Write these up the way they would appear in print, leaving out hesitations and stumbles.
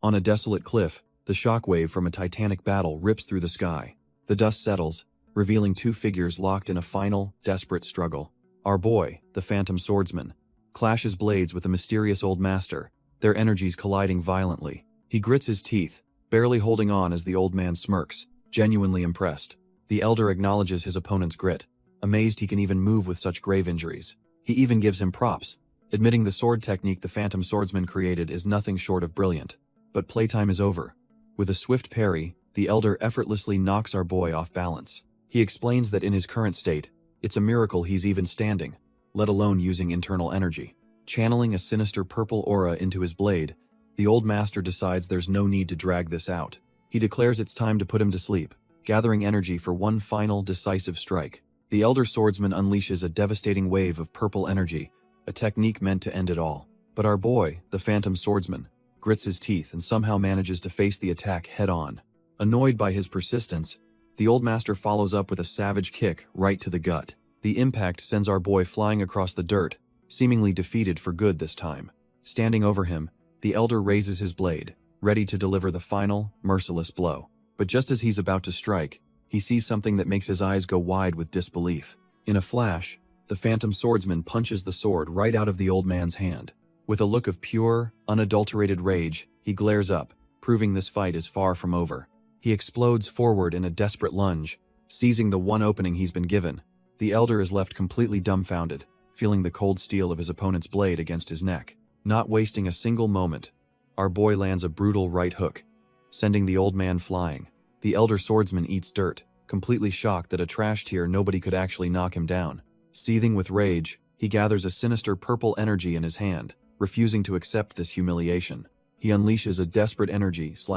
On a desolate cliff, the shockwave from a titanic battle rips through the sky. The dust settles, revealing two figures locked in a final, desperate struggle. Our boy, the Phantom Swordsman, clashes blades with a mysterious old master, their energies colliding violently. He grits his teeth, barely holding on as the old man smirks, genuinely impressed. The elder acknowledges his opponent's grit, amazed he can even move with such grave injuries. He even gives him props, admitting the sword technique the Phantom Swordsman created is nothing short of brilliant. But playtime is over. With a swift parry, the elder effortlessly knocks our boy off balance. He explains that in his current state, it's a miracle he's even standing, let alone using internal energy. Channeling a sinister purple aura into his blade, the old master decides there's no need to drag this out. He declares it's time to put him to sleep, gathering energy for one final, decisive strike. The elder swordsman unleashes a devastating wave of purple energy, a technique meant to end it all. But our boy, the Phantom Swordsman, grits his teeth and somehow manages to face the attack head-on. Annoyed by his persistence, the old master follows up with a savage kick right to the gut. The impact sends our boy flying across the dirt, seemingly defeated for good this time. Standing over him, the elder raises his blade, ready to deliver the final, merciless blow. But just as he's about to strike, he sees something that makes his eyes go wide with disbelief. In a flash, the Phantom Swordsman punches the sword right out of the old man's hand. With a look of pure, unadulterated rage, he glares up, proving this fight is far from over. He explodes forward in a desperate lunge, seizing the one opening he's been given. The elder is left completely dumbfounded, feeling the cold steel of his opponent's blade against his neck. Not wasting a single moment, our boy lands a brutal right hook, sending the old man flying. The elder swordsman eats dirt, completely shocked that a trash tier nobody could actually knock him down. Seething with rage, he gathers a sinister purple energy in his hand, refusing to accept this humiliation. He unleashes a desperate energy /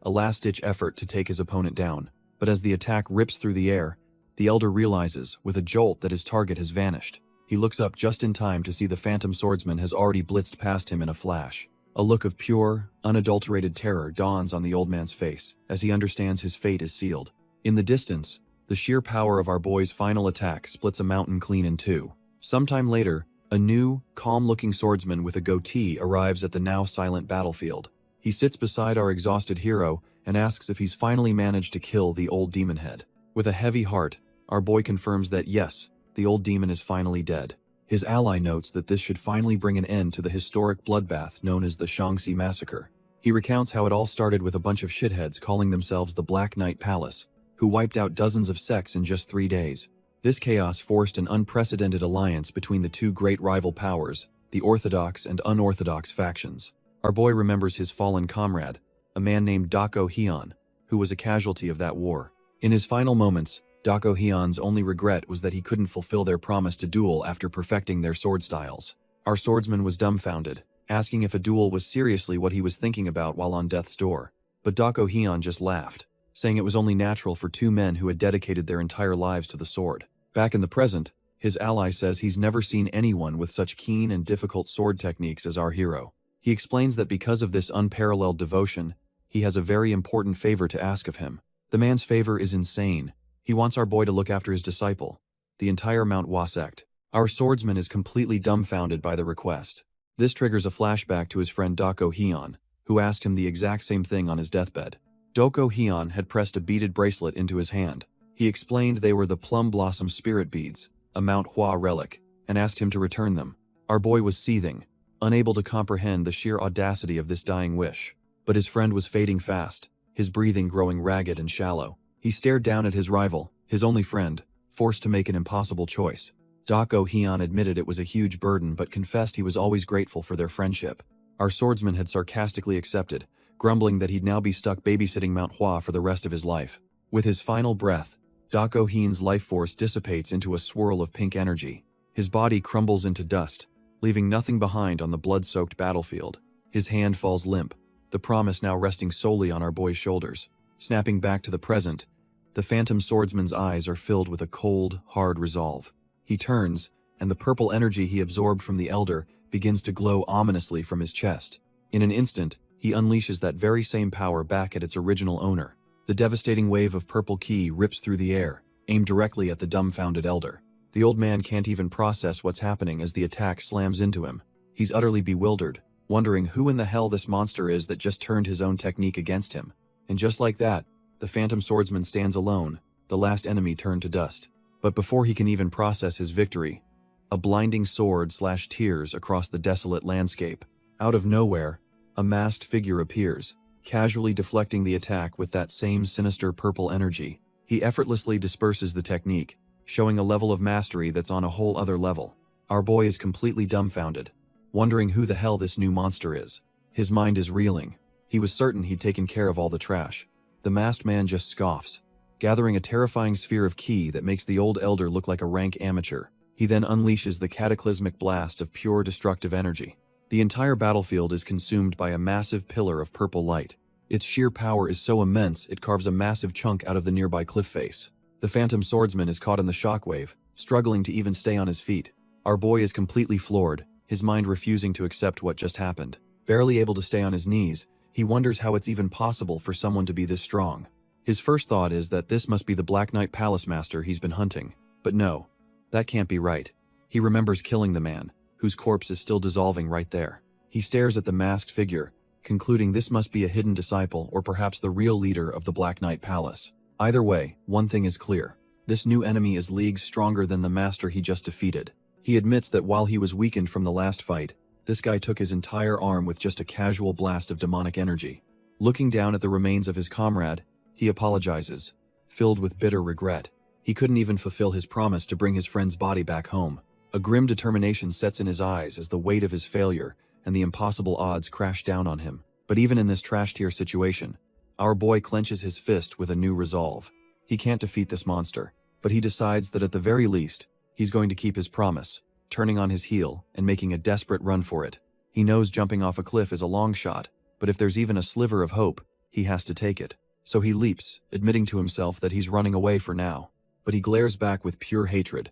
a last-ditch effort to take his opponent down. But as the attack rips through the air, the elder realizes, with a jolt, that his target has vanished. He looks up just in time to see the Phantom Swordsman has already blitzed past him in a flash. A look of pure, unadulterated terror dawns on the old man's face, as he understands his fate is sealed. In the distance, the sheer power of our boy's final attack splits a mountain clean in two. Sometime later, a new, calm-looking swordsman with a goatee arrives at the now silent battlefield. He sits beside our exhausted hero and asks if he's finally managed to kill the old demon head. With a heavy heart, our boy confirms that yes, the old demon is finally dead. His ally notes that this should finally bring an end to the historic bloodbath known as the Shaanxi Massacre. He recounts how it all started with a bunch of shitheads calling themselves the Black Knight Palace, who wiped out dozens of sects in just 3 days. This chaos forced an unprecedented alliance between the two great rival powers, the orthodox and unorthodox factions. Our boy remembers his fallen comrade, a man named Dako Hyun, who was a casualty of that war. In his final moments, Dako Hyun's only regret was that he couldn't fulfill their promise to duel after perfecting their sword styles. Our swordsman was dumbfounded, asking if a duel was seriously what he was thinking about while on death's door. But Dako Hyun just laughed, saying it was only natural for two men who had dedicated their entire lives to the sword. Back in the present, his ally says he's never seen anyone with such keen and difficult sword techniques as our hero. He explains that because of this unparalleled devotion, he has a very important favor to ask of him. The man's favor is insane. He wants our boy to look after his disciple, the entire Manhwa sect. Our swordsman is completely dumbfounded by the request. This triggers a flashback to his friend Dako Hyun, who asked him the exact same thing on his deathbed. Dako Hyun had pressed a beaded bracelet into his hand. He explained they were the Plum Blossom Spirit Beads, a Manhwa relic, and asked him to return them. Our boy was seething, unable to comprehend the sheer audacity of this dying wish. But his friend was fading fast, his breathing growing ragged and shallow. He stared down at his rival, his only friend, forced to make an impossible choice. Dako Hyun admitted it was a huge burden but confessed he was always grateful for their friendship. Our swordsman had sarcastically accepted, grumbling that he'd now be stuck babysitting Manhwa for the rest of his life. With his final breath, Dako Hyun's life force dissipates into a swirl of pink energy. His body crumbles into dust, leaving nothing behind on the blood-soaked battlefield. His hand falls limp, the promise now resting solely on our boy's shoulders. Snapping back to the present, the Phantom Swordsman's eyes are filled with a cold, hard resolve. He turns, and the purple energy he absorbed from the elder begins to glow ominously from his chest. In an instant, he unleashes that very same power back at its original owner. The devastating wave of purple ki rips through the air, aimed directly at the dumbfounded elder. The old man can't even process what's happening as the attack slams into him. He's utterly bewildered, wondering who in the hell this monster is that just turned his own technique against him. And just like that, the phantom swordsman stands alone, the last enemy turned to dust. But before he can even process his victory, a blinding sword slashed tears across the desolate landscape. Out of nowhere, a masked figure appears, casually deflecting the attack with that same sinister purple energy. He effortlessly disperses the technique, showing a level of mastery that's on a whole other level. Our boy is completely dumbfounded, wondering who the hell this new monster is. His mind is reeling. He was certain he'd taken care of all the trash. The masked man just scoffs, gathering a terrifying sphere of ki that makes the old elder look like a rank amateur. He then unleashes the cataclysmic blast of pure destructive energy. The entire battlefield is consumed by a massive pillar of purple light. Its sheer power is so immense it carves a massive chunk out of the nearby cliff face. The phantom swordsman is caught in the shockwave, struggling to even stay on his feet. Our boy is completely floored, his mind refusing to accept what just happened. Barely able to stay on his knees, he wonders how it's even possible for someone to be this strong. His first thought is that this must be the Black Knight Palace Master he's been hunting. But no, that can't be right. He remembers killing the man, whose corpse is still dissolving right there. He stares at the masked figure, concluding this must be a hidden disciple or perhaps the real leader of the Black Knight Palace. Either way, one thing is clear. This new enemy is leagues stronger than the master he just defeated. He admits that while he was weakened from the last fight, this guy took his entire arm with just a casual blast of demonic energy. Looking down at the remains of his comrade, he apologizes, filled with bitter regret. He couldn't even fulfill his promise to bring his friend's body back home. A grim determination sets in his eyes as the weight of his failure and the impossible odds crash down on him. But even in this trash-tier situation, our boy clenches his fist with a new resolve. He can't defeat this monster, but he decides that at the very least, he's going to keep his promise, turning on his heel and making a desperate run for it. He knows jumping off a cliff is a long shot, but if there's even a sliver of hope, he has to take it. So he leaps, admitting to himself that he's running away for now. But he glares back with pure hatred,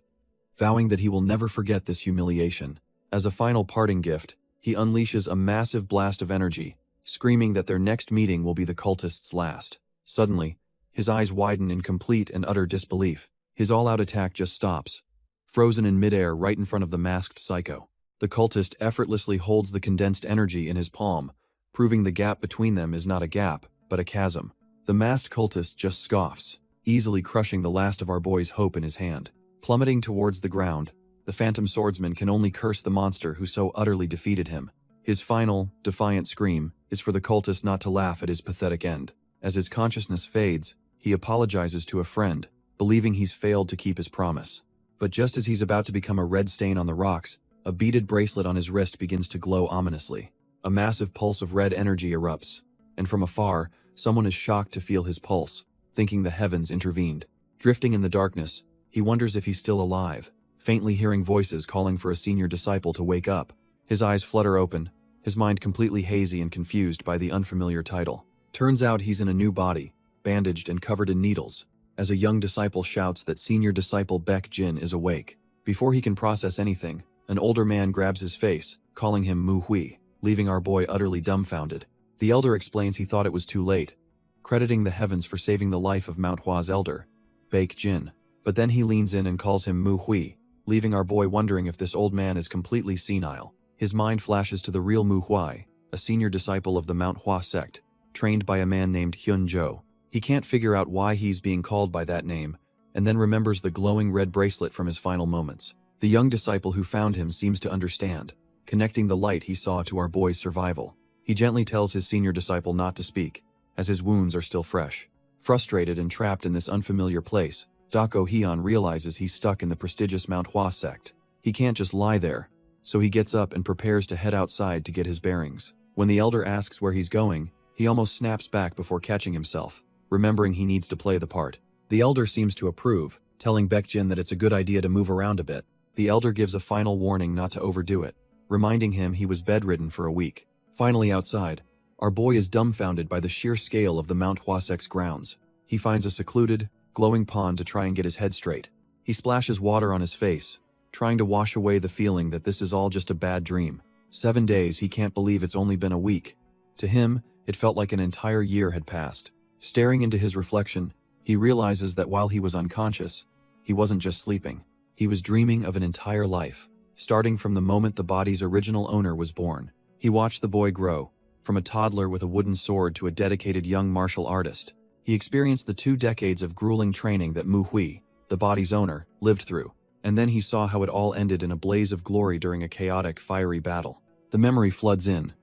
vowing that he will never forget this humiliation. As a final parting gift, he unleashes a massive blast of energy, screaming that their next meeting will be the cultist's last. Suddenly, his eyes widen in complete and utter disbelief. His all-out attack just stops, frozen in midair right in front of the masked psycho. The cultist effortlessly holds the condensed energy in his palm, proving the gap between them is not a gap, but a chasm. The masked cultist just scoffs, easily crushing the last of our boy's hope in his hand. Plummeting towards the ground, the phantom swordsman can only curse the monster who so utterly defeated him. His final, defiant scream is for the cultist not to laugh at his pathetic end. As his consciousness fades, he apologizes to a friend, believing he's failed to keep his promise. But just as he's about to become a red stain on the rocks, a beaded bracelet on his wrist begins to glow ominously. A massive pulse of red energy erupts, and from afar, someone is shocked to feel his pulse, thinking the heavens intervened. Drifting in the darkness, he wonders if he's still alive, faintly hearing voices calling for a senior disciple to wake up. His eyes flutter open, his mind completely hazy and confused by the unfamiliar title. Turns out he's in a new body, bandaged and covered in needles, as a young disciple shouts that senior disciple Baek Jin is awake. Before he can process anything, an older man grabs his face, calling him Mu Hui, leaving our boy utterly dumbfounded. The elder explains he thought it was too late, crediting the heavens for saving the life of Manhwa's elder, Baek Jin. But then he leans in and calls him Mu Hui, leaving our boy wondering if this old man is completely senile. His mind flashes to the real Mu Hui, a senior disciple of the Manhwa sect, trained by a man named Hyun Jo. He can't figure out why he's being called by that name, and then remembers the glowing red bracelet from his final moments. The young disciple who found him seems to understand, connecting the light he saw to our boy's survival. He gently tells his senior disciple not to speak, as his wounds are still fresh. Frustrated and trapped in this unfamiliar place, Dako Hyun realizes he's stuck in the prestigious Manhwa sect. He can't just lie there, so he gets up and prepares to head outside to get his bearings. When the elder asks where he's going, he almost snaps back before catching himself, remembering he needs to play the part. The elder seems to approve, telling Baek Jin that it's a good idea to move around a bit. The elder gives a final warning not to overdo it, reminding him he was bedridden for a week. Finally outside, our boy is dumbfounded by the sheer scale of the Manhwa sect's grounds. He finds a secluded, glowing pond to try and get his head straight. He splashes water on his face, trying to wash away the feeling that this is all just a bad dream. 7 days, he can't believe it's only been a week. To him, it felt like an entire year had passed. Staring into his reflection, he realizes that while he was unconscious, he wasn't just sleeping. He was dreaming of an entire life, starting from the moment the body's original owner was born. He watched the boy grow, from a toddler with a wooden sword to a dedicated young martial artist. He experienced the 2 decades of grueling training that Manhwa, the body's owner, lived through. And then he saw how it all ended in a blaze of glory during a chaotic, fiery battle. The memory floods in.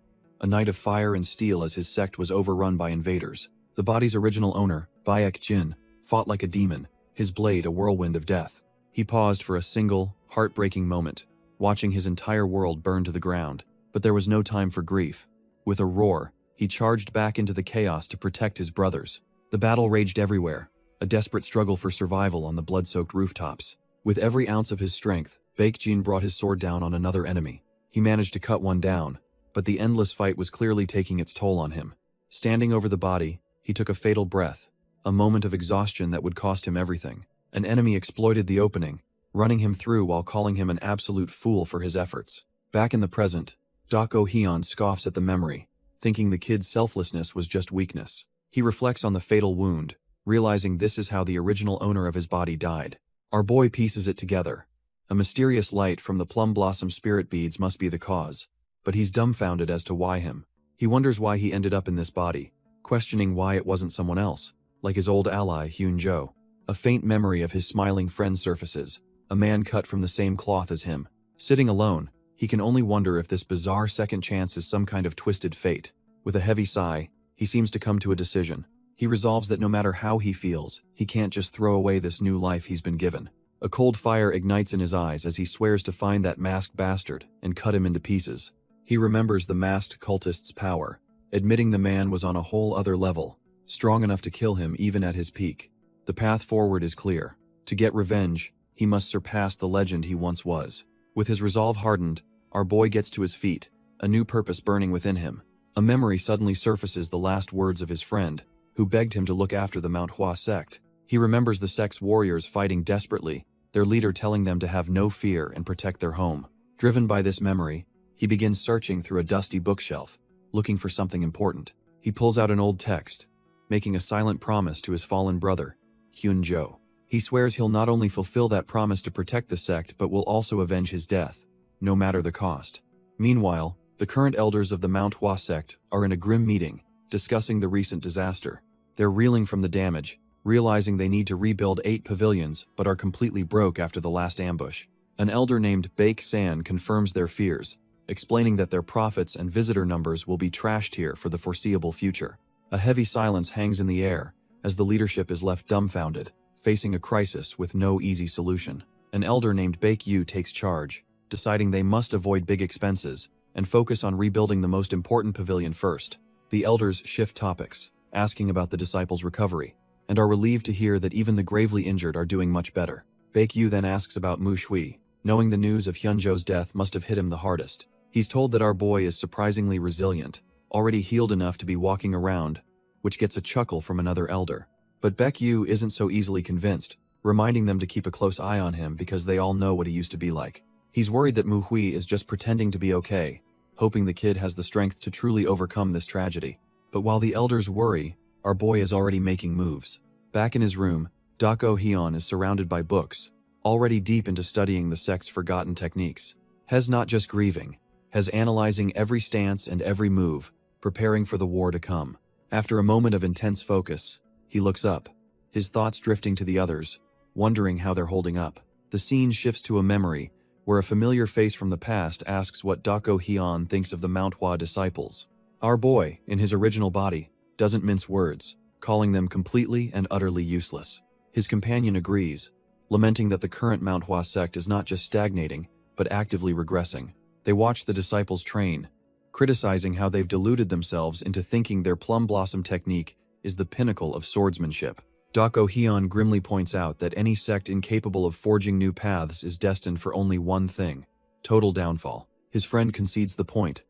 A night of fire and steel as his sect was overrun by invaders. The body's original owner, Baek Jin, fought like a demon, his blade a whirlwind of death. He paused for a single, heartbreaking moment, watching his entire world burn to the ground. But there was no time for grief. With a roar, he charged back into the chaos to protect his brothers. The battle raged everywhere, a desperate struggle for survival on the blood-soaked rooftops. With every ounce of his strength, Baekjin brought his sword down on another enemy. He managed to cut one down, but the endless fight was clearly taking its toll on him. Standing over the body, he took a fatal breath, a moment of exhaustion that would cost him everything. An enemy exploited the opening, running him through while calling him an absolute fool for his efforts. Back in the present, Dako Hyun scoffs at the memory, thinking the kid's selflessness was just weakness. He reflects on the fatal wound, realizing this is how the original owner of his body died. Our boy pieces it together. A mysterious light from the plum blossom spirit beads must be the cause, but he's dumbfounded as to why him. He wonders why he ended up in this body, questioning why it wasn't someone else, like his old ally Hyun-jo. A faint memory of his smiling friend surfaces, a man cut from the same cloth as him. Sitting alone, he can only wonder if this bizarre second chance is some kind of twisted fate. With a heavy sigh, he seems to come to a decision. He resolves that no matter how he feels, he can't just throw away this new life he's been given. A cold fire ignites in his eyes as he swears to find that masked bastard and cut him into pieces. He remembers the masked cultist's power, admitting the man was on a whole other level, strong enough to kill him even at his peak. The path forward is clear. To get revenge, he must surpass the legend he once was. With his resolve hardened, our boy gets to his feet, a new purpose burning within him. A memory suddenly surfaces, the last words of his friend, who begged him to look after the Manhwa sect. He remembers the sect's warriors fighting desperately, their leader telling them to have no fear and protect their home. Driven by this memory, he begins searching through a dusty bookshelf, looking for something important. He pulls out an old text, making a silent promise to his fallen brother, Hyun-jo. He swears he'll not only fulfill that promise to protect the sect but will also avenge his death, no matter the cost. Meanwhile, the current elders of the Manhwa sect are in a grim meeting, discussing the recent disaster. They're reeling from the damage, realizing they need to rebuild 8 pavilions but are completely broke after the last ambush. An elder named Baek San confirms their fears, explaining that their profits and visitor numbers will be trashed here for the foreseeable future. A heavy silence hangs in the air, as the leadership is left dumbfounded, facing a crisis with no easy solution. An elder named Baek Yu takes charge, deciding they must avoid big expenses and focus on rebuilding the most important pavilion first. The elders shift topics, asking about the disciples' recovery, and are relieved to hear that even the gravely injured are doing much better. Baek Yu then asks about Mu Shui, knowing the news of Hyunjo's death must have hit him the hardest. He's told that our boy is surprisingly resilient, already healed enough to be walking around, which gets a chuckle from another elder. But Baek Yu isn't so easily convinced, reminding them to keep a close eye on him because they all know what he used to be like. He's worried that Manhwa is just pretending to be okay, hoping the kid has the strength to truly overcome this tragedy. But while the elders worry, our boy is already making moves. Back in his room, Dako Hyun is surrounded by books, already deep into studying the sect's forgotten techniques. Hes not just grieving, Hes analyzing every stance and every move, preparing for the war to come. After a moment of intense focus, he looks up, his thoughts drifting to the others, wondering how they're holding up. The scene shifts to a memory, where a familiar face from the past asks what Dako Hyun thinks of the Manhwa disciples. Our boy, in his original body, doesn't mince words, calling them completely and utterly useless. His companion agrees, lamenting that the current Manhwa sect is not just stagnating, but actively regressing. They watch the disciples train, criticizing how they've deluded themselves into thinking their plum blossom technique is the pinnacle of swordsmanship. Dako Hyun grimly points out that any sect incapable of forging new paths is destined for only one thing: total downfall. His friend concedes the point,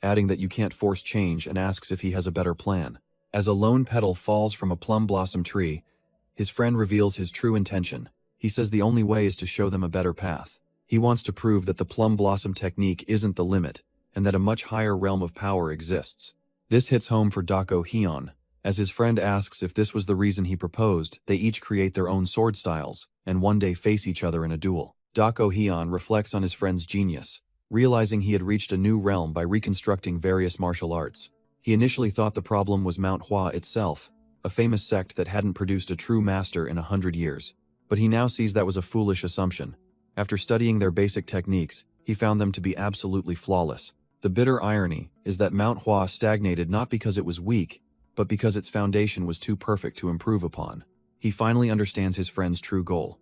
adding that you can't force change and asks if he has a better plan. As a lone petal falls from a plum blossom tree, his friend reveals his true intention. He says the only way is to show them a better path. He wants to prove that the plum blossom technique isn't the limit, and that a much higher realm of power exists. This hits home for Dako Hyun. As his friend asks if this was the reason he proposed, they each create their own sword styles, and one day face each other in a duel. Dako Hyun reflects on his friend's genius, realizing he had reached a new realm by reconstructing various martial arts. He initially thought the problem was Manhwa itself, a famous sect that hadn't produced a true master in 100 years. But he now sees that was a foolish assumption. After studying their basic techniques, he found them to be absolutely flawless. The bitter irony is that Manhwa stagnated not because it was weak, but because its foundation was too perfect to improve upon. He finally understands his friend's true goal: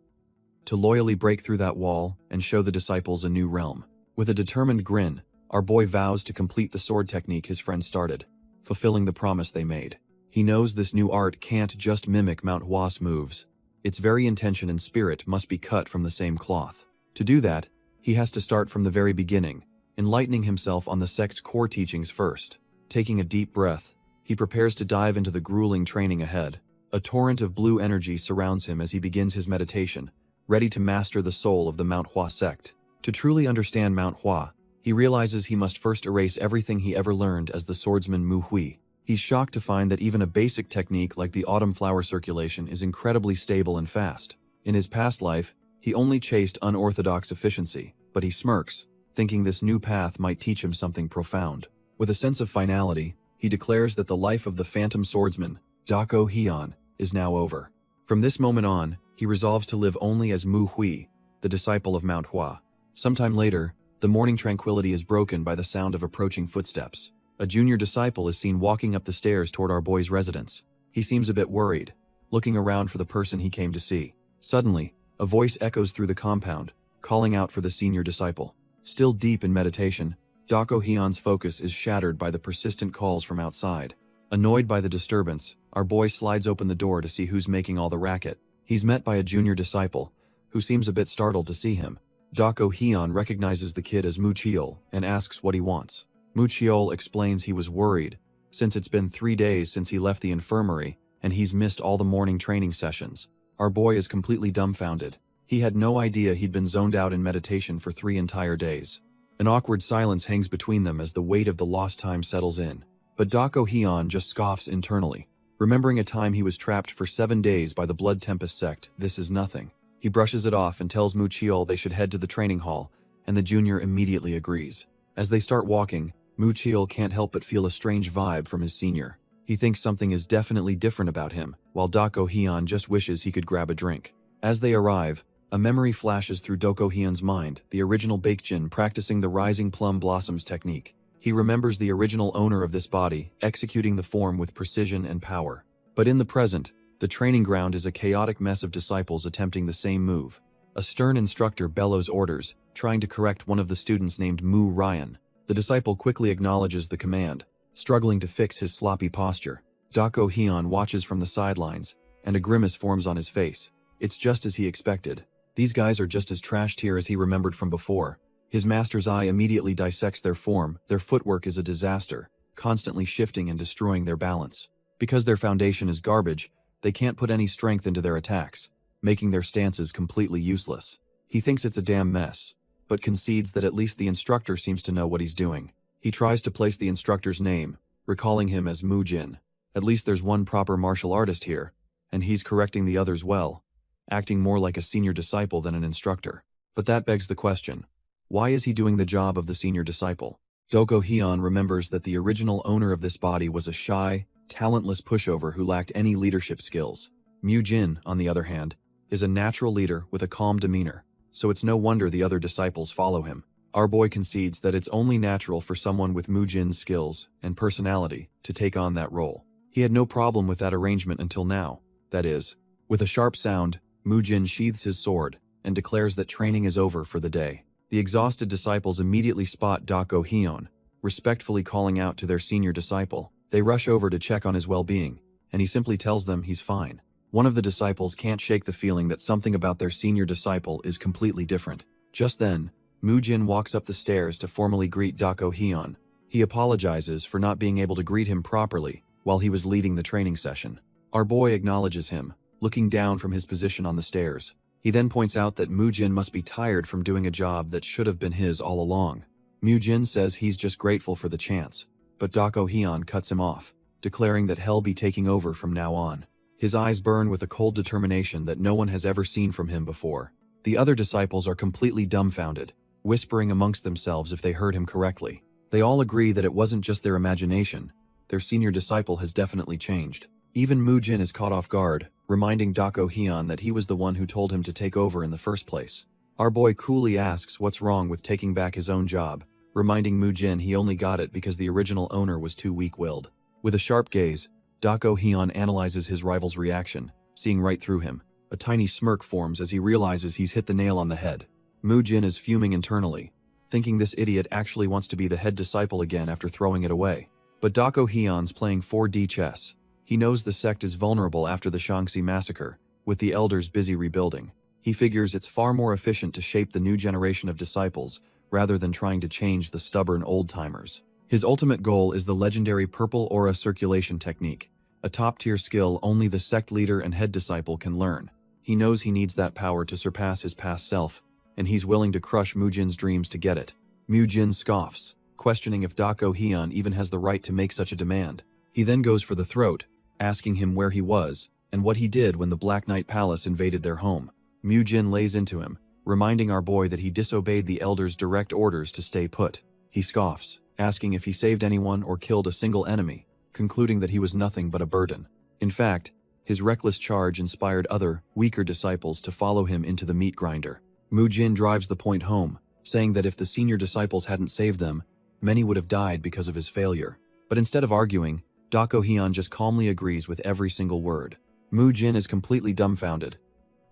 to loyally break through that wall and show the disciples a new realm. With a determined grin, our boy vows to complete the sword technique his friend started, fulfilling the promise they made. He knows this new art can't just mimic Manhwa's moves. Its very intention and spirit must be cut from the same cloth. To do that, he has to start from the very beginning, enlightening himself on the sect's core teachings first. Taking a deep breath, he prepares to dive into the grueling training ahead. A torrent of blue energy surrounds him as he begins his meditation, ready to master the soul of the Manhwa sect. To truly understand Manhwa, he realizes he must first erase everything he ever learned as the swordsman Mu Hui. He's shocked to find that even a basic technique like the autumn flower circulation is incredibly stable and fast. In his past life, he only chased unorthodox efficiency, but he smirks, thinking this new path might teach him something profound. With a sense of finality, he declares that the life of the phantom swordsman, Dako Heian, is now over. From this moment on, he resolves to live only as Mu Hui, the disciple of Manhwa. Sometime later, the morning tranquility is broken by the sound of approaching footsteps. A junior disciple is seen walking up the stairs toward our boy's residence. He seems a bit worried, looking around for the person he came to see. Suddenly, a voice echoes through the compound, calling out for the senior disciple. Still deep in meditation, Dako Heian's focus is shattered by the persistent calls from outside. Annoyed by the disturbance, our boy slides open the door to see who's making all the racket. He's met by a junior disciple, who seems a bit startled to see him. Dako Heian recognizes the kid as Mu Chiol and asks what he wants. Mu Chiol explains he was worried, since it's been 3 days since he left the infirmary and he's missed all the morning training sessions. Our boy is completely dumbfounded. He had no idea he'd been zoned out in meditation for 3 entire days. An awkward silence hangs between them as the weight of the lost time settles in. But Dako Heian just scoffs internally. Remembering a time he was trapped for 7 days by the Blood Tempest sect, this is nothing. He brushes it off and tells Mu Chiol they should head to the training hall, and the junior immediately agrees. As they start walking, Mu Chiol can't help but feel a strange vibe from his senior. He thinks something is definitely different about him, while Dako Heian just wishes he could grab a drink. As they arrive, a memory flashes through Dako Heian's mind, the original Baekjin practicing the Rising Plum Blossoms technique. He remembers the original owner of this body, executing the form with precision and power. But in the present, the training ground is a chaotic mess of disciples attempting the same move. A stern instructor bellows orders, trying to correct one of the students named Mu Ryan. The disciple quickly acknowledges the command, struggling to fix his sloppy posture. Dako Heian watches from the sidelines, and a grimace forms on his face. It's just as he expected. These guys are just as trash tier as he remembered from before. His master's eye immediately dissects their form. Their footwork is a disaster, constantly shifting and destroying their balance. Because their foundation is garbage, they can't put any strength into their attacks, making their stances completely useless. He thinks it's a damn mess, but concedes that at least the instructor seems to know what he's doing. He tries to place the instructor's name, recalling him as Mu Jin. At least there's one proper martial artist here, and he's correcting the others well, acting more like a senior disciple than an instructor. But that begs the question, why is he doing the job of the senior disciple? Dako Heian remembers that the original owner of this body was a shy, talentless pushover who lacked any leadership skills. Mu Jin, on the other hand, is a natural leader with a calm demeanor, so it's no wonder the other disciples follow him. Our boy concedes that it's only natural for someone with Mu Jin's skills and personality to take on that role. He had no problem with that arrangement until now. That is, with a sharp sound, Mu Jin sheathes his sword and declares that training is over for the day. The exhausted disciples immediately spot Dako Heian, respectfully calling out to their senior disciple. They rush over to check on his well-being, and he simply tells them he's fine. One of the disciples can't shake the feeling that something about their senior disciple is completely different. Just then, Mu Jin walks up the stairs to formally greet Dako Heian. He apologizes for not being able to greet him properly while he was leading the training session. Our boy acknowledges him, looking down from his position on the stairs. He then points out that Mu Jin must be tired from doing a job that should have been his all along. Mu Jin says he's just grateful for the chance, but Dako Heian cuts him off, declaring that he'll be taking over from now on. His eyes burn with a cold determination that no one has ever seen from him before. The other disciples are completely dumbfounded, whispering amongst themselves if they heard him correctly. They all agree that it wasn't just their imagination. Their senior disciple has definitely changed. Even Mu-jin is caught off guard, reminding Dako Hyun that he was the one who told him to take over in the first place. Our boy coolly asks what's wrong with taking back his own job, reminding Mu-jin he only got it because the original owner was too weak-willed. With a sharp gaze, Dako Hyun analyzes his rival's reaction, seeing right through him. A tiny smirk forms as he realizes he's hit the nail on the head. Mu-jin is fuming internally, thinking this idiot actually wants to be the head disciple again after throwing it away. But Dako Hyun's playing 4D chess. He knows the sect is vulnerable after the Shaanxi massacre, with the elders busy rebuilding. He figures it's far more efficient to shape the new generation of disciples rather than trying to change the stubborn old-timers. His ultimate goal is the legendary purple aura circulation technique, a top-tier skill only the sect leader and head disciple can learn. He knows he needs that power to surpass his past self, and he's willing to crush Mu-jin's dreams to get it. Mu-jin scoffs, questioning if Dako Hyun even has the right to make such a demand. He then goes for the throat, asking him where he was and what he did when the Black Knight Palace invaded their home. Mu-jin lays into him, reminding our boy that he disobeyed the elders' direct orders to stay put. He scoffs, asking if he saved anyone or killed a single enemy, concluding that he was nothing but a burden. In fact, his reckless charge inspired other, weaker disciples to follow him into the meat grinder. Mu-jin drives the point home, saying that if the senior disciples hadn't saved them, many would have died because of his failure. But instead of arguing, Dako Hyun just calmly agrees with every single word. Mu-jin is completely dumbfounded.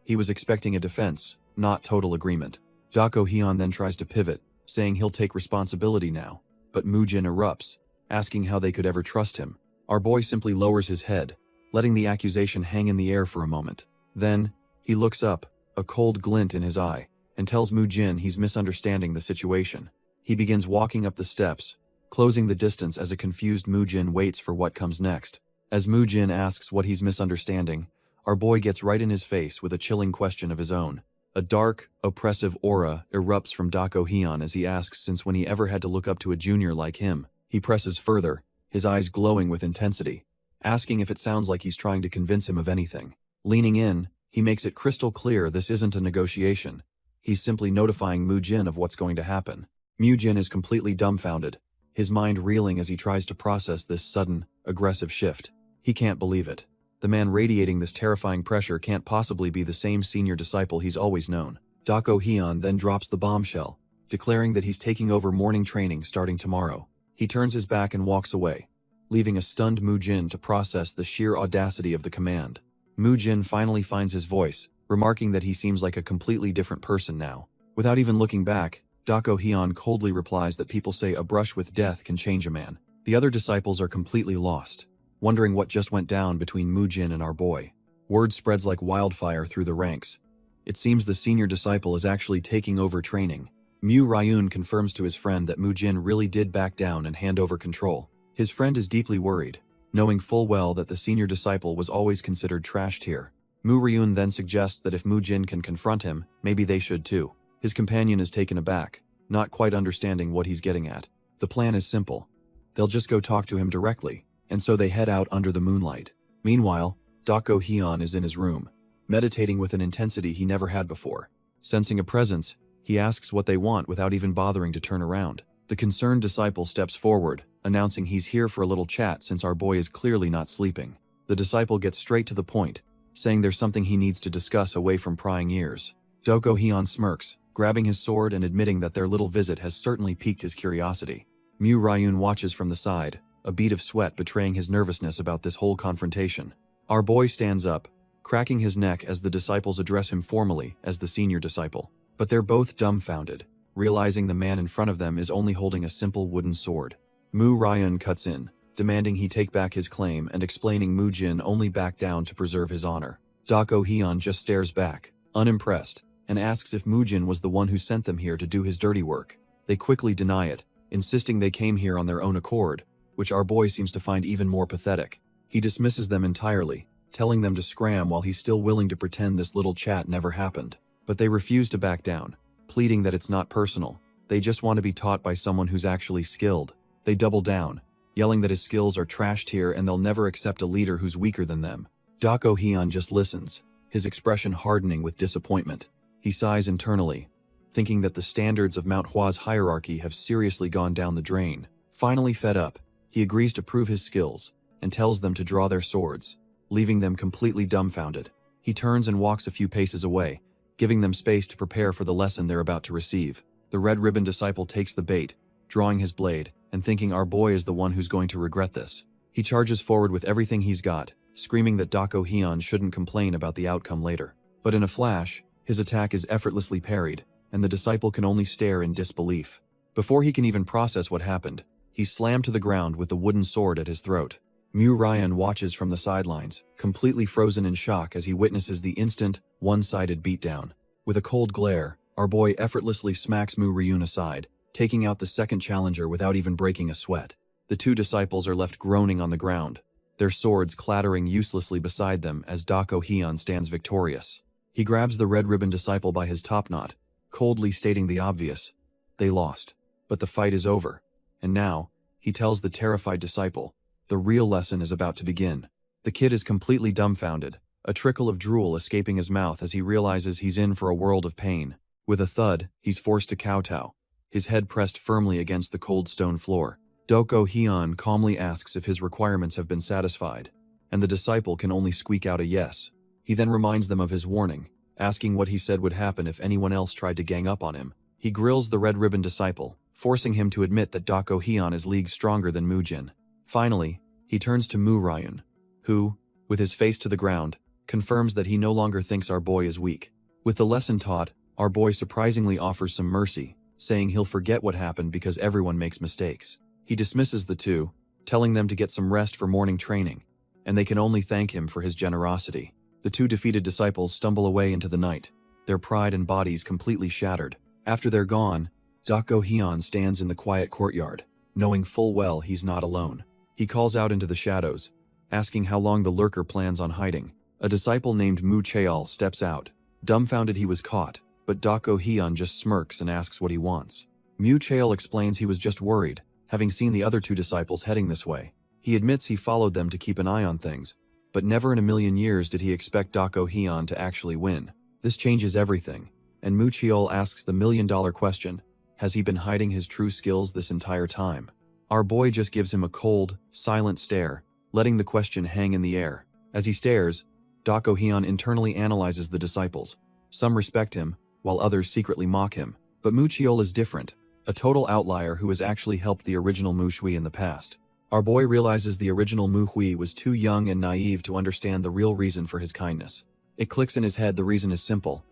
He was expecting a defense, not total agreement. Dako Hyun then tries to pivot, saying he'll take responsibility now. But Mu-jin erupts, asking how they could ever trust him. Our boy simply lowers his head, letting the accusation hang in the air for a moment. Then, he looks up, a cold glint in his eye, and tells Mu-jin he's misunderstanding the situation. He begins walking up the steps, closing the distance as a confused Mu-jin waits for what comes next. As Mu-jin asks what he's misunderstanding, our boy gets right in his face with a chilling question of his own. A dark, oppressive aura erupts from Dako Hyun as he asks since when he ever had to look up to a junior like him. He presses further, his eyes glowing with intensity, asking if it sounds like he's trying to convince him of anything. Leaning in, he makes it crystal clear this isn't a negotiation. He's simply notifying Mu-jin of what's going to happen. Mu-jin is completely dumbfounded, his mind reeling as he tries to process this sudden, aggressive shift. He can't believe it. The man radiating this terrifying pressure can't possibly be the same senior disciple he's always known. Dako Hyun then drops the bombshell, declaring that he's taking over morning training starting tomorrow. He turns his back and walks away, leaving a stunned Mu-jin to process the sheer audacity of the command. Mu-jin finally finds his voice, remarking that he seems like a completely different person now. Without even looking back, Dako Hyun coldly replies that people say a brush with death can change a man. The other disciples are completely lost, wondering what just went down between Mu-jin and our boy. Word spreads like wildfire through the ranks. It seems the senior disciple is actually taking over training. Mu Ryun confirms to his friend that Mu-jin really did back down and hand over control. His friend is deeply worried, knowing full well that the senior disciple was always considered trash tier. Mu Ryun then suggests that if Mu-jin can confront him, maybe they should too. His companion is taken aback, not quite understanding what he's getting at. The plan is simple. They'll just go talk to him directly, and so they head out under the moonlight. Meanwhile, Dako Hyun is in his room, meditating with an intensity he never had before. Sensing a presence, he asks what they want without even bothering to turn around. The concerned disciple steps forward, announcing he's here for a little chat since our boy is clearly not sleeping. The disciple gets straight to the point, saying there's something he needs to discuss away from prying ears. Dako Hyun smirks, grabbing his sword and admitting that their little visit has certainly piqued his curiosity. Mu Ryun watches from the side, a bead of sweat betraying his nervousness about this whole confrontation. Our boy stands up, cracking his neck as the disciples address him formally as the senior disciple. But they're both dumbfounded, realizing the man in front of them is only holding a simple wooden sword. Mu Ryun cuts in, demanding he take back his claim and explaining Mu-jin only backed down to preserve his honor. Dako Hyun just stares back, unimpressed, and asks if Mu-jin was the one who sent them here to do his dirty work. They quickly deny it, insisting they came here on their own accord, which our boy seems to find even more pathetic. He dismisses them entirely, telling them to scram while he's still willing to pretend this little chat never happened. But they refuse to back down, pleading that it's not personal. They just want to be taught by someone who's actually skilled. They double down, yelling that his skills are trash tier and they'll never accept a leader who's weaker than them. Dako Hyun just listens, his expression hardening with disappointment. He sighs internally, thinking that the standards of Manhwa's hierarchy have seriously gone down the drain. Finally fed up, he agrees to prove his skills, and tells them to draw their swords, leaving them completely dumbfounded. He turns and walks a few paces away, giving them space to prepare for the lesson they're about to receive. The red ribbon disciple takes the bait, drawing his blade, and thinking our boy is the one who's going to regret this. He charges forward with everything he's got, screaming that Dako Hyun shouldn't complain about the outcome later. But in a flash, his attack is effortlessly parried, and the disciple can only stare in disbelief. Before he can even process what happened, he's slammed to the ground with the wooden sword at his throat. Mu Ryan watches from the sidelines, completely frozen in shock as he witnesses the instant, one-sided beatdown. With a cold glare, our boy effortlessly smacks Mu Ryun aside, taking out the second challenger without even breaking a sweat. The two disciples are left groaning on the ground, their swords clattering uselessly beside them as Dako Hyun stands victorious. He grabs the red ribbon disciple by his top knot, coldly stating the obvious: they lost. But the fight is over. And now, he tells the terrified disciple, the real lesson is about to begin. The kid is completely dumbfounded, a trickle of drool escaping his mouth as he realizes he's in for a world of pain. With a thud, he's forced to kowtow, his head pressed firmly against the cold stone floor. Dako Hyun calmly asks if his requirements have been satisfied, and the disciple can only squeak out a yes. He then reminds them of his warning, asking what he said would happen if anyone else tried to gang up on him. He grills the red ribbon disciple, forcing him to admit that Dako Hyun is leagues stronger than Mujin. Finally, he turns to Mu Ryun, who, with his face to the ground, confirms that he no longer thinks our boy is weak. With the lesson taught, our boy surprisingly offers some mercy, saying he'll forget what happened because everyone makes mistakes. He dismisses the two, telling them to get some rest for morning training, and they can only thank him for his generosity. The two defeated disciples stumble away into the night, their pride and bodies completely shattered. After they're gone, Dako Hyun stands in the quiet courtyard, knowing full well he's not alone. He calls out into the shadows, asking how long the lurker plans on hiding. A disciple named Mu Cheol steps out, dumbfounded he was caught, but Dako Hyun just smirks and asks what he wants. Mu Cheol explains he was just worried, having seen the other two disciples heading this way. He admits he followed them to keep an eye on things, but never in a million years did he expect Dako Hyun to actually win. This changes everything, and Mu Cheol asks the million-dollar question: has he been hiding his true skills this entire time? Our boy just gives him a cold, silent stare, letting the question hang in the air. As he stares, Dako Hyun internally analyzes the disciples. Some respect him, while others secretly mock him. But Mu Cheol is different, a total outlier who has actually helped the original Mu Shui in the past. Our boy realizes the original Mu Hui was too young and naive to understand the real reason for his kindness. It clicks in his head the reason is simple.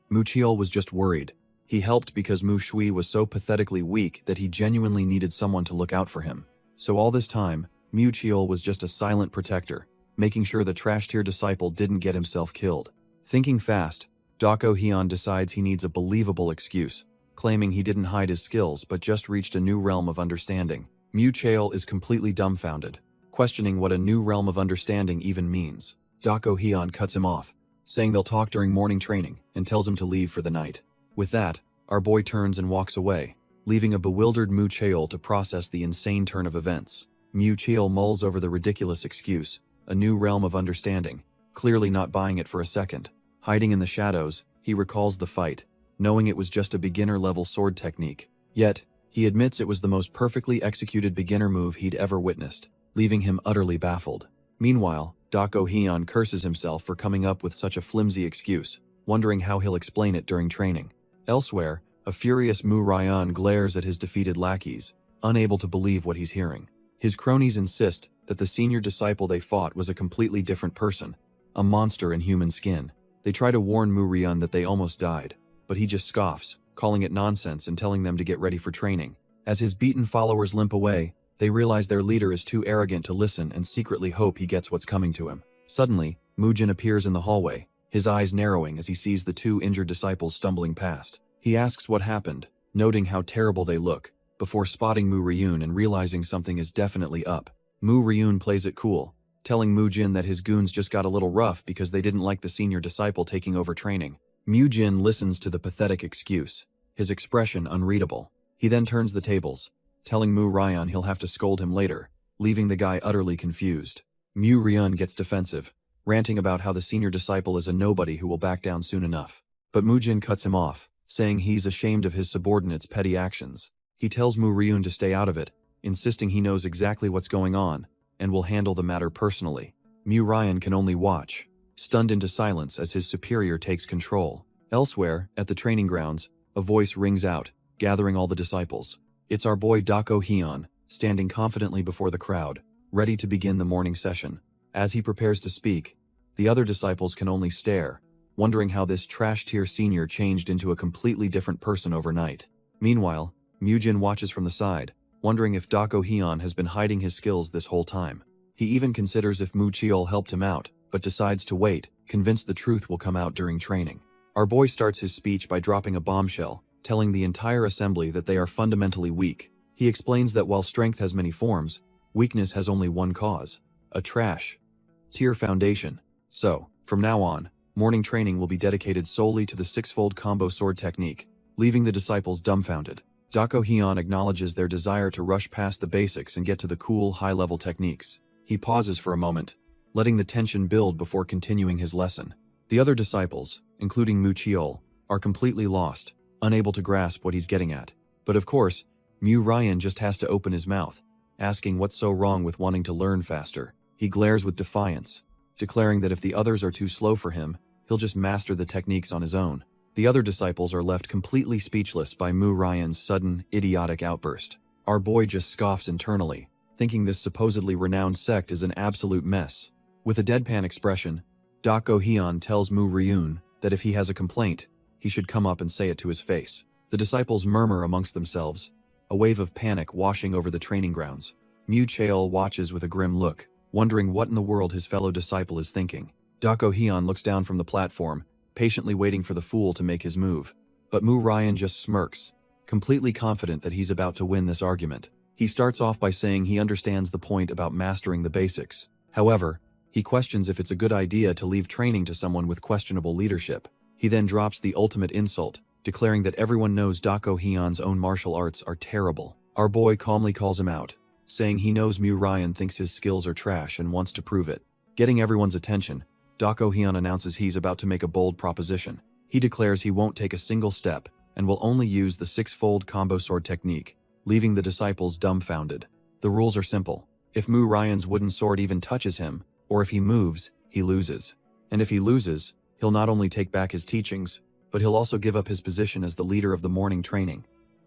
Mu Cheol was just worried. He helped because Mu Shui was so pathetically weak that he genuinely needed someone to look out for him. So all this time, Mu Cheol was just a silent protector, making sure the trash-tier disciple didn't get himself killed. Thinking fast, Dako Hyun decides he needs a believable excuse, claiming he didn't hide his skills but just reached a new realm of understanding. Mu Cheol is completely dumbfounded, questioning what a new realm of understanding even means. Dako Hyun cuts him off, saying they'll talk during morning training, and tells him to leave for the night. With that, our boy turns and walks away, leaving a bewildered Mu Cheol to process the insane turn of events. Mu Cheol mulls over the ridiculous excuse, a new realm of understanding, clearly not buying it for a second. Hiding in the shadows, he recalls the fight, knowing it was just a beginner-level sword technique. Yet, he admits it was the most perfectly executed beginner move he'd ever witnessed, leaving him utterly baffled. Meanwhile, Dako Hyun curses himself for coming up with such a flimsy excuse, wondering how he'll explain it during training. Elsewhere, a furious Mu Ryan glares at his defeated lackeys, unable to believe what he's hearing. His cronies insist that the senior disciple they fought was a completely different person, a monster in human skin. They try to warn Mu Ryan that they almost died, but he just scoffs, calling it nonsense and telling them to get ready for training. As his beaten followers limp away, they realize their leader is too arrogant to listen and secretly hope he gets what's coming to him. Suddenly, Mujin appears in the hallway, his eyes narrowing as he sees the two injured disciples stumbling past. He asks what happened, noting how terrible they look, before spotting Mu Ryun and realizing something is definitely up. Mu Ryun plays it cool, telling Mujin that his goons just got a little rough because they didn't like the senior disciple taking over training. Mujin listens to the pathetic excuse, his expression unreadable. He then turns the tables, telling Mu Ryan he'll have to scold him later, leaving the guy utterly confused. Mu Ryun gets defensive, ranting about how the senior disciple is a nobody who will back down soon enough. But Mujin cuts him off, saying he's ashamed of his subordinates' petty actions. He tells Mu Ryun to stay out of it, insisting he knows exactly what's going on, and will handle the matter personally. Mu Ryan can only watch, stunned into silence as his superior takes control. Elsewhere, at the training grounds, a voice rings out, gathering all the disciples. It's our boy Dako Hyun, standing confidently before the crowd, ready to begin the morning session. As he prepares to speak, the other disciples can only stare, wondering how this trash-tier senior changed into a completely different person overnight. Meanwhile, Mujin watches from the side, wondering if Dako Hyun has been hiding his skills this whole time. He even considers if Mu Cheol helped him out, but decides to wait, convinced the truth will come out during training. Our boy starts his speech by dropping a bombshell, telling the entire assembly that they are fundamentally weak. He explains that while strength has many forms, weakness has only one cause: a trash-tier foundation. So, from now on, morning training will be dedicated solely to the six-fold combo sword technique, leaving the disciples dumbfounded. Dako Hyun acknowledges their desire to rush past the basics and get to the cool, high-level techniques. He pauses for a moment, letting the tension build before continuing his lesson. The other disciples, including Mu Cheol, are completely lost, unable to grasp what he's getting at. But of course, Mu Ryan just has to open his mouth, asking what's so wrong with wanting to learn faster. He glares with defiance, declaring that if the others are too slow for him, he'll just master the techniques on his own. The other disciples are left completely speechless by Mu Ryan's sudden, idiotic outburst. Our boy just scoffs internally, thinking this supposedly renowned sect is an absolute mess. With a deadpan expression, Dako Hyun tells Mu Ryun that if he has a complaint, he should come up and say it to his face. The disciples murmur amongst themselves, a wave of panic washing over the training grounds. Mu Cheol watches with a grim look, wondering what in the world his fellow disciple is thinking. Dako Hyun looks down from the platform, patiently waiting for the fool to make his move. But Mu Ryan just smirks, completely confident that he's about to win this argument. He starts off by saying he understands the point about mastering the basics. However, he questions if it's a good idea to leave training to someone with questionable leadership. He then drops the ultimate insult, declaring that everyone knows Dako Hyun's own martial arts are terrible. Our boy calmly calls him out, saying he knows Mu Ryan thinks his skills are trash and wants to prove it. Getting everyone's attention, Dako Hyun announces he's about to make a bold proposition. He declares he won't take a single step and will only use the six-fold combo sword technique, leaving the disciples dumbfounded. The rules are simple. If Mu Ryan's wooden sword even touches him, or if he moves, he loses. And if he loses, he'll not only take back his teachings, but he'll also give up his position as the leader of the morning training.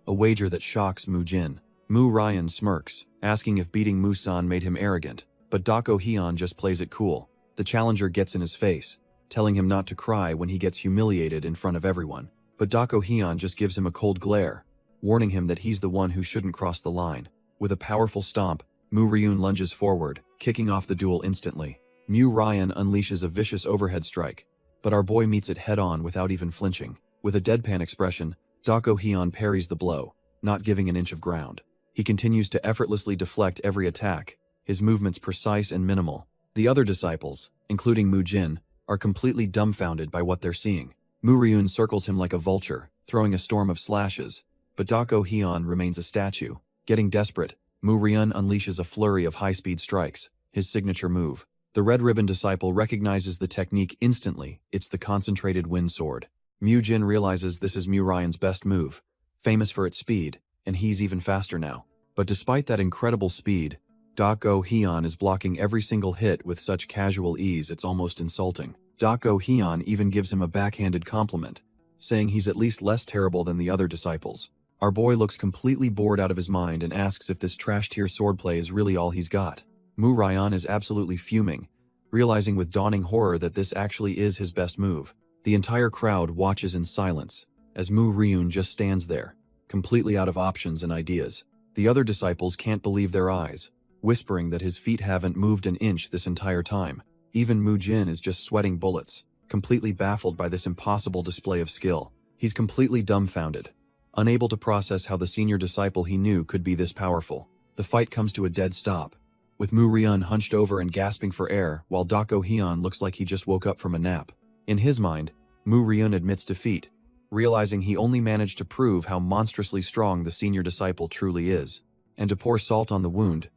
A wager that shocks Mu Jin. Mu Ryan smirks, asking if beating Mu-san made him arrogant, but Dako Hyun just plays it cool. The challenger gets in his face, telling him not to cry when he gets humiliated in front of everyone. But Dako Hyun just gives him a cold glare, warning him that he's the one who shouldn't cross the line. With a powerful stomp, Mu Ryun lunges forward, kicking off the duel instantly. Mu Ryan unleashes a vicious overhead strike, but our boy meets it head-on without even flinching. With a deadpan expression, Dako Hyun parries the blow, not giving an inch of ground. He continues to effortlessly deflect every attack, his movements precise and minimal. The other disciples, including Mu Jin, are completely dumbfounded by what they're seeing. Mu Ryun circles him like a vulture, throwing a storm of slashes, but Dako Hyun remains a statue. Getting desperate, Mu Ryun unleashes a flurry of high-speed strikes, his signature move. The red ribbon disciple recognizes the technique instantly. It's the concentrated wind sword. Mu Jin realizes this is Mu Ryan's best move, famous for its speed, and he's even faster now. But despite that incredible speed, Dako Hyun is blocking every single hit with such casual ease it's almost insulting. Dako Hyun even gives him a backhanded compliment, saying he's at least less terrible than the other disciples. Our boy looks completely bored out of his mind and asks if this trash-tier swordplay is really all he's got. Mu Ryan is absolutely fuming, realizing with dawning horror that this actually is his best move. The entire crowd watches in silence, as Mu Ryun just stands there, completely out of options and ideas. The other disciples can't believe their eyes, whispering that his feet haven't moved an inch this entire time. Even Mu Jin is just sweating bullets, completely baffled by this impossible display of skill. He's completely dumbfounded, unable to process how the senior disciple he knew could be this powerful. The fight comes to a dead stop, with Mu Ryun hunched over and gasping for air while Dako Hyun looks like he just woke up from a nap. In his mind, Mu Ryun admits defeat, realizing he only managed to prove how monstrously strong the senior disciple truly is. And to pour salt on the wound,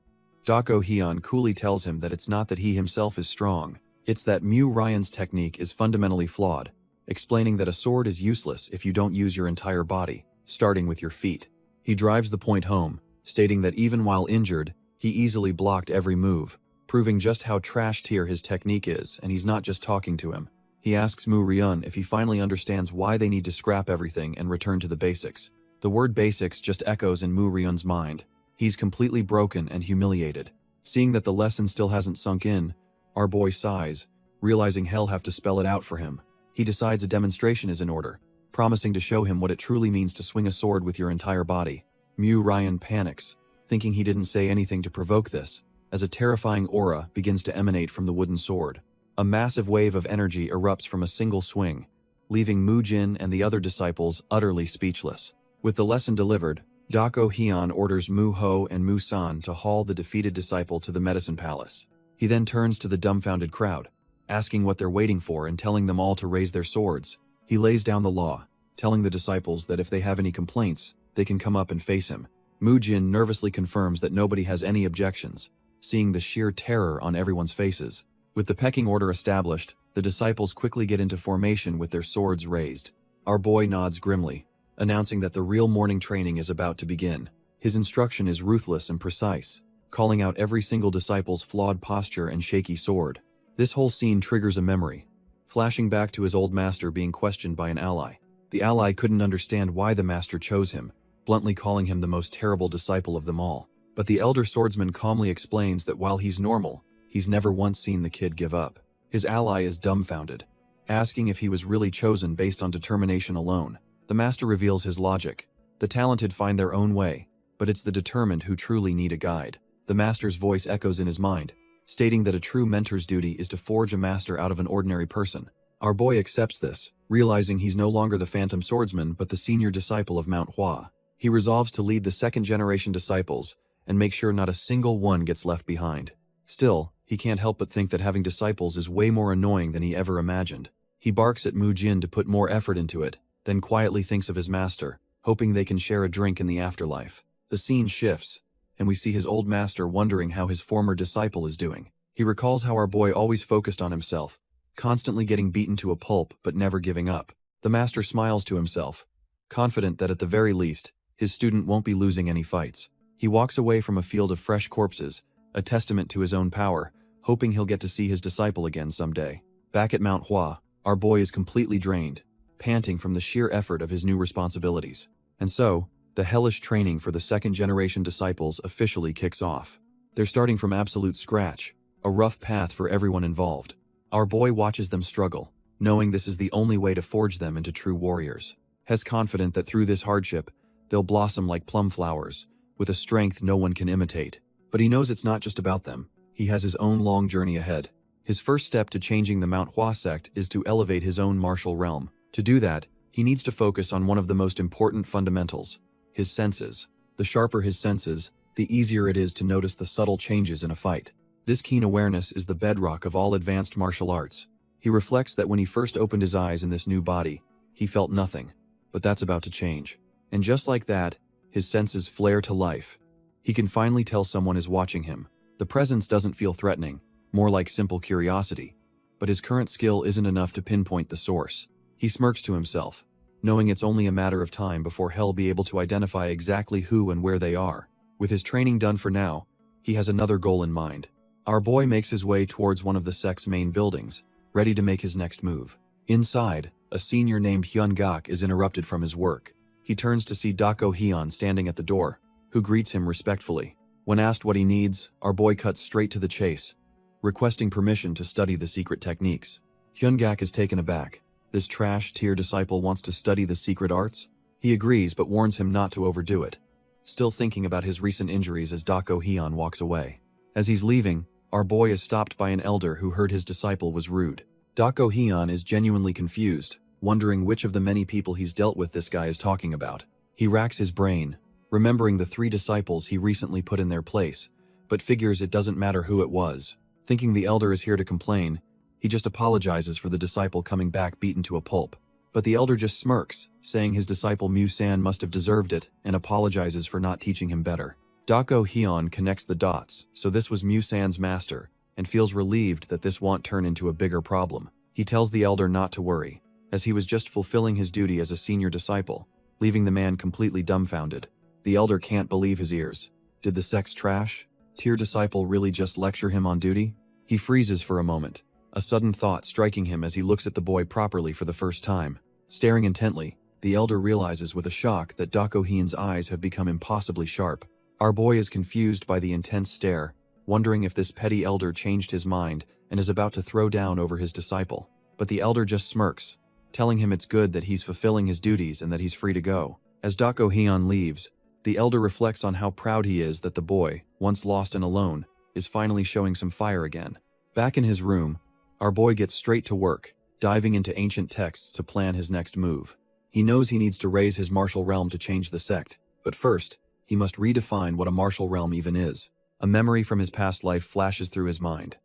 Dako Hyun coolly tells him that it's not that he himself is strong, it's that Mu Ryan's technique is fundamentally flawed. explaining that a sword is useless if you don't use your entire body, starting with your feet. He drives the point home, stating that even while injured, he easily blocked every move, proving just how trash tier his technique is, and he's not just talking to him. He asks Mu Ryun if he finally understands why they need to scrap everything and return to the basics. The word basics just echoes in Mu Ryun's mind. He's completely broken and humiliated. Seeing that the lesson still hasn't sunk in, our boy sighs, realizing he'll have to spell it out for him. He decides a demonstration is in order, promising to show him what it truly means to swing a sword with your entire body. Mu Ryun panics, thinking he didn't say anything to provoke this, as a terrifying aura begins to emanate from the wooden sword. A massive wave of energy erupts from a single swing, leaving Mu Jin and the other disciples utterly speechless. With the lesson delivered, Dako Hyun orders Mu Ho and Mu San to haul the defeated disciple to the medicine palace. He then turns to the dumbfounded crowd, asking what they're waiting for and telling them all to raise their swords. He lays down the law, telling the disciples that if they have any complaints, they can come up and face him. Mu Jin nervously confirms that nobody has any objections, seeing the sheer terror on everyone's faces. With the pecking order established, the disciples quickly get into formation with their swords raised. Our boy nods grimly, announcing that the real morning training is about to begin. His instruction is ruthless and precise, calling out every single disciple's flawed posture and shaky sword. This whole scene triggers a memory, flashing back to his old master being questioned by an ally. The ally couldn't understand why the master chose him, bluntly calling him the most terrible disciple of them all. But the elder swordsman calmly explains that while he's normal, he's never once seen the kid give up. His ally is dumbfounded, asking if he was really chosen based on determination alone. The master reveals his logic. The talented find their own way, but it's the determined who truly need a guide. The master's voice echoes in his mind, stating that a true mentor's duty is to forge a master out of an ordinary person. Our boy accepts this, realizing he's no longer the phantom swordsman but the senior disciple of Manhwa. He resolves to lead the second-generation disciples and make sure not a single one gets left behind. Still, he can't help but think that having disciples is way more annoying than he ever imagined. He barks at Mu Jin to put more effort into it, then quietly thinks of his master, hoping they can share a drink in the afterlife. The scene shifts, and we see his old master wondering how his former disciple is doing. He recalls how our boy always focused on himself, constantly getting beaten to a pulp but never giving up. The master smiles to himself, confident that at the very least, his student won't be losing any fights. He walks away from a field of fresh corpses, a testament to his own power, hoping he'll get to see his disciple again someday. Back at Manhwa, our boy is completely drained, panting from the sheer effort of his new responsibilities. And so, the hellish training for the second-generation disciples officially kicks off. They're starting from absolute scratch, a rough path for everyone involved. Our boy watches them struggle, knowing this is the only way to forge them into true warriors. He's confident that through this hardship, they'll blossom like plum flowers, with a strength no one can imitate. But he knows it's not just about them. He has his own long journey ahead. His first step to changing the Manhwa sect is to elevate his own martial realm. To do that, he needs to focus on one of the most important fundamentals: his senses. The sharper his senses, the easier it is to notice the subtle changes in a fight. This keen awareness is the bedrock of all advanced martial arts. He reflects that when he first opened his eyes in this new body, he felt nothing. But that's about to change. And just like that, his senses flare to life. He can finally tell someone is watching him. The presence doesn't feel threatening, more like simple curiosity. But his current skill isn't enough to pinpoint the source. He smirks to himself, knowing it's only a matter of time before he'll be able to identify exactly who and where they are. With his training done for now, he has another goal in mind. Our boy makes his way towards one of the sect's main buildings, ready to make his next move. Inside, a senior named Hyun Gak is interrupted from his work. He turns to see Dako Hyun standing at the door, who greets him respectfully. When asked what he needs, our boy cuts straight to the chase, requesting permission to study the secret techniques. Hyun Gak is taken aback. This trash-tier disciple wants to study the secret arts? He agrees but warns him not to overdo it, still thinking about his recent injuries as Dako Hyun walks away. As he's leaving, our boy is stopped by an elder who heard his disciple was rude. Dako Hyun is genuinely confused, wondering which of the many people he's dealt with this guy is talking about. He racks his brain, remembering the 3 disciples he recently put in their place, but figures it doesn't matter who it was. Thinking the elder is here to complain, he just apologizes for the disciple coming back beaten to a pulp. But the elder just smirks, saying his disciple Mu-san must have deserved it, and apologizes for not teaching him better. Dako Hyun connects the dots, so this was Mu-san's master, and feels relieved that this won't turn into a bigger problem. He tells the elder not to worry, as he was just fulfilling his duty as a senior disciple, leaving the man completely dumbfounded. The elder can't believe his ears. Did the sect's trash tier disciple really just lecture him on duty? He freezes for a moment, a sudden thought striking him as he looks at the boy properly for the first time. Staring intently, the elder realizes with a shock that Dako Hyun's eyes have become impossibly sharp. Our boy is confused by the intense stare, wondering if this petty elder changed his mind and is about to throw down over his disciple. But the elder just smirks, telling him it's good that he's fulfilling his duties and that he's free to go. As Dako Hyun leaves, the elder reflects on how proud he is that the boy, once lost and alone, is finally showing some fire again. Back in his room, our boy gets straight to work, diving into ancient texts to plan his next move. He knows he needs to raise his martial realm to change the sect, but first, he must redefine what a martial realm even is. A memory from his past life flashes through his mind.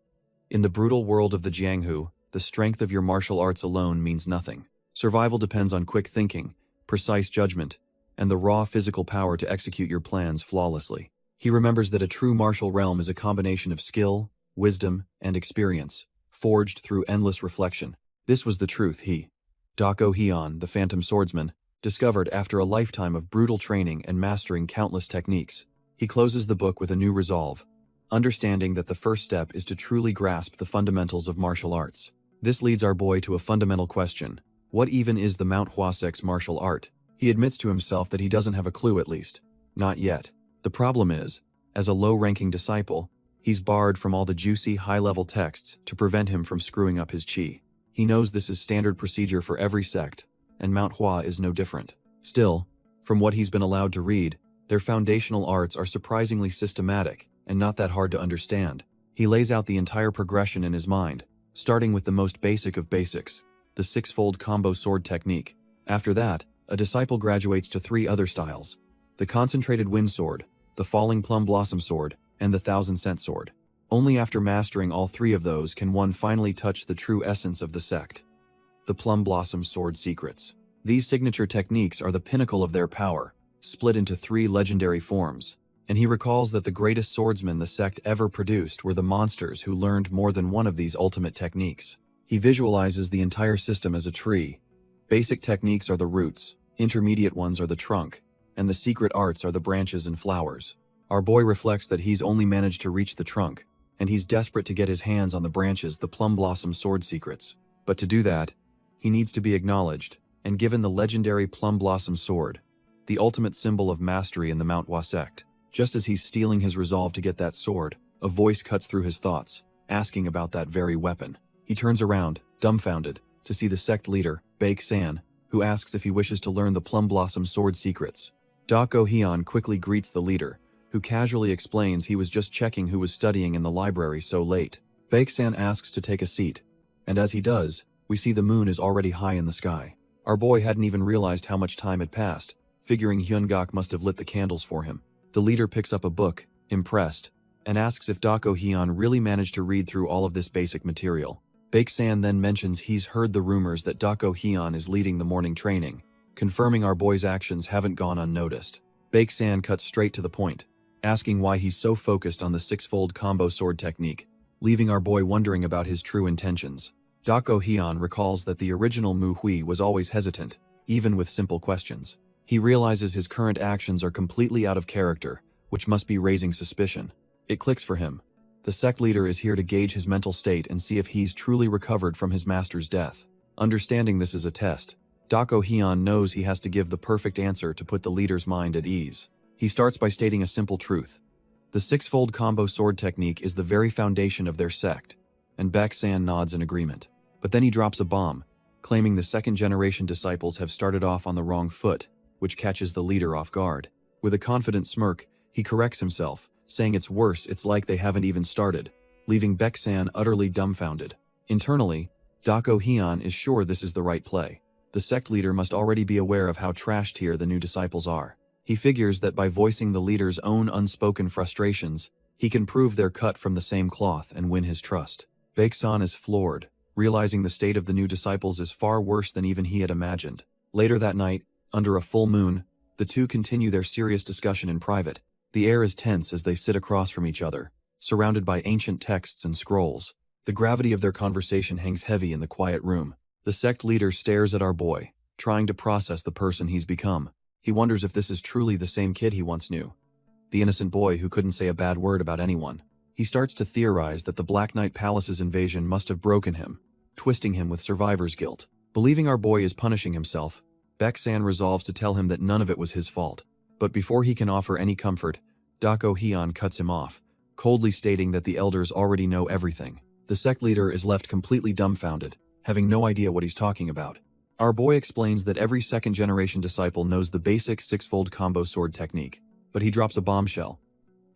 In the brutal world of the Jianghu, the strength of your martial arts alone means nothing. Survival depends on quick thinking, precise judgment, and the raw physical power to execute your plans flawlessly. He remembers that a true martial realm is a combination of skill, wisdom, and experience, forged through endless reflection. This was the truth Dako Hyun, the Phantom Swordsman, discovered after a lifetime of brutal training and mastering countless techniques. He closes the book with a new resolve, understanding that the first step is to truly grasp the fundamentals of martial arts. This leads our boy to a fundamental question. What even is the Manhwa sect's martial art? He admits to himself that he doesn't have a clue, at least. Not yet. The problem is, as a low-ranking disciple, he's barred from all the juicy, high-level texts to prevent him from screwing up his chi. He knows this is standard procedure for every sect, and Manhwa is no different. Still, from what he's been allowed to read, their foundational arts are surprisingly systematic and not that hard to understand. He lays out the entire progression in his mind, starting with the most basic of basics, the six-fold combo sword technique. After that, a disciple graduates to 3 other styles: the concentrated wind sword, the falling plum blossom sword, and the thousand-cent sword. Only after mastering all 3 of those can one finally touch the true essence of the sect. The plum blossom sword secrets. These signature techniques are the pinnacle of their power, split into 3 legendary forms, and he recalls that the greatest swordsmen the sect ever produced were the monsters who learned more than one of these ultimate techniques. He visualizes the entire system as a tree. Basic techniques are the roots, intermediate ones are the trunk, and the secret arts are the branches and flowers. Our boy reflects that he's only managed to reach the trunk, and he's desperate to get his hands on the branches, the plum blossom sword secrets. But to do that, he needs to be acknowledged and given the legendary plum blossom sword, the ultimate symbol of mastery in the Manhwa sect. Just as he's steeling his resolve to get that sword, a voice cuts through his thoughts, asking about that very weapon. He turns around, dumbfounded, to see the sect leader, Baek-san, who asks if he wishes to learn the plum blossom sword secrets. Dako Hyun quickly greets the leader, who casually explains he was just checking who was studying in the library so late. Baek-san asks to take a seat, and as he does, we see the moon is already high in the sky. Our boy hadn't even realized how much time had passed, figuring Hyungak must have lit the candles for him. The leader picks up a book, impressed, and asks if Dako Hyun really managed to read through all of this basic material. Baek-san then mentions he's heard the rumors that Dako Hyun is leading the morning training, confirming our boy's actions haven't gone unnoticed. Baek-san cuts straight to the point, asking why he's so focused on the 6-fold combo sword technique, leaving our boy wondering about his true intentions. Dako Hyun recalls that the original Mu Hui was always hesitant, even with simple questions. He realizes his current actions are completely out of character, which must be raising suspicion. It clicks for him. The sect leader is here to gauge his mental state and see if he's truly recovered from his master's death. Understanding this is a test, Dako Hyun knows he has to give the perfect answer to put the leader's mind at ease. He starts by stating a simple truth. The 6-fold combo sword technique is the very foundation of their sect, and Baek-san nods in agreement. But then he drops a bomb, claiming the second-generation disciples have started off on the wrong foot, which catches the leader off guard. With a confident smirk, he corrects himself, saying it's worse, it's like they haven't even started, leaving Baek-san utterly dumbfounded. Internally, Dako Hyun is sure this is the right play. The sect leader must already be aware of how trash tier the new disciples are. He figures that by voicing the leader's own unspoken frustrations, he can prove they're cut from the same cloth and win his trust. Baek-san is floored, realizing the state of the new disciples is far worse than even he had imagined. Later that night, under a full moon, the two continue their serious discussion in private. The air is tense as they sit across from each other, surrounded by ancient texts and scrolls. The gravity of their conversation hangs heavy in the quiet room. The sect leader stares at our boy, trying to process the person he's become. He wonders if this is truly the same kid he once knew. The innocent boy who couldn't say a bad word about anyone. He starts to theorize that the Black Knight Palace's invasion must have broken him, twisting him with survivor's guilt. Believing our boy is punishing himself, Baek-san resolves to tell him that none of it was his fault. But before he can offer any comfort, Dako Hyun cuts him off, coldly stating that the elders already know everything. The sect leader is left completely dumbfounded, having no idea what he's talking about. Our boy explains that every second-generation disciple knows the basic six-fold combo sword technique, but he drops a bombshell.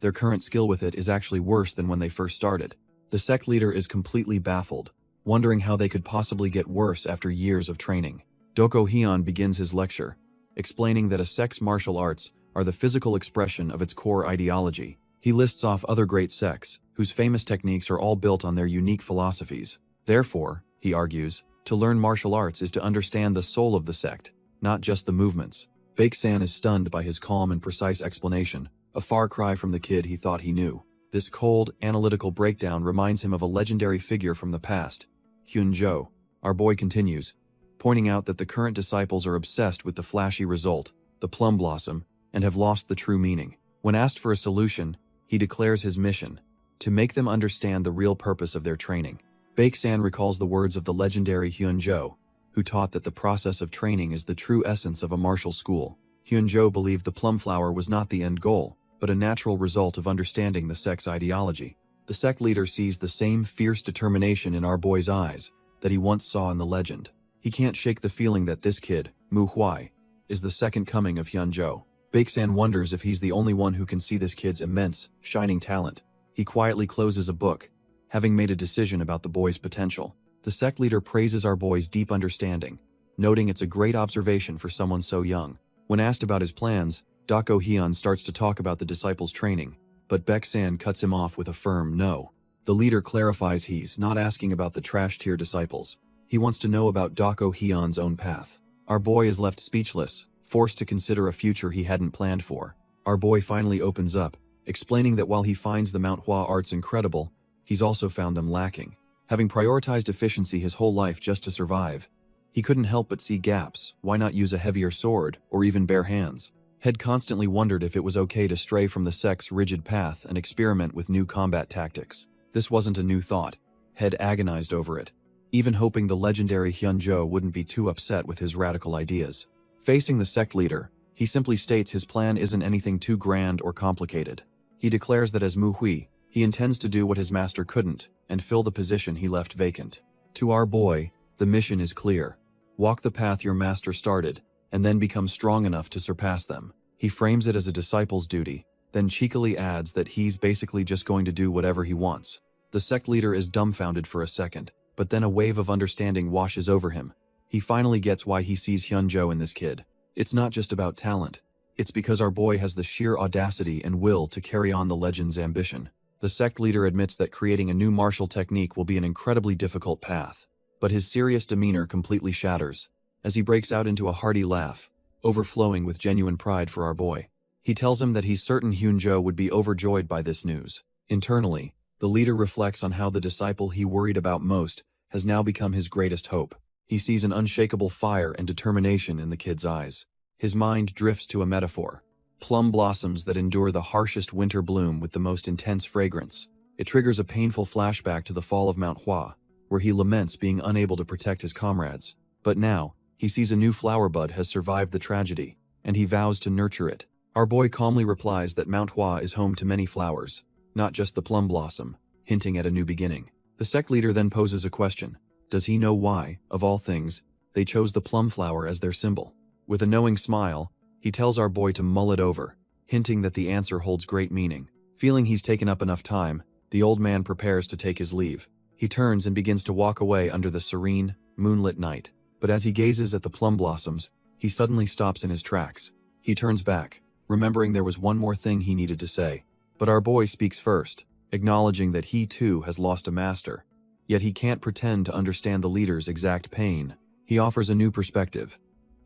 Their current skill with it is actually worse than when they first started. The sect leader is completely baffled, wondering how they could possibly get worse after years of training. Doko Hyun begins his lecture, explaining that a sect's martial arts are the physical expression of its core ideology. He lists off other great sects, whose famous techniques are all built on their unique philosophies. Therefore, he argues, to learn martial arts is to understand the soul of the sect, not just the movements. Baek-san is stunned by his calm and precise explanation, a far cry from the kid he thought he knew. This cold, analytical breakdown reminds him of a legendary figure from the past, Hyun-jo. Our boy continues, pointing out that the current disciples are obsessed with the flashy result, the plum blossom, and have lost the true meaning. When asked for a solution, he declares his mission, to make them understand the real purpose of their training. Baek-san recalls the words of the legendary Hyun-jo, who taught that the process of training is the true essence of a martial school. Hyun-jo believed the plum flower was not the end goal, but a natural result of understanding the sect's ideology. The sect leader sees the same fierce determination in our boy's eyes that he once saw in the legend. He can't shake the feeling that this kid, Mu-hwai, is the second coming of Hyun-jo. Baek-san wonders if he's the only one who can see this kid's immense, shining talent. He quietly closes a book, having made a decision about the boy's potential. The sect leader praises our boy's deep understanding, noting it's a great observation for someone so young. When asked about his plans, Dako Hyun starts to talk about the disciples' training, but Baek-san cuts him off with a firm no. The leader clarifies he's not asking about the trash-tier disciples. He wants to know about Dako Hyun's own path. Our boy is left speechless, forced to consider a future he hadn't planned for. Our boy finally opens up, explaining that while he finds the Manhwa arts incredible, he's also found them lacking. Having prioritized efficiency his whole life just to survive, he couldn't help but see gaps. Why not use a heavier sword, or even bare hands? Had constantly wondered if it was okay to stray from the sect's rigid path and experiment with new combat tactics. This wasn't a new thought. Had agonized over it, even hoping the legendary Hyun-jo wouldn't be too upset with his radical ideas. Facing the sect leader, he simply states his plan isn't anything too grand or complicated. He declares that as Mu-hwai, he intends to do what his master couldn't, and fill the position he left vacant. To our boy, the mission is clear. Walk the path your master started, and then become strong enough to surpass them. He frames it as a disciple's duty, then cheekily adds that he's basically just going to do whatever he wants. The sect leader is dumbfounded for a second, but then a wave of understanding washes over him. He finally gets why he sees Hyun-jo in this kid. It's not just about talent. It's because our boy has the sheer audacity and will to carry on the legend's ambition. The sect leader admits that creating a new martial technique will be an incredibly difficult path, but his serious demeanor completely shatters, as he breaks out into a hearty laugh, overflowing with genuine pride for our boy. He tells him that he's certain Hyun-jo would be overjoyed by this news. Internally, the leader reflects on how the disciple he worried about most has now become his greatest hope. He sees an unshakable fire and determination in the kid's eyes. His mind drifts to a metaphor. Plum blossoms that endure the harshest winter bloom with the most intense fragrance. It triggers a painful flashback to the fall of Manhwa, where he laments being unable to protect his comrades. But now, he sees a new flower bud has survived the tragedy, and he vows to nurture it. Our boy calmly replies that Manhwa is home to many flowers, not just the plum blossom, hinting at a new beginning. The sect leader then poses a question. Does he know why, of all things, they chose the plum flower as their symbol? With a knowing smile, he tells our boy to mull it over, hinting that the answer holds great meaning. Feeling he's taken up enough time, the old man prepares to take his leave. He turns and begins to walk away under the serene, moonlit night. But as he gazes at the plum blossoms, he suddenly stops in his tracks. He turns back, remembering there was one more thing he needed to say. But our boy speaks first, acknowledging that he too has lost a master. Yet he can't pretend to understand the leader's exact pain. He offers a new perspective.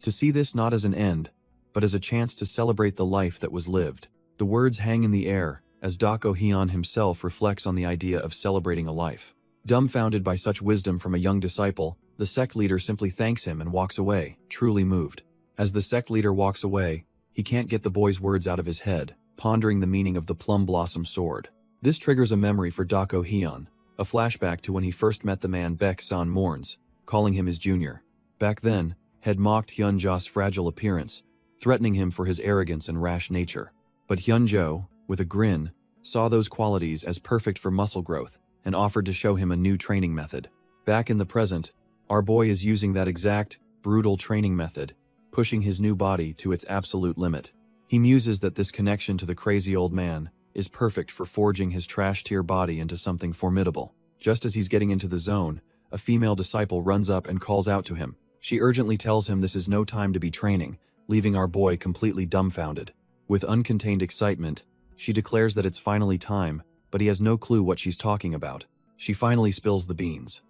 To see this not as an end, but as a chance to celebrate the life that was lived. The words hang in the air, as Dako Hyun himself reflects on the idea of celebrating a life. Dumbfounded by such wisdom from a young disciple, The sect leader simply thanks him and walks away, truly moved. As the sect leader walks away, he can't get the boy's words out of his head, pondering the meaning of the plum blossom sword. This triggers a memory for Dako Hyun, a flashback to when he first met the man Baek-san mourns, calling him his junior. Back then, had mocked Hyun-ja's fragile appearance, threatening him for his arrogance and rash nature. But Hyun-jo, with a grin, saw those qualities as perfect for muscle growth and offered to show him a new training method. Back in the present, our boy is using that exact, brutal training method, pushing his new body to its absolute limit. He muses that this connection to the crazy old man is perfect for forging his trash-tier body into something formidable. Just as he's getting into the zone, a female disciple runs up and calls out to him. She urgently tells him this is no time to be training, leaving our boy completely dumbfounded. With uncontained excitement, she declares that it's finally time, but he has no clue what she's talking about. She finally spills the beans.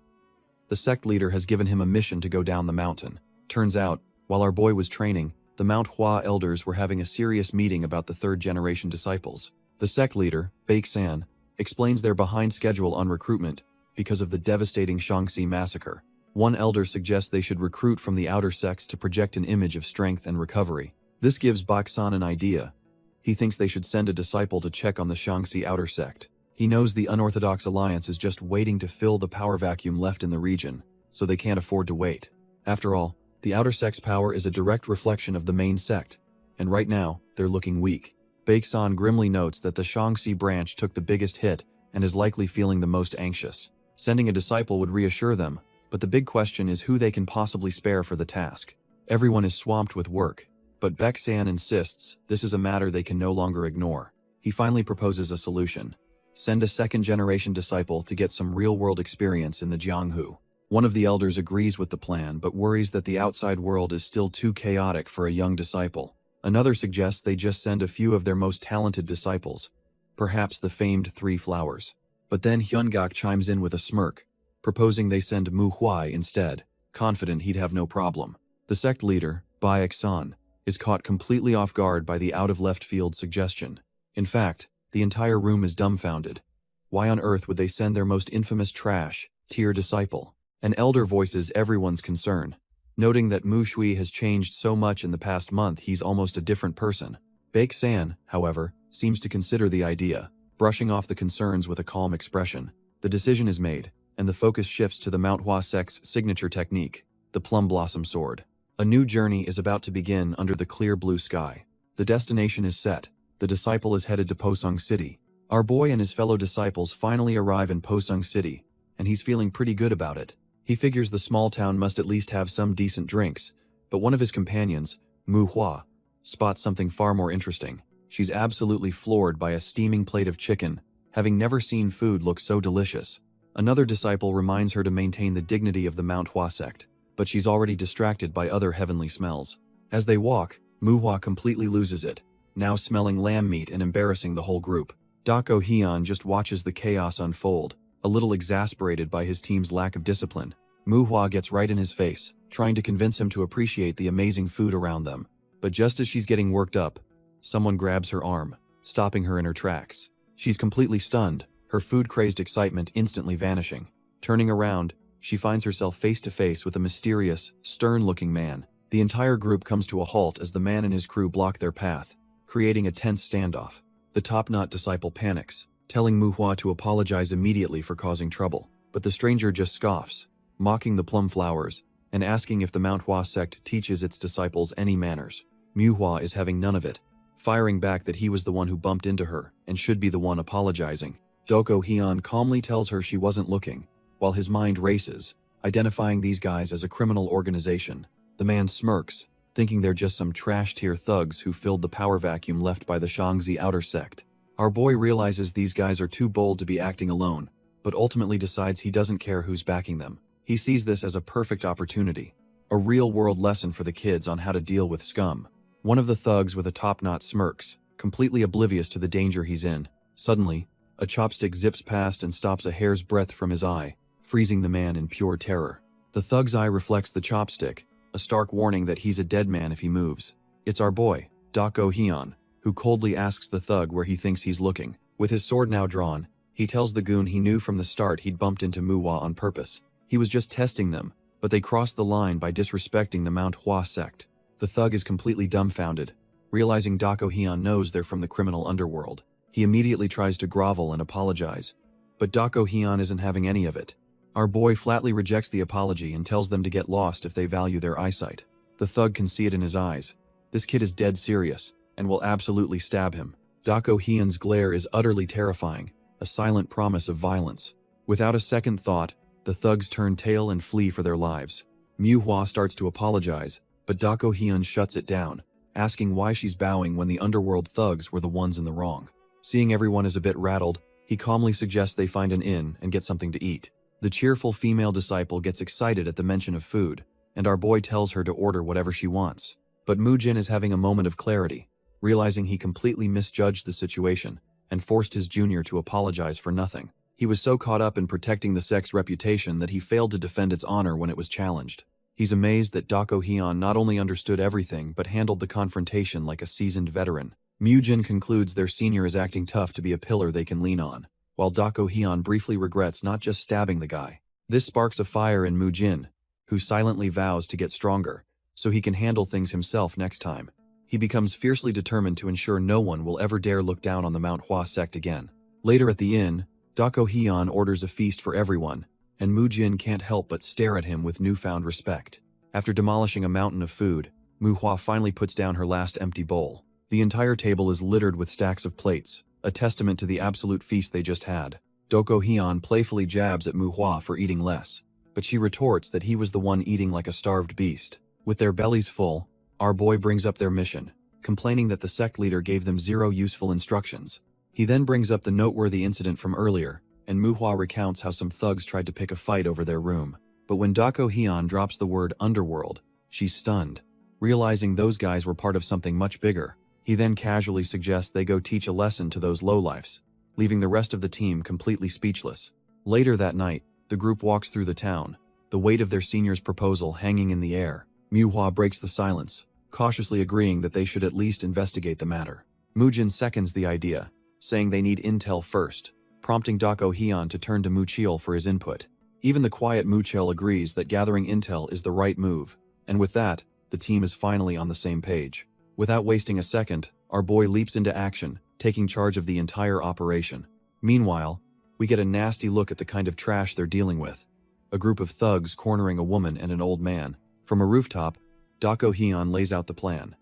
The sect leader has given him a mission to go down the mountain. Turns out, while our boy was training, the Manhwa elders were having a serious meeting about the third-generation disciples. The sect leader, Baek-san, explains they're behind schedule on recruitment because of the devastating Shaanxi massacre. One elder suggests they should recruit from the outer sects to project an image of strength and recovery. This gives Baek-san an idea. He thinks they should send a disciple to check on the Shaanxi outer sect. He knows the unorthodox alliance is just waiting to fill the power vacuum left in the region, so they can't afford to wait. After all, the outer sect's power is a direct reflection of the main sect, and right now, they're looking weak. Baek-san grimly notes that the Shaanxi branch took the biggest hit and is likely feeling the most anxious. Sending a disciple would reassure them, but the big question is who they can possibly spare for the task. Everyone is swamped with work, but Baek-san insists this is a matter they can no longer ignore. He finally proposes a solution. Send a second-generation disciple to get some real-world experience in the Jianghu. One of the elders agrees with the plan but worries that the outside world is still too chaotic for a young disciple. Another suggests they just send a few of their most talented disciples, perhaps the famed Three Flowers. But then Hyun-gak chimes in with a smirk, proposing they send Mu-hwai instead, confident he'd have no problem. The sect leader, Baek-san, is caught completely off guard by the out-of-left-field suggestion. In fact, the entire room is dumbfounded. Why on earth would they send their most infamous trash-tier disciple? An elder voices everyone's concern, noting that Mu Shui has changed so much in the past month he's almost a different person. Baek-san, however, seems to consider the idea, brushing off the concerns with a calm expression. The decision is made, and the focus shifts to the Manhwa sect's signature technique, the plum blossom sword. A new journey is about to begin under the clear blue sky. The destination is set. The disciple is headed to Posung City. Our boy and his fellow disciples finally arrive in Posung City, and he's feeling pretty good about it. He figures the small town must at least have some decent drinks, but one of his companions, Mu-hwa, spots something far more interesting. She's absolutely floored by a steaming plate of chicken, having never seen food look so delicious. Another disciple reminds her to maintain the dignity of the Manhwa sect, but she's already distracted by other heavenly smells. As they walk, Mu-hwa completely loses it, now smelling lamb meat and embarrassing the whole group. Dako Hyun just watches the chaos unfold, a little exasperated by his team's lack of discipline. Mu-hwa gets right in his face, trying to convince him to appreciate the amazing food around them. But just as she's getting worked up, someone grabs her arm, stopping her in her tracks. She's completely stunned, her food-crazed excitement instantly vanishing. Turning around, she finds herself face to face with a mysterious, stern-looking man. The entire group comes to a halt as the man and his crew block their path, creating a tense standoff. The top-knot disciple panics, telling Mu-hwa to apologize immediately for causing trouble. But the stranger just scoffs, mocking the plum flowers, and asking if the Manhwa sect teaches its disciples any manners. Mu-hwa is having none of it, firing back that he was the one who bumped into her and should be the one apologizing. Dako Hyun calmly tells her she wasn't looking, while his mind races, identifying these guys as a criminal organization. The man smirks, thinking they're just some trash-tier thugs who filled the power vacuum left by the Shaanxi outer sect. Our boy realizes these guys are too bold to be acting alone, but ultimately decides he doesn't care who's backing them. He sees this as a perfect opportunity, a real-world lesson for the kids on how to deal with scum. One of the thugs with a top-knot smirks, completely oblivious to the danger he's in. Suddenly, a chopstick zips past and stops a hair's breadth from his eye, freezing the man in pure terror. The thug's eye reflects the chopstick, a stark warning that he's a dead man if he moves. It's our boy, Dako Hyun, who coldly asks the thug where he thinks he's looking. With his sword now drawn, he tells the goon he knew from the start he'd bumped into Mu-hwa on purpose. He was just testing them, but they cross the line by disrespecting the Manhwa sect. The thug is completely dumbfounded, realizing Dako Hyun knows they're from the criminal underworld. He immediately tries to grovel and apologize, but Dako Hyun isn't having any of it. Our boy flatly rejects the apology and tells them to get lost if they value their eyesight. The thug can see it in his eyes. This kid is dead serious, and will absolutely stab him. Dako Hyun's glare is utterly terrifying, a silent promise of violence. Without a second thought, the thugs turn tail and flee for their lives. Manhwa starts to apologize, but Dako Hyun shuts it down, asking why she's bowing when the underworld thugs were the ones in the wrong. Seeing everyone is a bit rattled, he calmly suggests they find an inn and get something to eat. The cheerful female disciple gets excited at the mention of food, and our boy tells her to order whatever she wants. But Mujin is having a moment of clarity, realizing he completely misjudged the situation and forced his junior to apologize for nothing. He was so caught up in protecting the sect's reputation that he failed to defend its honor when it was challenged. He's amazed that Dako Hyun not only understood everything but handled the confrontation like a seasoned veteran. Mujin concludes their senior is acting tough to be a pillar they can lean on, while Dako Hyun briefly regrets not just stabbing the guy. This sparks a fire in Mujin, who silently vows to get stronger, so he can handle things himself next time. He becomes fiercely determined to ensure no one will ever dare look down on the Manhwa sect again. Later at the inn, Dako Hyun orders a feast for everyone, and Mujin can't help but stare at him with newfound respect. After demolishing a mountain of food, Manhwa finally puts down her last empty bowl. The entire table is littered with stacks of plates, a testament to the absolute feast they just had. Dako Hyun playfully jabs at Manhwa for eating less, but she retorts that he was the one eating like a starved beast. With their bellies full, our boy brings up their mission, complaining that the sect leader gave them zero useful instructions. He then brings up the noteworthy incident from earlier, and Manhwa recounts how some thugs tried to pick a fight over their room. But when Dako Hyun drops the word underworld, she's stunned, realizing those guys were part of something much bigger. He then casually suggests they go teach a lesson to those lowlifes, leaving the rest of the team completely speechless. Later that night, the group walks through the town, the weight of their senior's proposal hanging in the air. Manhwa breaks the silence, cautiously agreeing that they should at least investigate the matter. Mujin seconds the idea, saying they need intel first, prompting Dako Hyun to turn to Muchil for his input. Even the quiet Muchil agrees that gathering intel is the right move, and with that, the team is finally on the same page. Without wasting a second, our boy leaps into action, taking charge of the entire operation. Meanwhile, we get a nasty look at the kind of trash they're dealing with. A group of thugs cornering a woman and an old man. From a rooftop, Dako Hyun lays out the plan.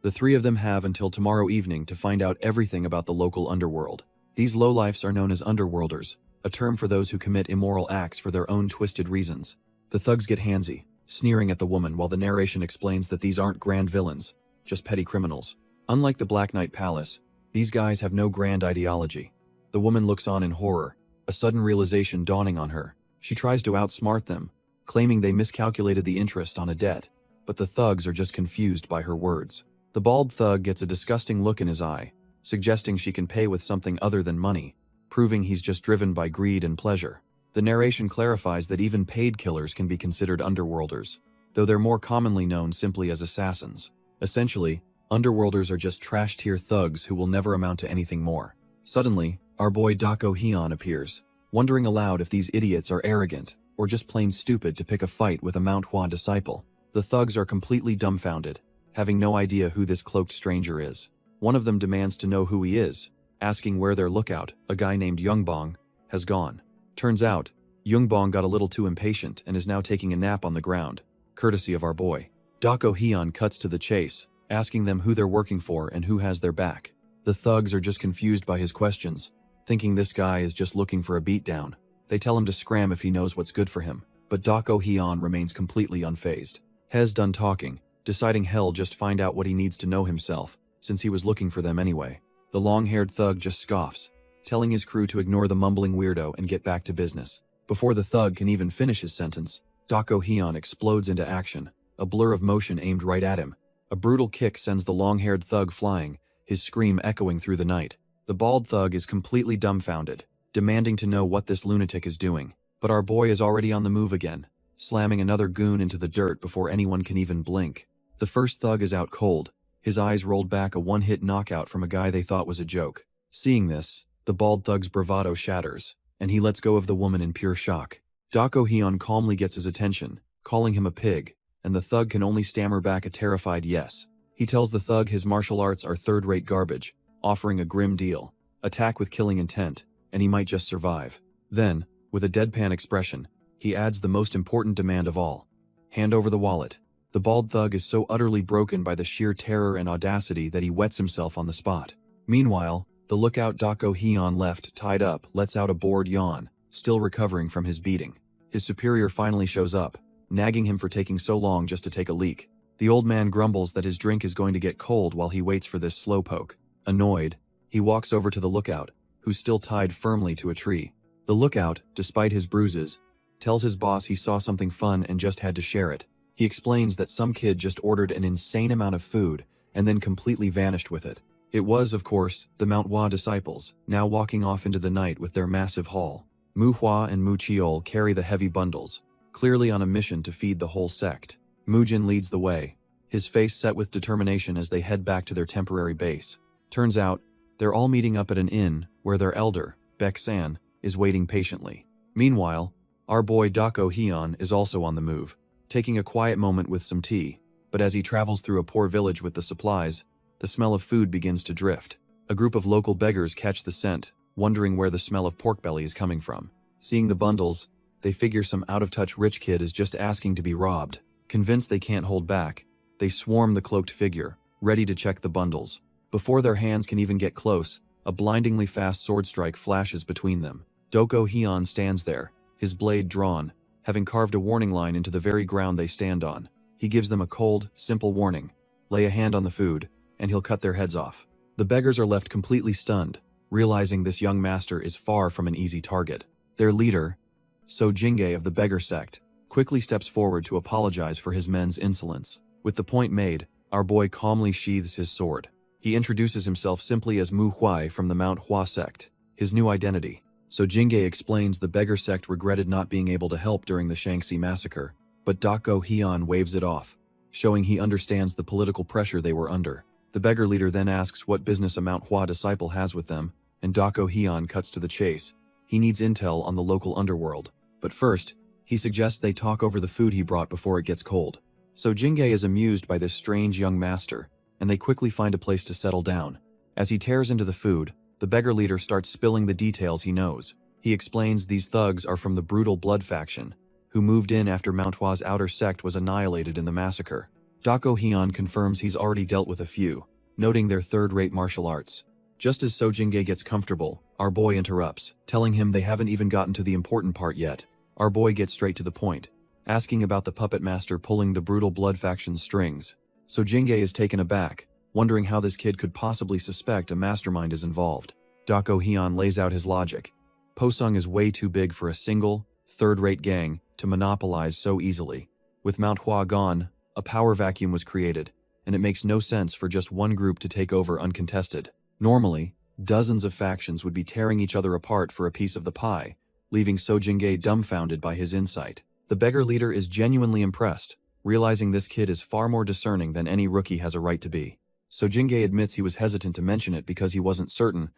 The three of them have until tomorrow evening to find out everything about the local underworld. These lowlifes are known as underworlders, a term for those who commit immoral acts for their own twisted reasons. The thugs get handsy, sneering at the woman while the narration explains that these aren't grand villains, just petty criminals. Unlike the Black Knight Palace, these guys have no grand ideology. The woman looks on in horror, a sudden realization dawning on her. She tries to outsmart them, claiming they miscalculated the interest on a debt, but the thugs are just confused by her words. The bald thug gets a disgusting look in his eye, suggesting she can pay with something other than money, proving he's just driven by greed and pleasure. The narration clarifies that even paid killers can be considered underworlders, though they're more commonly known simply as assassins. Essentially, underworlders are just trash-tier thugs who will never amount to anything more. Suddenly, our boy Dako Hyun appears, wondering aloud if these idiots are arrogant or just plain stupid to pick a fight with a Manhwa disciple. The thugs are completely dumbfounded, having no idea who this cloaked stranger is. One of them demands to know who he is, asking where their lookout, a guy named Youngbong, has gone. Turns out, Youngbong got a little too impatient and is now taking a nap on the ground, courtesy of our boy. Dako Hyun cuts to the chase, asking them who they're working for and who has their back. The thugs are just confused by his questions, thinking this guy is just looking for a beatdown. They tell him to scram if he knows what's good for him, but Dako Hyun remains completely unfazed. He's done talking, deciding hell just find out what he needs to know himself, since he was looking for them anyway. The long-haired thug just scoffs, telling his crew to ignore the mumbling weirdo and get back to business. Before the thug can even finish his sentence, Dako Hyun explodes into action, a blur of motion aimed right at him. A brutal kick sends the long-haired thug flying, his scream echoing through the night. The bald thug is completely dumbfounded, demanding to know what this lunatic is doing. But our boy is already on the move again, slamming another goon into the dirt before anyone can even blink. The first thug is out cold, his eyes rolled back, a one-hit knockout from a guy they thought was a joke. Seeing this, the bald thug's bravado shatters, and he lets go of the woman in pure shock. Dako Hyun calmly gets his attention, calling him a pig, and the thug can only stammer back a terrified yes. He tells the thug his martial arts are third-rate garbage, offering a grim deal, attack with killing intent, and he might just survive. Then, with a deadpan expression, he adds the most important demand of all. Hand over the wallet. The bald thug is so utterly broken by the sheer terror and audacity that he wets himself on the spot. Meanwhile, the lookout Dako Hyun left tied up lets out a bored yawn, still recovering from his beating. His superior finally shows up, nagging him for taking so long just to take a leak. The old man grumbles that his drink is going to get cold while he waits for this slowpoke. Annoyed, he walks over to the lookout, who's still tied firmly to a tree. The lookout, despite his bruises, tells his boss he saw something fun and just had to share it. He explains that some kid just ordered an insane amount of food and then completely vanished with it. It was, of course, the Manhwa disciples, now walking off into the night with their massive haul. Muhua and Mucheol carry the heavy bundles, clearly on a mission to feed the whole sect. Mujin leads the way, his face set with determination as they head back to their temporary base. Turns out, they're all meeting up at an inn where their elder, Baek-san, is waiting patiently. Meanwhile, our boy Dako Hyun is also on the move, taking a quiet moment with some tea, but as he travels through a poor village with the supplies, the smell of food begins to drift. A group of local beggars catch the scent, wondering where the smell of pork belly is coming from. Seeing the bundles, they figure some out-of-touch rich kid is just asking to be robbed. Convinced they can't hold back, they swarm the cloaked figure, ready to check the bundles. Before their hands can even get close, a blindingly fast sword strike flashes between them. Dako Hyun stands there, his blade drawn, having carved a warning line into the very ground they stand on. He gives them a cold, simple warning: lay a hand on the food, and he'll cut their heads off. The beggars are left completely stunned, realizing this young master is far from an easy target. Their leader, So Jingge of the beggar sect, quickly steps forward to apologize for his men's insolence. With the point made, our boy calmly sheathes his sword. He introduces himself simply as Mu Huai from the Manhwa sect, his new identity. So Jingge explains the beggar sect regretted not being able to help during the Shaanxi massacre, but Dako Hyun waves it off, showing he understands the political pressure they were under. The beggar leader then asks what business a Manhwa disciple has with them, and Dako Hyun cuts to the chase. He needs intel on the local underworld. But first, he suggests they talk over the food he brought before it gets cold. So Jingge is amused by this strange young master, and they quickly find a place to settle down. As he tears into the food, the beggar leader starts spilling the details he knows. He explains these thugs are from the brutal blood faction, who moved in after Manhwa's outer sect was annihilated in the massacre. Dako Hyun confirms he's already dealt with a few, noting their third-rate martial arts. Just as So Jingge gets comfortable, our boy interrupts, telling him they haven't even gotten to the important part yet. Our boy gets straight to the point, asking about the puppet master pulling the brutal blood faction's strings. So Jingge is taken aback, wondering how this kid could possibly suspect a mastermind is involved. Dako Hyun lays out his logic. Posung is way too big for a single, third-rate gang to monopolize so easily. With Manhwa gone, a power vacuum was created, and it makes no sense for just one group to take over uncontested. Normally, dozens of factions would be tearing each other apart for a piece of the pie, leaving So Jingge dumbfounded by his insight. The beggar leader is genuinely impressed, realizing this kid is far more discerning than any rookie has a right to be. So Jingge admits he was hesitant to mention it because he wasn't certain,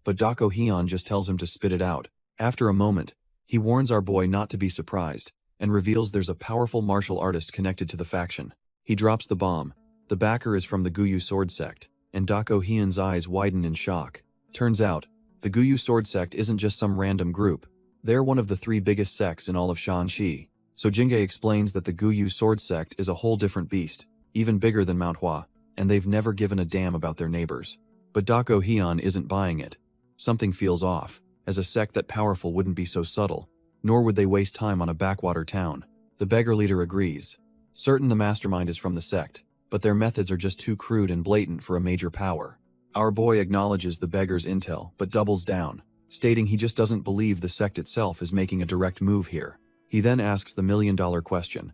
but Dako Hyun just tells him to spit it out. After a moment, he warns our boy not to be surprised, and reveals there's a powerful martial artist connected to the faction. He drops the bomb. The backer is from the Guyu sword sect, and Dako Hyun's eyes widen in shock. Turns out, the Guyu sword sect isn't just some random group. They're one of the 3 biggest sects in all of Shaanxi. So Jingge explains that the Guyu sword sect is a whole different beast, even bigger than Manhwa, and they've never given a damn about their neighbors. But Dako Hyun isn't buying it. Something feels off, as a sect that powerful wouldn't be so subtle, nor would they waste time on a backwater town. The beggar leader agrees, certain the mastermind is from the sect, but their methods are just too crude and blatant for a major power. Our boy acknowledges the beggar's intel, but doubles down, stating he just doesn't believe the sect itself is making a direct move here. He then asks the million-dollar question.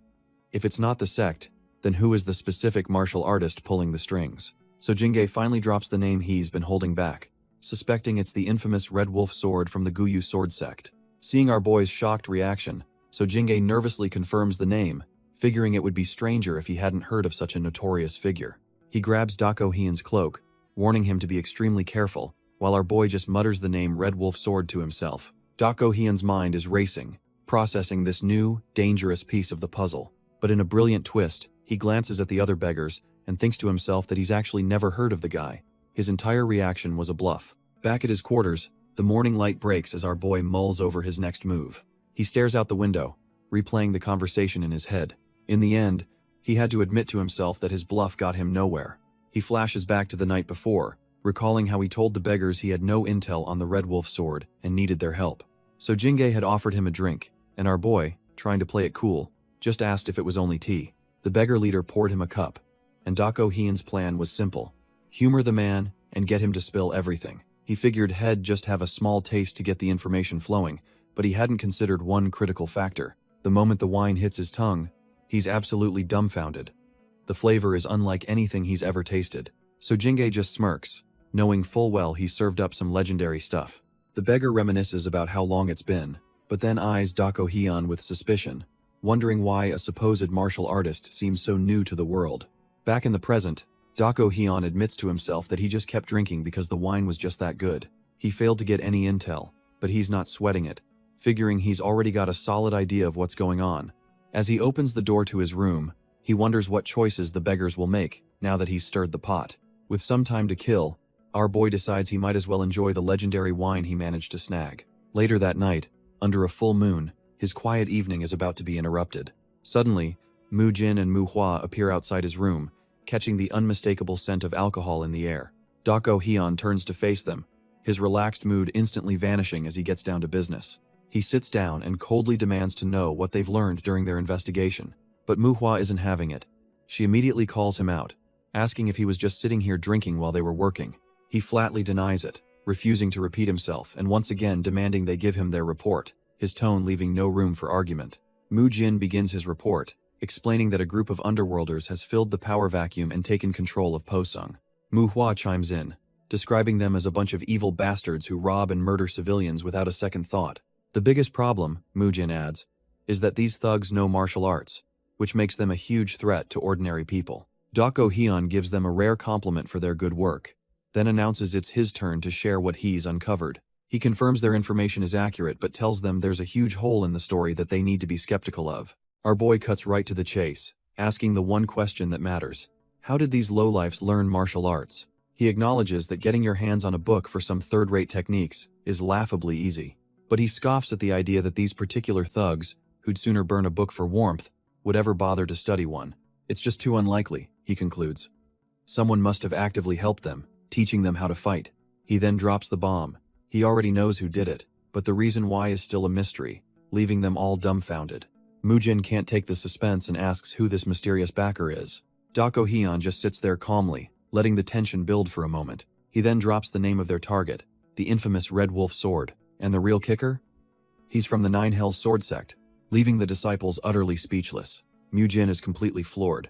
If it's not the sect, then who is the specific martial artist pulling the strings? So Jingge finally drops the name he's been holding back, suspecting it's the infamous Red Wolf sword from the Guyu sword sect. Seeing our boy's shocked reaction, So Jingge nervously confirms the name, figuring it would be stranger if he hadn't heard of such a notorious figure. He grabs Dako Hyun's cloak, warning him to be extremely careful, while our boy just mutters the name Red Wolf sword to himself. Dako Hyun's mind is racing, processing this new, dangerous piece of the puzzle. But in a brilliant twist, he glances at the other beggars and thinks to himself that he's actually never heard of the guy. His entire reaction was a bluff. Back at his quarters, the morning light breaks as our boy mulls over his next move. He stares out the window, replaying the conversation in his head. In the end, he had to admit to himself that his bluff got him nowhere. He flashes back to the night before, recalling how he told the beggars he had no intel on the Red Wolf sword and needed their help. So Jingay had offered him a drink, and our boy, trying to play it cool, just asked if it was only tea. The beggar leader poured him a cup, and Dako Hyun's plan was simple. Humor the man and get him to spill everything. He figured he'd just have a small taste to get the information flowing, but he hadn't considered one critical factor. The moment the wine hits his tongue, he's absolutely dumbfounded. The flavor is unlike anything he's ever tasted. So Jingay just smirks, knowing full well he served up some legendary stuff. The beggar reminisces about how long it's been, but then eyes Dako Hyun with suspicion, wondering why a supposed martial artist seems so new to the world. Back in the present, Dako Hyun admits to himself that he just kept drinking because the wine was just that good. He failed to get any intel, but he's not sweating it, figuring he's already got a solid idea of what's going on. As he opens the door to his room, he wonders what choices the beggars will make now that he's stirred the pot. With some time to kill, our boy decides he might as well enjoy the legendary wine he managed to snag. Later that night, under a full moon, his quiet evening is about to be interrupted. Suddenly, Mu Jin and Mu Hua appear outside his room, catching the unmistakable scent of alcohol in the air. Dako Hyun turns to face them, his relaxed mood instantly vanishing as he gets down to business. He sits down and coldly demands to know what they've learned during their investigation. But Mu Hua isn't having it. She immediately calls him out, asking if he was just sitting here drinking while they were working. He flatly denies it, refusing to repeat himself and once again demanding they give him their report, his tone leaving no room for argument. Mu Jin begins his report, explaining that a group of underworlders has filled the power vacuum and taken control of Posung. Mu Hua chimes in, describing them as a bunch of evil bastards who rob and murder civilians without a second thought. The biggest problem, Mu Jin adds, is that these thugs know martial arts, which makes them a huge threat to ordinary people. Dako Hyun gives them a rare compliment for their good work, then announces it's his turn to share what he's uncovered. He confirms their information is accurate but tells them there's a huge hole in the story that they need to be skeptical of. Our boy cuts right to the chase, asking the one question that matters. How did these lowlifes learn martial arts? He acknowledges that getting your hands on a book for some third-rate techniques is laughably easy. But he scoffs at the idea that these particular thugs, who'd sooner burn a book for warmth, would ever bother to study one. It's just too unlikely, he concludes. Someone must have actively helped them, teaching them how to fight. He then drops the bomb. He already knows who did it, but the reason why is still a mystery, leaving them all dumbfounded. Mu Jin can't take the suspense and asks who this mysterious backer is. Dako Hyun just sits there calmly, letting the tension build for a moment. He then drops the name of their target, the infamous Red Wolf sword. And the real kicker? He's from the Nine Hells sword sect, leaving the disciples utterly speechless. Mu Jin is completely floored.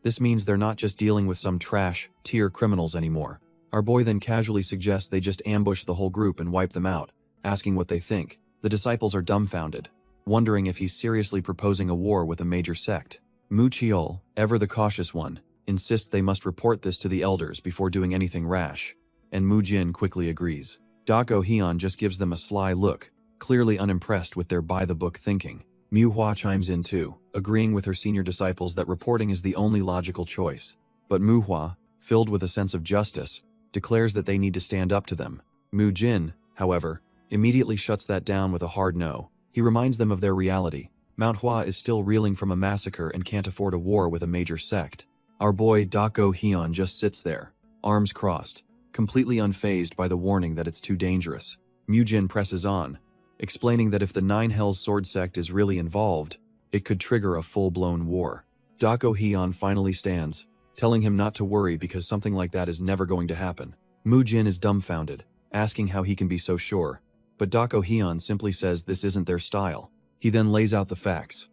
This means they're not just dealing with some trash-tier criminals anymore. Our boy then casually suggests they just ambush the whole group and wipe them out, asking what they think. The disciples are dumbfounded, wondering if he's seriously proposing a war with a major sect. Mu Cheol, ever the cautious one, insists they must report this to the elders before doing anything rash, and Mu Jin quickly agrees. Dako Hyun just gives them a sly look, clearly unimpressed with their by-the-book thinking. Mu Hua chimes in too, agreeing with her senior disciples that reporting is the only logical choice. But Mu Hua, filled with a sense of justice, declares that they need to stand up to them. Mu Jin, however, immediately shuts that down with a hard no. He reminds them of their reality. Manhwa is still reeling from a massacre and can't afford a war with a major sect. Our boy Dako Hyun just sits there, arms crossed, completely unfazed by the warning that it's too dangerous. Mu Jin presses on, explaining that if the Nine Hells sword sect is really involved, it could trigger a full-blown war. Dako Hyun finally stands, telling him not to worry because something like that is never going to happen. Mu Jin is dumbfounded, asking how he can be so sure, but Dako Hyun simply says this isn't their style. He then lays out the facts.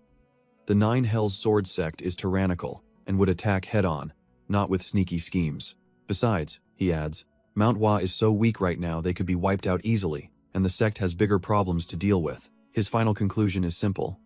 The Nine Hells sword sect is tyrannical and would attack head-on, not with sneaky schemes. Besides, he adds, Manhwa is so weak right now they could be wiped out easily, and the sect has bigger problems to deal with. His final conclusion is simple.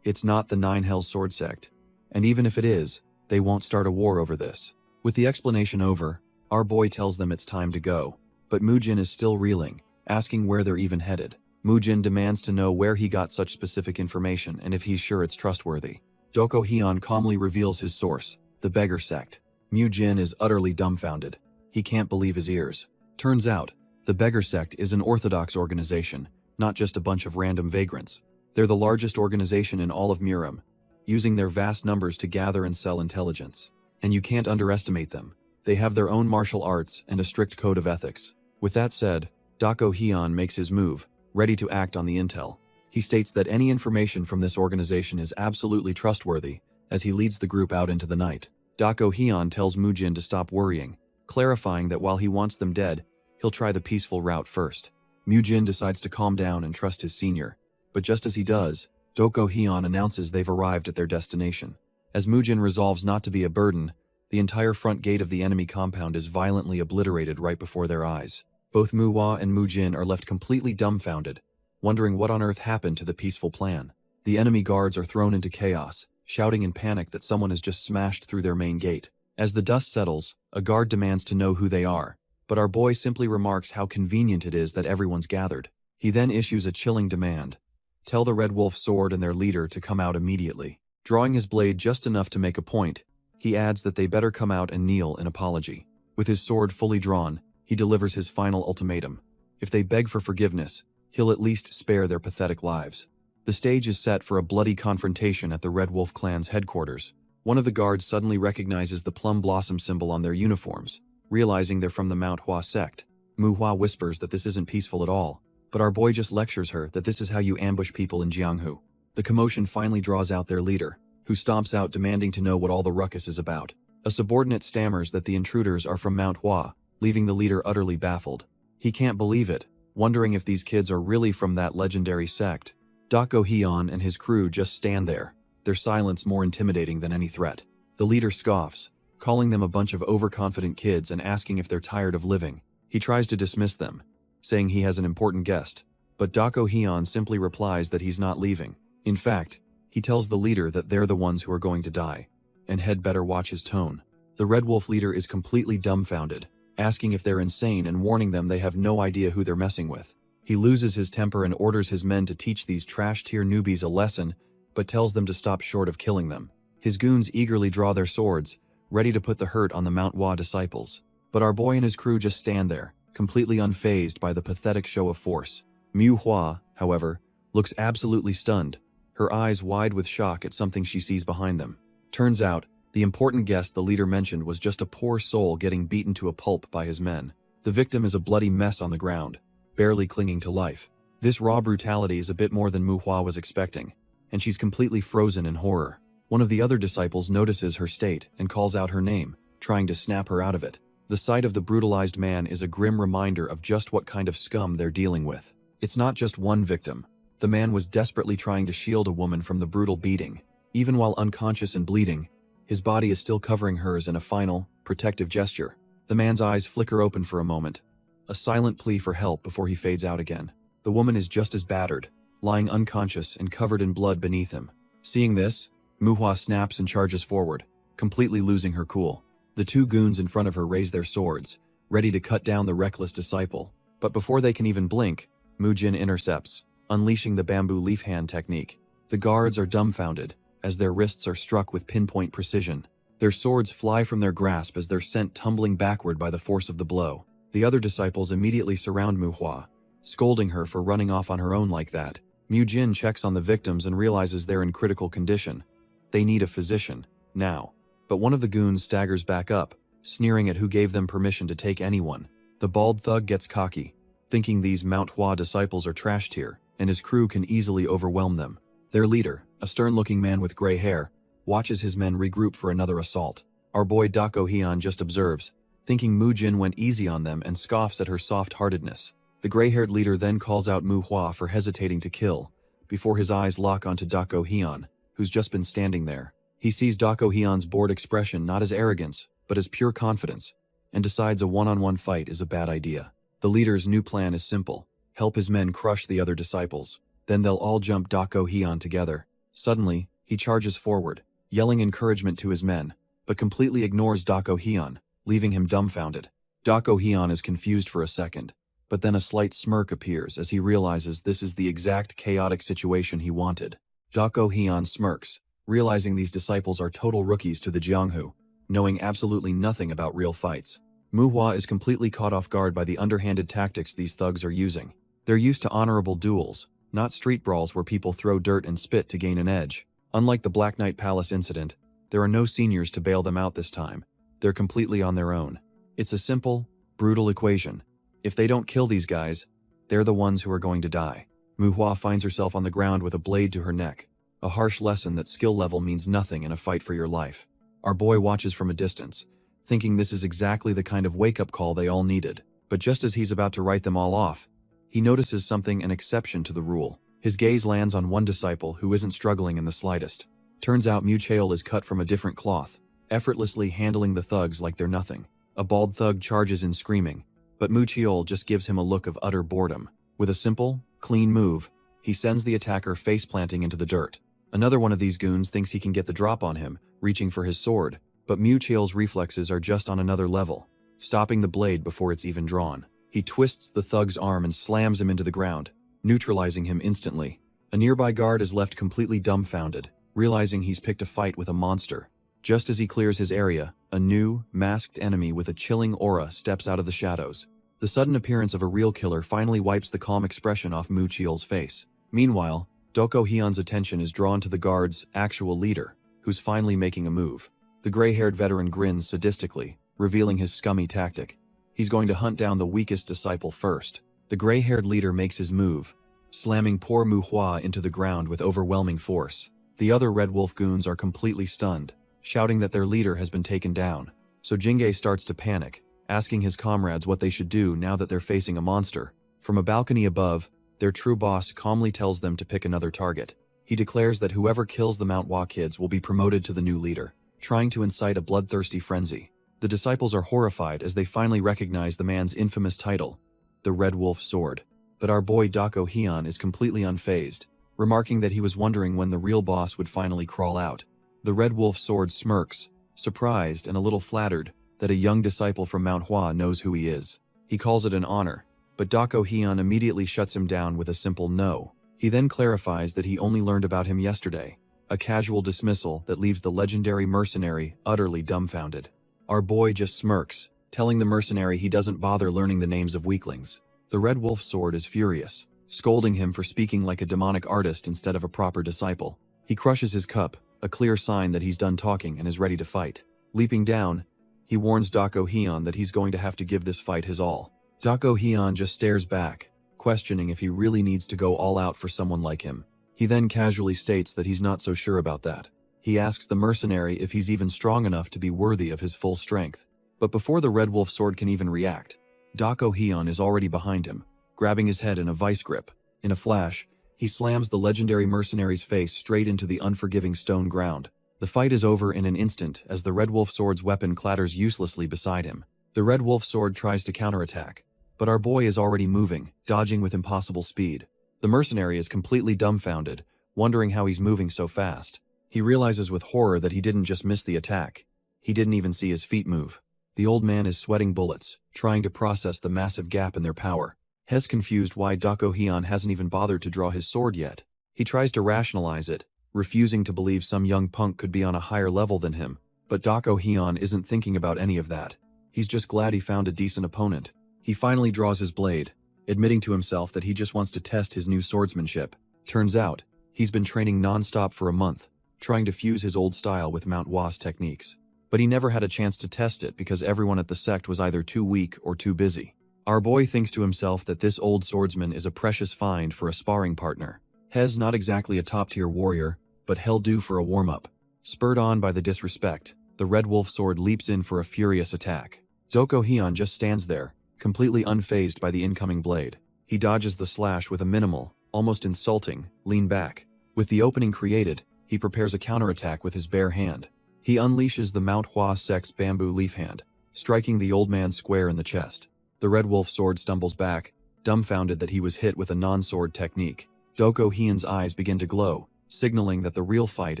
It's not the Nine Hells sword sect, and even if it is, they won't start a war over this. With the explanation over, our boy tells them it's time to go, but Mu Jin is still reeling, asking where they're even headed. Mu Jin demands to know where he got such specific information and if he's sure it's trustworthy. Doko Hyun calmly reveals his source, the beggar sect. Mu Jin is utterly dumbfounded. He can't believe his ears. Turns out, the beggar sect is an orthodox organization, not just a bunch of random vagrants. They're the largest organization in all of Murim, using their vast numbers to gather and sell intelligence. And you can't underestimate them. They have their own martial arts and a strict code of ethics. With that said, Doko Hyun makes his move, ready to act on the intel. He states that any information from this organization is absolutely trustworthy, as he leads the group out into the night. Doko Hyun tells Mu Jin to stop worrying, clarifying that while he wants them dead, he'll try the peaceful route first. Mu Jin decides to calm down and trust his senior, but just as he does, Doko Hyun announces they've arrived at their destination. As Mu Jin resolves not to be a burden, the entire front gate of the enemy compound is violently obliterated right before their eyes. Both Manhwa and Mu Jin are left completely dumbfounded, wondering what on earth happened to the peaceful plan. The enemy guards are thrown into chaos, shouting in panic that someone has just smashed through their main gate. As the dust settles, a guard demands to know who they are, but our boy simply remarks how convenient it is that everyone's gathered. He then issues a chilling demand. Tell the Red Wolf Sword and their leader to come out immediately. Drawing his blade just enough to make a point, he adds that they better come out and kneel in apology. With his sword fully drawn, he delivers his final ultimatum. If they beg for forgiveness, he'll at least spare their pathetic lives. The stage is set for a bloody confrontation at the Red Wolf clan's headquarters. One of the guards suddenly recognizes the plum blossom symbol on their uniforms, realizing they're from the Manhwa sect. Manhwa whispers that this isn't peaceful at all, but our boy just lectures her that this is how you ambush people in Jianghu. The commotion finally draws out their leader, who stomps out demanding to know what all the ruckus is about. A subordinate stammers that the intruders are from Manhwa, leaving the leader utterly baffled. He can't believe it, wondering if these kids are really from that legendary sect. Doko Hyun and his crew just stand there, their silence more intimidating than any threat. The leader scoffs, calling them a bunch of overconfident kids and asking if they're tired of living. He tries to dismiss them, saying he has an important guest, but Doko Hyun simply replies that he's not leaving. In fact, he tells the leader that they're the ones who are going to die, and had better watch his tone. The Red Wolf leader is completely dumbfounded, asking if they're insane and warning them they have no idea who they're messing with. He loses his temper and orders his men to teach these trash-tier newbies a lesson, but tells them to stop short of killing them. His goons eagerly draw their swords, ready to put the hurt on the Manhwa disciples. But our boy and his crew just stand there, completely unfazed by the pathetic show of force. Manhwa, however, looks absolutely stunned, her eyes wide with shock at something she sees behind them. Turns out, the important guest the leader mentioned was just a poor soul getting beaten to a pulp by his men. The victim is a bloody mess on the ground, barely clinging to life. This raw brutality is a bit more than Manhwa was expecting, and she's completely frozen in horror. One of the other disciples notices her state and calls out her name, trying to snap her out of it. The sight of the brutalized man is a grim reminder of just what kind of scum they're dealing with. It's not just one victim. The man was desperately trying to shield a woman from the brutal beating. Even while unconscious and bleeding, his body is still covering hers in a final, protective gesture. The man's eyes flicker open for a moment, a silent plea for help before he fades out again. The woman is just as battered, lying unconscious and covered in blood beneath him. Seeing this, Manhwa snaps and charges forward, completely losing her cool. The two goons in front of her raise their swords, ready to cut down the reckless disciple. But before they can even blink, Mu Jin intercepts, unleashing the bamboo leaf hand technique. The guards are dumbfounded, as their wrists are struck with pinpoint precision. Their swords fly from their grasp as they're sent tumbling backward by the force of the blow. The other disciples immediately surround Manhwa, scolding her for running off on her own like that. Mu Jin checks on the victims and realizes they're in critical condition. They need a physician, now. But one of the goons staggers back up, sneering at who gave them permission to take anyone. The bald thug gets cocky, thinking these Manhwa disciples are trash tier, and his crew can easily overwhelm them. Their leader, a stern-looking man with gray hair, watches his men regroup for another assault. Our boy Doko Hyun just observes, thinking Mu Jin went easy on them and scoffs at her soft-heartedness. The gray-haired leader then calls out Manhwa for hesitating to kill, before his eyes lock onto Doko Hyun, who's just been standing there. He sees Doko Hyun's bored expression not as arrogance, but as pure confidence, and decides a one-on-one fight is a bad idea. The leader's new plan is simple: help his men crush the other disciples. Then they'll all jump Doko Hyun together. Suddenly, he charges forward, yelling encouragement to his men, but completely ignores Doko Hyun, leaving him dumbfounded. Doko Hyun is confused for a second, but then a slight smirk appears as he realizes this is the exact chaotic situation he wanted. Doko Hyun smirks, realizing these disciples are total rookies to the Jianghu, knowing absolutely nothing about real fights. Manhwa is completely caught off guard by the underhanded tactics these thugs are using. They're used to honorable duels, not street brawls where people throw dirt and spit to gain an edge. Unlike the Black Knight Palace incident, there are no seniors to bail them out this time. They're completely on their own. It's a simple, brutal equation. If they don't kill these guys, they're the ones who are going to die. Manhwa finds herself on the ground with a blade to her neck, a harsh lesson that skill level means nothing in a fight for your life. Our boy watches from a distance, thinking this is exactly the kind of wake-up call they all needed. But just as he's about to write them all off, he notices something an exception to the rule. His gaze lands on one disciple who isn't struggling in the slightest. Turns out Muchael is cut from a different cloth, effortlessly handling the thugs like they're nothing. A bald thug charges in screaming, but Muchael just gives him a look of utter boredom. With a simple, clean move, he sends the attacker face-planting into the dirt. Another one of these goons thinks he can get the drop on him, reaching for his sword, but Muchael's reflexes are just on another level, stopping the blade before it's even drawn. He twists the thug's arm and slams him into the ground, neutralizing him instantly. A nearby guard is left completely dumbfounded, realizing he's picked a fight with a monster. Just as he clears his area, a new, masked enemy with a chilling aura steps out of the shadows. The sudden appearance of a real killer finally wipes the calm expression off Muchael's face. Meanwhile, Doko Hyun's attention is drawn to the guard's actual leader, who's finally making a move. The gray-haired veteran grins sadistically, revealing his scummy tactic. He's going to hunt down the weakest disciple first. The gray-haired leader makes his move, slamming poor Manhwa into the ground with overwhelming force. The other Red Wolf goons are completely stunned, shouting that their leader has been taken down. So Jingge starts to panic, asking his comrades what they should do now that they're facing a monster. From a balcony above, their true boss calmly tells them to pick another target. He declares that whoever kills the Manhwa kids will be promoted to the new leader, trying to incite a bloodthirsty frenzy. The disciples are horrified as they finally recognize the man's infamous title, the Red Wolf Sword. But our boy Doko Hyun is completely unfazed, remarking that he was wondering when the real boss would finally crawl out. The Red Wolf Sword smirks, surprised and a little flattered that a young disciple from Manhwa knows who he is. He calls it an honor, but Doko Hyun immediately shuts him down with a simple no. He then clarifies that he only learned about him yesterday, a casual dismissal that leaves the legendary mercenary utterly dumbfounded. Our boy just smirks, telling the mercenary he doesn't bother learning the names of weaklings. The Red Wolf Sword is furious, scolding him for speaking like a demonic artist instead of a proper disciple. He crushes his cup, a clear sign that he's done talking and is ready to fight. Leaping down, he warns Doko Hyun that he's going to have to give this fight his all. Doko Hyun just stares back, questioning if he really needs to go all out for someone like him. He then casually states that he's not so sure about that. He asks the mercenary if he's even strong enough to be worthy of his full strength. But before the Red Wolf Sword can even react, Doko Hyun is already behind him, grabbing his head in a vice grip. In a flash, he slams the legendary mercenary's face straight into the unforgiving stone ground. The fight is over in an instant as the Red Wolf Sword's weapon clatters uselessly beside him. The Red Wolf Sword tries to counterattack, but our boy is already moving, dodging with impossible speed. The mercenary is completely dumbfounded, wondering how he's moving so fast. He realizes with horror that he didn't just miss the attack. He didn't even see his feet move. The old man is sweating bullets, trying to process the massive gap in their power. Hes confused why Doko Hyun hasn't even bothered to draw his sword yet. He tries to rationalize it, refusing to believe some young punk could be on a higher level than him. But Doko Hyun isn't thinking about any of that. He's just glad he found a decent opponent. He finally draws his blade, admitting to himself that he just wants to test his new swordsmanship. Turns out, he's been training non-stop for a month, trying to fuse his old style with Manhwa's techniques. But he never had a chance to test it because everyone at the sect was either too weak or too busy. Our boy thinks to himself that this old swordsman is a precious find for a sparring partner. Hes not exactly a top-tier warrior, but he'll do for a warm-up. Spurred on by the disrespect, the Red Wolf Sword leaps in for a furious attack. Doko Hyun just stands there, completely unfazed by the incoming blade. He dodges the slash with a minimal, almost insulting, lean back. With the opening created, he prepares a counterattack with his bare hand. He unleashes the Manhwa sect's bamboo leaf hand, striking the old man square in the chest. The Red Wolf Sword stumbles back, dumbfounded that he was hit with a non-sword technique. Doko Hyun's eyes begin to glow, signaling that the real fight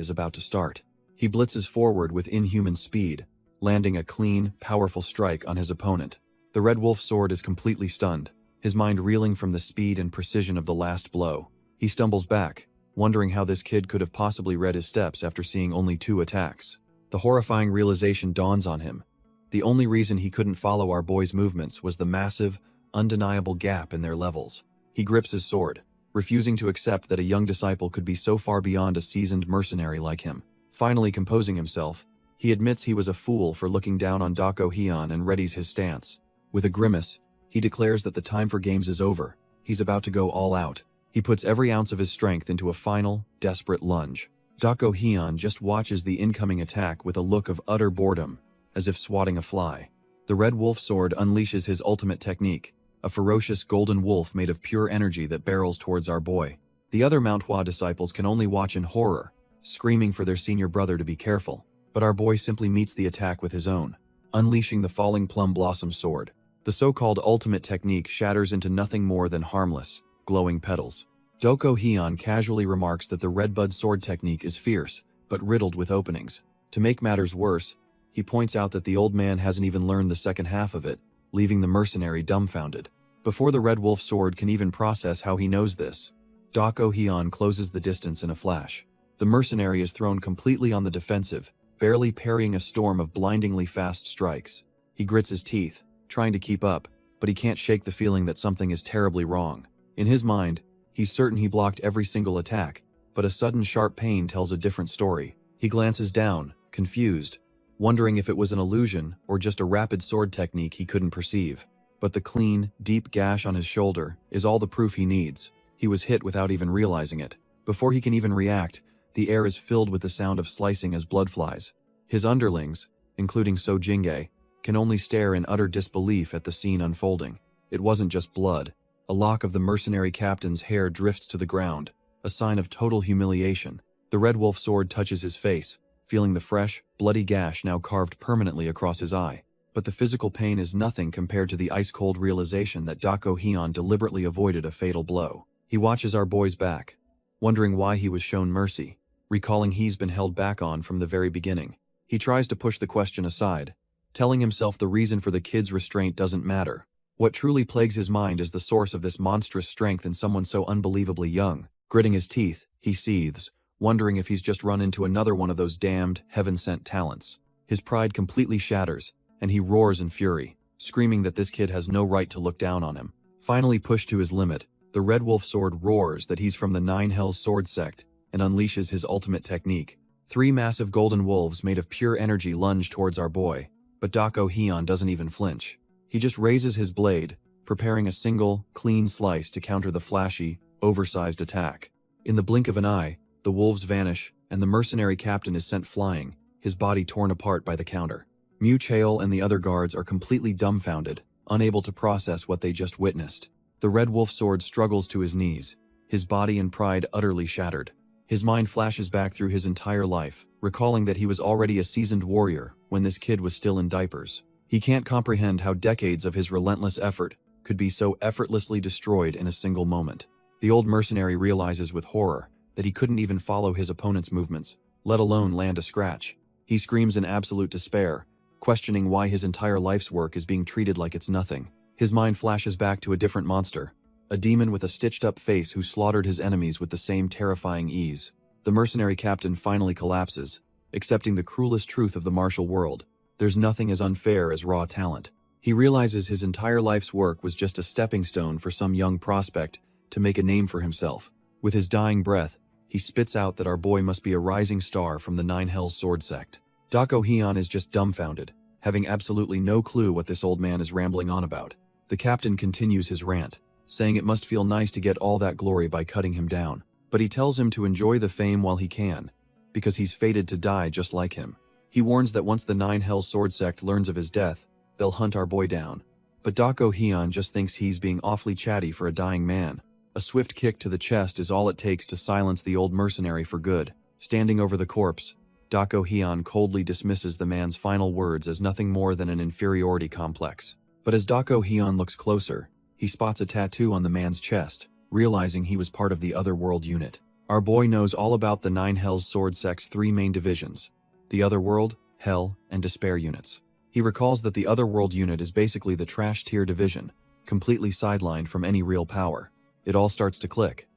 is about to start. He blitzes forward with inhuman speed, landing a clean, powerful strike on his opponent. The Red Wolf Sword is completely stunned, his mind reeling from the speed and precision of the last blow. He stumbles back, wondering how this kid could have possibly read his steps after seeing only 2 attacks. The horrifying realization dawns on him. The only reason he couldn't follow our boy's movements was the massive, undeniable gap in their levels. He grips his sword, refusing to accept that a young disciple could be so far beyond a seasoned mercenary like him. Finally composing himself, he admits he was a fool for looking down on Dako Hyun and readies his stance. With a grimace, he declares that the time for games is over. He's about to go all out. He puts every ounce of his strength into a final, desperate lunge. Dako Hyun just watches the incoming attack with a look of utter boredom, as if swatting a fly. The Red Wolf Sword unleashes his ultimate technique, a ferocious golden wolf made of pure energy that barrels towards our boy. The other Manhwa disciples can only watch in horror, screaming for their senior brother to be careful, but our boy simply meets the attack with his own, unleashing the Falling Plum Blossom Sword. The so-called ultimate technique shatters into nothing more than harmless, glowing petals. Dako Hyun casually remarks that the Redbud Sword technique is fierce, but riddled with openings. To make matters worse, he points out that the old man hasn't even learned the second half of it, leaving the mercenary dumbfounded. Before the Red Wolf Sword can even process how he knows this, Dako Hyun closes the distance in a flash. The mercenary is thrown completely on the defensive, barely parrying a storm of blindingly fast strikes. He grits his teeth, trying to keep up, but he can't shake the feeling that something is terribly wrong. In his mind, he's certain he blocked every single attack, but a sudden sharp pain tells a different story. He glances down, confused, wondering if it was an illusion or just a rapid sword technique he couldn't perceive. But the clean, deep gash on his shoulder is all the proof he needs. He was hit without even realizing it. Before he can even react, the air is filled with the sound of slicing as blood flies. His underlings, including So Jingge, can only stare in utter disbelief at the scene unfolding. It wasn't just blood. A lock of the mercenary captain's hair drifts to the ground, a sign of total humiliation. The Red Wolf Sword touches his face, feeling the fresh, bloody gash now carved permanently across his eye. But the physical pain is nothing compared to the ice-cold realization that Dako Hyun deliberately avoided a fatal blow. He watches our boy's back, wondering why he was shown mercy, recalling he's been held back on from the very beginning. He tries to push the question aside, telling himself the reason for the kid's restraint doesn't matter. What truly plagues his mind is the source of this monstrous strength in someone so unbelievably young. Gritting his teeth, he seethes, wondering if he's just run into another one of those damned, heaven-sent talents. His pride completely shatters, and he roars in fury, screaming that this kid has no right to look down on him. Finally pushed to his limit, the Red Wolf Sword roars that he's from the Nine Hells Sword sect and unleashes his ultimate technique. 3 massive golden wolves made of pure energy lunge towards our boy, but Dako Hyun doesn't even flinch. He just raises his blade, preparing a single, clean slice to counter the flashy, oversized attack. In the blink of an eye, the wolves vanish, and the mercenary captain is sent flying, his body torn apart by the counter. Mu Chaol and the other guards are completely dumbfounded, unable to process what they just witnessed. The Red Wolf Sword struggles to his knees, his body and pride utterly shattered. His mind flashes back through his entire life, recalling that he was already a seasoned warrior when this kid was still in diapers. He can't comprehend how decades of his relentless effort could be so effortlessly destroyed in a single moment. The old mercenary realizes with horror that he couldn't even follow his opponent's movements, let alone land a scratch. He screams in absolute despair, questioning why his entire life's work is being treated like it's nothing. His mind flashes back to a different monster, a demon with a stitched-up face who slaughtered his enemies with the same terrifying ease. The mercenary captain finally collapses, accepting the cruelest truth of the martial world. There's nothing as unfair as raw talent. He realizes his entire life's work was just a stepping stone for some young prospect to make a name for himself. With his dying breath, he spits out that our boy must be a rising star from the Nine Hells Sword sect. Dako Hyun is just dumbfounded, having absolutely no clue what this old man is rambling on about. The captain continues his rant, saying it must feel nice to get all that glory by cutting him down. But he tells him to enjoy the fame while he can, because he's fated to die just like him. He warns that once the Nine Hells Sword sect learns of his death, they'll hunt our boy down. But Dako Hyun just thinks he's being awfully chatty for a dying man. A swift kick to the chest is all it takes to silence the old mercenary for good. Standing over the corpse, Dako Hyun coldly dismisses the man's final words as nothing more than an inferiority complex. But as Dako Hyun looks closer, he spots a tattoo on the man's chest, realizing he was part of the Otherworld unit. Our boy knows all about the Nine Hells Sword sect's 3 main divisions, the Otherworld, Hell, and Despair units. He recalls that the Otherworld unit is basically the trash tier division, completely sidelined from any real power. It all starts to click.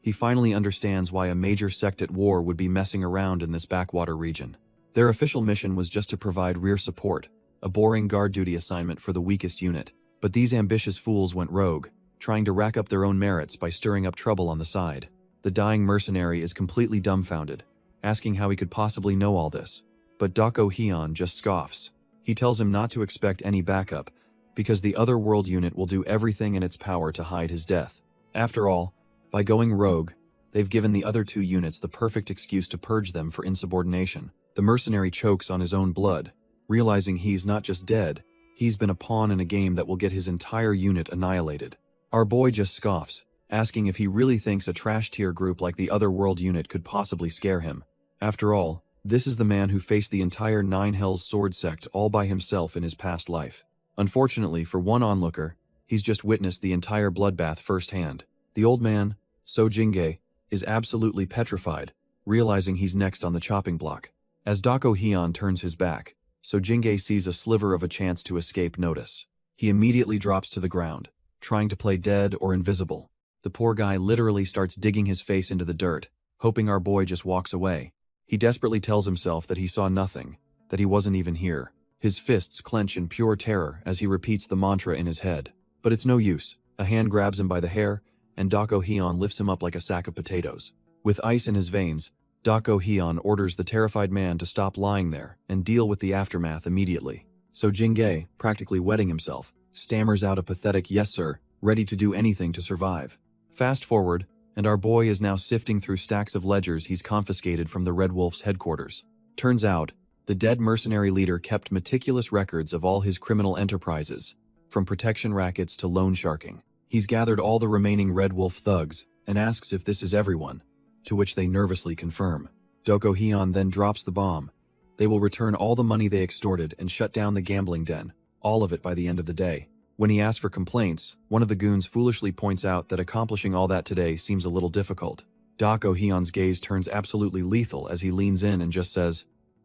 He finally understands why a major sect at war would be messing around in this backwater region. Their official mission was just to provide rear support, a boring guard duty assignment for the weakest unit. But these ambitious fools went rogue, trying to rack up their own merits by stirring up trouble on the side. The dying mercenary is completely dumbfounded, asking how he could possibly know all this. But Dako Hyun just scoffs. He tells him not to expect any backup, because the other world unit will do everything in its power to hide his death. After all, by going rogue, they've given the other two units the perfect excuse to purge them for insubordination. The mercenary chokes on his own blood, realizing he's not just dead, he's been a pawn in a game that will get his entire unit annihilated. Our boy just scoffs, asking if he really thinks a trash tier group like the other world unit could possibly scare him. After all, this is the man who faced the entire Nine Hells sword sect all by himself in his past life. Unfortunately for one onlooker, he's just witnessed the entire bloodbath firsthand. The old man, So Jingae, is absolutely petrified, realizing he's next on the chopping block. As Dako Hyun turns his back, So Jingae sees a sliver of a chance to escape notice. He immediately drops to the ground, trying to play dead or invisible. The poor guy literally starts digging his face into the dirt, hoping our boy just walks away. He desperately tells himself that he saw nothing, that he wasn't even here. His fists clench in pure terror as he repeats the mantra in his head. But it's no use. A hand grabs him by the hair, and Dako Hyun lifts him up like a sack of potatoes. With ice in his veins, Dako Hyun orders the terrified man to stop lying there and deal with the aftermath immediately. So Jingae, practically wetting himself, stammers out a pathetic "yes sir," ready to do anything to survive. Fast forward, and our boy is now sifting through stacks of ledgers he's confiscated from the Red Wolf's headquarters. Turns out, the dead mercenary leader kept meticulous records of all his criminal enterprises, from protection rackets to loan sharking. He's gathered all the remaining Red Wolf thugs and asks if this is everyone, to which they nervously confirm. Dako Hyun then drops the bomb. They will return all the money they extorted and shut down the gambling den, all of it by the end of the day. When he asks for complaints, one of the goons foolishly points out that accomplishing all that today seems a little difficult. Dako Hyun's gaze turns absolutely lethal as he leans in and just says,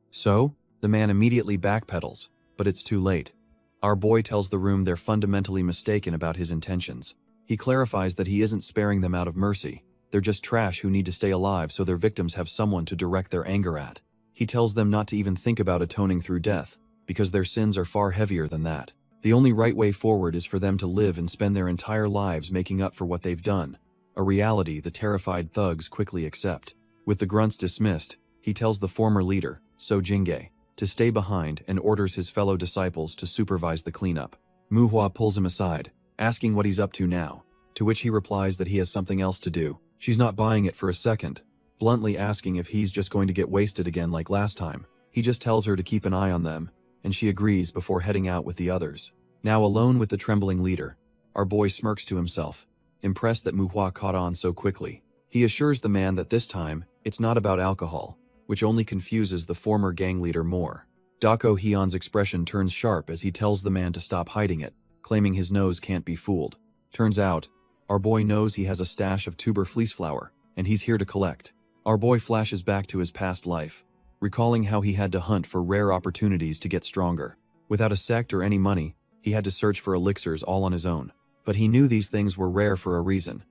"So?" The man immediately backpedals, but it's too late. Our boy tells the room they're fundamentally mistaken about his intentions. He clarifies that he isn't sparing them out of mercy. They're just trash who need to stay alive so their victims have someone to direct their anger at. He tells them not to even think about atoning through death, because their sins are far heavier than that. The only right way forward is for them to live and spend their entire lives making up for what they've done, a reality the terrified thugs quickly accept. With the grunts dismissed, he tells the former leader, So Jingae, to stay behind and orders his fellow disciples to supervise the cleanup. Manhwa pulls him aside, asking what he's up to now, to which he replies that he has something else to do. She's not buying it for a second, bluntly asking if he's just going to get wasted again like last time. He just tells her to keep an eye on them, and she agrees before heading out with the others. Now alone with the trembling leader, our boy smirks to himself, impressed that Manhwa caught on so quickly. He assures the man that this time, it's not about alcohol, which only confuses the former gang leader more. Dako Hyun's expression turns sharp as he tells the man to stop hiding it, claiming his nose can't be fooled. Turns out, our boy knows he has a stash of tuber fleece flower, and he's here to collect. Our boy flashes back to his past life, recalling how he had to hunt for rare opportunities to get stronger. Without a sect or any money, he had to search for elixirs all on his own. But he knew these things were rare for a reason.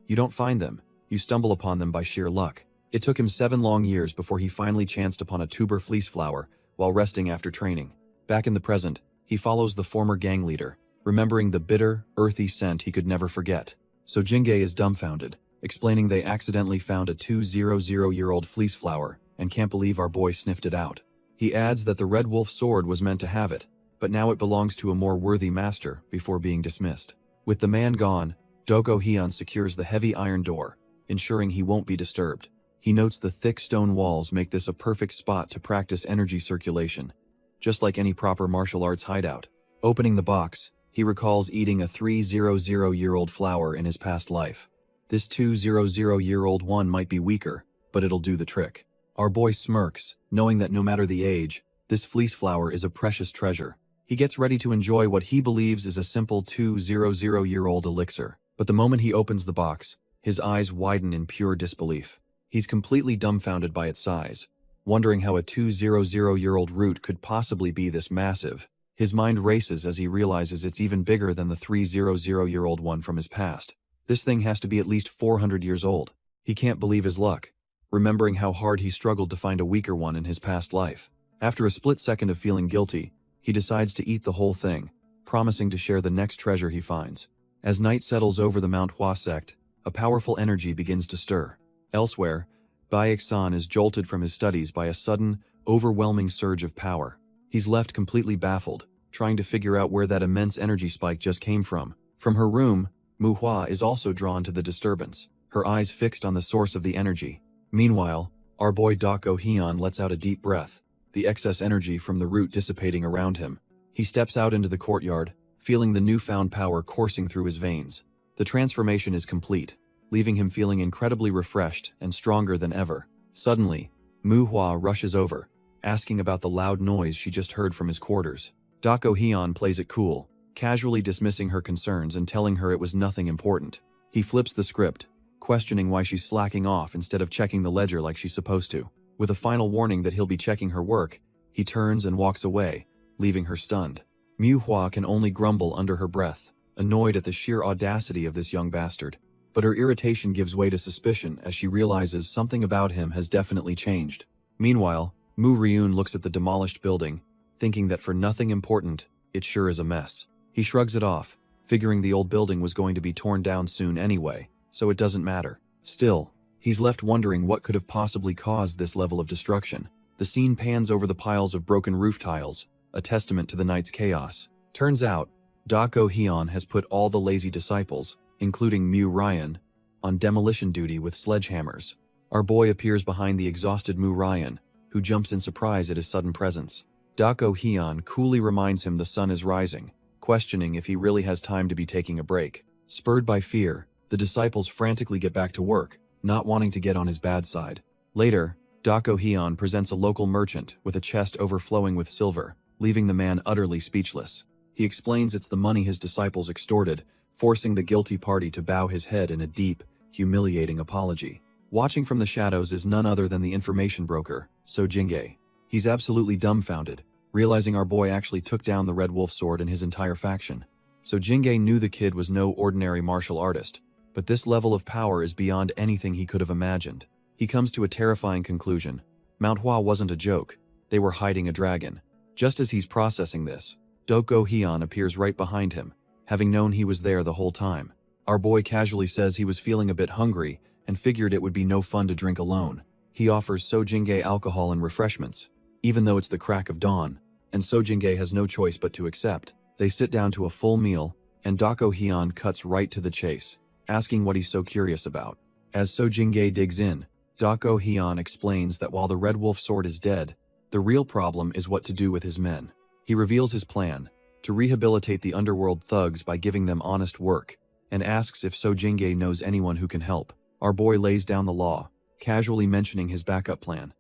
You don't find them, you stumble upon them by sheer luck. It took him 7 long years before he finally chanced upon a tuber fleece flower while resting after training. Back in the present, he follows the former gang leader, remembering the bitter, earthy scent he could never forget. So Jingae is dumbfounded, explaining they accidentally found a 200-year-old fleece flower and can't believe our boy sniffed it out. He adds that the Red Wolf sword was meant to have it, but now it belongs to a more worthy master before being dismissed. With the man gone, Dako Hyun secures the heavy iron door, ensuring he won't be disturbed. He notes the thick stone walls make this a perfect spot to practice energy circulation, just like any proper martial arts hideout. Opening the box, he recalls eating a 300-year-old flower in his past life. This 200-year-old one might be weaker, but it'll do the trick. Our boy smirks, knowing that no matter the age, this fleece flower is a precious treasure. He gets ready to enjoy what he believes is a simple 200-year-old elixir. But the moment he opens the box, his eyes widen in pure disbelief. He's completely dumbfounded by its size, wondering how a 200-year-old root could possibly be this massive. His mind races as he realizes it's even bigger than the 300-year-old one from his past. This thing has to be at least 400 years old. He can't believe his luck, remembering how hard he struggled to find a weaker one in his past life. After a split second of feeling guilty, he decides to eat the whole thing, promising to share the next treasure he finds. As night settles over the Manhwa sect, a powerful energy begins to stir. Elsewhere, Baek-san is jolted from his studies by a sudden, overwhelming surge of power. He's left completely baffled, trying to figure out where that immense energy spike just came from. From her room, Manhwa is also drawn to the disturbance, her eyes fixed on the source of the energy. Meanwhile, our boy Dako Hyun lets out a deep breath, the excess energy from the root dissipating around him. He steps out into the courtyard, feeling the newfound power coursing through his veins. The transformation is complete, leaving him feeling incredibly refreshed and stronger than ever. Suddenly, Manhwa rushes over, asking about the loud noise she just heard from his quarters. Dako Hyun plays it cool, casually dismissing her concerns and telling her it was nothing important. He flips the script, questioning why she's slacking off instead of checking the ledger like she's supposed to. With a final warning that he'll be checking her work, he turns and walks away, leaving her stunned. Manhwa can only grumble under her breath, annoyed at the sheer audacity of this young bastard. But her irritation gives way to suspicion as she realizes something about him has definitely changed. Meanwhile, Mu Ryun looks at the demolished building, thinking that for nothing important, it sure is a mess. He shrugs it off, figuring the old building was going to be torn down soon anyway, so it doesn't matter. Still, he's left wondering what could have possibly caused this level of destruction. The scene pans over the piles of broken roof tiles, a testament to the night's chaos. Turns out, Dako Hyun has put all the lazy disciples, including Mu Ryan, on demolition duty with sledgehammers. Our boy appears behind the exhausted Mu Ryan, who jumps in surprise at his sudden presence. Dako Hyun coolly reminds him the sun is rising, questioning if he really has time to be taking a break. Spurred by fear, the disciples frantically get back to work, not wanting to get on his bad side. Later, Dako Hyun presents a local merchant with a chest overflowing with silver, leaving the man utterly speechless. He explains it's the money his disciples extorted, forcing the guilty party to bow his head in a deep, humiliating apology. Watching from the shadows is none other than the information broker, So Jingae. He's absolutely dumbfounded, realizing our boy actually took down the Red Wolf sword and his entire faction. So Jingae knew the kid was no ordinary martial artist, but this level of power is beyond anything he could have imagined. He comes to a terrifying conclusion. Manhwa wasn't a joke, they were hiding a dragon. Just as he's processing this, Dako Hyun appears right behind him, having known he was there the whole time. Our boy casually says he was feeling a bit hungry and figured it would be no fun to drink alone. He offers So Jingae alcohol and refreshments, even though it's the crack of dawn, and So Jingae has no choice but to accept. They sit down to a full meal, and Dako Hyun cuts right to the chase, asking what he's so curious about. As So Jingae digs in, Dako Hyun explains that while the Red Wolf sword is dead, the real problem is what to do with his men. He reveals his plan, to rehabilitate the underworld thugs by giving them honest work, and asks if So Jingae knows anyone who can help. Our boy lays down the law, casually mentioning his backup plan.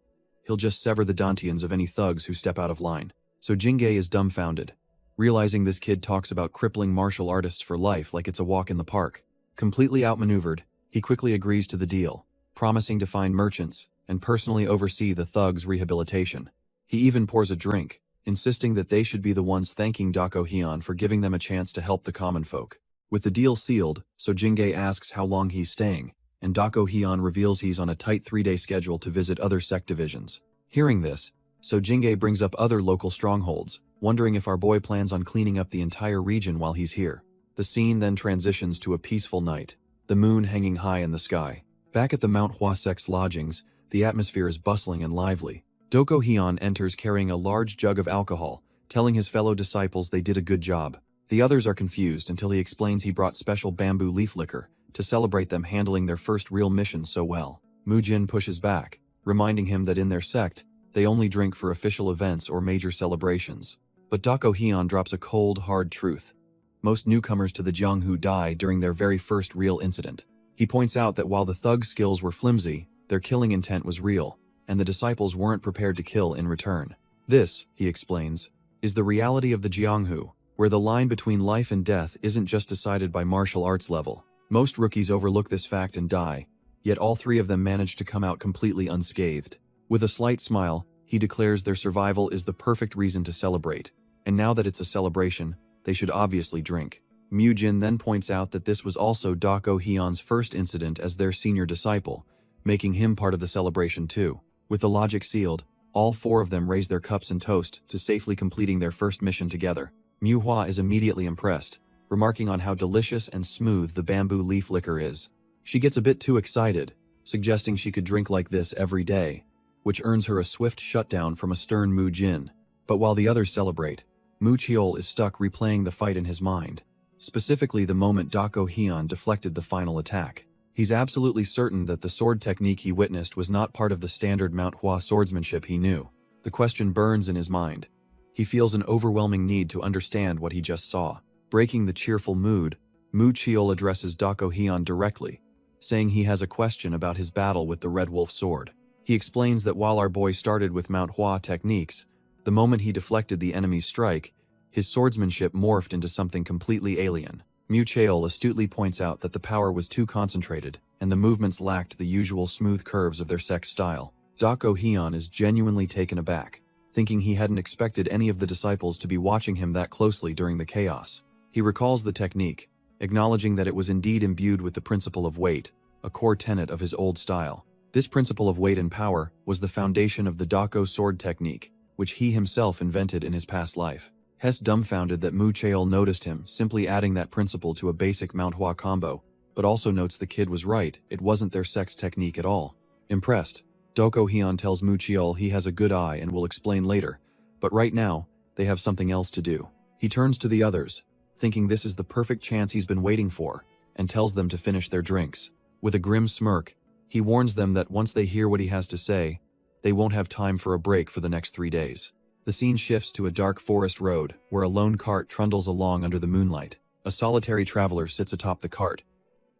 He'll just sever the dantians of any thugs who step out of line. So Jingae is dumbfounded, realizing this kid talks about crippling martial artists for life like it's a walk in the park. Completely outmaneuvered, he quickly agrees to the deal, promising to find merchants and personally oversee the thugs' rehabilitation. He even pours a drink, insisting that they should be the ones thanking Dako Hyun for giving them a chance to help the common folk. With the deal sealed, So Jingae asks how long he's staying, and Dako Hyun reveals he's on a tight 3-day schedule to visit other sect divisions. Hearing this, So Jingae brings up other local strongholds, wondering if our boy plans on cleaning up the entire region while he's here. The scene then transitions to a peaceful night, the moon hanging high in the sky. Back at the Manhwa sect's lodgings, the atmosphere is bustling and lively. Dako Hyun enters carrying a large jug of alcohol, telling his fellow disciples they did a good job. The others are confused until he explains he brought special bamboo leaf liquor to celebrate them handling their first real mission so well. Mujin pushes back, reminding him that in their sect, they only drink for official events or major celebrations. But Dako Hyun drops a cold, hard truth. Most newcomers to the Jianghu die during their very first real incident. He points out that while the thug's skills were flimsy, their killing intent was real, and the disciples weren't prepared to kill in return. This, he explains, is the reality of the Jianghu, where the line between life and death isn't just decided by martial arts level. Most rookies overlook this fact and die, yet all 3 of them manage to come out completely unscathed. With a slight smile, he declares their survival is the perfect reason to celebrate, and now that it's a celebration, they should obviously drink. Mujin then points out that this was also Dako Hyun's first incident as their senior disciple, making him part of the celebration too. With the logic sealed, all four of them raise their cups and toast to safely completing their first mission together. Manhwa is immediately impressed, remarking on how delicious and smooth the bamboo leaf liquor is. She gets a bit too excited, suggesting she could drink like this every day, which earns her a swift shutdown from a stern Mu Jin. But while the others celebrate, Mu Cheol is stuck replaying the fight in his mind, specifically the moment Dako Hyun deflected the final attack. He's absolutely certain that the sword technique he witnessed was not part of the standard Manhwa swordsmanship he knew. The question burns in his mind. He feels an overwhelming need to understand what he just saw. Breaking the cheerful mood, Mu Cheol addresses Dako Hyun directly, saying he has a question about his battle with the Red Wolf sword. He explains that while our boy started with Manhwa techniques, the moment he deflected the enemy's strike, his swordsmanship morphed into something completely alien. Mu Cheol astutely points out that the power was too concentrated, and the movements lacked the usual smooth curves of their sex style. Dako Hyun is genuinely taken aback, thinking he hadn't expected any of the disciples to be watching him that closely during the chaos. He recalls the technique, acknowledging that it was indeed imbued with the principle of weight, a core tenet of his old style. This principle of weight and power was the foundation of the Dako sword technique, which he himself invented in his past life. Hess dumbfounded that Mu Cheol noticed him simply adding that principle to a basic Manhwa combo, but also notes the kid was right, it wasn't their sex technique at all. Impressed, Dako Hyun tells Mu Cheol he has a good eye and will explain later, but right now, they have something else to do. He turns to the others, thinking this is the perfect chance he's been waiting for, and tells them to finish their drinks. With a grim smirk, he warns them that once they hear what he has to say, they won't have time for a break for the next 3 days. The scene shifts to a dark forest road, where a lone cart trundles along under the moonlight. A solitary traveler sits atop the cart,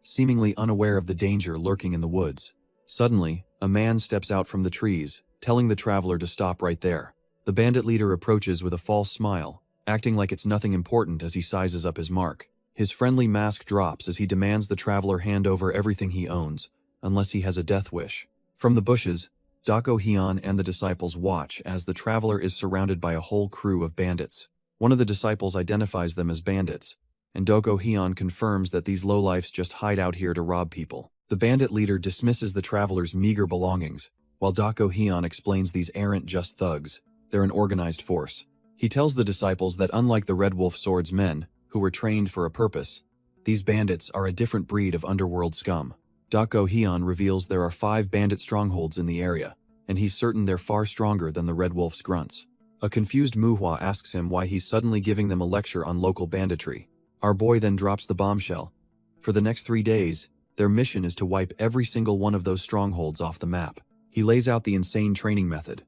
seemingly unaware of the danger lurking in the woods. Suddenly, a man steps out from the trees, telling the traveler to stop right there. The bandit leader approaches with a false smile, acting like it's nothing important as he sizes up his mark. His friendly mask drops as he demands the traveler hand over everything he owns, unless he has a death wish. From the bushes, Dako Hyun and the disciples watch as the traveler is surrounded by a whole crew of bandits. One of the disciples identifies them as bandits, and Dako Hyun confirms that these lowlifes just hide out here to rob people. The bandit leader dismisses the traveler's meager belongings, while Dako Hyun explains these aren't just thugs, they're an organized force. He tells the disciples that unlike the Red Wolf Sword's men, who were trained for a purpose, these bandits are a different breed of underworld scum. Dako Hyun reveals there are 5 bandit strongholds in the area, and he's certain they're far stronger than the Red Wolf's grunts. A confused Manhwa asks him why he's suddenly giving them a lecture on local banditry. Our boy then drops the bombshell. For the next 3 days, their mission is to wipe every single one of those strongholds off the map. He lays out the insane training method.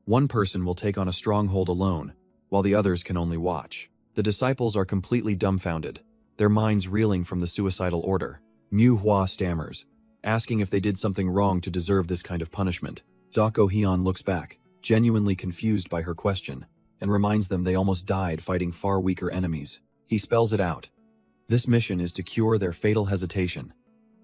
One person will take on a stronghold alone, while the others can only watch. The disciples are completely dumbfounded, their minds reeling from the suicidal order. Manhwa stammers, asking if they did something wrong to deserve this kind of punishment. Dako Hyun looks back, genuinely confused by her question, and reminds them they almost died fighting far weaker enemies. He spells it out. This mission is to cure their fatal hesitation,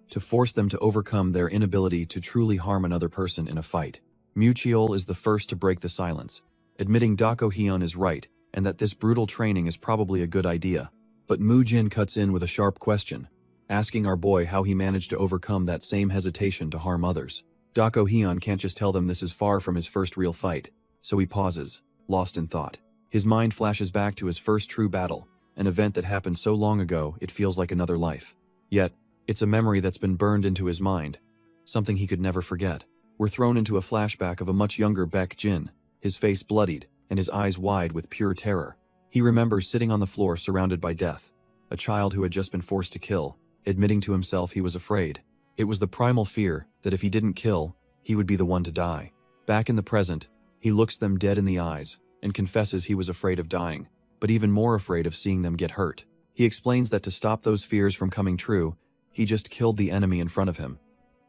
to force them to overcome their inability to truly harm another person in a fight. Mu Cheol is the first to break the silence, admitting Dako Hyun is right and that this brutal training is probably a good idea. But Mu Jin cuts in with a sharp question, asking our boy how he managed to overcome that same hesitation to harm others. Dako Hyun can't just tell them this is far from his first real fight, so he pauses, lost in thought. His mind flashes back to his first true battle, an event that happened so long ago it feels like another life. Yet, it's a memory that's been burned into his mind, something he could never forget. We're thrown into a flashback of a much younger Baek Jin, his face bloodied and his eyes wide with pure terror. He remembers sitting on the floor surrounded by death, a child who had just been forced to kill, admitting to himself he was afraid. It was the primal fear that if he didn't kill, he would be the one to die. Back in the present, he looks them dead in the eyes and confesses he was afraid of dying, but even more afraid of seeing them get hurt. He explains that to stop those fears from coming true, he just killed the enemy in front of him.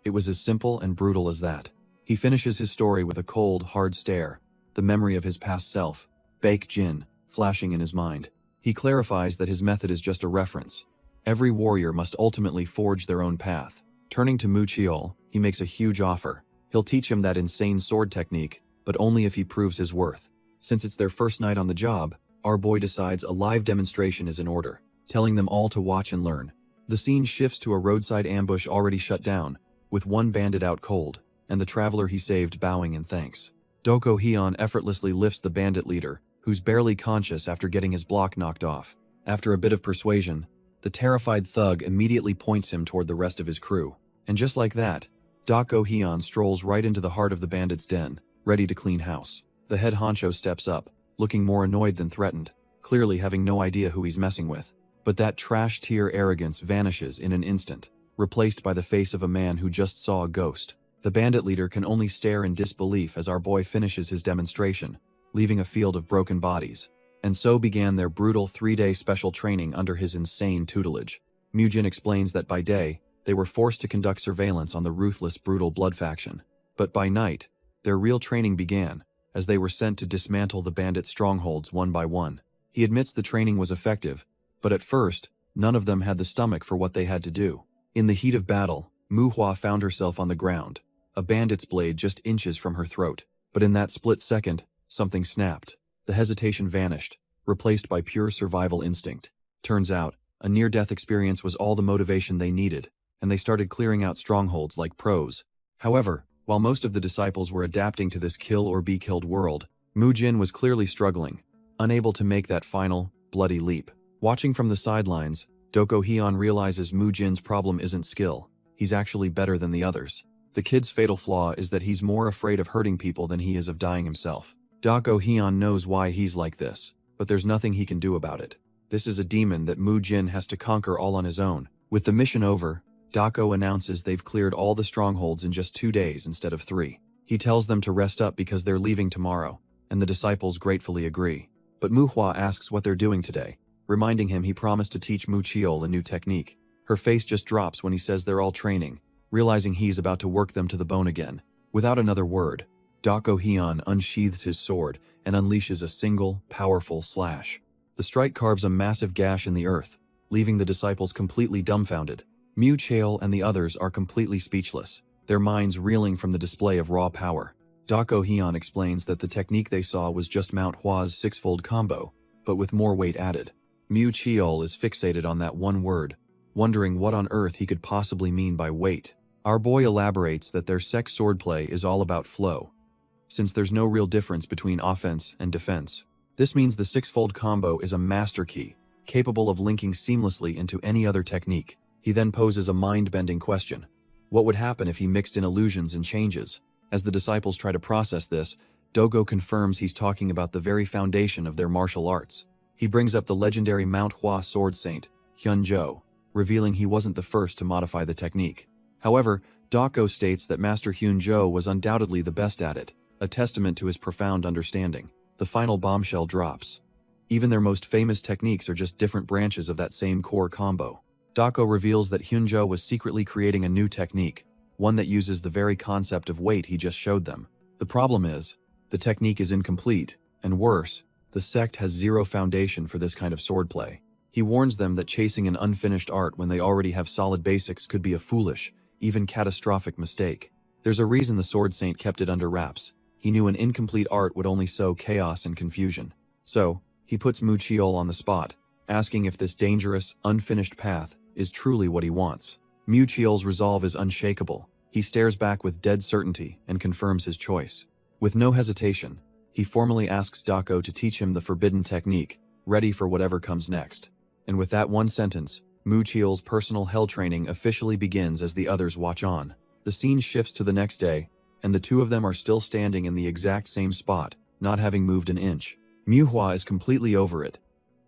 It was as simple and brutal as that. He finishes his story with a cold, hard stare, the memory of his past self, Baek Jin, flashing in his mind. He clarifies that his method is just a reference. Every warrior must ultimately forge their own path. Turning to Mu Cheol, he makes a huge offer. He'll teach him that insane sword technique, but only if he proves his worth. Since it's their first night on the job, our boy decides a live demonstration is in order, telling them all to watch and learn. The scene shifts to a roadside ambush already shut down, with one bandit out cold, and the traveler he saved bowing in thanks. Doko Hyun effortlessly lifts the bandit leader, who's barely conscious after getting his block knocked off. After a bit of persuasion, the terrified thug immediately points him toward the rest of his crew. And just like that, Doko Hyun strolls right into the heart of the bandit's den, ready to clean house. The head honcho steps up, looking more annoyed than threatened, clearly having no idea who he's messing with. But that trash-tier arrogance vanishes in an instant, replaced by the face of a man who just saw a ghost. The bandit leader can only stare in disbelief as our boy finishes his demonstration, leaving a field of broken bodies. And so began their brutal 3-day special training under his insane tutelage. Mujin explains that by day, they were forced to conduct surveillance on the ruthless, brutal blood faction. But by night, their real training began, as they were sent to dismantle the bandit strongholds one by one. He admits the training was effective, but at first, none of them had the stomach for what they had to do. In the heat of battle, Manhwa found herself on the ground, a bandit's blade just inches from her throat. But in that split second, something snapped. The hesitation vanished, replaced by pure survival instinct. Turns out, a near-death experience was all the motivation they needed, and they started clearing out strongholds like pros. However, while most of the disciples were adapting to this kill-or-be-killed world, Mujin was clearly struggling, unable to make that final, bloody leap. Watching from the sidelines, Doko Hyun realizes Mujin's problem isn't skill, he's actually better than the others. The kid's fatal flaw is that he's more afraid of hurting people than he is of dying himself. Doko Hyun knows why he's like this, but there's nothing he can do about it. This is a demon that Mujin has to conquer all on his own. With the mission over, Doko announces they've cleared all the strongholds in just 2 days instead of 3. He tells them to rest up because they're leaving tomorrow, and the disciples gratefully agree. But Manhwa asks what they're doing today, reminding him he promised to teach Muchiol a new technique. Her face just drops when he says they're all training, realizing he's about to work them to the bone again. Without another word, Doko Hyun unsheathes his sword and unleashes a single, powerful slash. The strike carves a massive gash in the earth, leaving the disciples completely dumbfounded. Muchiol and the others are completely speechless, their minds reeling from the display of raw power. Doko Hyun explains that the technique they saw was just Manhwa's 6-fold combo, but with more weight added. Muchiol is fixated on that one word, wondering what on earth he could possibly mean by weight. Our boy elaborates that their sex swordplay is all about flow, since there's no real difference between offense and defense. This means the 6-fold combo is a master key, capable of linking seamlessly into any other technique. He then poses a mind-bending question. What would happen if he mixed in illusions and changes? As the disciples try to process this, Doko confirms he's talking about the very foundation of their martial arts. He brings up the legendary Manhwa sword saint, Hyunjo, revealing he wasn't the first to modify the technique. However, Doko states that Master Hyunjo was undoubtedly the best at it, a testament to his profound understanding. The final bombshell drops. Even their most famous techniques are just different branches of that same core combo. Doko reveals that Hyunjo was secretly creating a new technique, one that uses the very concept of weight he just showed them. The problem is, the technique is incomplete, and worse, the sect has zero foundation for this kind of swordplay. He warns them that chasing an unfinished art when they already have solid basics could be a foolish, even catastrophic mistake. There's a reason the sword saint kept it under wraps. He knew an incomplete art would only sow chaos and confusion. So, he puts Muchiol on the spot, asking if this dangerous, unfinished path is truly what he wants. Muchiol's resolve is unshakable. He stares back with dead certainty and confirms his choice. With no hesitation, he formally asks Doko to teach him the forbidden technique, ready for whatever comes next. And with that one sentence, Muchiol's personal hell training officially begins as the others watch on. The scene shifts to the next day, and the two of them are still standing in the exact same spot, not having moved an inch. Manhwa is completely over it,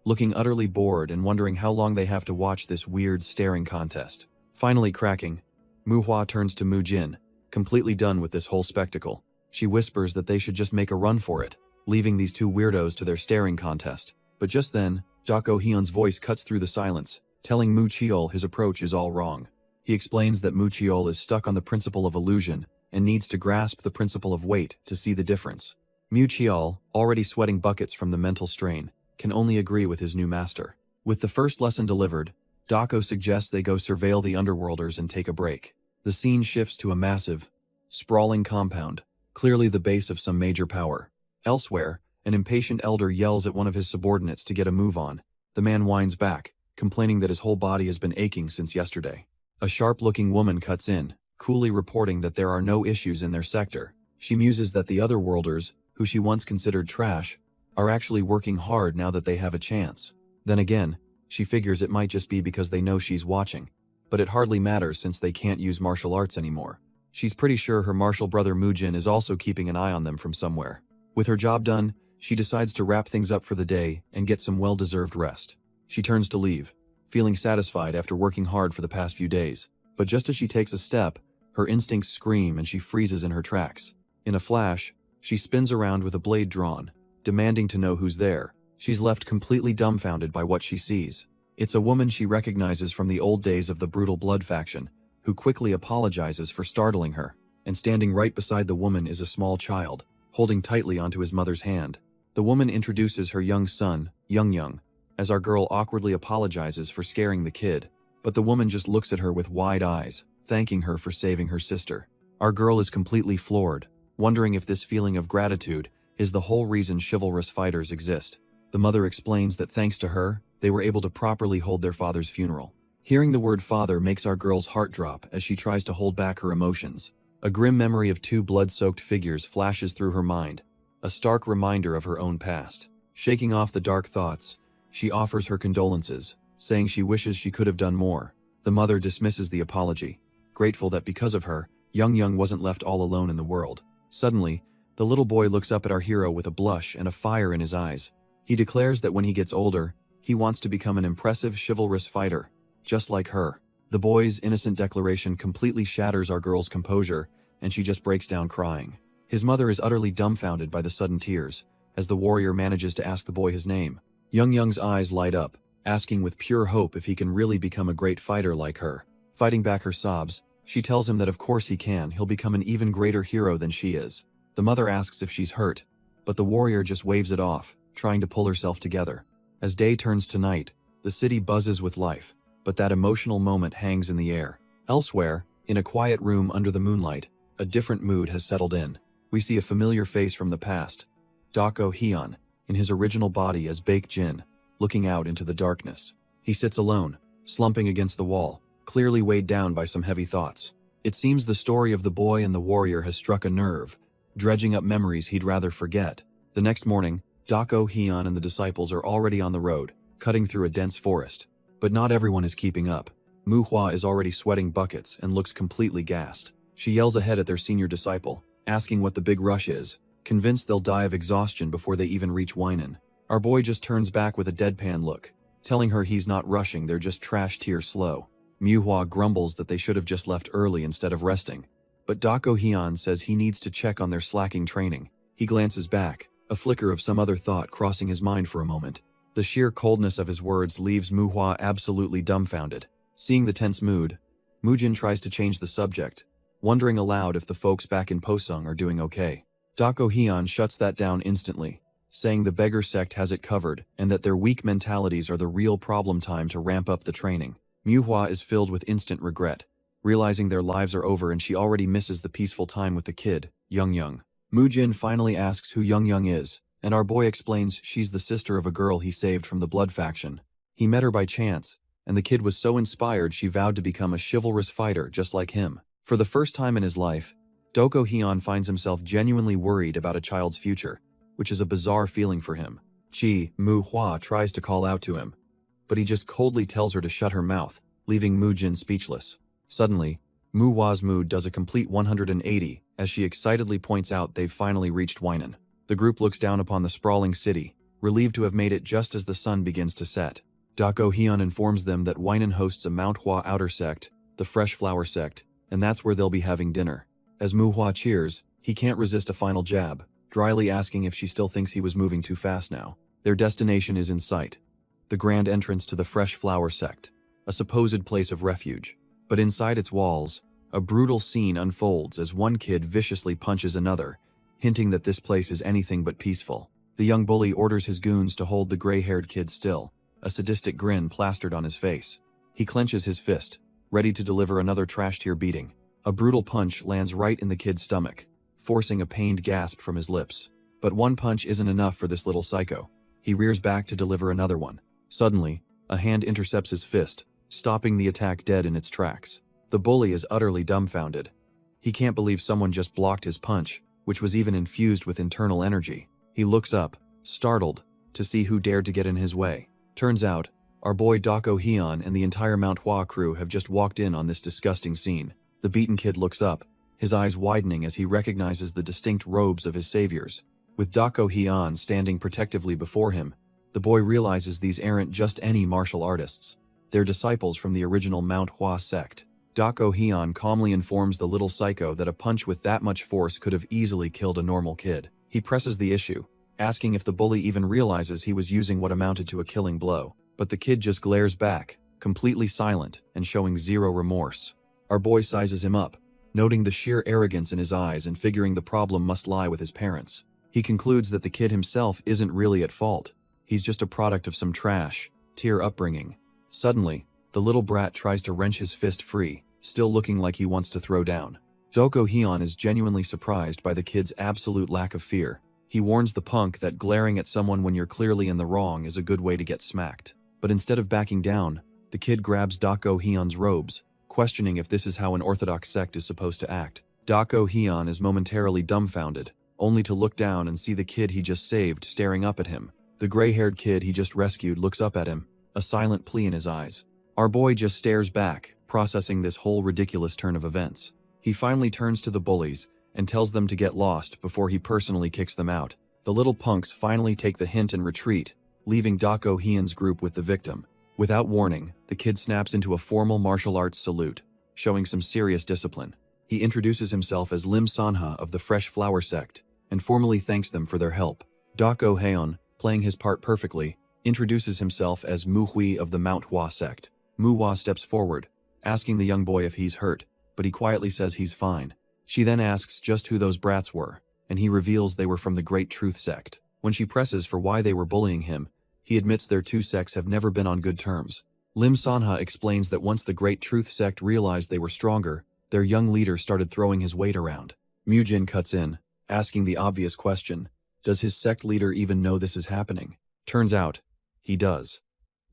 looking utterly bored and wondering how long they have to watch this weird staring contest. Finally cracking, Manhwa turns to Mujin, completely done with this whole spectacle. She whispers that they should just make a run for it, leaving these two weirdos to their staring contest. But just then, Doko Hyun's voice cuts through the silence, telling Muchiol his approach is all wrong. He explains that Muchiol is stuck on the principle of illusion and needs to grasp the principle of weight to see the difference. Muchiol, already sweating buckets from the mental strain, can only agree with his new master. With the first lesson delivered, Doko suggests they go surveil the underworlders and take a break. The scene shifts to a massive, sprawling compound, clearly the base of some major power. Elsewhere, an impatient elder yells at one of his subordinates to get a move on. The man whines back, complaining that his whole body has been aching since yesterday. A sharp-looking woman cuts in, coolly reporting that there are no issues in their sector. She muses that the other worlders, who she once considered trash, are actually working hard now that they have a chance. Then again, she figures it might just be because they know she's watching, but it hardly matters since they can't use martial arts anymore. She's pretty sure her martial brother Mujin is also keeping an eye on them from somewhere. With her job done, she decides to wrap things up for the day and get some well-deserved rest. She turns to leave, feeling satisfied after working hard for the past few days. But just as she takes a step, her instincts scream and she freezes in her tracks. In a flash, she spins around with a blade drawn, demanding to know who's there. She's left completely dumbfounded by what she sees. It's a woman she recognizes from the old days of the brutal blood faction, who quickly apologizes for startling her, and standing right beside the woman is a small child, holding tightly onto his mother's hand. The woman introduces her young son, Young, as our girl awkwardly apologizes for scaring the kid, but the woman just looks at her with wide eyes, thanking her for saving her sister. Our girl is completely floored, wondering if this feeling of gratitude is the whole reason chivalrous fighters exist. The mother explains that thanks to her, they were able to properly hold their father's funeral. Hearing the word father makes our girl's heart drop as she tries to hold back her emotions. A grim memory of two blood-soaked figures flashes through her mind, a stark reminder of her own past. Shaking off the dark thoughts, she offers her condolences, saying she wishes she could have done more. The mother dismisses the apology, grateful that because of her, Young wasn't left all alone in the world. Suddenly, the little boy looks up at our hero with a blush and a fire in his eyes. He declares that when he gets older, he wants to become an impressive chivalrous fighter, just like her. The boy's innocent declaration completely shatters our girl's composure, and she just breaks down crying. His mother is utterly dumbfounded by the sudden tears, as the warrior manages to ask the boy his name. Young's eyes light up, asking with pure hope if he can really become a great fighter like her. Fighting back her sobs, she tells him that of course he can, he'll become an even greater hero than she is. The mother asks if she's hurt, but the warrior just waves it off, trying to pull herself together. As day turns to night, the city buzzes with life, but that emotional moment hangs in the air. Elsewhere, in a quiet room under the moonlight, a different mood has settled in. We see a familiar face from the past, Dako Hyun, in his original body as Baek Jin, looking out into the darkness. He sits alone, slumping against the wall, clearly weighed down by some heavy thoughts. It seems the story of the boy and the warrior has struck a nerve, dredging up memories he'd rather forget. The next morning, Dako Hyun and the disciples are already on the road, cutting through a dense forest. But not everyone is keeping up. Manhwa is already sweating buckets and looks completely gassed. She yells ahead at their senior disciple, asking what the big rush is, convinced they'll die of exhaustion before they even reach Winan. Our boy just turns back with a deadpan look, telling her he's not rushing, they're just trash tier slow. Manhwa grumbles that they should have just left early instead of resting. But Dako Hyun says he needs to check on their slacking training. He glances back, a flicker of some other thought crossing his mind for a moment. The sheer coldness of his words leaves Manhwa absolutely dumbfounded. Seeing the tense mood, Mujin tries to change the subject, wondering aloud if the folks back in Posung are doing okay. Dako Hyun shuts that down instantly, saying the beggar sect has it covered and that their weak mentalities are the real problem. Time to ramp up the training. Manhwa is filled with instant regret, realizing their lives are over and she already misses the peaceful time with the kid, Young. Mujin finally asks who Young is, and our boy explains she's the sister of a girl he saved from the blood faction. He met her by chance, and the kid was so inspired she vowed to become a chivalrous fighter just like him. For the first time in his life, Dako Hyun finds himself genuinely worried about a child's future, which is a bizarre feeling for him. Manhwa tries to call out to him, but he just coldly tells her to shut her mouth, leaving Mujin speechless. Suddenly, Manhwa's mood does a complete 180 as she excitedly points out they've finally reached Winan. The group looks down upon the sprawling city, relieved to have made it just as the sun begins to set. Dako Hyun informs them that Winan hosts a Manhwa outer sect, the Fresh Flower sect, and that's where they'll be having dinner. As Manhwa cheers, he can't resist a final jab, dryly asking if she still thinks he was moving too fast now. Their destination is in sight, the grand entrance to the Fresh Flower sect, a supposed place of refuge. But inside its walls, a brutal scene unfolds as one kid viciously punches another, hinting that this place is anything but peaceful. The young bully orders his goons to hold the gray-haired kid still, a sadistic grin plastered on his face. He clenches his fist, ready to deliver another trash-tier beating. A brutal punch lands right in the kid's stomach, forcing a pained gasp from his lips. But one punch isn't enough for this little psycho. He rears back to deliver another one. Suddenly, a hand intercepts his fist, stopping the attack dead in its tracks. The bully is utterly dumbfounded. He can't believe someone just blocked his punch, which was even infused with internal energy. He looks up, startled, to see who dared to get in his way. Turns out, our boy Dako Hyun and the entire Manhwa crew have just walked in on this disgusting scene. The beaten kid looks up, his eyes widening as he recognizes the distinct robes of his saviors. With Dako Hyun standing protectively before him, the boy realizes these aren't just any martial artists. They're disciples from the original Manhwa sect. Dako Hyun calmly informs the little psycho that a punch with that much force could have easily killed a normal kid. He presses the issue, asking if the bully even realizes he was using what amounted to a killing blow. But the kid just glares back, completely silent and showing zero remorse. Our boy sizes him up, noting the sheer arrogance in his eyes and figuring the problem must lie with his parents. He concludes that the kid himself isn't really at fault. He's just a product of some trash-tier upbringing. Suddenly, the little brat tries to wrench his fist free, still looking like he wants to throw down. Dako Hyun is genuinely surprised by the kid's absolute lack of fear. He warns the punk that glaring at someone when you're clearly in the wrong is a good way to get smacked. But instead of backing down, the kid grabs Dako Hyun's robes, questioning if this is how an orthodox sect is supposed to act. Dako Hyun is momentarily dumbfounded, only to look down and see the kid he just saved staring up at him. The gray-haired kid he just rescued looks up at him, a silent plea in his eyes. Our boy just stares back, processing this whole ridiculous turn of events. He finally turns to the bullies and tells them to get lost before he personally kicks them out. The little punks finally take the hint and retreat, leaving Dako Hyun's group with the victim. Without warning, the kid snaps into a formal martial arts salute, showing some serious discipline. He introduces himself as Lim Sanha of the Fresh Flower sect, and formally thanks them for their help. Dako Hyun, playing his part perfectly, introduces himself as Muhui of the Manhwa sect. Muhwa steps forward, asking the young boy if he's hurt, but he quietly says he's fine. She then asks just who those brats were, and he reveals they were from the Great Truth sect. When she presses for why they were bullying him, he admits their two sects have never been on good terms. Lim Sanha explains that once the Great Truth sect realized they were stronger, their young leader started throwing his weight around. Mujin cuts in, asking the obvious question, does his sect leader even know this is happening? Turns out, he does.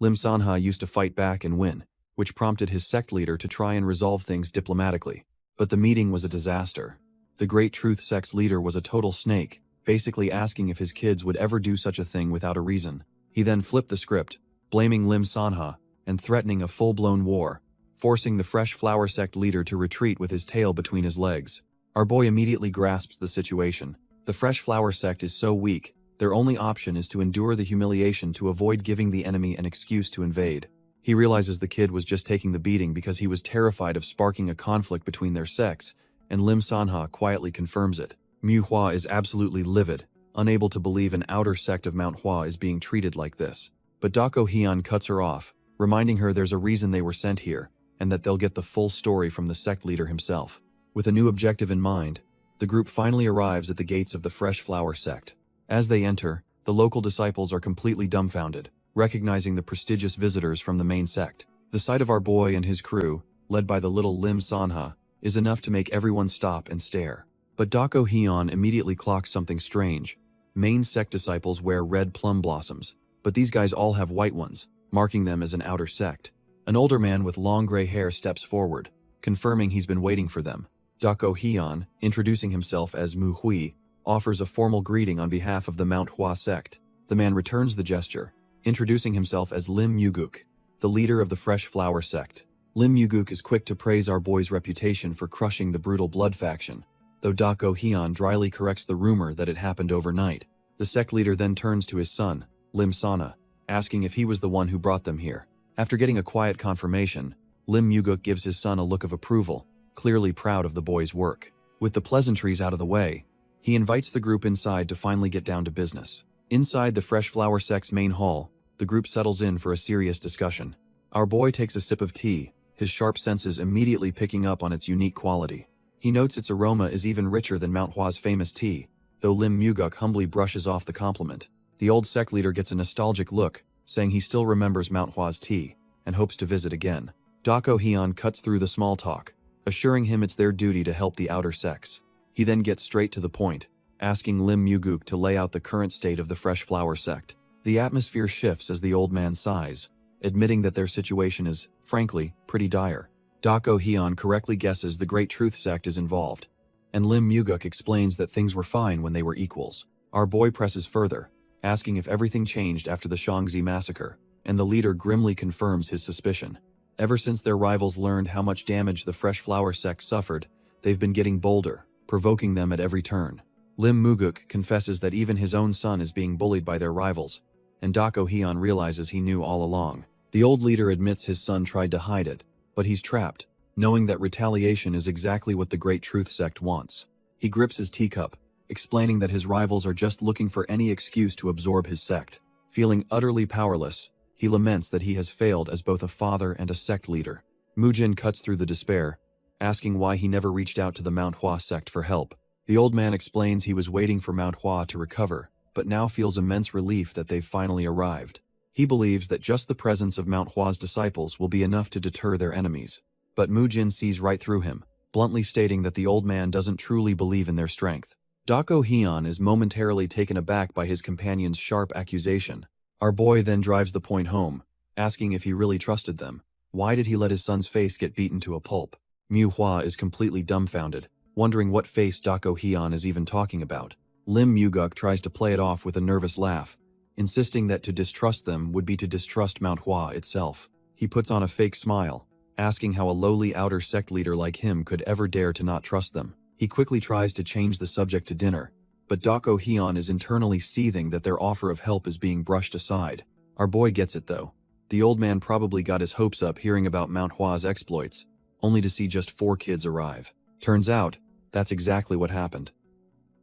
Lim Sanha used to fight back and win, which prompted his sect leader to try and resolve things diplomatically. But the meeting was a disaster. The Great Truth sect's leader was a total snake, basically asking if his kids would ever do such a thing without a reason. He then flipped the script, blaming Lim Sanha and threatening a full-blown war, forcing the Fresh Flower sect leader to retreat with his tail between his legs. Our boy immediately grasps the situation. The Fresh Flower sect is so weak, their only option is to endure the humiliation to avoid giving the enemy an excuse to invade. He realizes the kid was just taking the beating because he was terrified of sparking a conflict between their sects, and Lim Sanha quietly confirms it. Manhwa is absolutely livid, unable to believe an outer sect of Manhwa is being treated like this. But Dako Hyun cuts her off, reminding her there's a reason they were sent here, and that they'll get the full story from the sect leader himself. With a new objective in mind, the group finally arrives at the gates of the Fresh Flower sect. As they enter, the local disciples are completely dumbfounded, recognizing the prestigious visitors from the main sect. The sight of our boy and his crew, led by the little Lim Sanha, is enough to make everyone stop and stare. But Dako Hyun immediately clocks something strange. Main sect disciples wear red plum blossoms, but these guys all have white ones, marking them as an outer sect. An older man with long gray hair steps forward, confirming he's been waiting for them. Dako Hyun, introducing himself as Muhui, offers a formal greeting on behalf of the Manhwa sect. The man returns the gesture, introducing himself as Lim Muguk, the leader of the Fresh Flower sect. Lim Muguk is quick to praise our boy's reputation for crushing the brutal blood faction, though Dako Hyun dryly corrects the rumor that it happened overnight. The sect leader then turns to his son, Lim Sanha, asking if he was the one who brought them here. After getting a quiet confirmation, Lim Muguk gives his son a look of approval, clearly proud of the boy's work. With the pleasantries out of the way, he invites the group inside to finally get down to business. Inside the Fresh Flower sect's main hall, the group settles in for a serious discussion. Our boy takes a sip of tea, his sharp senses immediately picking up on its unique quality. He notes its aroma is even richer than Manhwa's famous tea, though Lim Muguk humbly brushes off the compliment. The old sect leader gets a nostalgic look, saying he still remembers Manhwa's tea, and hopes to visit again. Dako Hyun cuts through the small talk, assuring him it's their duty to help the outer sects. He then gets straight to the point, asking Lim Muguk to lay out the current state of the Fresh Flower sect. The atmosphere shifts as the old man sighs, admitting that their situation is, frankly, pretty dire. Dako Hyun correctly guesses the Great Truth Sect is involved, and Lim Muguk explains that things were fine when they were equals. Our boy presses further, asking if everything changed after the Shangzi massacre, and the leader grimly confirms his suspicion. Ever since their rivals learned how much damage the Fresh Flower Sect suffered, they've been getting bolder, provoking them at every turn. Lim Muguk confesses that even his own son is being bullied by their rivals, and Dako Hyun realizes he knew all along. The old leader admits his son tried to hide it, but he's trapped, knowing that retaliation is exactly what the Great Truth Sect wants. He grips his teacup, explaining that his rivals are just looking for any excuse to absorb his sect. Feeling utterly powerless, he laments that he has failed as both a father and a sect leader. Mujin cuts through the despair, asking why he never reached out to the Manhwa sect for help. The old man explains he was waiting for Manhwa to recover, but now feels immense relief that they've finally arrived. He believes that just the presence of Manhwa's disciples will be enough to deter their enemies. But Mujin sees right through him, bluntly stating that the old man doesn't truly believe in their strength. Dako Hyun is momentarily taken aback by his companion's sharp accusation. Our boy then drives the point home, asking if he really trusted them. Why did he let his son's face get beaten to a pulp? Manhwa is completely dumbfounded, wondering what face Dako Hyun is even talking about. Lim Muguk tries to play it off with a nervous laugh, insisting that to distrust them would be to distrust Manhwa itself. He puts on a fake smile, asking how a lowly outer sect leader like him could ever dare to not trust them. He quickly tries to change the subject to dinner, but Dako Hyun is internally seething that their offer of help is being brushed aside. Our boy gets it though. The old man probably got his hopes up hearing about Manhwa's exploits, only to see just 4 kids arrive. Turns out, that's exactly what happened.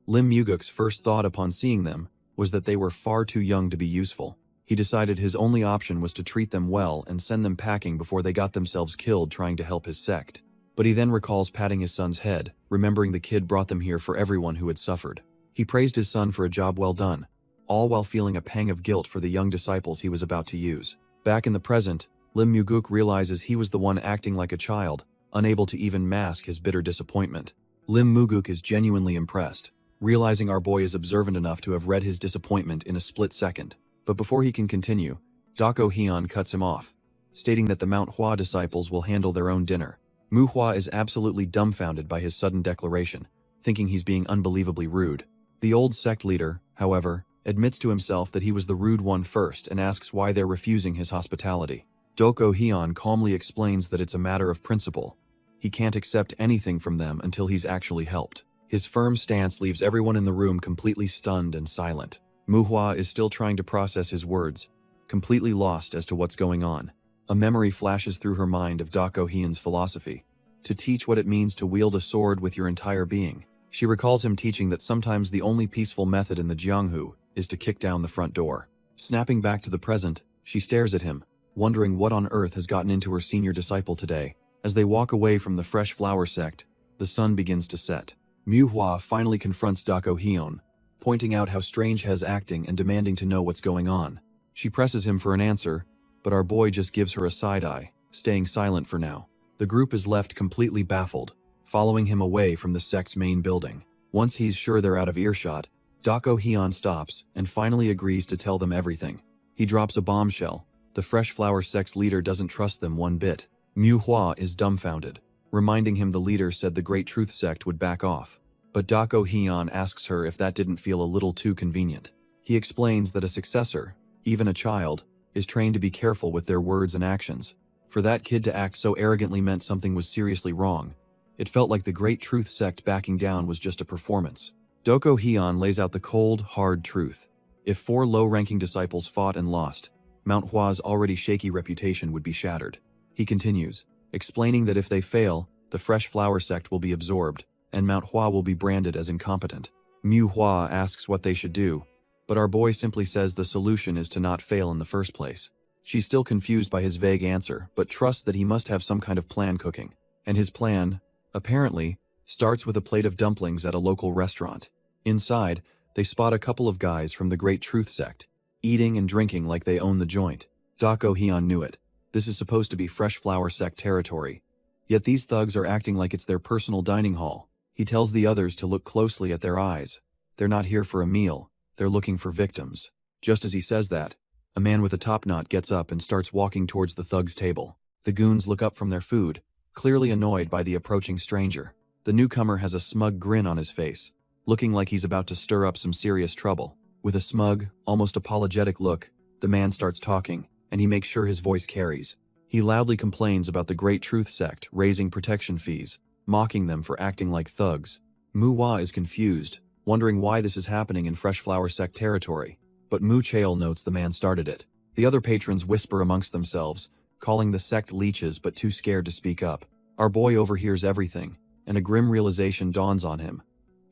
Lim Muguk's first thought upon seeing them was that they were far too young to be useful. He decided his only option was to treat them well and send them packing before they got themselves killed trying to help his sect. But he then recalls patting his son's head, remembering the kid brought them here for everyone who had suffered. He praised his son for a job well done, all while feeling a pang of guilt for the young disciples he was about to use. Back in the present, Lim Muguk realizes he was the one acting like a child, unable to even mask his bitter disappointment. Lim Muguk is genuinely impressed, realizing our boy is observant enough to have read his disappointment in a split second. But before he can continue, Dako Hyun cuts him off, stating that the Manhwa disciples will handle their own dinner. Manhwa is absolutely dumbfounded by his sudden declaration, thinking he's being unbelievably rude. The old sect leader, however, admits to himself that he was the rude one first and asks why they're refusing his hospitality. Dako Hyun calmly explains that it's a matter of principle. He can't accept anything from them until he's actually helped. His firm stance leaves everyone in the room completely stunned and silent. Manhwa is still trying to process his words, completely lost as to what's going on. A memory flashes through her mind of Dako Hyun's philosophy, to teach what it means to wield a sword with your entire being. She recalls him teaching that sometimes the only peaceful method in the Jianghu is to kick down the front door. Snapping back to the present, she stares at him, wondering what on earth has gotten into her senior disciple today. As they walk away from the Fresh Flower Sect, the sun begins to set. Manhwa finally confronts Dako Hyun, pointing out how strange he is acting and demanding to know what's going on. She presses him for an answer, but our boy just gives her a side-eye, staying silent for now. The group is left completely baffled, following him away from the sect's main building. Once he's sure they're out of earshot, Dako Hyun stops and finally agrees to tell them everything. He drops a bombshell. The Fresh Flower Sect's leader doesn't trust them one bit. Manhwa is dumbfounded, reminding him the leader said the Great Truth Sect would back off. But Dako Hyun asks her if that didn't feel a little too convenient. He explains that a successor, even a child, is trained to be careful with their words and actions. For that kid to act so arrogantly meant something was seriously wrong. It felt like the Great Truth Sect backing down was just a performance. Dako Hyun lays out the cold, hard truth. If 4 low-ranking disciples fought and lost, Manhwa's already shaky reputation would be shattered. He continues, explaining that if they fail, the Fresh Flower Sect will be absorbed, and Manhwa will be branded as incompetent. Manhwa asks what they should do, but our boy simply says the solution is to not fail in the first place. She's still confused by his vague answer, but trusts that he must have some kind of plan cooking. And his plan, apparently, starts with a plate of dumplings at a local restaurant. Inside, they spot a couple of guys from the Great Truth Sect, eating and drinking like they own the joint. Dako Hyun knew it. This is supposed to be Fresh Flower Sect territory. Yet these thugs are acting like it's their personal dining hall. He tells the others to look closely at their eyes. They're not here for a meal. They're looking for victims. Just as he says that, a man with a top knot gets up and starts walking towards the thugs' table. The goons look up from their food, clearly annoyed by the approaching stranger. The newcomer has a smug grin on his face, looking like he's about to stir up some serious trouble. With a smug, almost apologetic look, the man starts talking, and he makes sure his voice carries. He loudly complains about the Great Truth Sect raising protection fees, mocking them for acting like thugs. Manhwa is confused, wondering why this is happening in Fresh Flower Sect territory, but Mu Chael notes the man started it. The other patrons whisper amongst themselves, calling the sect leeches but too scared to speak up. Our boy overhears everything, and a grim realization dawns on him.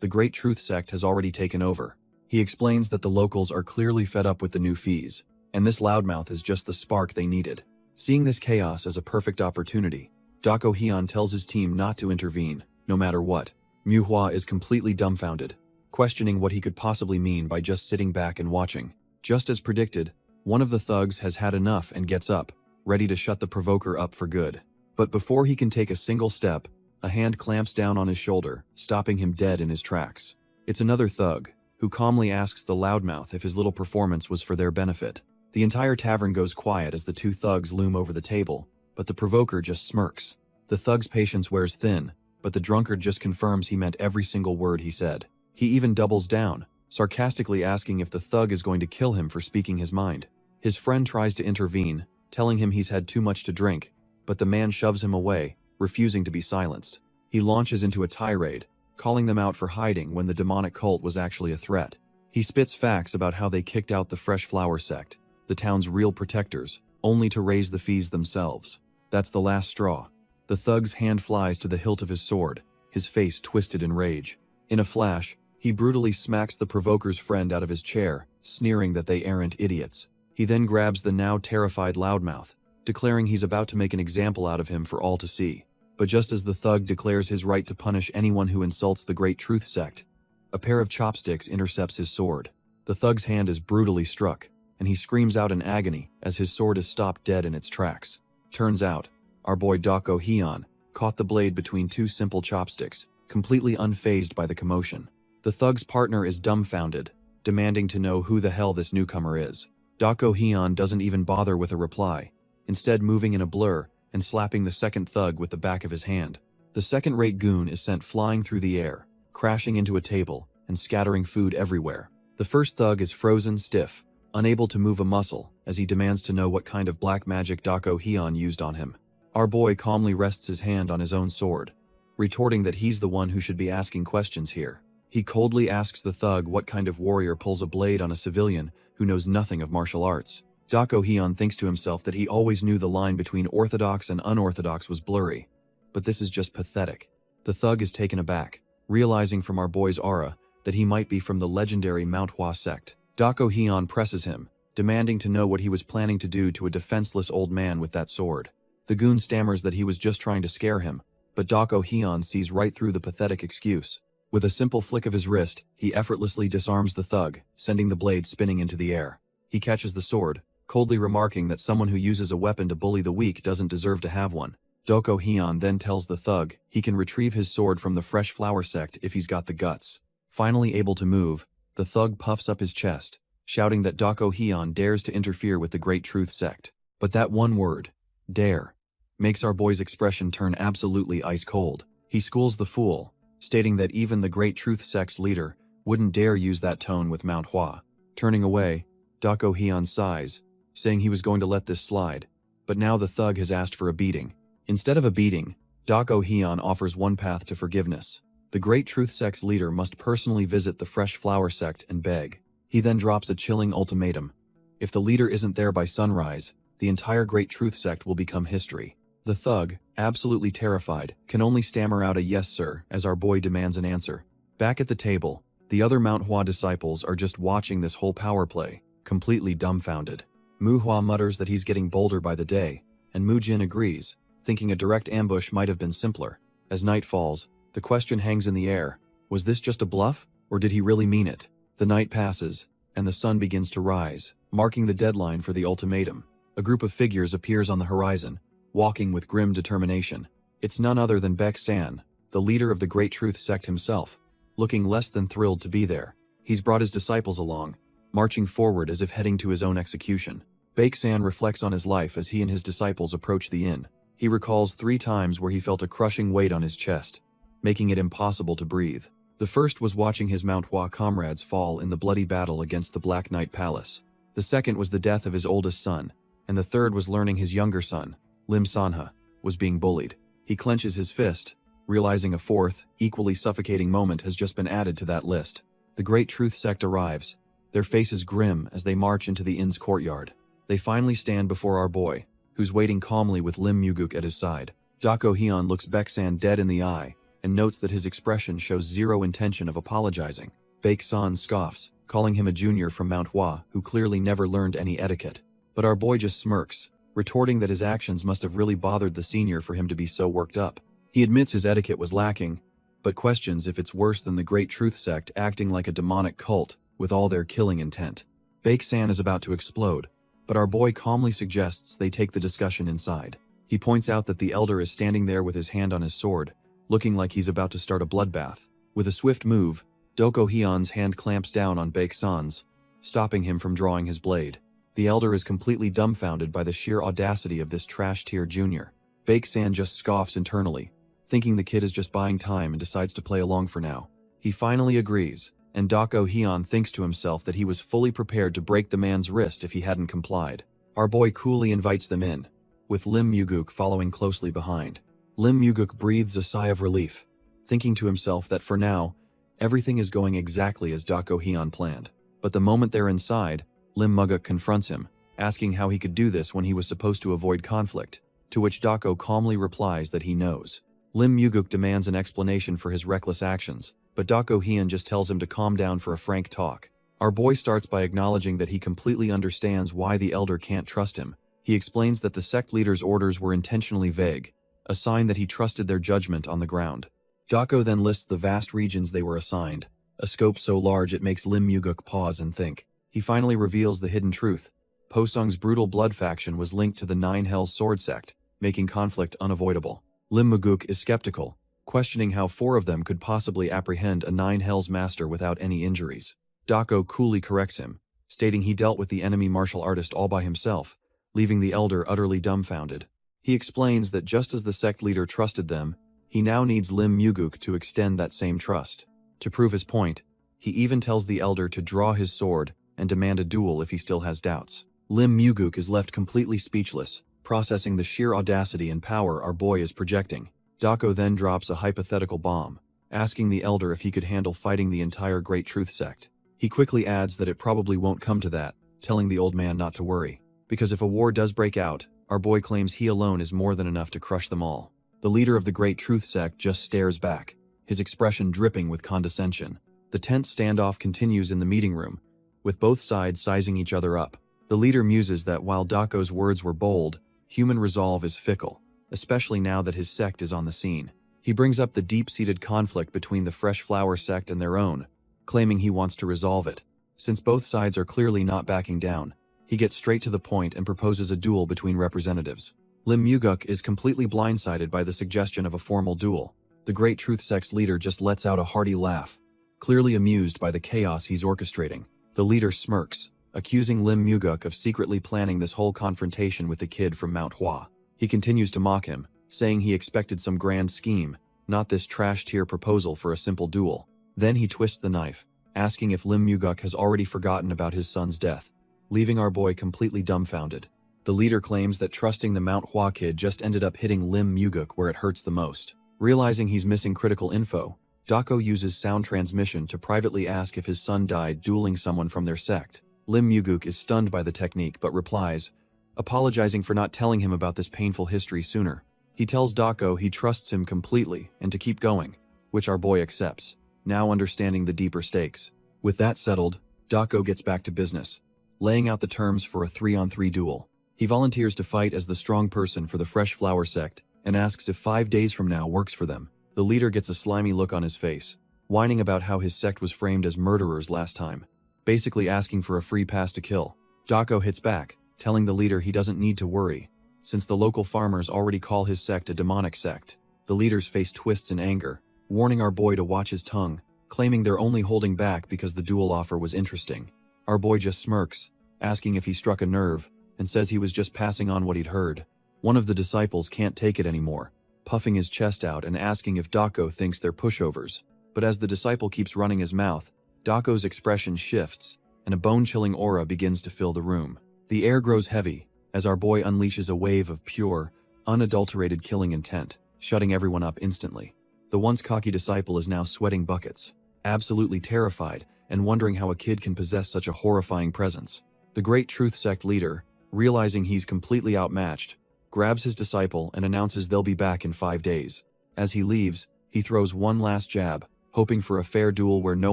The Great Truth Sect has already taken over. He explains that the locals are clearly fed up with the new fees, and this loudmouth is just the spark they needed. Seeing this chaos as a perfect opportunity, Dako Hyun tells his team not to intervene, no matter what. Manhwa is completely dumbfounded, questioning what he could possibly mean by just sitting back and watching. Just as predicted, one of the thugs has had enough and gets up, ready to shut the provoker up for good. But before he can take a single step, a hand clamps down on his shoulder, stopping him dead in his tracks. It's another thug, who calmly asks the loudmouth if his little performance was for their benefit. The entire tavern goes quiet as the two thugs loom over the table, but the provoker just smirks. The thug's patience wears thin, but the drunkard just confirms he meant every single word he said. He even doubles down, sarcastically asking if the thug is going to kill him for speaking his mind. His friend tries to intervene, telling him he's had too much to drink, but the man shoves him away, refusing to be silenced. He launches into a tirade, calling them out for hiding when the demonic cult was actually a threat. He spits facts about how they kicked out the Fresh Flower Sect, the town's real protectors, only to raise the fees themselves. That's the last straw. The thug's hand flies to the hilt of his sword, his face twisted in rage. In a flash, he brutally smacks the provoker's friend out of his chair, sneering that they aren't idiots. He then grabs the now terrified loudmouth, declaring he's about to make an example out of him for all to see. But just as the thug declares his right to punish anyone who insults the Great Truth Sect, a pair of chopsticks intercepts his sword. The thug's hand is brutally struck, and he screams out in agony as his sword is stopped dead in its tracks. Turns out, our boy Dako Hyun caught the blade between two simple chopsticks, completely unfazed by the commotion. The thug's partner is dumbfounded, demanding to know who the hell this newcomer is. Dako Hyun doesn't even bother with a reply, instead moving in a blur and slapping the second thug with the back of his hand. The second-rate goon is sent flying through the air, crashing into a table and scattering food everywhere. The first thug is frozen stiff, unable to move a muscle, as he demands to know what kind of black magic Dako Hyun used on him. Our boy calmly rests his hand on his own sword, retorting that he's the one who should be asking questions here. He coldly asks the thug what kind of warrior pulls a blade on a civilian who knows nothing of martial arts. Dako Hyun thinks to himself that he always knew the line between orthodox and unorthodox was blurry, but this is just pathetic. The thug is taken aback, realizing from our boy's aura that he might be from the legendary Manhwa sect. Dako Hyun presses him, demanding to know what he was planning to do to a defenseless old man with that sword. The goon stammers that he was just trying to scare him, but Dako Hyun sees right through the pathetic excuse. With a simple flick of his wrist, he effortlessly disarms the thug, sending the blade spinning into the air. He catches the sword, coldly remarking that someone who uses a weapon to bully the weak doesn't deserve to have one. Dako Hyun then tells the thug he can retrieve his sword from the Fresh Flower Sect if he's got the guts. Finally able to move, the thug puffs up his chest, shouting that Dako Hyun dares to interfere with the Great Truth Sect. But that one word, dare, makes our boy's expression turn absolutely ice cold. He schools the fool, stating that even the Great Truth Sect's leader wouldn't dare use that tone with Manhwa. Turning away, Dako Hyun sighs, saying he was going to let this slide, but now the thug has asked for a beating. Instead of a beating, Dako Hyun offers one path to forgiveness. The Great Truth Sect's leader must personally visit the Fresh Flower Sect and beg. He then drops a chilling ultimatum. If the leader isn't there by sunrise, the entire Great Truth Sect will become history. The thug, absolutely terrified, can only stammer out a yes sir as our boy demands an answer. Back at the table, the other Manhwa disciples are just watching this whole power play, completely dumbfounded. Manhwa mutters that he's getting bolder by the day, and Mujin agrees, thinking a direct ambush might have been simpler. As night falls, the question hangs in the air. Was this just a bluff, or did he really mean it? The night passes, and the sun begins to rise, marking the deadline for the ultimatum. A group of figures appears on the horizon, walking with grim determination. It's none other than Baek San, the leader of the Great Truth Sect himself, looking less than thrilled to be there. He's brought his disciples along, marching forward as if heading to his own execution. Baek San reflects on his life as he and his disciples approach the inn. He recalls 3 times where he felt a crushing weight on his chest, making it impossible to breathe. The first was watching his Manhwa comrades fall in the bloody battle against the Black Knight Palace. The second was the death of his oldest son, and the third was learning his younger son, Lim Sanha, was being bullied. He clenches his fist, realizing a fourth, equally suffocating moment has just been added to that list. The Great Truth Sect arrives, their faces grim as they march into the inn's courtyard. They finally stand before our boy, who's waiting calmly with Lim Muguk at his side. Dako Hyun looks Baek-san dead in the eye, and notes that his expression shows zero intention of apologizing. Baek-san scoffs, calling him a junior from Manhwa who clearly never learned any etiquette. But our boy just smirks, retorting that his actions must have really bothered the senior for him to be so worked up. He admits his etiquette was lacking, but questions if it's worse than the Great Truth Sect acting like a demonic cult with all their killing intent. Baek-san is about to explode, but our boy calmly suggests they take the discussion inside. He points out that the elder is standing there with his hand on his sword, looking like he's about to start a bloodbath. With a swift move, Doko Hyun's hand clamps down on Baek-san's, stopping him from drawing his blade. The elder is completely dumbfounded by the sheer audacity of this trash-tier junior. Baek-san just scoffs internally, thinking the kid is just buying time and decides to play along for now. He finally agrees, and Dako Hyun thinks to himself that he was fully prepared to break the man's wrist if he hadn't complied. Our boy coolly invites them in, with Lim Muguk following closely behind. Lim Muguk breathes a sigh of relief, thinking to himself that for now, everything is going exactly as Dako Hyun planned. But the moment they're inside, Lim Muguk confronts him, asking how he could do this when he was supposed to avoid conflict, to which Dako calmly replies that he knows. Lim Muguk demands an explanation for his reckless actions, but Dako Hyun just tells him to calm down for a frank talk. Our boy starts by acknowledging that he completely understands why the elder can't trust him. He explains that the sect leader's orders were intentionally vague, a sign that he trusted their judgment on the ground. Dako then lists the vast regions they were assigned, a scope so large it makes Lim Muguk pause and think. He finally reveals the hidden truth. Posung's brutal blood faction was linked to the Nine Hells sword sect, making conflict unavoidable. Lim Muguk is skeptical, questioning how 4 of them could possibly apprehend a Nine Hells master without any injuries. Dako coolly corrects him, stating he dealt with the enemy martial artist all by himself, leaving the elder utterly dumbfounded. He explains that just as the sect leader trusted them, he now needs Lim Muguk to extend that same trust. To prove his point, he even tells the elder to draw his sword and demand a duel if he still has doubts. Lim Muguk is left completely speechless, processing the sheer audacity and power our boy is projecting. Dako then drops a hypothetical bomb, asking the elder if he could handle fighting the entire Great Truth Sect. He quickly adds that it probably won't come to that, telling the old man not to worry, because if a war does break out, our boy claims he alone is more than enough to crush them all. The leader of the Great Truth Sect just stares back, his expression dripping with condescension. The tense standoff continues in the meeting room, with both sides sizing each other up. The leader muses that while Dako's words were bold, human resolve is fickle, especially now that his sect is on the scene. He brings up the deep-seated conflict between the Fresh Flower sect and their own, claiming he wants to resolve it. Since both sides are clearly not backing down, he gets straight to the point and proposes a duel between representatives. Lim Muguk is completely blindsided by the suggestion of a formal duel. The Great Truth Sect's leader just lets out a hearty laugh, clearly amused by the chaos he's orchestrating. The leader smirks, accusing Lim Muguk of secretly planning this whole confrontation with the kid from Manhwa. He continues to mock him, saying he expected some grand scheme, not this trash-tier proposal for a simple duel. Then he twists the knife, asking if Lim Muguk has already forgotten about his son's death, leaving our boy completely dumbfounded. The leader claims that trusting the Manhwa kid just ended up hitting Lim Muguk where it hurts the most. Realizing he's missing critical info, Dako uses sound transmission to privately ask if his son died dueling someone from their sect. Lim Muguk is stunned by the technique but replies, apologizing for not telling him about this painful history sooner. He tells Dako he trusts him completely and to keep going, which our boy accepts, now understanding the deeper stakes. With that settled, Dako gets back to business, laying out the terms for a 3-on-3 duel. He volunteers to fight as the strong person for the Fresh Flower sect and asks if 5 days from now works for them. The leader gets a slimy look on his face, whining about how his sect was framed as murderers last time, basically asking for a free pass to kill. Dako hits back, telling the leader he doesn't need to worry, since the local farmers already call his sect a demonic sect. The leader's face twists in anger, warning our boy to watch his tongue, claiming they're only holding back because the duel offer was interesting. Our boy just smirks, asking if he struck a nerve, and says he was just passing on what he'd heard. One of the disciples can't take it anymore, puffing his chest out and asking if Dako thinks they're pushovers. But as the disciple keeps running his mouth, Dako's expression shifts, and a bone-chilling aura begins to fill the room. The air grows heavy, as our boy unleashes a wave of pure, unadulterated killing intent, shutting everyone up instantly. The once cocky disciple is now sweating buckets, absolutely terrified, and wondering how a kid can possess such a horrifying presence. The great truth sect leader, realizing he's completely outmatched, grabs his disciple and announces they'll be back in 5 days. As he leaves, he throws one last jab, hoping for a fair duel where no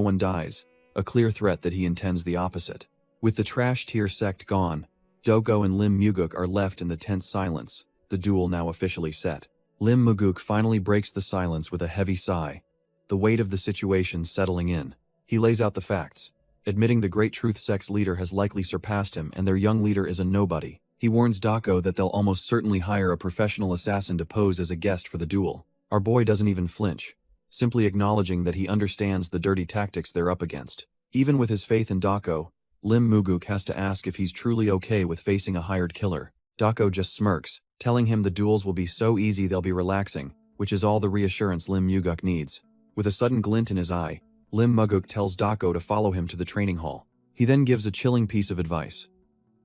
one dies, a clear threat that he intends the opposite. With the trash tier sect gone, Doko and Lim Muguk are left in the tense silence, the duel now officially set. Lim Muguk finally breaks the silence with a heavy sigh, the weight of the situation settling in. He lays out the facts, admitting the great truth sect's leader has likely surpassed him and their young leader is a nobody. He warns Dako that they'll almost certainly hire a professional assassin to pose as a guest for the duel. Our boy doesn't even flinch, simply acknowledging that he understands the dirty tactics they're up against. Even with his faith in Dako, Lim Muguk has to ask if he's truly okay with facing a hired killer. Dako just smirks, telling him the duels will be so easy they'll be relaxing, which is all the reassurance Lim Muguk needs. With a sudden glint in his eye, Lim Muguk tells Dako to follow him to the training hall. He then gives a chilling piece of advice.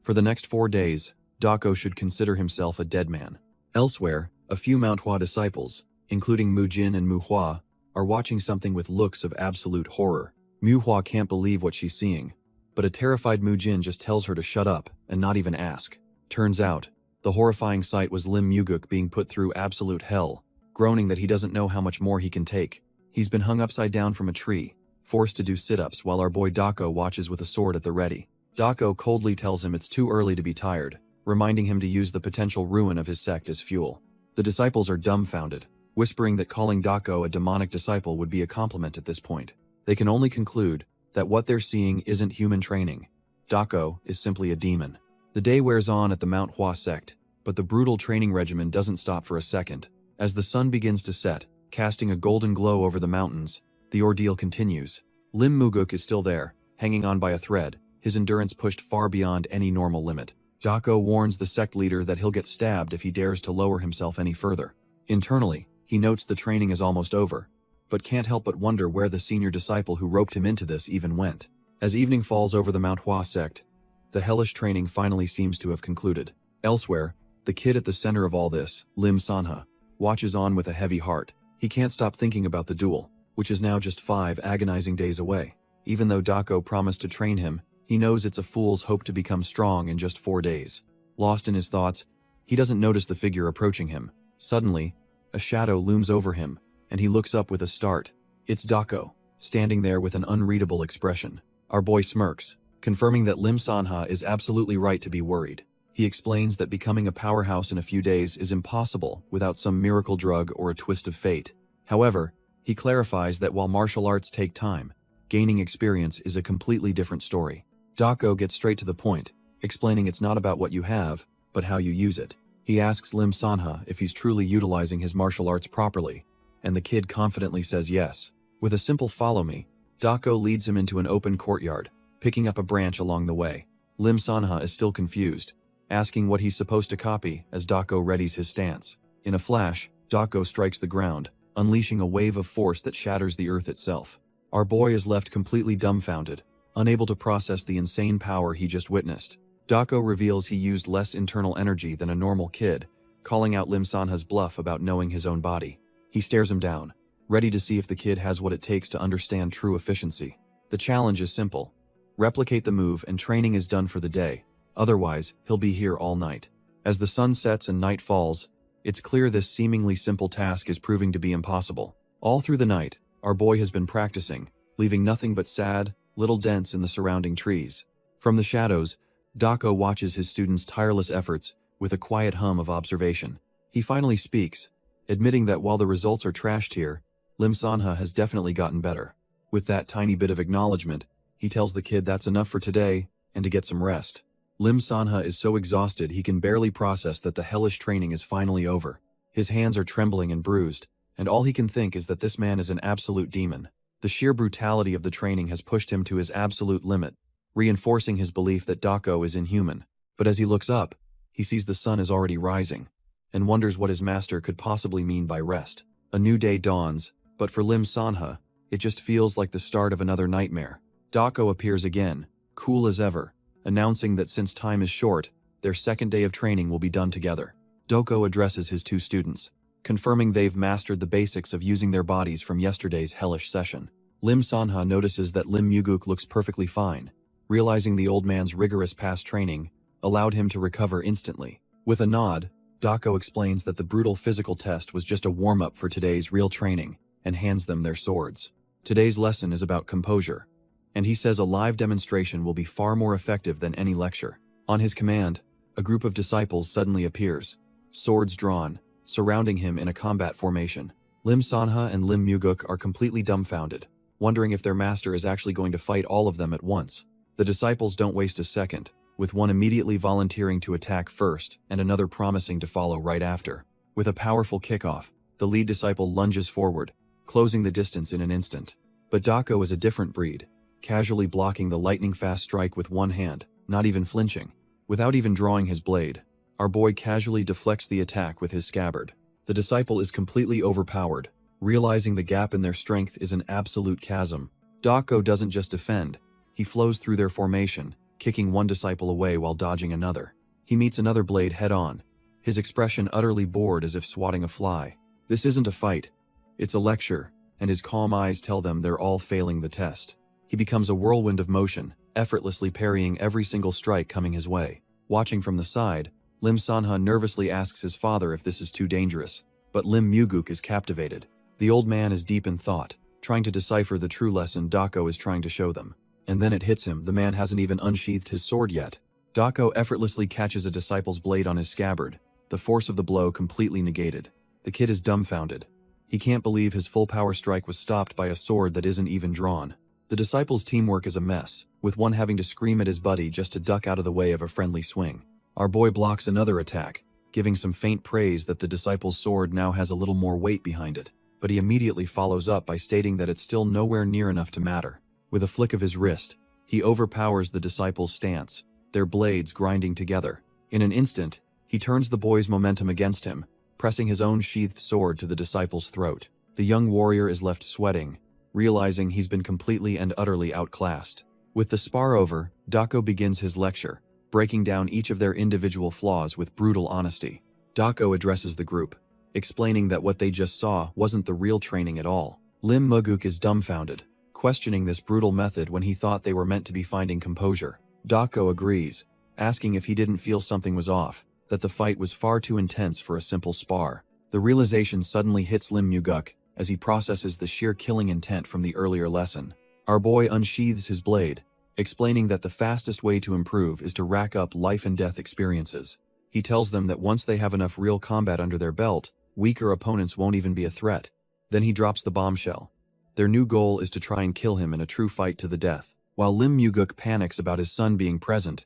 For the next 4 days, Dako should consider himself a dead man. Elsewhere, a few Manhwa disciples, including Mujin and Muhua, are watching something with looks of absolute horror. Muhua can't believe what she's seeing, but a terrified Mujin just tells her to shut up and not even ask. Turns out, the horrifying sight was Lim Muguk being put through absolute hell, groaning that he doesn't know how much more he can take. He's been hung upside down from a tree, forced to do sit-ups while our boy Dako watches with a sword at the ready. Dako coldly tells him it's too early to be tired, reminding him to use the potential ruin of his sect as fuel. The disciples are dumbfounded, whispering that calling Dako a demonic disciple would be a compliment at this point. They can only conclude that what they're seeing isn't human training. Dako is simply a demon. The day wears on at the Manhwa sect, but the brutal training regimen doesn't stop for a second. As the sun begins to set, casting a golden glow over the mountains, the ordeal continues. Lim Muguk is still there, hanging on by a thread, his endurance pushed far beyond any normal limit. Dako warns the sect leader that he'll get stabbed if he dares to lower himself any further. Internally, he notes the training is almost over, but can't help but wonder where the senior disciple who roped him into this even went. As evening falls over the Manhwa sect, the hellish training finally seems to have concluded. Elsewhere, the kid at the center of all this, Lim Sanha, watches on with a heavy heart. He can't stop thinking about the duel, which is now just 5 agonizing days away. Even though Dako promised to train him, he knows it's a fool's hope to become strong in just 4 days. Lost in his thoughts, he doesn't notice the figure approaching him. Suddenly, a shadow looms over him, and he looks up with a start. It's Dako, standing there with an unreadable expression. Our boy smirks, confirming that Lim Sanha is absolutely right to be worried. He explains that becoming a powerhouse in a few days is impossible without some miracle drug or a twist of fate. However, he clarifies that while martial arts take time, gaining experience is a completely different story. Dako gets straight to the point, explaining it's not about what you have, but how you use it. He asks Lim Sanha if he's truly utilizing his martial arts properly, and the kid confidently says yes. With a simple "follow me," Dako leads him into an open courtyard, picking up a branch along the way. Lim Sanha is still confused, asking what he's supposed to copy as Dako readies his stance. In a flash, Dako strikes the ground, unleashing a wave of force that shatters the earth itself. Our boy is left completely dumbfounded, unable to process the insane power he just witnessed. Dako reveals he used less internal energy than a normal kid, calling out Lim Sanha's bluff about knowing his own body. He stares him down, ready to see if the kid has what it takes to understand true efficiency. The challenge is simple. Replicate the move and training is done for the day. Otherwise, he'll be here all night. As the sun sets and night falls, it's clear this seemingly simple task is proving to be impossible. All through the night, our boy has been practicing, leaving nothing but sad, little dents in the surrounding trees. From the shadows, Dako watches his students' tireless efforts with a quiet hum of observation. He finally speaks, admitting that while the results are trash tier, Lim Sanha has definitely gotten better. With that tiny bit of acknowledgement, he tells the kid that's enough for today and to get some rest. Lim Sanha is so exhausted he can barely process that the hellish training is finally over. His hands are trembling and bruised, and all he can think is that this man is an absolute demon. The sheer brutality of the training has pushed him to his absolute limit, reinforcing his belief that Dako is inhuman. But as he looks up, he sees the sun is already rising. and wonders what his master could possibly mean by rest. A new day dawns, but for Lim Sanha, it just feels like the start of another nightmare. Dako appears again, cool as ever, announcing that since time is short, their second day of training will be done together. Doko addresses his two students, confirming they've mastered the basics of using their bodies from yesterday's hellish session. Lim Sanha notices that Lim Muguk looks perfectly fine, realizing the old man's rigorous past training allowed him to recover instantly. With a nod, Dako explains that the brutal physical test was just a warm-up for today's real training and hands them their swords. Today's lesson is about composure, and he says a live demonstration will be far more effective than any lecture. On his command, a group of disciples suddenly appears, swords drawn, surrounding him in a combat formation. Lim Sanha and Lim Muguk are completely dumbfounded, wondering if their master is actually going to fight all of them at once. The disciples don't waste a second, with one immediately volunteering to attack first and another promising to follow right after. With a powerful kickoff, the lead disciple lunges forward, closing the distance in an instant. But Dako is a different breed, casually blocking the lightning-fast strike with one hand, not even flinching. Without even drawing his blade, our boy casually deflects the attack with his scabbard. The disciple is completely overpowered, realizing the gap in their strength is an absolute chasm. Dako doesn't just defend, he flows through their formation, kicking one disciple away while dodging another. He meets another blade head-on, his expression utterly bored as if swatting a fly. This isn't a fight, it's a lecture, and his calm eyes tell them they're all failing the test. He becomes a whirlwind of motion, effortlessly parrying every single strike coming his way. Watching from the side, Lim Sanha nervously asks his father if this is too dangerous, but Lim Muguk is captivated. The old man is deep in thought, trying to decipher the true lesson Dako is trying to show them. And then it hits him, the man hasn't even unsheathed his sword yet. Dako effortlessly catches a disciple's blade on his scabbard, the force of the blow completely negated. The kid is dumbfounded. He can't believe his full power strike was stopped by a sword that isn't even drawn. The disciples' teamwork is a mess, with one having to scream at his buddy just to duck out of the way of a friendly swing. Our boy blocks another attack, giving some faint praise that the disciple's sword now has a little more weight behind it, but he immediately follows up by stating that it's still nowhere near enough to matter. With a flick of his wrist, he overpowers the disciples' stance, their blades grinding together. In an instant, he turns the boy's momentum against him, pressing his own sheathed sword to the disciple's throat. The young warrior is left sweating, realizing he's been completely and utterly outclassed. With the spar over, Dako begins his lecture, breaking down each of their individual flaws with brutal honesty. Dako addresses the group, explaining that what they just saw wasn't the real training at all. Lim Muguk is dumbfounded, questioning this brutal method when he thought they were meant to be finding composure. Dako agrees, asking if he didn't feel something was off, that the fight was far too intense for a simple spar. The realization suddenly hits Lim Muguk as he processes the sheer killing intent from the earlier lesson. Our boy unsheathes his blade, explaining that the fastest way to improve is to rack up life and death experiences. He tells them that once they have enough real combat under their belt, weaker opponents won't even be a threat. Then he drops the bombshell. Their new goal is to try and kill him in a true fight to the death. While Lim Muguk panics about his son being present,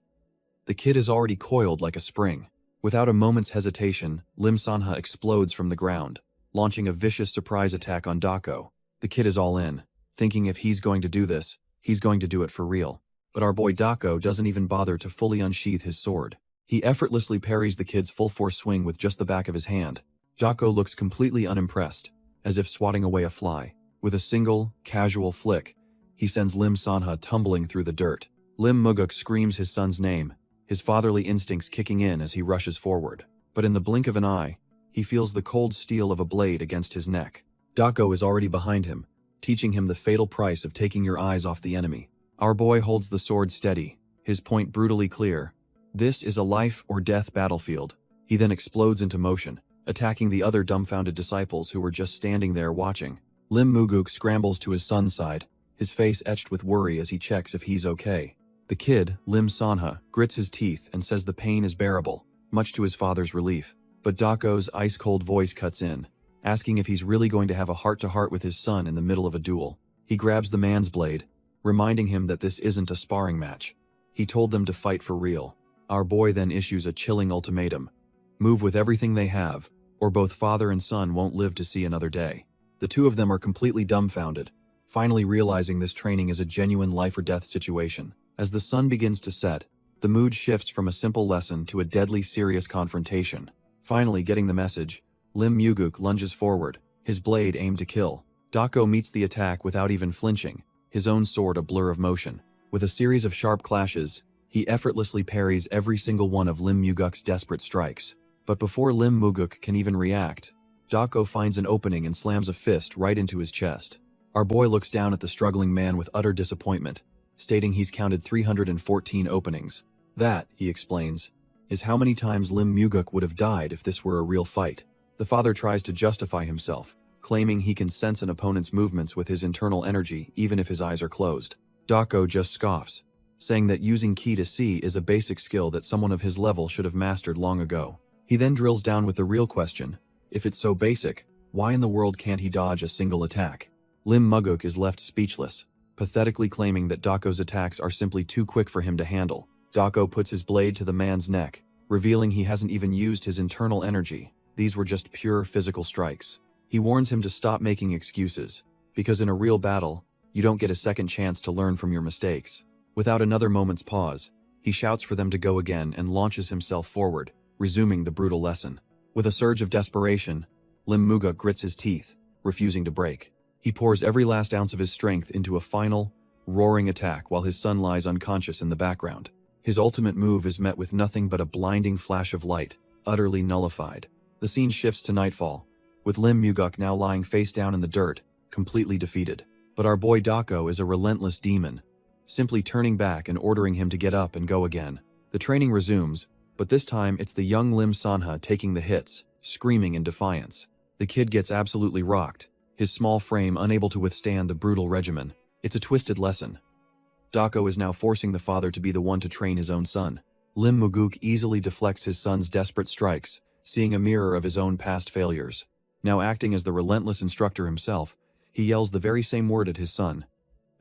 the kid is already coiled like a spring. Without a moment's hesitation, Lim Sanha explodes from the ground, launching a vicious surprise attack on Dako. The kid is all in, thinking if he's going to do this, he's going to do it for real. But our boy Dako doesn't even bother to fully unsheath his sword. He effortlessly parries the kid's full-force swing with just the back of his hand. Dako looks completely unimpressed, as if swatting away a fly. With a single, casual flick, he sends Lim Sanha tumbling through the dirt. Lim Muguk screams his son's name, his fatherly instincts kicking in as he rushes forward. But in the blink of an eye, he feels the cold steel of a blade against his neck. Dako is already behind him, teaching him the fatal price of taking your eyes off the enemy. Our boy holds the sword steady, his point brutally clear. This is a life-or-death battlefield. He then explodes into motion, attacking the other dumbfounded disciples who were just standing there watching. Lim Muguk scrambles to his son's side, his face etched with worry as he checks if he's okay. The kid, Lim Sanha, grits his teeth and says the pain is bearable, much to his father's relief. But Dako's ice-cold voice cuts in, asking if he's really going to have a heart-to-heart with his son in the middle of a duel. He grabs the man's blade, reminding him that this isn't a sparring match. He told them to fight for real. Our boy then issues a chilling ultimatum. Move with everything they have, or both father and son won't live to see another day. The two of them are completely dumbfounded, finally realizing this training is a genuine life-or-death situation. As the sun begins to set, the mood shifts from a simple lesson to a deadly serious confrontation. Finally getting the message, Lim Muguk lunges forward, his blade aimed to kill. Dako meets the attack without even flinching, his own sword a blur of motion. With a series of sharp clashes, he effortlessly parries every single one of Lim Muguk's desperate strikes. But before Lim Muguk can even react, Dako finds an opening and slams a fist right into his chest. Our boy looks down at the struggling man with utter disappointment, stating he's counted 314 openings. That, he explains, is how many times Lim Muguk would have died if this were a real fight. The father tries to justify himself, claiming he can sense an opponent's movements with his internal energy even if his eyes are closed. Dako just scoffs, saying that using ki to see is a basic skill that someone of his level should have mastered long ago. He then drills down with the real question: if it's so basic, why in the world can't he dodge a single attack? Lim Muguk is left speechless, pathetically claiming that Dako's attacks are simply too quick for him to handle. Dako puts his blade to the man's neck, revealing he hasn't even used his internal energy. These were just pure physical strikes. He warns him to stop making excuses, because in a real battle, you don't get a second chance to learn from your mistakes. Without another moment's pause, he shouts for them to go again and launches himself forward, resuming the brutal lesson. With a surge of desperation, Lim Muguk grits his teeth, refusing to break. He pours every last ounce of his strength into a final, roaring attack while his son lies unconscious in the background. His ultimate move is met with nothing but a blinding flash of light, utterly nullified. The scene shifts to nightfall, with Lim Muguk now lying face down in the dirt, completely defeated. But our boy Dako is a relentless demon, simply turning back and ordering him to get up and go again. The training resumes, but this time it's the young Lim Sanha taking the hits, screaming in defiance. The kid gets absolutely rocked, his small frame unable to withstand the brutal regimen. It's a twisted lesson. Dako is now forcing the father to be the one to train his own son. Lim Muguk easily deflects his son's desperate strikes, seeing a mirror of his own past failures. Now acting as the relentless instructor himself, he yells the very same word at his son.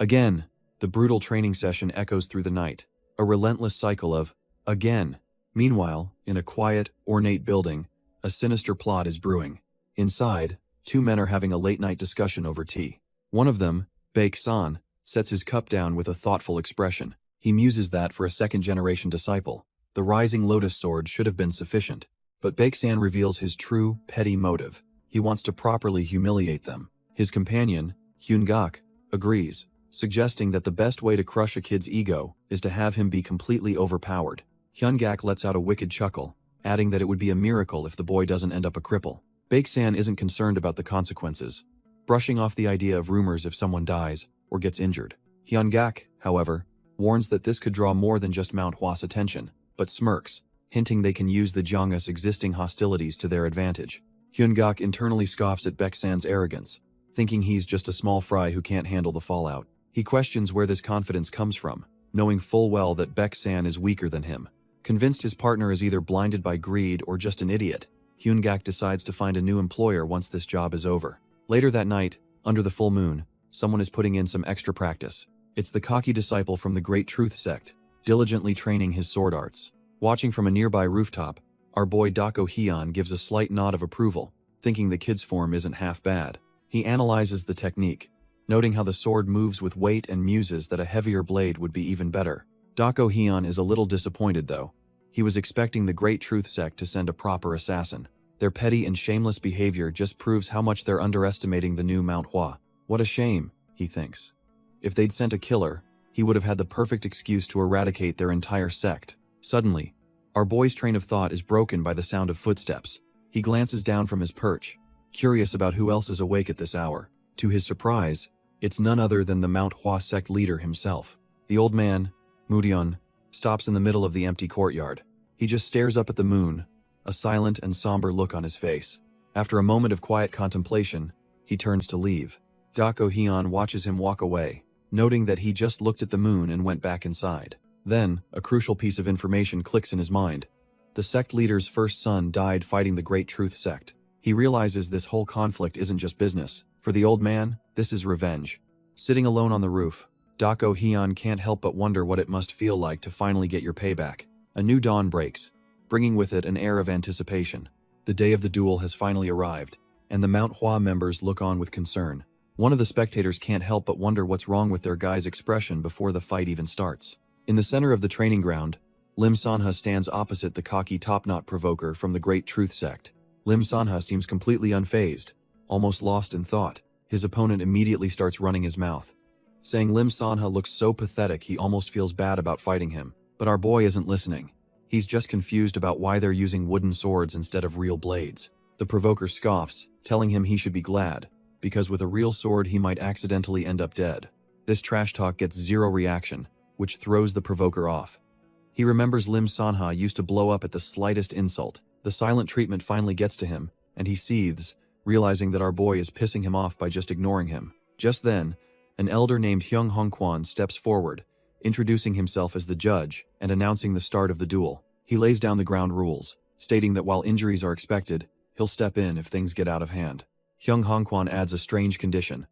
Again, the brutal training session echoes through the night, a relentless cycle of again. Meanwhile, in a quiet, ornate building, a sinister plot is brewing. Inside, two men are having a late-night discussion over tea. One of them, Baek-san, sets his cup down with a thoughtful expression. He muses that for a second-generation disciple, the rising lotus sword should have been sufficient. But Baek-san reveals his true, petty motive. He wants to properly humiliate them. His companion, Hyun-gak, agrees, suggesting that the best way to crush a kid's ego is to have him be completely overpowered. Hyun-gak lets out a wicked chuckle, adding that it would be a miracle if the boy doesn't end up a cripple. Baek-san isn't concerned about the consequences, brushing off the idea of rumors if someone dies or gets injured. Hyun-gak, however, warns that this could draw more than just Manhwa's attention, but smirks, hinting they can use the Jang's existing hostilities to their advantage. Hyun-gak internally scoffs at Baek-san's arrogance, thinking he's just a small fry who can't handle the fallout. He questions where this confidence comes from, knowing full well that Baek-san is weaker than him. Convinced his partner is either blinded by greed or just an idiot, Hyun-gak decides to find a new employer once this job is over. Later that night, under the full moon, someone is putting in some extra practice. It's the cocky disciple from the Great Truth sect, diligently training his sword arts. Watching from a nearby rooftop, our boy Dako Hyun gives a slight nod of approval, thinking the kid's form isn't half bad. He analyzes the technique, noting how the sword moves with weight and muses that a heavier blade would be even better. Dako Hyun is a little disappointed though. He was expecting the Great Truth sect to send a proper assassin. Their petty and shameless behavior just proves how much they're underestimating the new Manhwa. What a shame, he thinks. If they'd sent a killer, he would have had the perfect excuse to eradicate their entire sect. Suddenly, our boy's train of thought is broken by the sound of footsteps. He glances down from his perch, curious about who else is awake at this hour. To his surprise, it's none other than the Manhwa sect leader himself. The old man, Mudion, stops in the middle of the empty courtyard. He just stares up at the moon, a silent and somber look on his face. After a moment of quiet contemplation, he turns to leave. Dako Hyun watches him walk away, noting that he just looked at the moon and went back inside. Then, a crucial piece of information clicks in his mind. The sect leader's first son died fighting the Great Truth sect. He realizes this whole conflict isn't just business. For the old man, this is revenge. Sitting alone on the roof, Dako Hyun can't help but wonder what it must feel like to finally get your payback. A new dawn breaks, bringing with it an air of anticipation. The day of the duel has finally arrived, and the Manhwa members look on with concern. One of the spectators can't help but wonder what's wrong with their guy's expression before the fight even starts. In the center of the training ground, Lim Sanha stands opposite the cocky top-knot provoker from the Great Truth Sect. Lim Sanha seems completely unfazed, almost lost in thought. His opponent immediately starts running his mouth, saying Lim Sanha looks so pathetic he almost feels bad about fighting him. But our boy isn't listening. He's just confused about why they're using wooden swords instead of real blades. The provoker scoffs, telling him he should be glad, because with a real sword he might accidentally end up dead. This trash talk gets zero reaction, which throws the provoker off. He remembers Lim Sanha used to blow up at the slightest insult. The silent treatment finally gets to him, and he seethes, realizing that our boy is pissing him off by just ignoring him. Just then, an elder named Hyung Hongkwan steps forward, introducing himself as the judge and announcing the start of the duel. He lays down the ground rules, stating that while injuries are expected, he'll step in if things get out of hand. Hyung Hongkwan adds a strange condition.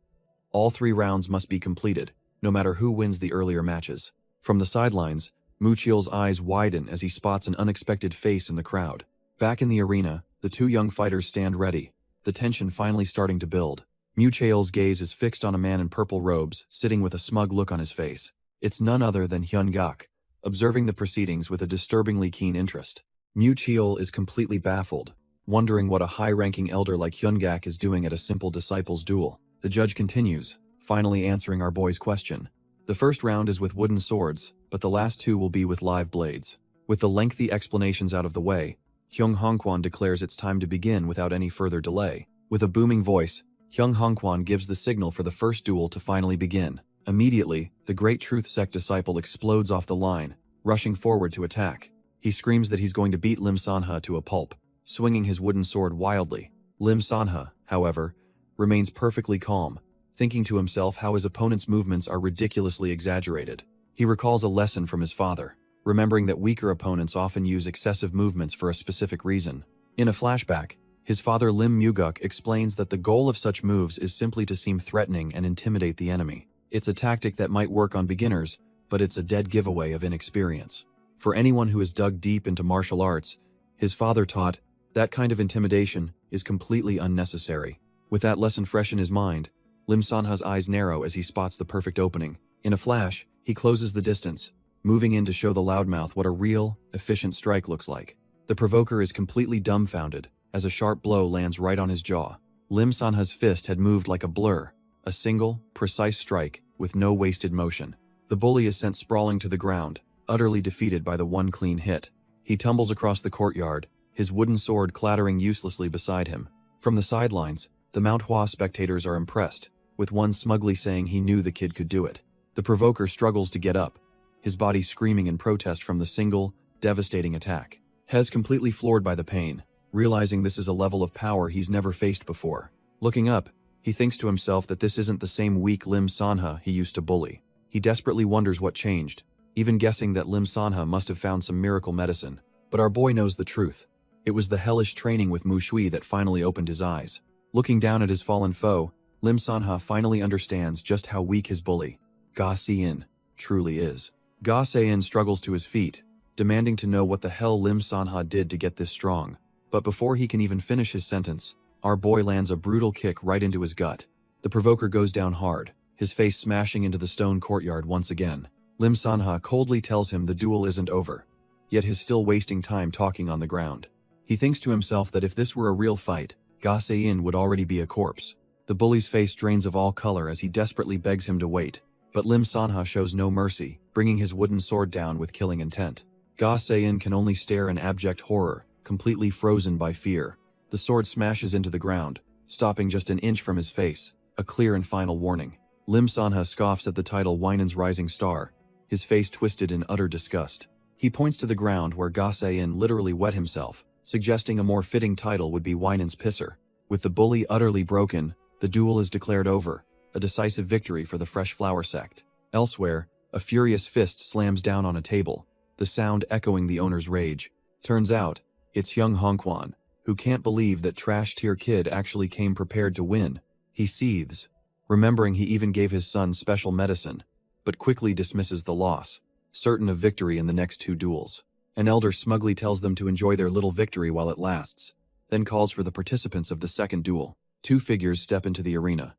All 3 rounds must be completed, no matter who wins the earlier matches. From the sidelines, Mu Chiel's eyes widen as he spots an unexpected face in the crowd. Back in the arena, the 2 young fighters stand ready, the tension finally starting to build. Mu Chiel's gaze is fixed on a man in purple robes, sitting with a smug look on his face. It's none other than Hyun Gak, observing the proceedings with a disturbingly keen interest. Mu Chiel is completely baffled, wondering what a high-ranking elder like Hyun Gak is doing at a simple disciples' duel. The judge continues, finally answering our boy's question. The first round is with wooden swords, but the last 2 will be with live blades. With the lengthy explanations out of the way, Hyung Hongkwan declares it's time to begin without any further delay. With a booming voice, Hyung Hongkwan gives the signal for the first duel to finally begin. Immediately, the Great Truth Sect disciple explodes off the line, rushing forward to attack. He screams that he's going to beat Lim Sanha to a pulp, swinging his wooden sword wildly. Lim Sanha, however, remains perfectly calm, thinking to himself how his opponent's movements are ridiculously exaggerated. He recalls a lesson from his father, remembering that weaker opponents often use excessive movements for a specific reason. In a flashback, his father Lim Muguk explains that the goal of such moves is simply to seem threatening and intimidate the enemy. It's a tactic that might work on beginners, but it's a dead giveaway of inexperience. For anyone who has dug deep into martial arts, his father taught, that kind of intimidation is completely unnecessary. With that lesson fresh in his mind, Lim Sanha's eyes narrow as he spots the perfect opening. In a flash, he closes the distance, moving in to show the loudmouth what a real, efficient strike looks like. The provoker is completely dumbfounded, as a sharp blow lands right on his jaw. Lim Sanha's fist had moved like a blur, a single, precise strike with no wasted motion. The bully is sent sprawling to the ground, utterly defeated by the one clean hit. He tumbles across the courtyard, his wooden sword clattering uselessly beside him. From the sidelines, the Manhwa spectators are impressed, with one smugly saying he knew the kid could do it. The provoker struggles to get up, his body screaming in protest from the single, devastating attack. Hez completely floored by the pain, realizing this is a level of power he's never faced before. Looking up, he thinks to himself that this isn't the same weak Lim Sanha he used to bully. He desperately wonders what changed, even guessing that Lim Sanha must have found some miracle medicine. But our boy knows the truth. It was the hellish training with Mu Shui that finally opened his eyes. Looking down at his fallen foe, Lim Sanha finally understands just how weak his bully, Ga Si-in, truly is. Ga Se-in struggles to his feet, demanding to know what the hell Lim Sanha did to get this strong. But before he can even finish his sentence, our boy lands a brutal kick right into his gut. The provoker goes down hard, his face smashing into the stone courtyard once again. Lim Sanha coldly tells him the duel isn't over, yet he's still wasting time talking on the ground. He thinks to himself that if this were a real fight, Ga Se-in would already be a corpse. The bully's face drains of all color as he desperately begs him to wait, but Lim Sanha shows no mercy, bringing his wooden sword down with killing intent. Ga Se-in can only stare in abject horror, completely frozen by fear. The sword smashes into the ground, stopping just an inch from his face, a clear and final warning. Lim Sanha scoffs at the title Winan's Rising Star, his face twisted in utter disgust. He points to the ground where Ga Se-in literally wet himself, suggesting a more fitting title would be Winan's Pisser. With the bully utterly broken, the duel is declared over, a decisive victory for the Fresh Flower Sect. Elsewhere, a furious fist slams down on a table, the sound echoing the owner's rage. Turns out, it's Hyung Hongkwan, who can't believe that trash-tier kid actually came prepared to win. He seethes, remembering he even gave his son special medicine, but quickly dismisses the loss, certain of victory in the next 2 duels. An elder smugly tells them to enjoy their little victory while it lasts, then calls for the participants of the second duel. 2 figures step into the arena.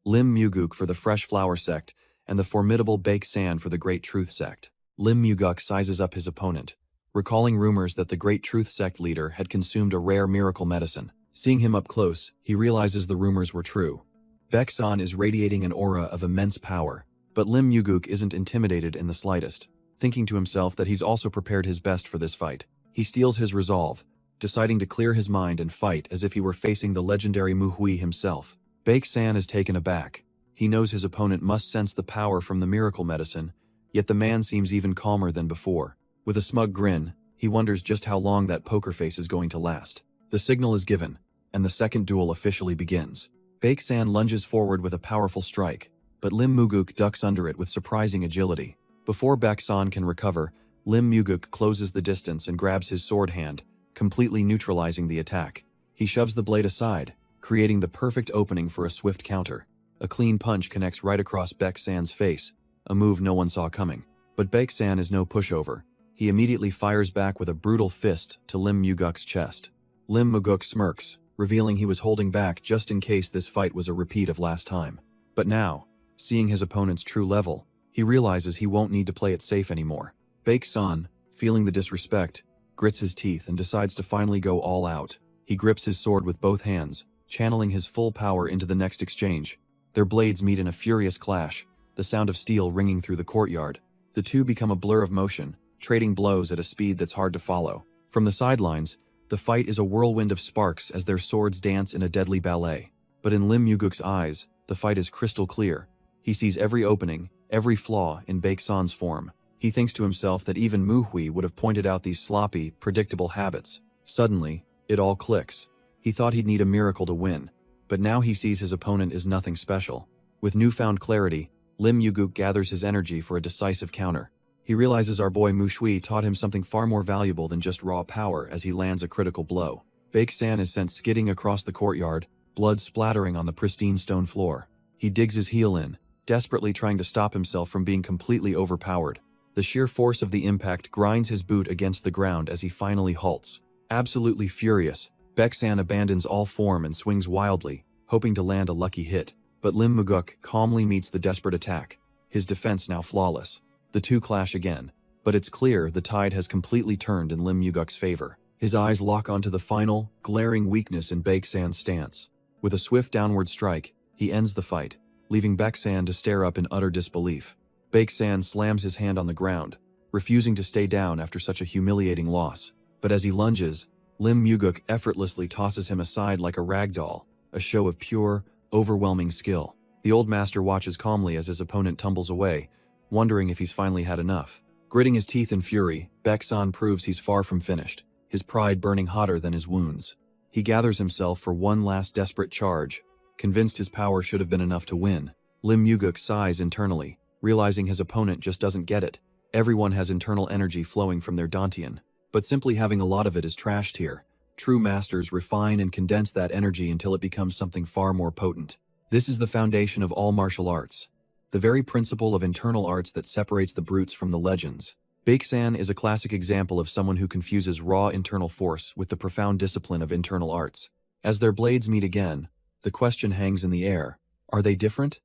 Lim Muguk for the Fresh Flower Sect, and the formidable Baek San for the Great Truth Sect. Lim Muguk sizes up his opponent, recalling rumors that the Great Truth Sect leader had consumed a rare miracle medicine. Seeing him up close, he realizes the rumors were true. Baek-san is radiating an aura of immense power, but Lim Yu-guk isn't intimidated in the slightest. Thinking to himself that he's also prepared his best for this fight, he steels his resolve, deciding to clear his mind and fight as if he were facing the legendary Manhwa himself. Baek-san is taken aback. He knows his opponent must sense the power from the miracle medicine, yet the man seems even calmer than before. With a smug grin, he wonders just how long that poker face is going to last. The signal is given, and the second duel officially begins. Baek-san lunges forward with a powerful strike, but Lim Yu-guk ducks under it with surprising agility. Before Baek-san can recover, Lim Yu-guk closes the distance and grabs his sword hand, completely neutralizing the attack. He shoves the blade aside, creating the perfect opening for a swift counter. A clean punch connects right across Baek-san's face, a move no one saw coming. But Baek-san is no pushover. He immediately fires back with a brutal fist to Lim Yu-guk's chest. Lim Yu-guk smirks, revealing he was holding back just in case this fight was a repeat of last time. But now, seeing his opponent's true level, he realizes he won't need to play it safe anymore. Baek-san, feeling the disrespect, grits his teeth and decides to finally go all out. He grips his sword with both hands, channeling his full power into the next exchange. Their blades meet in a furious clash, the sound of steel ringing through the courtyard. The two become a blur of motion, trading blows at a speed that's hard to follow. From the sidelines, the fight is a whirlwind of sparks as their swords dance in a deadly ballet. But in Lim Yu-guk's eyes, the fight is crystal clear. He sees every opening, every flaw in Baek-san's form. He thinks to himself that even Manhwa would have pointed out these sloppy, predictable habits. Suddenly, it all clicks. He thought he'd need a miracle to win, but now he sees his opponent is nothing special. With newfound clarity, Lim Yu-guk gathers his energy for a decisive counter. He realizes our boy Manhwa taught him something far more valuable than just raw power as he lands a critical blow. Baek-san is sent skidding across the courtyard, blood splattering on the pristine stone floor. He digs his heel in, desperately trying to stop himself from being completely overpowered. The sheer force of the impact grinds his boot against the ground as he finally halts. Absolutely furious, Baek-san abandons all form and swings wildly, hoping to land a lucky hit. But Lim Yu-guk calmly meets the desperate attack, his defense now flawless. The two clash again, but it's clear the tide has completely turned in Lim Yu-guk's favor. His eyes lock onto the final, glaring weakness in Baek-san's stance. With a swift downward strike, he ends the fight, leaving Baek-san to stare up in utter disbelief. Baek-san slams his hand on the ground, refusing to stay down after such a humiliating loss. But as he lunges, Lim Yu-guk effortlessly tosses him aside like a rag doll, a show of pure, overwhelming skill. The old master watches calmly as his opponent tumbles away, wondering if he's finally had enough. Gritting his teeth in fury, Baek-san proves he's far from finished, his pride burning hotter than his wounds. He gathers himself for one last desperate charge, convinced his power should have been enough to win. Lim Yu-guk sighs internally, realizing his opponent just doesn't get it. Everyone has internal energy flowing from their dantian, but simply having a lot of it is trashed here. True masters refine and condense that energy until it becomes something far more potent. This is the foundation of all martial arts, the very principle of internal arts that separates the brutes from the legends. Baek-san is a classic example of someone who confuses raw internal force with the profound discipline of internal arts. As their blades meet again, the question hangs in the air: are they different?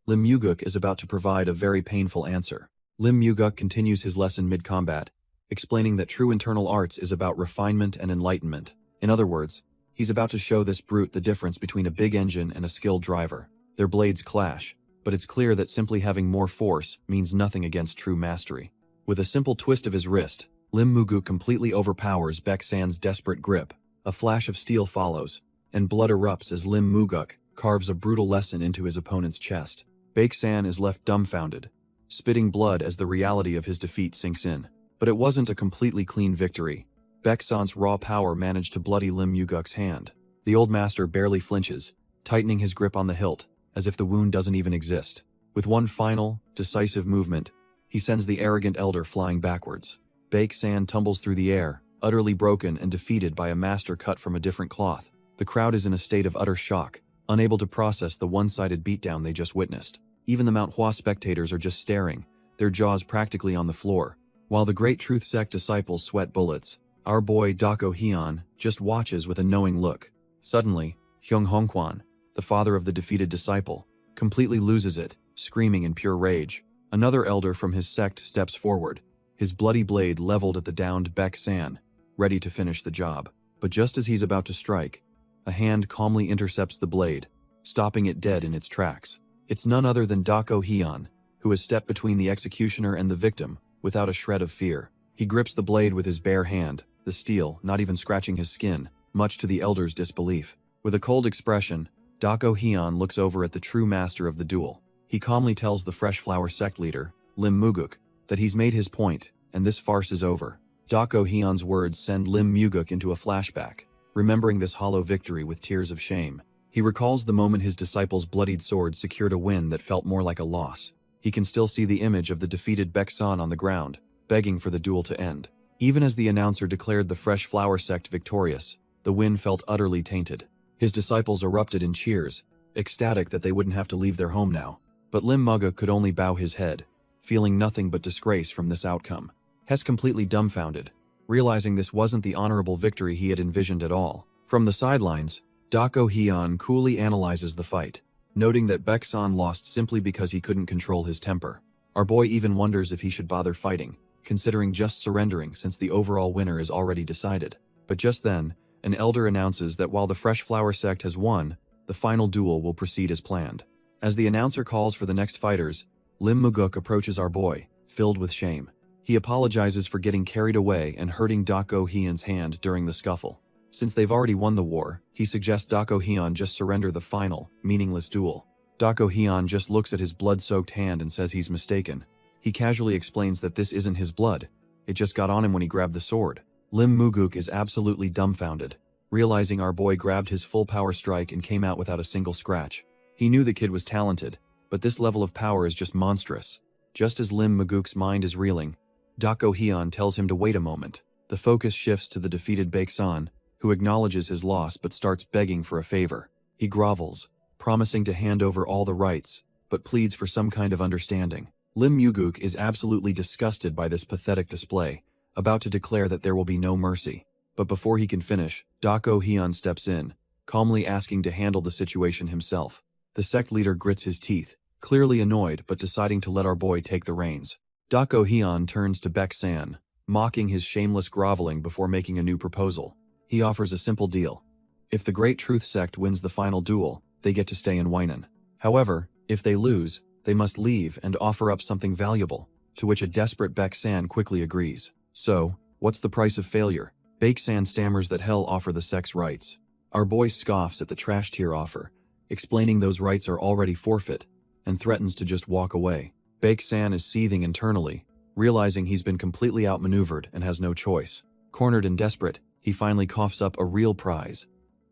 Lim Yu-guk is about to provide a very painful answer. Lim Yu-guk continues his lesson mid-combat, explaining that true internal arts is about refinement and enlightenment. In other words, he's about to show this brute the difference between a big engine and a skilled driver. Their blades clash, but it's clear that simply having more force means nothing against true mastery. With a simple twist of his wrist, Lim Yu-guk completely overpowers Baek-san's desperate grip. A flash of steel follows, and blood erupts as Lim Yu-guk carves a brutal lesson into his opponent's chest. Baek-san is left dumbfounded, spitting blood as the reality of his defeat sinks in. But it wasn't a completely clean victory. Baek-san's raw power managed to bloody Lim Yu-guk's hand. The old master barely flinches, tightening his grip on the hilt, as if the wound doesn't even exist. With one final, decisive movement, he sends the arrogant elder flying backwards. Baek-san tumbles through the air, utterly broken and defeated by a master cut from a different cloth. The crowd is in a state of utter shock, unable to process the one-sided beatdown they just witnessed. Even the Manhwa spectators are just staring, their jaws practically on the floor. While the Great Truth Sect disciples sweat bullets, our boy Dako Hyun just watches with a knowing look. Suddenly, Hyung Hongkwan, the father of the defeated disciple, completely loses it, screaming in pure rage. Another elder from his sect steps forward, his bloody blade leveled at the downed Baek San, ready to finish the job. But just as he's about to strike, a hand calmly intercepts the blade, stopping it dead in its tracks. It's none other than Dako Hyun, who has stepped between the executioner and the victim, without a shred of fear. He grips the blade with his bare hand, the steel not even scratching his skin, much to the elder's disbelief. With a cold expression, Dako Hyun looks over at the true master of the duel. He calmly tells the Fresh Flower sect leader, Lim Muguk, that he's made his point, and this farce is over. Dako Hyun's words send Lim Muguk into a flashback, remembering this hollow victory with tears of shame. He recalls the moment his disciple's bloodied sword secured a win that felt more like a loss. He can still see the image of the defeated Baek San on the ground, begging for the duel to end. Even as the announcer declared the Fresh Flower sect victorious, the win felt utterly tainted. His disciples erupted in cheers, ecstatic that they wouldn't have to leave their home now. But Lim Muguk could only bow his head, feeling nothing but disgrace from this outcome. Hess completely dumbfounded, realizing this wasn't the honorable victory he had envisioned at all. From the sidelines, Dako Hyun coolly analyzes the fight, noting that Baek San lost simply because he couldn't control his temper. Our boy even wonders if he should bother fighting, considering just surrendering since the overall winner is already decided. But just then, an elder announces that while the Fresh Flower sect has won, the final duel will proceed as planned. As the announcer calls for the next fighters, Lim Muguk approaches our boy, filled with shame. He apologizes for getting carried away and hurting Dako Hyun's hand during the scuffle. Since they've already won the war, he suggests Dako Hyun just surrender the final, meaningless duel. Dako Hyun just looks at his blood-soaked hand and says he's mistaken. He casually explains that this isn't his blood, it just got on him when he grabbed the sword. Lim Muguk is absolutely dumbfounded, realizing our boy grabbed his full power strike and came out without a single scratch. He knew the kid was talented, but this level of power is just monstrous. Just as Lim Muguk's mind is reeling, Dako Hyun tells him to wait a moment. The focus shifts to the defeated Baek San, who acknowledges his loss but starts begging for a favor. He grovels, promising to hand over all the rights, but pleads for some kind of understanding. Lim Muguk is absolutely disgusted by this pathetic display, about to declare that there will be no mercy. But before he can finish, Dako Hyun steps in, calmly asking to handle the situation himself. The sect leader grits his teeth, clearly annoyed but deciding to let our boy take the reins. Dako Hyun turns to Baek San, mocking his shameless groveling before making a new proposal. He offers a simple deal. If the Great Truth sect wins the final duel, they get to stay in Weinan. However, if they lose, they must leave and offer up something valuable, to which a desperate Baek San quickly agrees. So, what's the price of failure? Baek San stammers that hell offer the sect's rights. Our boy scoffs at the trash tier offer, explaining those rights are already forfeit, and threatens to just walk away. Baek San is seething internally, realizing he's been completely outmaneuvered and has no choice. Cornered and desperate, he finally coughs up a real prize.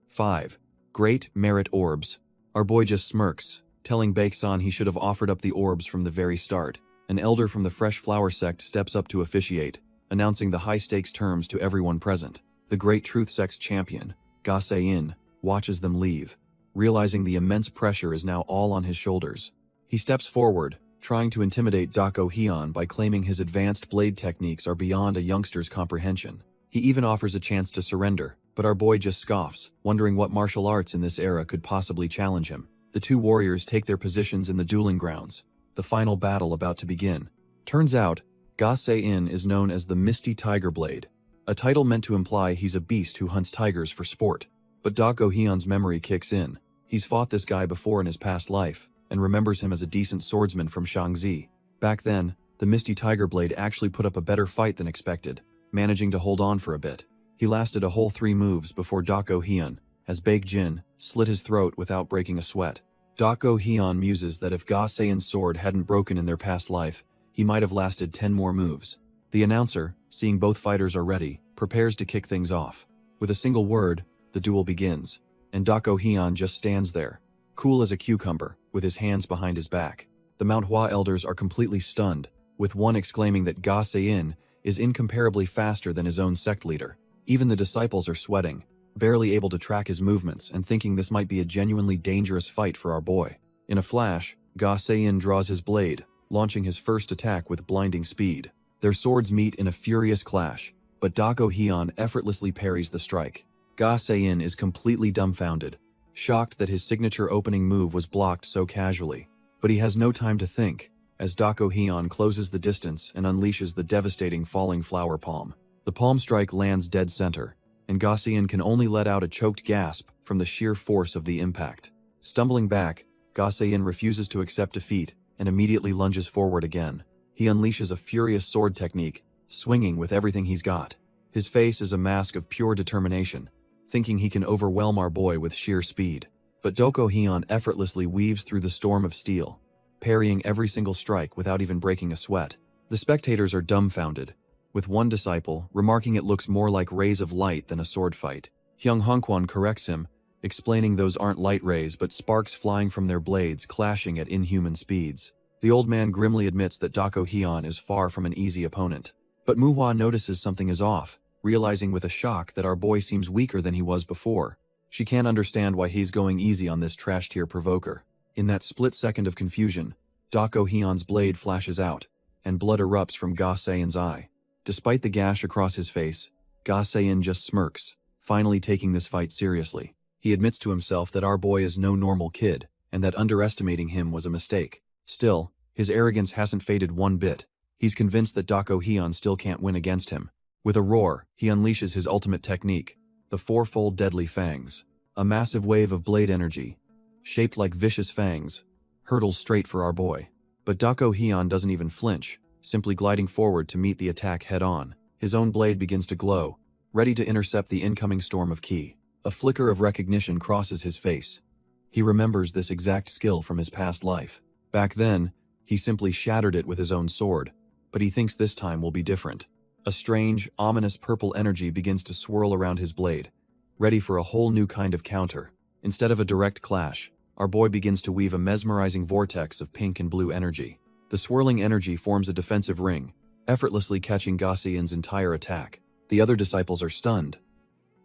5. Great Merit Orbs. Our boy just smirks, telling Baek San he should have offered up the orbs from the very start. An elder from the Fresh Flower sect steps up to officiate, announcing the high-stakes terms to everyone present. The Great Truth sect's champion, Ga Se-in, watches them leave, realizing the immense pressure is now all on his shoulders. He steps forward, trying to intimidate Dako Hyun by claiming his advanced blade techniques are beyond a youngster's comprehension. He even offers a chance to surrender, but our boy just scoffs, wondering what martial arts in this era could possibly challenge him. The two warriors take their positions in the dueling grounds, the final battle about to begin. Turns out, Ga Se-in is known as the Misty Tiger Blade, a title meant to imply he's a beast who hunts tigers for sport. But Dako Hyun's memory kicks in. He's fought this guy before in his past life, and remembers him as a decent swordsman from Shaanxi. Back then, the Misty Tiger Blade actually put up a better fight than expected, managing to hold on for a bit. He lasted a whole 3 moves before Dako Hyun, as Baek Jin, slit his throat without breaking a sweat. Dako Hyun muses that if Ga Se-in's sword hadn't broken in their past life, he might have lasted 10 more moves. The announcer, seeing both fighters are ready, prepares to kick things off. With a single word, the duel begins, and Dako Hyun just stands there, cool as a cucumber, with his hands behind his back. The Manhwa elders are completely stunned, with one exclaiming that Ga Se-in is incomparably faster than his own sect leader. Even the disciples are sweating, barely able to track his movements and thinking this might be a genuinely dangerous fight for our boy. In a flash, Ga Se-in draws his blade, launching his first attack with blinding speed. Their swords meet in a furious clash, but Dako Hyun effortlessly parries the strike. Ga Se-in is completely dumbfounded, shocked that his signature opening move was blocked so casually. But he has no time to think. as Dako Hyun closes the distance and unleashes the devastating falling flower palm. The palm strike lands dead center, and Gaussian can only let out a choked gasp from the sheer force of the impact. Stumbling back, Gaussian refuses to accept defeat and immediately lunges forward again. He unleashes a furious sword technique, swinging with everything he's got. His face is a mask of pure determination, thinking he can overwhelm our boy with sheer speed. But Dako Hyun effortlessly weaves through the storm of steel, parrying every single strike without even breaking a sweat. The spectators are dumbfounded, with one disciple remarking it looks more like rays of light than a sword fight. Hyung Hongkwon corrects him, explaining those aren't light rays but sparks flying from their blades clashing at inhuman speeds. The old man grimly admits that Dako Hyun is far from an easy opponent. But Manhwa notices something is off, realizing with a shock that our boy seems weaker than he was before. She can't understand why he's going easy on this trash-tier provoker. In that split second of confusion, Dako Hyun's blade flashes out, and blood erupts from Ga Seon's eye. Despite the gash across his face, Ga Seon just smirks, finally taking this fight seriously. He admits to himself that our boy is no normal kid, and that underestimating him was a mistake. Still, his arrogance hasn't faded one bit. He's convinced that Dako Hyun still can't win against him. With a roar, he unleashes his ultimate technique, the fourfold deadly fangs. A massive wave of blade energy, shaped like vicious fangs, hurtles straight for our boy. But Dako Hyun doesn't even flinch, simply gliding forward to meet the attack head-on. His own blade begins to glow, ready to intercept the incoming storm of ki. A flicker of recognition crosses his face. He remembers this exact skill from his past life. Back then, he simply shattered it with his own sword, but he thinks this time will be different. A strange, ominous purple energy begins to swirl around his blade, ready for a whole new kind of counter. Instead of a direct clash, our boy begins to weave a mesmerizing vortex of pink and blue energy. The swirling energy forms a defensive ring, effortlessly catching Gaussian's entire attack. The other disciples are stunned.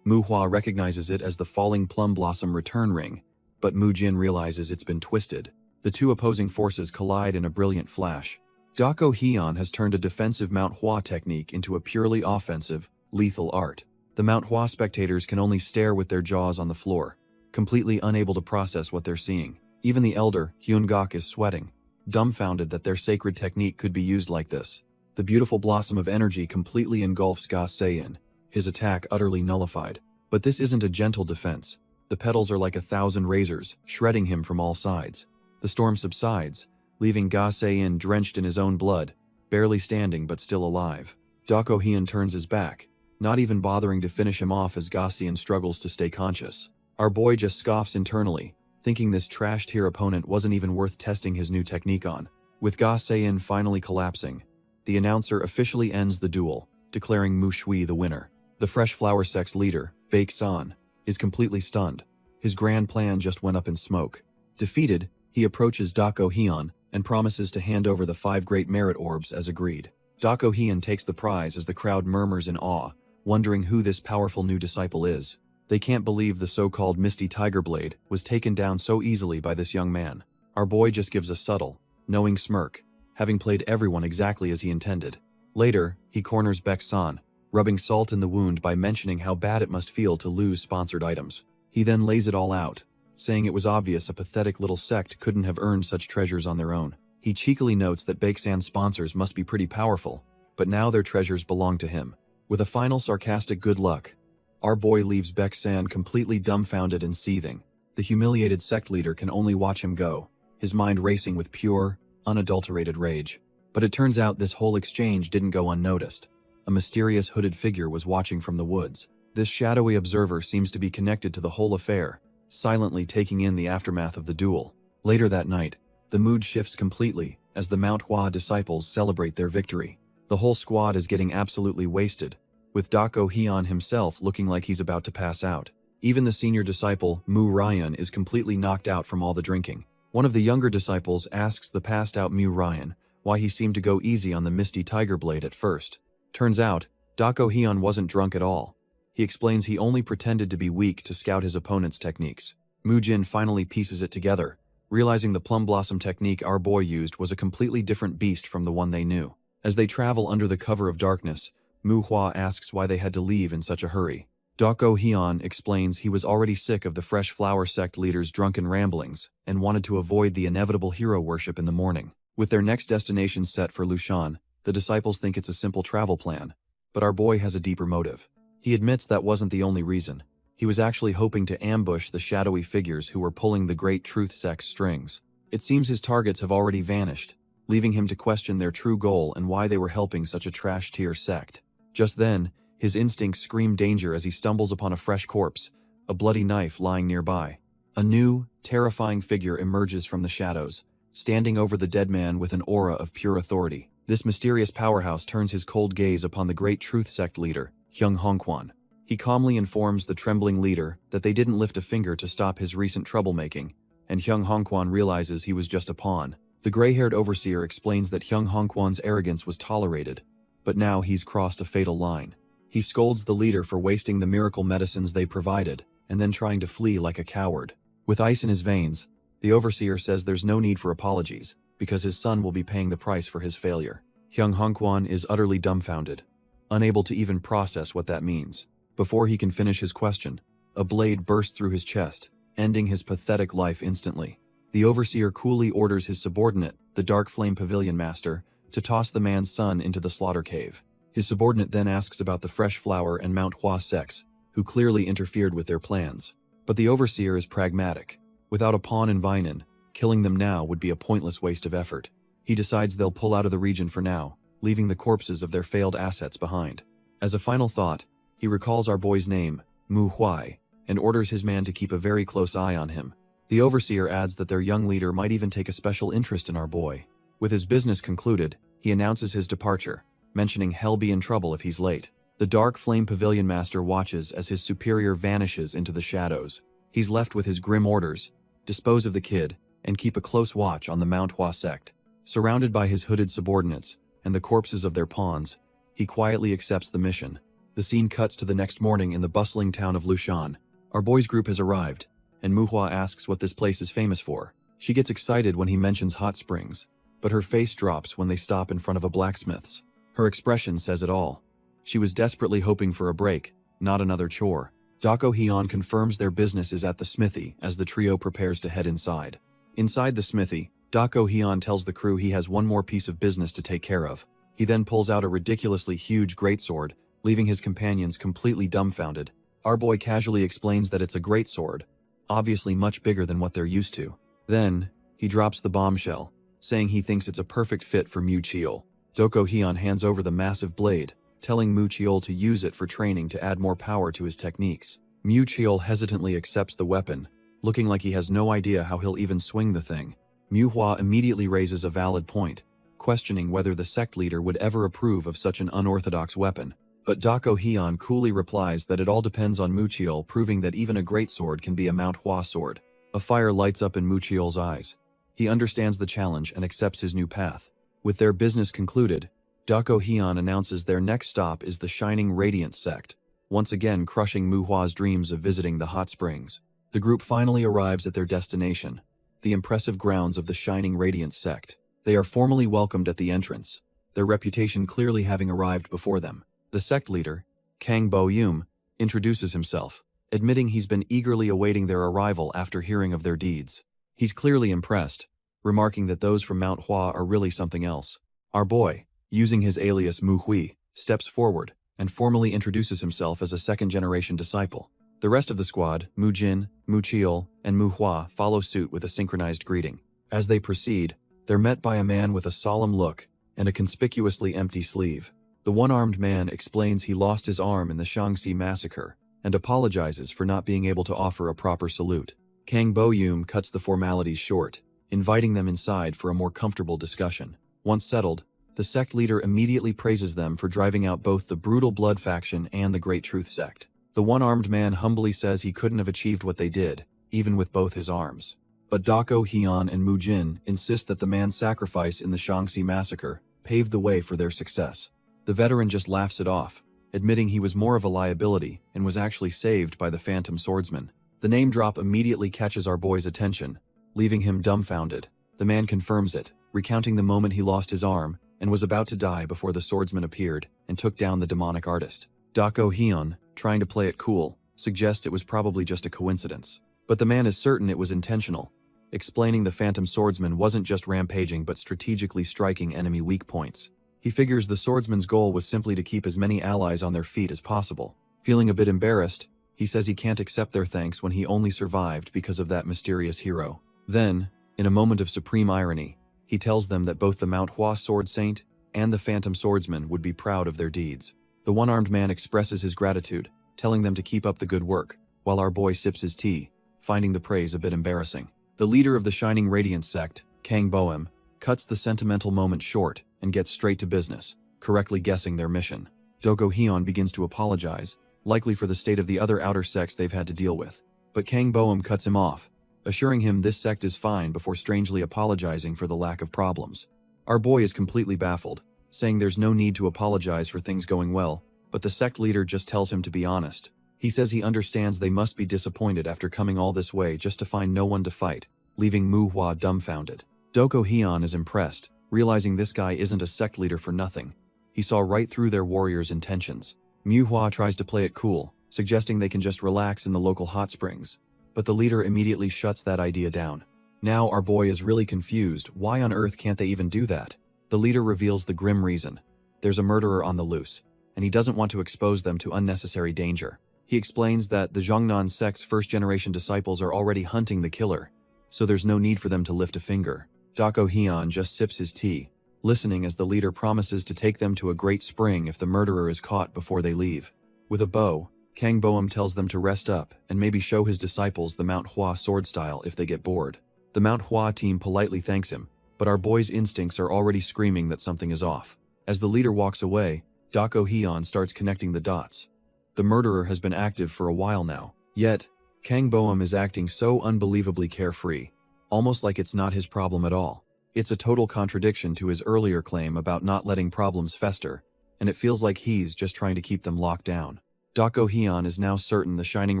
Manhwa recognizes it as the falling plum blossom return ring, but Mujin realizes it's been twisted. The two opposing forces collide in a brilliant flash. Dako Hyun has turned a defensive Manhwa technique into a purely offensive, lethal art. The Manhwa spectators can only stare with their jaws on the floor, completely unable to process what they're seeing. Even the elder, Hyun-gak, is sweating, dumbfounded that their sacred technique could be used like this. The beautiful blossom of energy completely engulfs Ga Seon, his attack utterly nullified. But this isn't a gentle defense. The petals are like 1,000 razors, shredding him from all sides. The storm subsides, leaving Ga Seon drenched in his own blood, barely standing but still alive. Dako Hyun turns his back, not even bothering to finish him off as Gaussian struggles to stay conscious. Our boy just scoffs internally, thinking this trash-tier opponent wasn't even worth testing his new technique on. With Ga Seon finally collapsing, the announcer officially ends the duel, declaring Mu Shui the winner. The Fresh Flower Sect's leader, Baek San, is completely stunned. His grand plan just went up in smoke. Defeated, he approaches Dako Hyun and promises to hand over the 5 great merit orbs as agreed. Dako Hyun takes the prize as the crowd murmurs in awe, wondering who this powerful new disciple is. They can't believe the so-called Misty Tiger Blade was taken down so easily by this young man. Our boy just gives a subtle, knowing smirk, having played everyone exactly as he intended. Later, he corners Baek San, rubbing salt in the wound by mentioning how bad it must feel to lose sponsored items. He then lays it all out, saying it was obvious a pathetic little sect couldn't have earned such treasures on their own. He cheekily notes that Baek San's sponsors must be pretty powerful, but now their treasures belong to him. With a final sarcastic good luck, our boy leaves Baek San completely dumbfounded and seething. The humiliated sect leader can only watch him go, his mind racing with pure, unadulterated rage. But it turns out this whole exchange didn't go unnoticed. A mysterious hooded figure was watching from the woods. This shadowy observer seems to be connected to the whole affair, silently taking in the aftermath of the duel. Later that night, the mood shifts completely as the Manhwa disciples celebrate their victory. The whole squad is getting absolutely wasted, with Dako Hyun himself looking like he's about to pass out. Even the senior disciple, Mu Ryan, is completely knocked out from all the drinking. One of the younger disciples asks the passed out Mu Ryan why he seemed to go easy on the Misty Tiger Blade at first. Turns out, Dako Hyun wasn't drunk at all. He explains he only pretended to be weak to scout his opponent's techniques. Mujin finally pieces it together, realizing the plum blossom technique our boy used was a completely different beast from the one they knew. As they travel under the cover of darkness, Manhwa asks why they had to leave in such a hurry. Dako Hyun explains he was already sick of the Fresh Flower Sect leader's drunken ramblings and wanted to avoid the inevitable hero worship in the morning. With their next destination set for Lushan, the disciples think it's a simple travel plan. But our boy has a deeper motive. He admits that wasn't the only reason. He was actually hoping to ambush the shadowy figures who were pulling the Great Truth Sect's strings. It seems his targets have already vanished, leaving him to question their true goal and why they were helping such a trash-tier sect. Just then, his instincts scream danger as he stumbles upon a fresh corpse, a bloody knife lying nearby. A new, terrifying figure emerges from the shadows, standing over the dead man with an aura of pure authority. This mysterious powerhouse turns his cold gaze upon the Great Truth Sect leader, Hyung Hongkwan. He calmly informs the trembling leader that they didn't lift a finger to stop his recent troublemaking, and Hyung Hongkwan realizes he was just a pawn. The gray-haired overseer explains that Hyung Hongkwan's arrogance was tolerated, but now he's crossed a fatal line. He scolds the leader for wasting the miracle medicines they provided, and then trying to flee like a coward. With ice in his veins, the overseer says there's no need for apologies, because his son will be paying the price for his failure. Hyung Hongkwan is utterly dumbfounded, unable to even process what that means. Before he can finish his question, a blade bursts through his chest, ending his pathetic life instantly. The overseer coolly orders his subordinate, the Dark Flame Pavilion Master, to toss the man's son into the slaughter cave. His subordinate then asks about the Fresh Flower and Manhwa sects, who clearly interfered with their plans. But the overseer is pragmatic. Without a pawn in Vinan, killing them now would be a pointless waste of effort. He decides they'll pull out of the region for now, leaving the corpses of their failed assets behind. As a final thought, he recalls our boy's name, Mu Huai, and orders his man to keep a very close eye on him. The overseer adds that their young leader might even take a special interest in our boy. With his business concluded, he announces his departure, mentioning he'll be in trouble if he's late. The Dark Flame Pavilion Master watches as his superior vanishes into the shadows. He's left with his grim orders: dispose of the kid, and keep a close watch on the Manhwa sect. Surrounded by his hooded subordinates and the corpses of their pawns, he quietly accepts the mission. The scene cuts to the next morning in the bustling town of Lushan. Our boy's group has arrived, and Manhwa asks what this place is famous for. She gets excited when he mentions hot springs, but her face drops when they stop in front of a blacksmith's. Her expression says it all. She was desperately hoping for a break, not another chore. Dako Hyun confirms their business is at the smithy as the trio prepares to head inside. Inside the smithy, Dako Hyun tells the crew he has one more piece of business to take care of. He then pulls out a ridiculously huge greatsword, leaving his companions completely dumbfounded. Our boy casually explains that it's a greatsword, obviously much bigger than what they're used to. Then, he drops the bombshell, saying he thinks it's a perfect fit for Mu Cheol. Dako Hyun hands over the massive blade, telling Mu Cheol to use it for training to add more power to his techniques. Mu Cheol hesitantly accepts the weapon, looking like he has no idea how he'll even swing the thing. Manhwa immediately raises a valid point, questioning whether the sect leader would ever approve of such an unorthodox weapon. But Dako Hyun coolly replies that it all depends on Mu Cheol proving that even a greatsword can be a Manhwa sword. A fire lights up in Mu Cheol's eyes. He understands the challenge and accepts his new path. With their business concluded, Dako Hyun announces their next stop is the Shining Radiance sect, once again crushing Manhwa's dreams of visiting the hot springs. The group finally arrives at their destination, the impressive grounds of the Shining Radiance sect. They are formally welcomed at the entrance, their reputation clearly having arrived before them. The sect leader, Kang Bo-yum, introduces himself, admitting he's been eagerly awaiting their arrival after hearing of their deeds. He's clearly impressed, remarking that those from Manhwa are really something else. Our boy, using his alias Mu Hui, steps forward and formally introduces himself as a second-generation disciple. The rest of the squad, Mu Jin, Mu Cheol, and Mu Hua, follow suit with a synchronized greeting. As they proceed, they're met by a man with a solemn look and a conspicuously empty sleeve. The one-armed man explains he lost his arm in the Shaanxi massacre and apologizes for not being able to offer a proper salute. Kang Bo-yum cuts the formalities short, inviting them inside for a more comfortable discussion. Once settled, the sect leader immediately praises them for driving out both the Brutal Blood faction and the Great Truth sect. The one-armed man humbly says he couldn't have achieved what they did, even with both his arms. But Dako Hyun and Mu Jin insist that the man's sacrifice in the Shaanxi massacre paved the way for their success. The veteran just laughs it off, admitting he was more of a liability and was actually saved by the Phantom Swordsman. The name drop immediately catches our boy's attention, leaving him dumbfounded. The man confirms it, recounting the moment he lost his arm and was about to die before the swordsman appeared and took down the demonic artist. Dako Hyun, trying to play it cool, suggests it was probably just a coincidence. But the man is certain it was intentional, explaining the Phantom Swordsman wasn't just rampaging but strategically striking enemy weak points. He figures the swordsman's goal was simply to keep as many allies on their feet as possible. Feeling a bit embarrassed, he says he can't accept their thanks when he only survived because of that mysterious hero. Then, in a moment of supreme irony, he tells them that both the Manhwa Sword Saint and the Phantom Swordsman would be proud of their deeds. The one-armed man expresses his gratitude, telling them to keep up the good work, while our boy sips his tea, finding the praise a bit embarrassing. The leader of the Shining Radiance sect, Kang Boeum, cuts the sentimental moment short and gets straight to business, correctly guessing their mission. Doko Hyun begins to apologize, likely for the state of the other outer sects they've had to deal with. But Kang Boeum cuts him off, assuring him this sect is fine before strangely apologizing for the lack of problems. Our boy is completely baffled, saying there's no need to apologize for things going well, but the sect leader just tells him to be honest. He says he understands they must be disappointed after coming all this way just to find no one to fight, leaving Manhwa dumbfounded. Doko Hyun is impressed, realizing this guy isn't a sect leader for nothing. He saw right through their warriors' intentions. Manhwa tries to play it cool, suggesting they can just relax in the local hot springs, but the leader immediately shuts that idea down. Now our boy is really confused. Why on earth can't they even do that? The leader reveals the grim reason. There's a murderer on the loose, and he doesn't want to expose them to unnecessary danger. He explains that the Zhongnan sect's first-generation disciples are already hunting the killer, so there's no need for them to lift a finger. Doko Hyun just sips his tea, listening as the leader promises to take them to a great spring if the murderer is caught before they leave. With a bow, Kang Boeum tells them to rest up and maybe show his disciples the Manhwa sword style if they get bored. The Manhwa team politely thanks him, but our boy's instincts are already screaming that something is off. As the leader walks away, Doko Hyun starts connecting the dots. The murderer has been active for a while now, yet Kang Boeum is acting so unbelievably carefree, almost like it's not his problem at all. It's a total contradiction to his earlier claim about not letting problems fester, and it feels like he's just trying to keep them locked down. Doko Hyun is now certain the Shining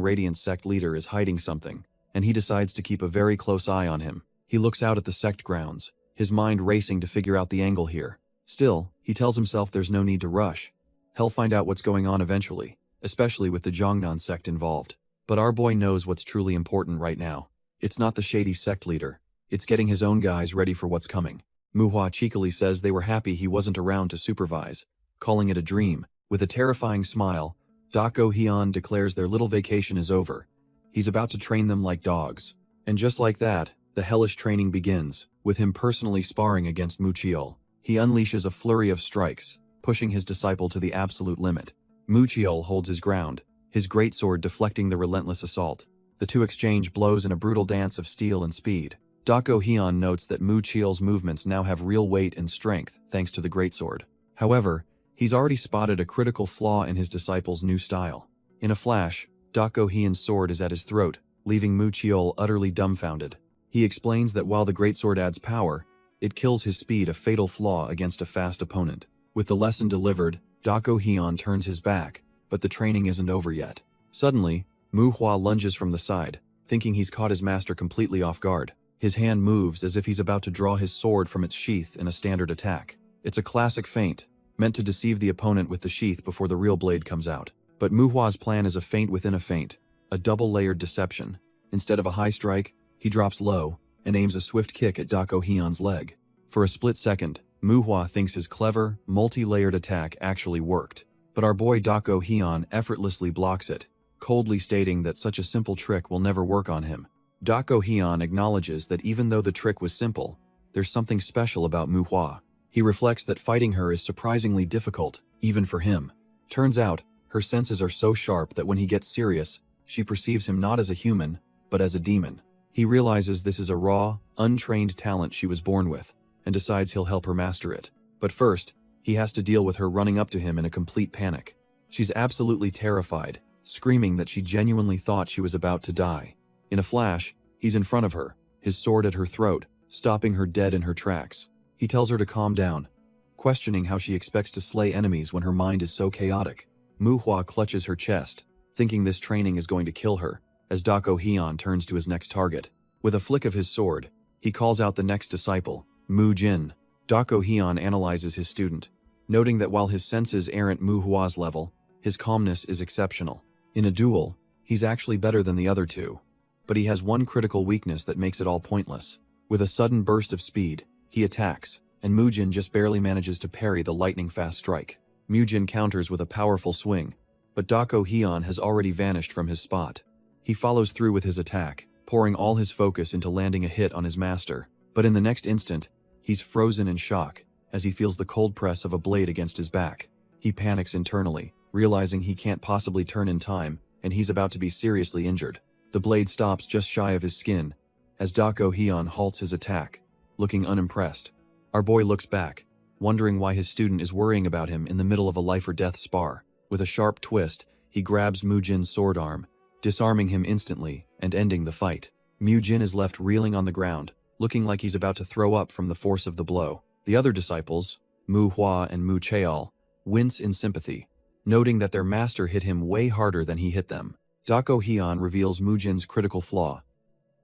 Radiance sect leader is hiding something, and he decides to keep a very close eye on him. He looks out at the sect grounds, his mind racing to figure out the angle here. Still, he tells himself there's no need to rush. He'll find out what's going on eventually, especially with the Zhongnan sect involved. But our boy knows what's truly important right now. It's not the shady sect leader. It's getting his own guys ready for what's coming. Manhwa cheekily says they were happy he wasn't around to supervise, calling it a dream. With a terrifying smile, Doko Hyun declares their little vacation is over. He's about to train them like dogs. And just like that, the hellish training begins, with him personally sparring against Mucheol. He unleashes a flurry of strikes, pushing his disciple to the absolute limit. Mucheol holds his ground, his greatsword deflecting the relentless assault. The two exchange blows in a brutal dance of steel and speed. Doko Hyun notes that Mucheol's movements now have real weight and strength thanks to the greatsword. However, he's already spotted a critical flaw in his disciple's new style. In a flash, Doko Hyun's sword is at his throat, leaving Mucheol utterly dumbfounded. He explains that while the greatsword adds power, it kills his speed, a fatal flaw against a fast opponent. With the lesson delivered, Doko Hyun turns his back, but the training isn't over yet. Suddenly, Manhwa lunges from the side, thinking he's caught his master completely off guard. His hand moves as if he's about to draw his sword from its sheath in a standard attack. It's a classic feint, meant to deceive the opponent with the sheath before the real blade comes out. But Manhwa's plan is a feint within a feint, a double-layered deception. Instead of a high strike, he drops low and aims a swift kick at Doko Hyun's leg. For a split second, Manhwa thinks his clever, multi-layered attack actually worked. But our boy Doko Hyun effortlessly blocks it, coldly stating that such a simple trick will never work on him. Doko Hyun acknowledges that even though the trick was simple, there's something special about Manhwa. He reflects that fighting her is surprisingly difficult, even for him. Turns out, her senses are so sharp that when he gets serious, she perceives him not as a human, but as a demon. He realizes this is a raw, untrained talent she was born with, and decides he'll help her master it. But first, he has to deal with her running up to him in a complete panic. She's absolutely terrified, screaming that she genuinely thought she was about to die. In a flash, he's in front of her, his sword at her throat, stopping her dead in her tracks. He tells her to calm down, questioning how she expects to slay enemies when her mind is so chaotic. Manhwa clutches her chest, thinking this training is going to kill her, as Doko Hyun turns to his next target. With a flick of his sword, he calls out the next disciple, Mu Jin. Doko Hyun analyzes his student, noting that while his senses aren't Manhwa's level, his calmness is exceptional. In a duel, he's actually better than the other two. but he has one critical weakness that makes it all pointless. With a sudden burst of speed, he attacks, and Mujin just barely manages to parry the lightning-fast strike. Mujin counters with a powerful swing, but Dako Hyun has already vanished from his spot. He follows through with his attack, pouring all his focus into landing a hit on his master. But in the next instant, he's frozen in shock as he feels the cold press of a blade against his back. He panics internally, realizing he can't possibly turn in time, and he's about to be seriously injured. The blade stops just shy of his skin, as Dako Hyun halts his attack, looking unimpressed. Our boy looks back, wondering why his student is worrying about him in the middle of a life-or-death spar. With a sharp twist, he grabs Mujin's sword arm, disarming him instantly and ending the fight. Mujin is left reeling on the ground, looking like he's about to throw up from the force of the blow. The other disciples, Manhwa and Cheol, wince in sympathy, noting that their master hit him way harder than he hit them. Dako Hyun reveals Mujin's critical flaw.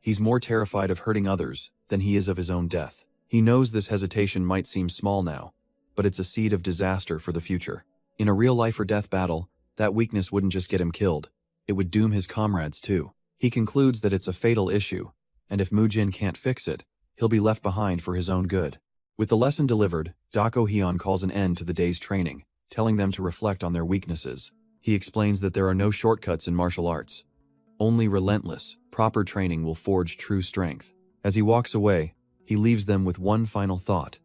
He's more terrified of hurting others than he is of his own death. He knows this hesitation might seem small now, but it's a seed of disaster for the future. In a real life-or-death battle, that weakness wouldn't just get him killed, it would doom his comrades too. He concludes that it's a fatal issue, and if Mujin can't fix it, he'll be left behind for his own good. With the lesson delivered, Dako Hyun calls an end to the day's training, telling them to reflect on their weaknesses. He explains that there are no shortcuts in martial arts. Only relentless, proper training will forge true strength. As he walks away, he leaves them with one final thought.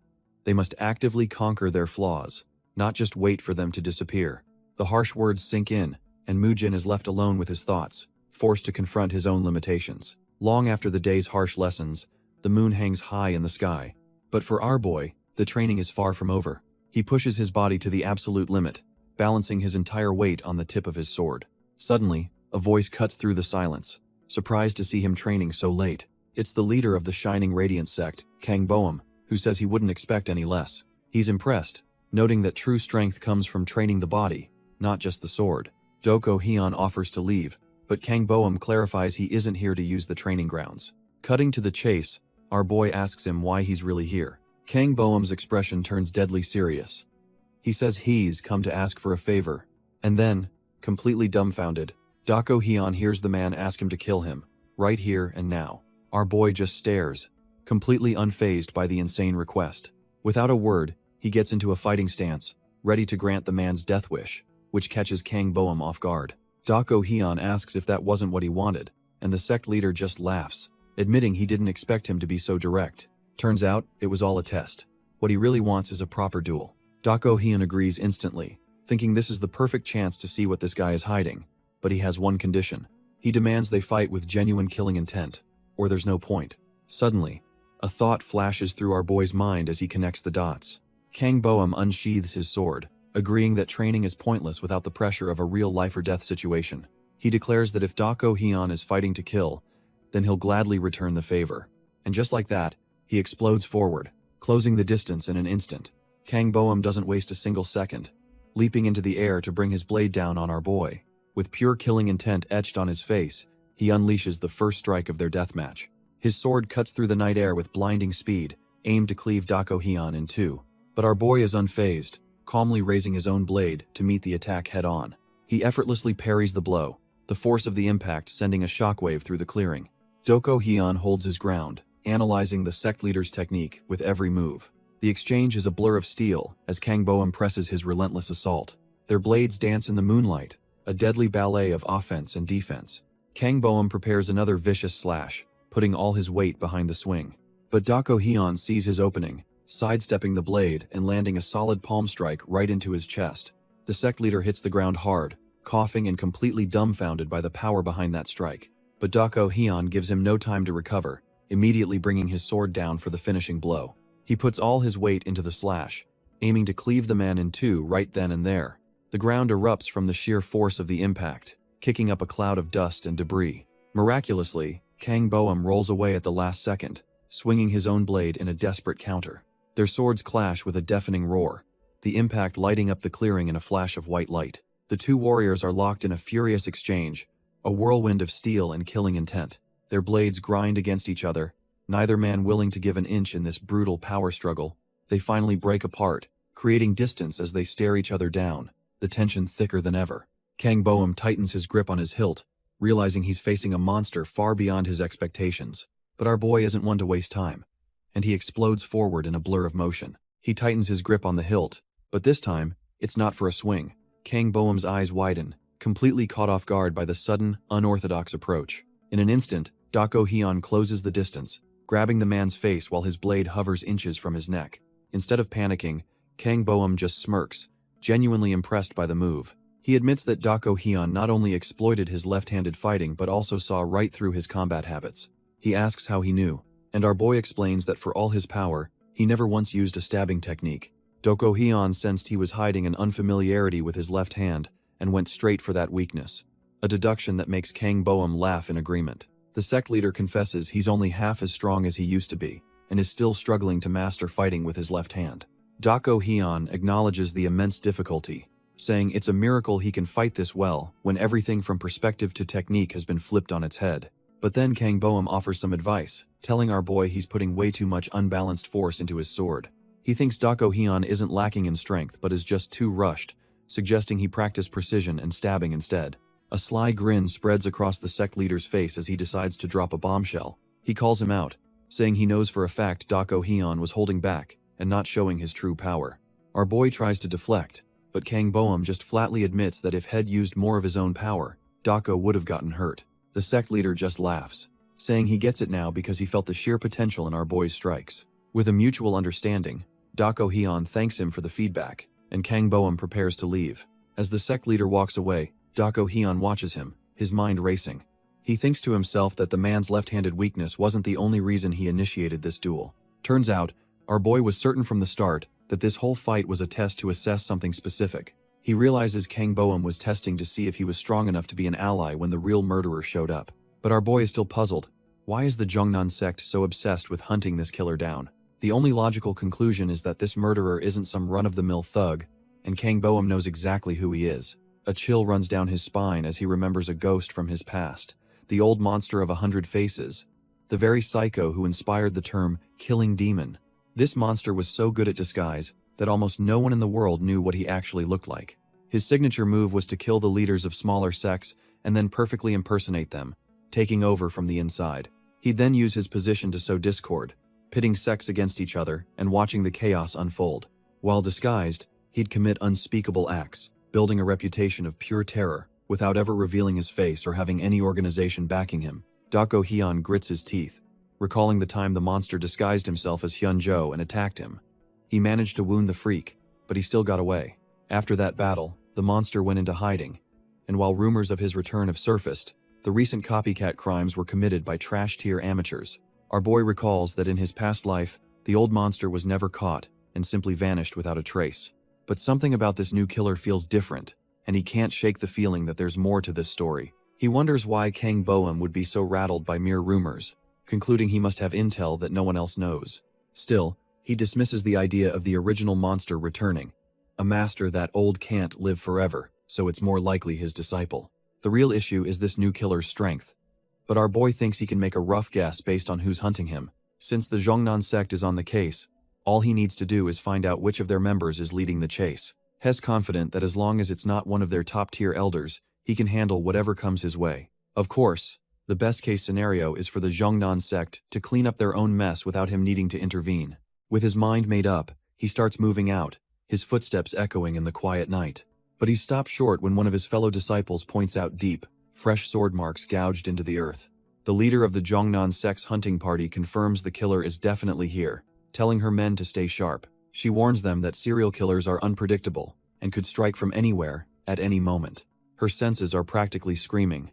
They must actively conquer their flaws, not just wait for them to disappear. The harsh words sink in, and Mujin is left alone with his thoughts, forced to confront his own limitations. Long after the day's harsh lessons, the moon hangs high in the sky. But for our boy, the training is far from over. He pushes his body to the absolute limit, balancing his entire weight on the tip of his sword. Suddenly, a voice cuts through the silence, surprised to see him training so late. It's the leader of the Shining Radiance sect, Kang Boeum, who says he wouldn't expect any less. He's impressed, noting that true strength comes from training the body, not just the sword. Dako Hyun offers to leave, but Kang Boeum clarifies he isn't here to use the training grounds. Cutting to the chase, our boy asks him why he's really here. Kang Boeum's expression turns deadly serious. He says he's come to ask for a favor, and then, completely dumbfounded, Dako Hyun hears the man ask him to kill him, right here and now. Our boy just stares, completely unfazed by the insane request. Without a word, he gets into a fighting stance, ready to grant the man's death wish, which catches Kang Boeum off guard. Dako Hyun asks if that wasn't what he wanted, and the sect leader just laughs, admitting he didn't expect him to be so direct. Turns out, it was all a test. What he really wants is a proper duel. Dako Hyun agrees instantly, thinking this is the perfect chance to see what this guy is hiding, but he has one condition. He demands they fight with genuine killing intent, or there's no point. Suddenly, a thought flashes through our boy's mind as he connects the dots. Kang Boeum unsheathes his sword, agreeing that training is pointless without the pressure of a real life-or-death situation. He declares that if Dako Hyun is fighting to kill, then he'll gladly return the favor. And just like that, he explodes forward, closing the distance in an instant. Kang Boeum doesn't waste a single second, leaping into the air to bring his blade down on our boy. With pure killing intent etched on his face, he unleashes the first strike of their deathmatch. His sword cuts through the night air with blinding speed, aimed to cleave Dako Hyun in two. But our boy is unfazed, calmly raising his own blade to meet the attack head-on. He effortlessly parries the blow, the force of the impact sending a shockwave through the clearing. Dako Hyun holds his ground, analyzing the sect leader's technique with every move. The exchange is a blur of steel as Kang Boeum presses his relentless assault. Their blades dance in the moonlight, a deadly ballet of offense and defense. Kang Boeum prepares another vicious slash, putting all his weight behind the swing. But Dako Hyun sees his opening, sidestepping the blade and landing a solid palm strike right into his chest. The sect leader hits the ground hard, coughing and completely dumbfounded by the power behind that strike. But Dako Hyun gives him no time to recover, immediately bringing his sword down for the finishing blow. He puts all his weight into the slash, aiming to cleave the man in two right then and there. The ground erupts from the sheer force of the impact, kicking up a cloud of dust and debris. Miraculously, Kang Boeum rolls away at the last second, swinging his own blade in a desperate counter. Their swords clash with a deafening roar, the impact lighting up the clearing in a flash of white light. The two warriors are locked in a furious exchange, a whirlwind of steel and killing intent. Their blades grind against each other, neither man willing to give an inch in this brutal power struggle. They finally break apart, creating distance as they stare each other down, the tension thicker than ever. Kang Boeum tightens his grip on his hilt, realizing he's facing a monster far beyond his expectations. But our boy isn't one to waste time, and he explodes forward in a blur of motion. He tightens his grip on the hilt, but this time, it's not for a swing. Kang Boum's eyes widen, completely caught off guard by the sudden, unorthodox approach. In an instant, Dako Hyun closes the distance, grabbing the man's face while his blade hovers inches from his neck. Instead of panicking, Kang Boum just smirks, genuinely impressed by the move. He admits that Dako Hyun not only exploited his left-handed fighting but also saw right through his combat habits. He asks how he knew, and our boy explains that for all his power, he never once used a stabbing technique. Dako Hyun sensed he was hiding an unfamiliarity with his left hand and went straight for that weakness, a deduction that makes Kang Boum laugh in agreement. The sect leader confesses he's only half as strong as he used to be, and is still struggling to master fighting with his left hand. Dako Hyun acknowledges the immense difficulty, saying it's a miracle he can fight this well when everything from perspective to technique has been flipped on its head. But then Kang Boum offers some advice, telling our boy he's putting way too much unbalanced force into his sword. He thinks Dako Hyun isn't lacking in strength but is just too rushed, suggesting he practice precision and stabbing instead. A sly grin spreads across the sect leader's face as he decides to drop a bombshell. He calls him out, saying he knows for a fact Dako Hyun was holding back and not showing his true power. Our boy tries to deflect, but Kang Boum just flatly admits that if Head used more of his own power, Dako would have gotten hurt. The sect leader just laughs, saying he gets it now because he felt the sheer potential in our boy's strikes. With a mutual understanding, Dako Hyun thanks him for the feedback, and Kang Boum prepares to leave. As the sect leader walks away, Dako Hyun watches him, his mind racing. He thinks to himself that the man's left-handed weakness wasn't the only reason he initiated this duel. Turns out, our boy was certain from the start that this whole fight was a test to assess something specific. He realizes Kang Boum was testing to see if he was strong enough to be an ally when the real murderer showed up. But our boy is still puzzled. Why is the Jongnan sect so obsessed with hunting this killer down? The only logical conclusion is that this murderer isn't some run-of-the-mill thug, and Kang Boum knows exactly who he is. A chill runs down his spine as he remembers a ghost from his past, the old monster of 100 faces, the very psycho who inspired the term killing demon. This monster was so good at disguise that almost no one in the world knew what he actually looked like. His signature move was to kill the leaders of smaller sects and then perfectly impersonate them, taking over from the inside. He'd then use his position to sow discord, pitting sects against each other and watching the chaos unfold. While disguised, he'd commit unspeakable acts, building a reputation of pure terror without ever revealing his face or having any organization backing him. Dako Hyun grits his teeth, recalling the time the monster disguised himself as Hyunjo and attacked him. He managed to wound the freak, but he still got away. After that battle, the monster went into hiding, and while rumors of his return have surfaced, the recent copycat crimes were committed by trash-tier amateurs. Our boy recalls that in his past life, the old monster was never caught and simply vanished without a trace. But something about this new killer feels different, and he can't shake the feeling that there's more to this story. He wonders why Kang Boum would be so rattled by mere rumors, concluding he must have intel that no one else knows. Still, he dismisses the idea of the original monster returning. A master that old can't live forever, so it's more likely his disciple. The real issue is this new killer's strength. But our boy thinks he can make a rough guess based on who's hunting him. Since the Jongnan sect is on the case, all he needs to do is find out which of their members is leading the chase. He's confident that as long as it's not one of their top-tier elders, he can handle whatever comes his way. Of course, the best-case scenario is for the Jongnan sect to clean up their own mess without him needing to intervene. With his mind made up, he starts moving out, his footsteps echoing in the quiet night. But he stops short when one of his fellow disciples points out deep, fresh sword marks gouged into the earth. The leader of the Jongnan sect's hunting party confirms the killer is definitely here, telling her men to stay sharp. She warns them that serial killers are unpredictable and could strike from anywhere, at any moment. Her senses are practically screaming.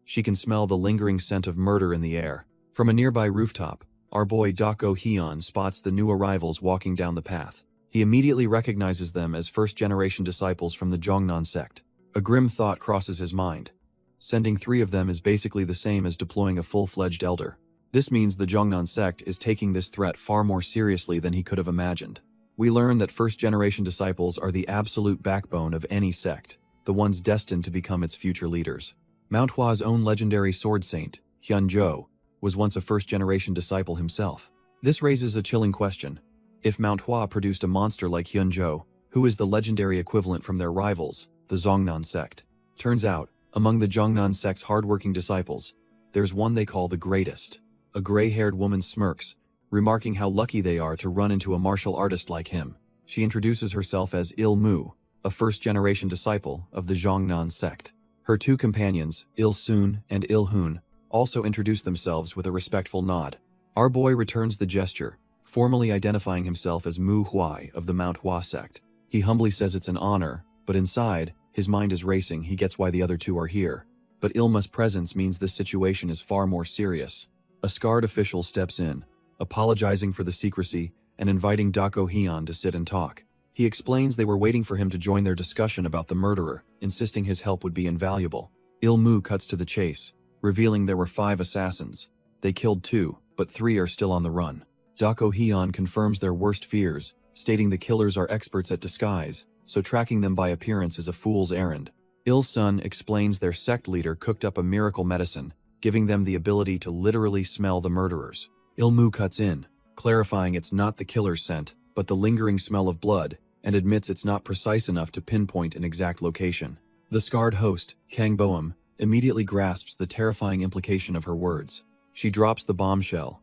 She can smell the lingering scent of murder in the air. From a nearby rooftop, our boy Dako Hyun spots the new arrivals walking down the path. He immediately recognizes them as first-generation disciples from the Jongnan sect. A grim thought crosses his mind. Sending 3 of them is basically the same as deploying a full-fledged elder. This means the Jongnan sect is taking this threat far more seriously than he could have imagined. We learn that first-generation disciples are the absolute backbone of any sect, the ones destined to become its future leaders. Manhwa's own legendary sword saint, Hyunjo, was once a first-generation disciple himself. This raises a chilling question. If Manhwa produced a monster like Hyunjo, who is the legendary equivalent from their rivals, the Jongnan sect? Turns out, Among the Jongnan sect's hardworking disciples, there's one they call the greatest. A gray-haired woman smirks, remarking how lucky they are to run into a martial artist like him. She introduces herself as Il-mu, a first-generation disciple of the Jongnan sect. Her two companions, Il-sun and Il-hun, also introduce themselves with a respectful nod. Our boy returns the gesture, formally identifying himself as Mu Huai of the Manhwa sect. He humbly says it's an honor, but inside, his mind is racing. He gets why the other two are here. But Ilma's presence means this situation is far more serious. A scarred official steps in, apologizing for the secrecy and inviting Dako Hyun to sit and talk. He explains they were waiting for him to join their discussion about the murderer, insisting his help would be invaluable. Il-mu cuts to the chase, revealing there were 5 assassins. They killed 2, but 3 are still on the run. Dako Hyun confirms their worst fears, stating the killers are experts at disguise, so tracking them by appearance is a fool's errand. Il-sun explains their sect leader cooked up a miracle medicine, giving them the ability to literally smell the murderers. Il-mu cuts in, clarifying it's not the killer's scent, but the lingering smell of blood, and admits it's not precise enough to pinpoint an exact location. The scarred host, Kang Boeum, immediately grasps the terrifying implication of her words. She drops the bombshell.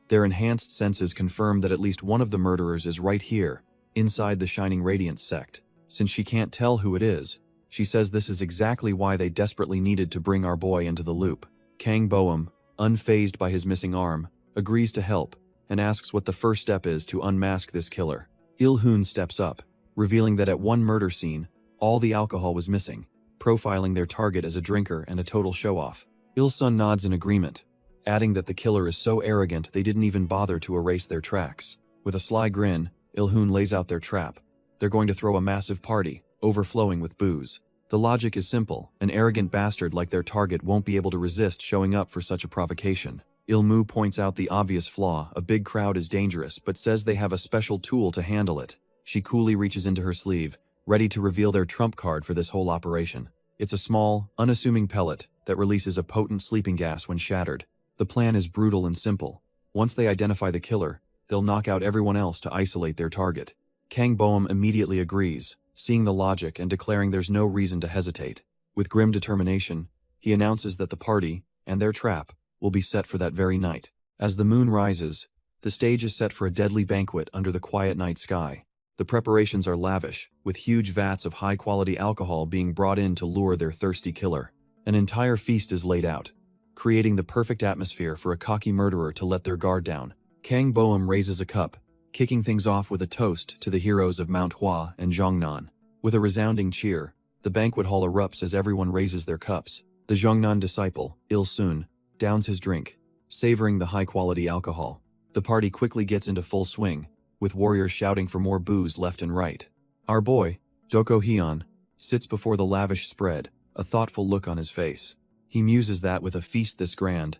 Their enhanced senses confirm that at least one of the murderers is right here, inside the Shining Radiance sect. Since she can't tell who it is, she says this is exactly why they desperately needed to bring our boy into the loop. Kang Boeum, unfazed by his missing arm, agrees to help, and asks what the first step is to unmask this killer. Il-hun steps up, revealing that at one murder scene, all the alcohol was missing, profiling their target as a drinker and a total show-off. Il-sun nods in agreement, adding that the killer is so arrogant they didn't even bother to erase their tracks. With a sly grin, Il-hun lays out their trap. They're going to throw a massive party, overflowing with booze. The logic is simple: an arrogant bastard like their target won't be able to resist showing up for such a provocation. Il-mu points out the obvious flaw: a big crowd is dangerous, but says they have a special tool to handle it. She coolly reaches into her sleeve, ready to reveal their trump card for this whole operation. It's a small, unassuming pellet that releases a potent sleeping gas when shattered. The plan is brutal and simple. Once they identify the killer, they'll knock out everyone else to isolate their target. Kang Boeum immediately agrees, seeing the logic and declaring there's no reason to hesitate. With grim determination, he announces that the party, and their trap, will be set for that very night. As the moon rises, the stage is set for a deadly banquet under the quiet night sky. The preparations are lavish, with huge vats of high-quality alcohol being brought in to lure their thirsty killer. An entire feast is laid out, creating the perfect atmosphere for a cocky murderer to let their guard down. Kang Boeum raises a cup, kicking things off with a toast to the heroes of Manhwa and Jongnan. With a resounding cheer, the banquet hall erupts as everyone raises their cups. The Jongnan disciple, Il-sun, downs his drink, savoring the high-quality alcohol. The party quickly gets into full swing, with warriors shouting for more booze left and right. Our boy, Dako Hyun, sits before the lavish spread, a thoughtful look on his face. He muses that with a feast this grand,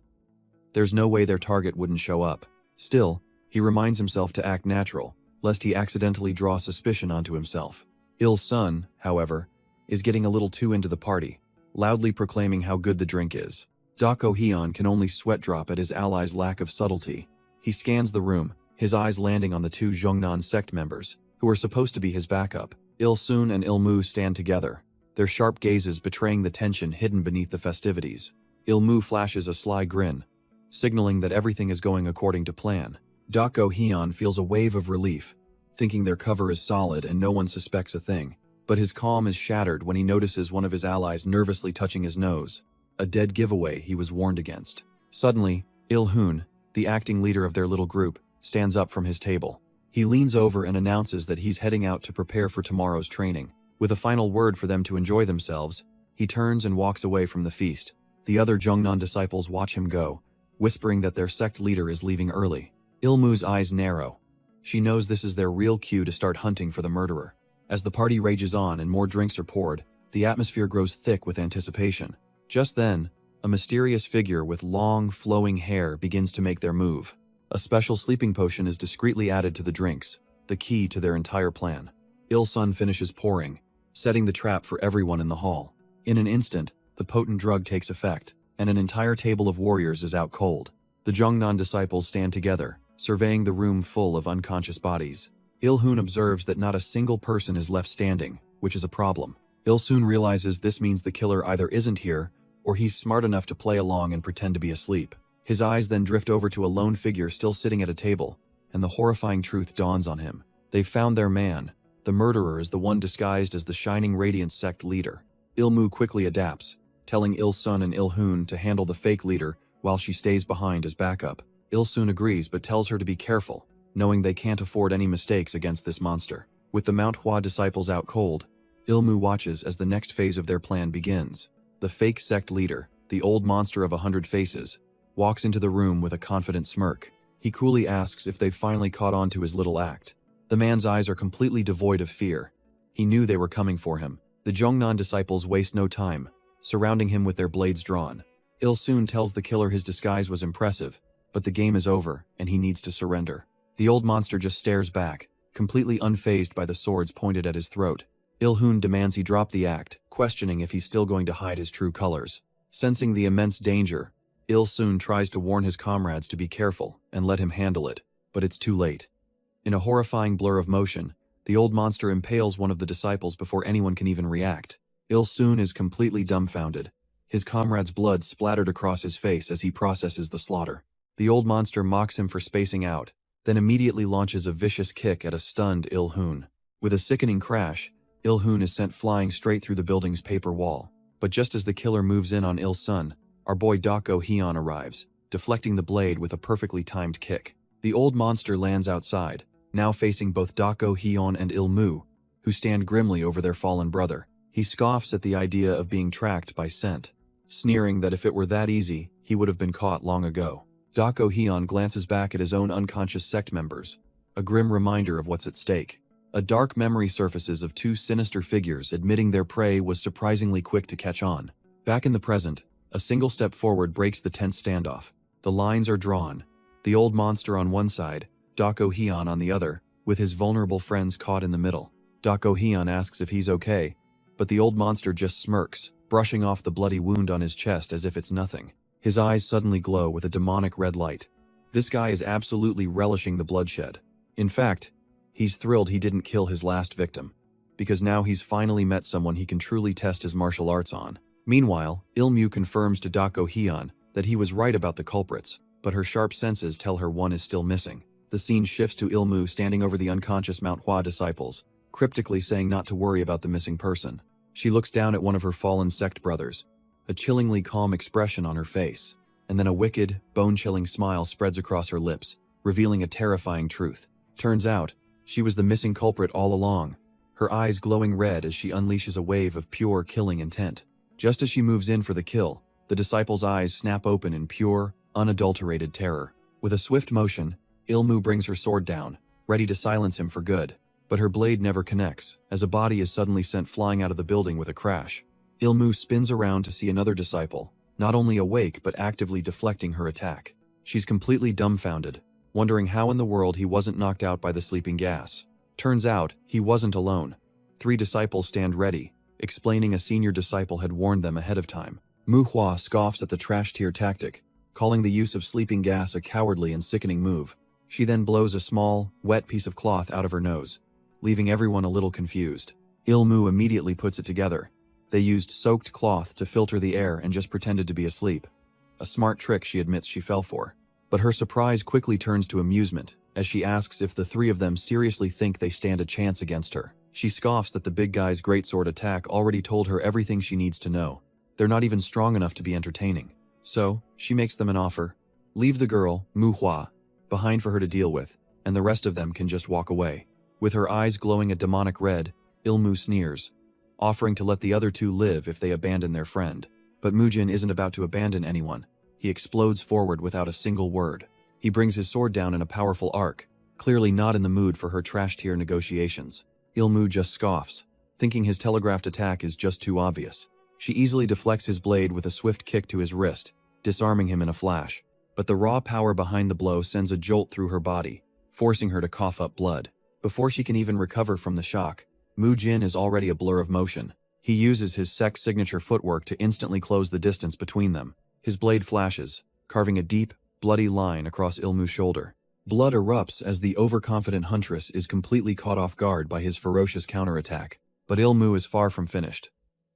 there's no way their target wouldn't show up. Still, he reminds himself to act natural, lest he accidentally draw suspicion onto himself. Il-sun, however, is getting a little too into the party, loudly proclaiming how good the drink is. Dako Hyun can only sweat drop at his ally's lack of subtlety. He scans the room, his eyes landing on the 2 Jongnan sect members, who are supposed to be his backup. Il-sun and Il-mu stand together, their sharp gazes betraying the tension hidden beneath the festivities. Il-mu flashes a sly grin, signaling that everything is going according to plan. Dako Hyun feels a wave of relief, thinking their cover is solid and no one suspects a thing. But his calm is shattered when he notices one of his allies nervously touching his nose, a dead giveaway he was warned against. Suddenly, Il-hun, the acting leader of their little group, stands up from his table. He leans over and announces that he's heading out to prepare for tomorrow's training. With a final word for them to enjoy themselves, he turns and walks away from the feast. The other Jongnan disciples watch him go, whispering that their sect leader is leaving early. Il-mu's eyes narrow. She knows this is their real cue to start hunting for the murderer. As the party rages on and more drinks are poured, the atmosphere grows thick with anticipation. Just then, a mysterious figure with long, flowing hair begins to make their move. A special sleeping potion is discreetly added to the drinks, the key to their entire plan. Il-sun finishes pouring, setting the trap for everyone in the hall. In an instant, the potent drug takes effect, and an entire table of warriors is out cold. The Jongnan disciples stand together, surveying the room full of unconscious bodies. Il-hun observes that not a single person is left standing, which is a problem. Il soon realizes this means the killer either isn't here, or he's smart enough to play along and pretend to be asleep. His eyes then drift over to a lone figure still sitting at a table, and the horrifying truth dawns on him. They've found their man. The murderer is the one disguised as the Shining Radiance sect leader. Il-mu quickly adapts, telling Il-sun and Il-hoon to handle the fake leader while she stays behind as backup. Il-sun agrees but tells her to be careful, knowing they can't afford any mistakes against this monster. With the Manhwa disciples out cold, Il-mu watches as the next phase of their plan begins. The fake sect leader, the old monster of 100 faces, walks into the room with a confident smirk. He coolly asks if they've finally caught on to his little act. The man's eyes are completely devoid of fear. He knew they were coming for him. The Jongnan disciples waste no time, surrounding him with their blades drawn. Il soon tells the killer his disguise was impressive, but the game is over and he needs to surrender. The old monster just stares back, completely unfazed by the swords pointed at his throat. Il-hoon demands he drop the act, questioning if he's still going to hide his true colors. Sensing the immense danger, Il-soon tries to warn his comrades to be careful and let him handle it, but it's too late. In a horrifying blur of motion, the old monster impales one of the disciples before anyone can even react. Il-soon is completely dumbfounded. His comrade's blood splattered across his face as he processes the slaughter. The old monster mocks him for spacing out, then immediately launches a vicious kick at a stunned Il-hoon. With a sickening crash, Il-hoon is sent flying straight through the building's paper wall. But just as the killer moves in on Il-sun, our boy Dako-hyeon arrives, deflecting the blade with a perfectly timed kick. The old monster lands outside, now facing both Dako-hyeon and Il-mu, who stand grimly over their fallen brother. He scoffs at the idea of being tracked by scent, sneering that if it were that easy, he would have been caught long ago. Dako-hyeon glances back at his own unconscious sect members, a grim reminder of what's at stake. A dark memory surfaces of two sinister figures admitting their prey was surprisingly quick to catch on. Back in the present, a single step forward breaks the tense standoff. The lines are drawn. The old monster on one side, Dako-hyeon on the other, with his vulnerable friends caught in the middle. Dako-hyeon asks if he's okay, but the old monster just smirks, brushing off the bloody wound on his chest as if it's nothing. His eyes suddenly glow with a demonic red light. This guy is absolutely relishing the bloodshed. In fact, he's thrilled he didn't kill his last victim, because now he's finally met someone he can truly test his martial arts on. Meanwhile, Il-mu confirms to Dako-hyeon that he was right about the culprits, but her sharp senses tell her one is still missing. The scene shifts to Il-mu standing over the unconscious Manhwa disciples, cryptically saying not to worry about the missing person. She looks down at one of her fallen sect brothers, a chillingly calm expression on her face, and then a wicked, bone-chilling smile spreads across her lips, revealing a terrifying truth. Turns out, she was the missing culprit all along, her eyes glowing red as she unleashes a wave of pure killing intent. Just as she moves in for the kill, the disciples' eyes snap open in pure, unadulterated terror. With a swift motion, Il-mu brings her sword down, ready to silence him for good. But her blade never connects, as a body is suddenly sent flying out of the building with a crash. Il-mu spins around to see another disciple, not only awake but actively deflecting her attack. She's completely dumbfounded, wondering how in the world he wasn't knocked out by the sleeping gas. Turns out, he wasn't alone. 3 disciples stand ready, explaining a senior disciple had warned them ahead of time. Manhwa scoffs at the trash-tier tactic, calling the use of sleeping gas a cowardly and sickening move. She then blows a small, wet piece of cloth out of her nose, leaving everyone a little confused. Il-mu immediately puts it together. They used soaked cloth to filter the air and just pretended to be asleep. A smart trick she admits she fell for. But her surprise quickly turns to amusement, as she asks if the 3 of them seriously think they stand a chance against her. She scoffs that the big guy's greatsword attack already told her everything she needs to know. They're not even strong enough to be entertaining. So, she makes them an offer. Leave the girl, Manhwa, behind for her to deal with, and the rest of them can just walk away. With her eyes glowing a demonic red, Il-mu sneers, offering to let the other 2 live if they abandon their friend. But Mujin isn't about to abandon anyone. He explodes forward without a single word. He brings his sword down in a powerful arc, clearly not in the mood for her trash-tier negotiations. Il-mu just scoffs, thinking his telegraphed attack is just too obvious. She easily deflects his blade with a swift kick to his wrist, disarming him in a flash. But the raw power behind the blow sends a jolt through her body, forcing her to cough up blood. Before she can even recover from the shock, Mujin is already a blur of motion. He uses his sect signature footwork to instantly close the distance between them. His blade flashes, carving a deep, bloody line across Il-mu's shoulder. Blood erupts as the overconfident huntress is completely caught off guard by his ferocious counterattack. But Il-mu is far from finished.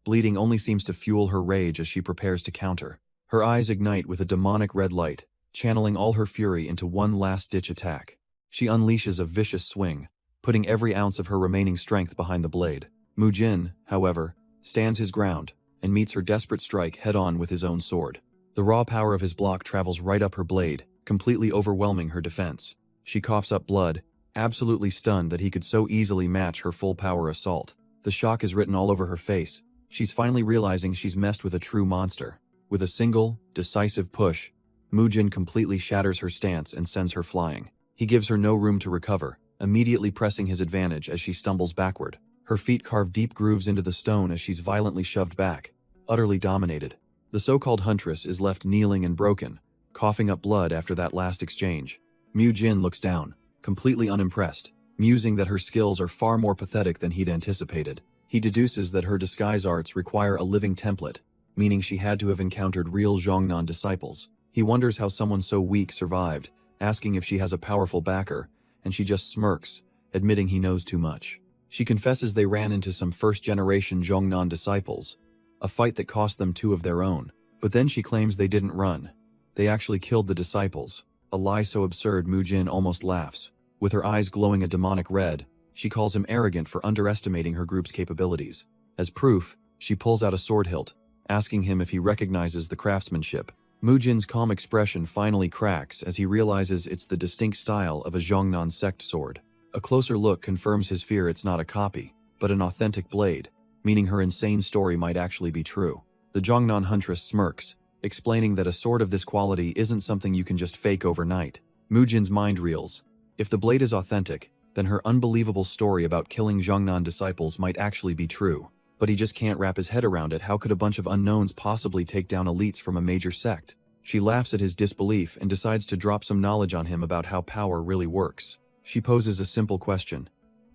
Bleeding only seems to fuel her rage as she prepares to counter. Her eyes ignite with a demonic red light, channeling all her fury into one last-ditch attack. She unleashes a vicious swing, putting every ounce of her remaining strength behind the blade. Mujin, however, stands his ground and meets her desperate strike head-on with his own sword. The raw power of his block travels right up her blade, completely overwhelming her defense. She coughs up blood, absolutely stunned that he could so easily match her full-power assault. The shock is written all over her face. She's finally realizing she's messed with a true monster. With a single, decisive push, Mujin completely shatters her stance and sends her flying. He gives her no room to recover, immediately pressing his advantage as she stumbles backward. Her feet carve deep grooves into the stone as she's violently shoved back, utterly dominated. The so-called huntress is left kneeling and broken, coughing up blood after that last exchange. Mujin looks down, completely unimpressed, musing that her skills are far more pathetic than he'd anticipated. He deduces that her disguise arts require a living template, meaning she had to have encountered real Zhongnan disciples. He wonders how someone so weak survived, asking if she has a powerful backer, and she just smirks, admitting he knows too much. She confesses they ran into some first-generation Zhongnan disciples, a fight that cost them 2 of their own. But then she claims they didn't run. They actually killed the disciples, a lie so absurd Mujin almost laughs. With her eyes glowing a demonic red, she calls him arrogant for underestimating her group's capabilities. As proof, she pulls out a sword hilt, asking him if he recognizes the craftsmanship. Mujin's calm expression finally cracks as he realizes it's the distinct style of a Zhongnan sect sword. A closer look confirms his fear it's not a copy, but an authentic blade, meaning her insane story might actually be true. The Zhongnan huntress smirks, explaining that a sword of this quality isn't something you can just fake overnight. Mujin's mind reels. If the blade is authentic, then her unbelievable story about killing Zhongnan disciples might actually be true. But he just can't wrap his head around it. How could a bunch of unknowns possibly take down elites from a major sect? She laughs at his disbelief and decides to drop some knowledge on him about how power really works. She poses a simple question.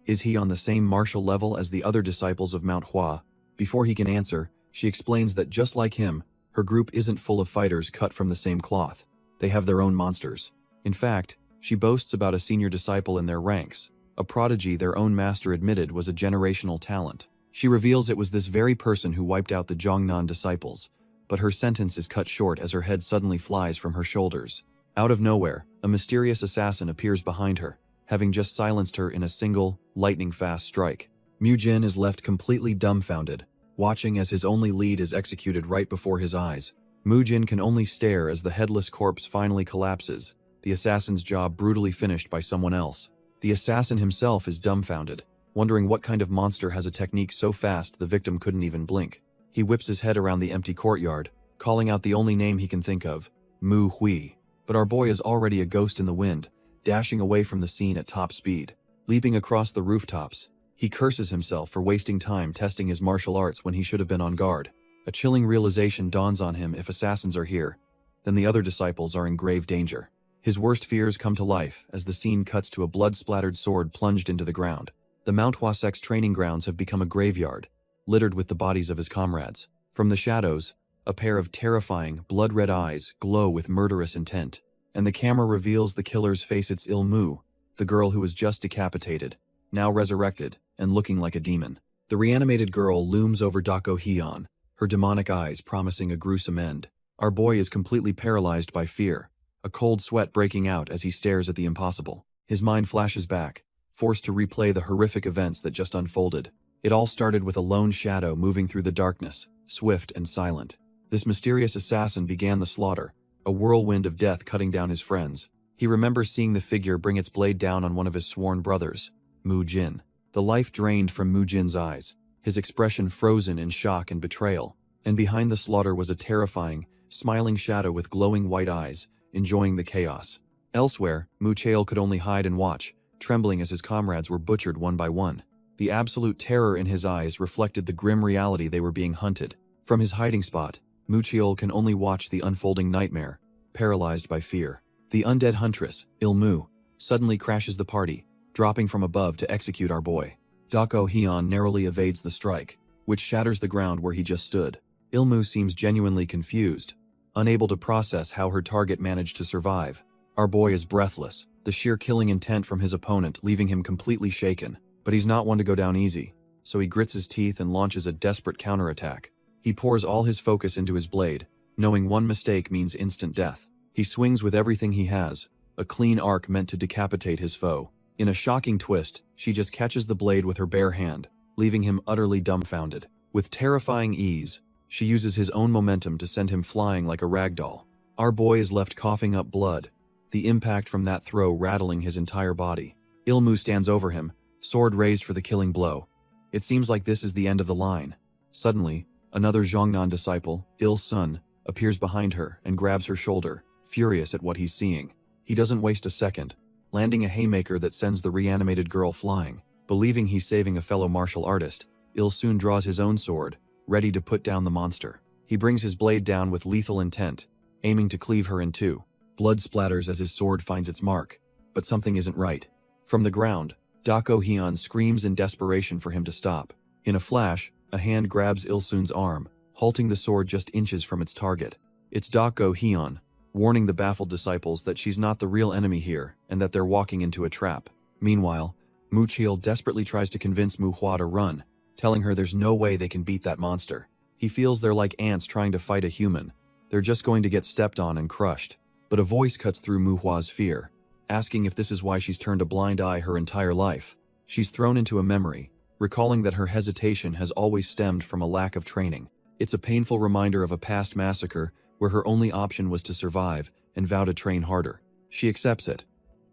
Is he on the same martial level as the other disciples of Manhwa? Before he can answer, she explains that just like him, her group isn't full of fighters cut from the same cloth. They have their own monsters. In fact, she boasts about a senior disciple in their ranks, a prodigy their own master admitted was a generational talent. She reveals it was this very person who wiped out the Zhongnan disciples, but her sentence is cut short as her head suddenly flies from her shoulders. Out of nowhere, a mysterious assassin appears behind her, having just silenced her in a single, lightning-fast strike. Mujin is left completely dumbfounded, watching as his only lead is executed right before his eyes. Mujin can only stare as the headless corpse finally collapses, the assassin's job brutally finished by someone else. The assassin himself is dumbfounded, wondering what kind of monster has a technique so fast the victim couldn't even blink. He whips his head around the empty courtyard, calling out the only name he can think of, Mu Hui. But our boy is already a ghost in the wind, dashing away from the scene at top speed. Leaping across the rooftops, he curses himself for wasting time testing his martial arts when he should have been on guard. A chilling realization dawns on him: if assassins are here, then the other disciples are in grave danger. His worst fears come to life as the scene cuts to a blood-splattered sword plunged into the ground. The Manhwa sect's training grounds have become a graveyard, littered with the bodies of his comrades. From the shadows, a pair of terrifying, blood-red eyes glow with murderous intent, and the camera reveals the killer's face. It's Ilmu, the girl who was just decapitated, now resurrected, and looking like a demon. The reanimated girl looms over Dako Hyun, her demonic eyes promising a gruesome end. Our boy is completely paralyzed by fear, a cold sweat breaking out as he stares at the impossible. His mind flashes back, forced to replay the horrific events that just unfolded. It all started with a lone shadow moving through the darkness, swift and silent. This mysterious assassin began the slaughter, a whirlwind of death cutting down his friends. He remembers seeing the figure bring its blade down on one of his sworn brothers, Mu Jin. The life drained from Mu Jin's eyes, his expression frozen in shock and betrayal. And behind the slaughter was a terrifying, smiling shadow with glowing white eyes, enjoying the chaos. Elsewhere, Mu Chael could only hide and watch, trembling as his comrades were butchered one by one. The absolute terror in his eyes reflected the grim reality they were being hunted. From his hiding spot, Mu Chael can only watch the unfolding nightmare, paralyzed by fear. The undead huntress, Ilmu, suddenly crashes the party, dropping from above to execute our boy. Dako Hyun narrowly evades the strike, which shatters the ground where he just stood. Ilmu seems genuinely confused, unable to process how her target managed to survive. Our boy is breathless, the sheer killing intent from his opponent leaving him completely shaken. But he's not one to go down easy. so he grits his teeth and launches a desperate counterattack. He pours all his focus into his blade, knowing one mistake means instant death. He swings with everything he has, a clean arc meant to decapitate his foe. In a shocking twist, she just catches the blade with her bare hand, leaving him utterly dumbfounded. With terrifying ease, she uses his own momentum to send him flying like a ragdoll. Our boy is left coughing up blood, the impact from that throw rattling his entire body. Ilmu stands over him, sword raised for the killing blow. It seems like this is the end of the line. Suddenly, another Zhongnan disciple, Il-sun, appears behind her and grabs her shoulder, furious at what he's seeing. He doesn't waste a second, landing a haymaker that sends the reanimated girl flying. Believing he's saving a fellow martial artist, Il-sun draws his own sword, ready to put down the monster. He brings his blade down with lethal intent, aiming to cleave her in two. Blood splatters as his sword finds its mark, but something isn't right. From the ground, Dako Hyun screams in desperation for him to stop. In a flash, a hand grabs Il-sun's arm, halting the sword just inches from its target. It's Dako Hyun, warning the baffled disciples that she's not the real enemy here and that they're walking into a trap. Meanwhile, Muchil desperately tries to convince Manhwa to run, telling her there's no way they can beat that monster. He feels they're like ants trying to fight a human. They're just going to get stepped on and crushed. But a voice cuts through Manhwa's fear, asking if this is why she's turned a blind eye her entire life. She's thrown into a memory, recalling that her hesitation has always stemmed from a lack of training. It's a painful reminder of a past massacre where her only option was to survive and vow to train harder. She accepts it.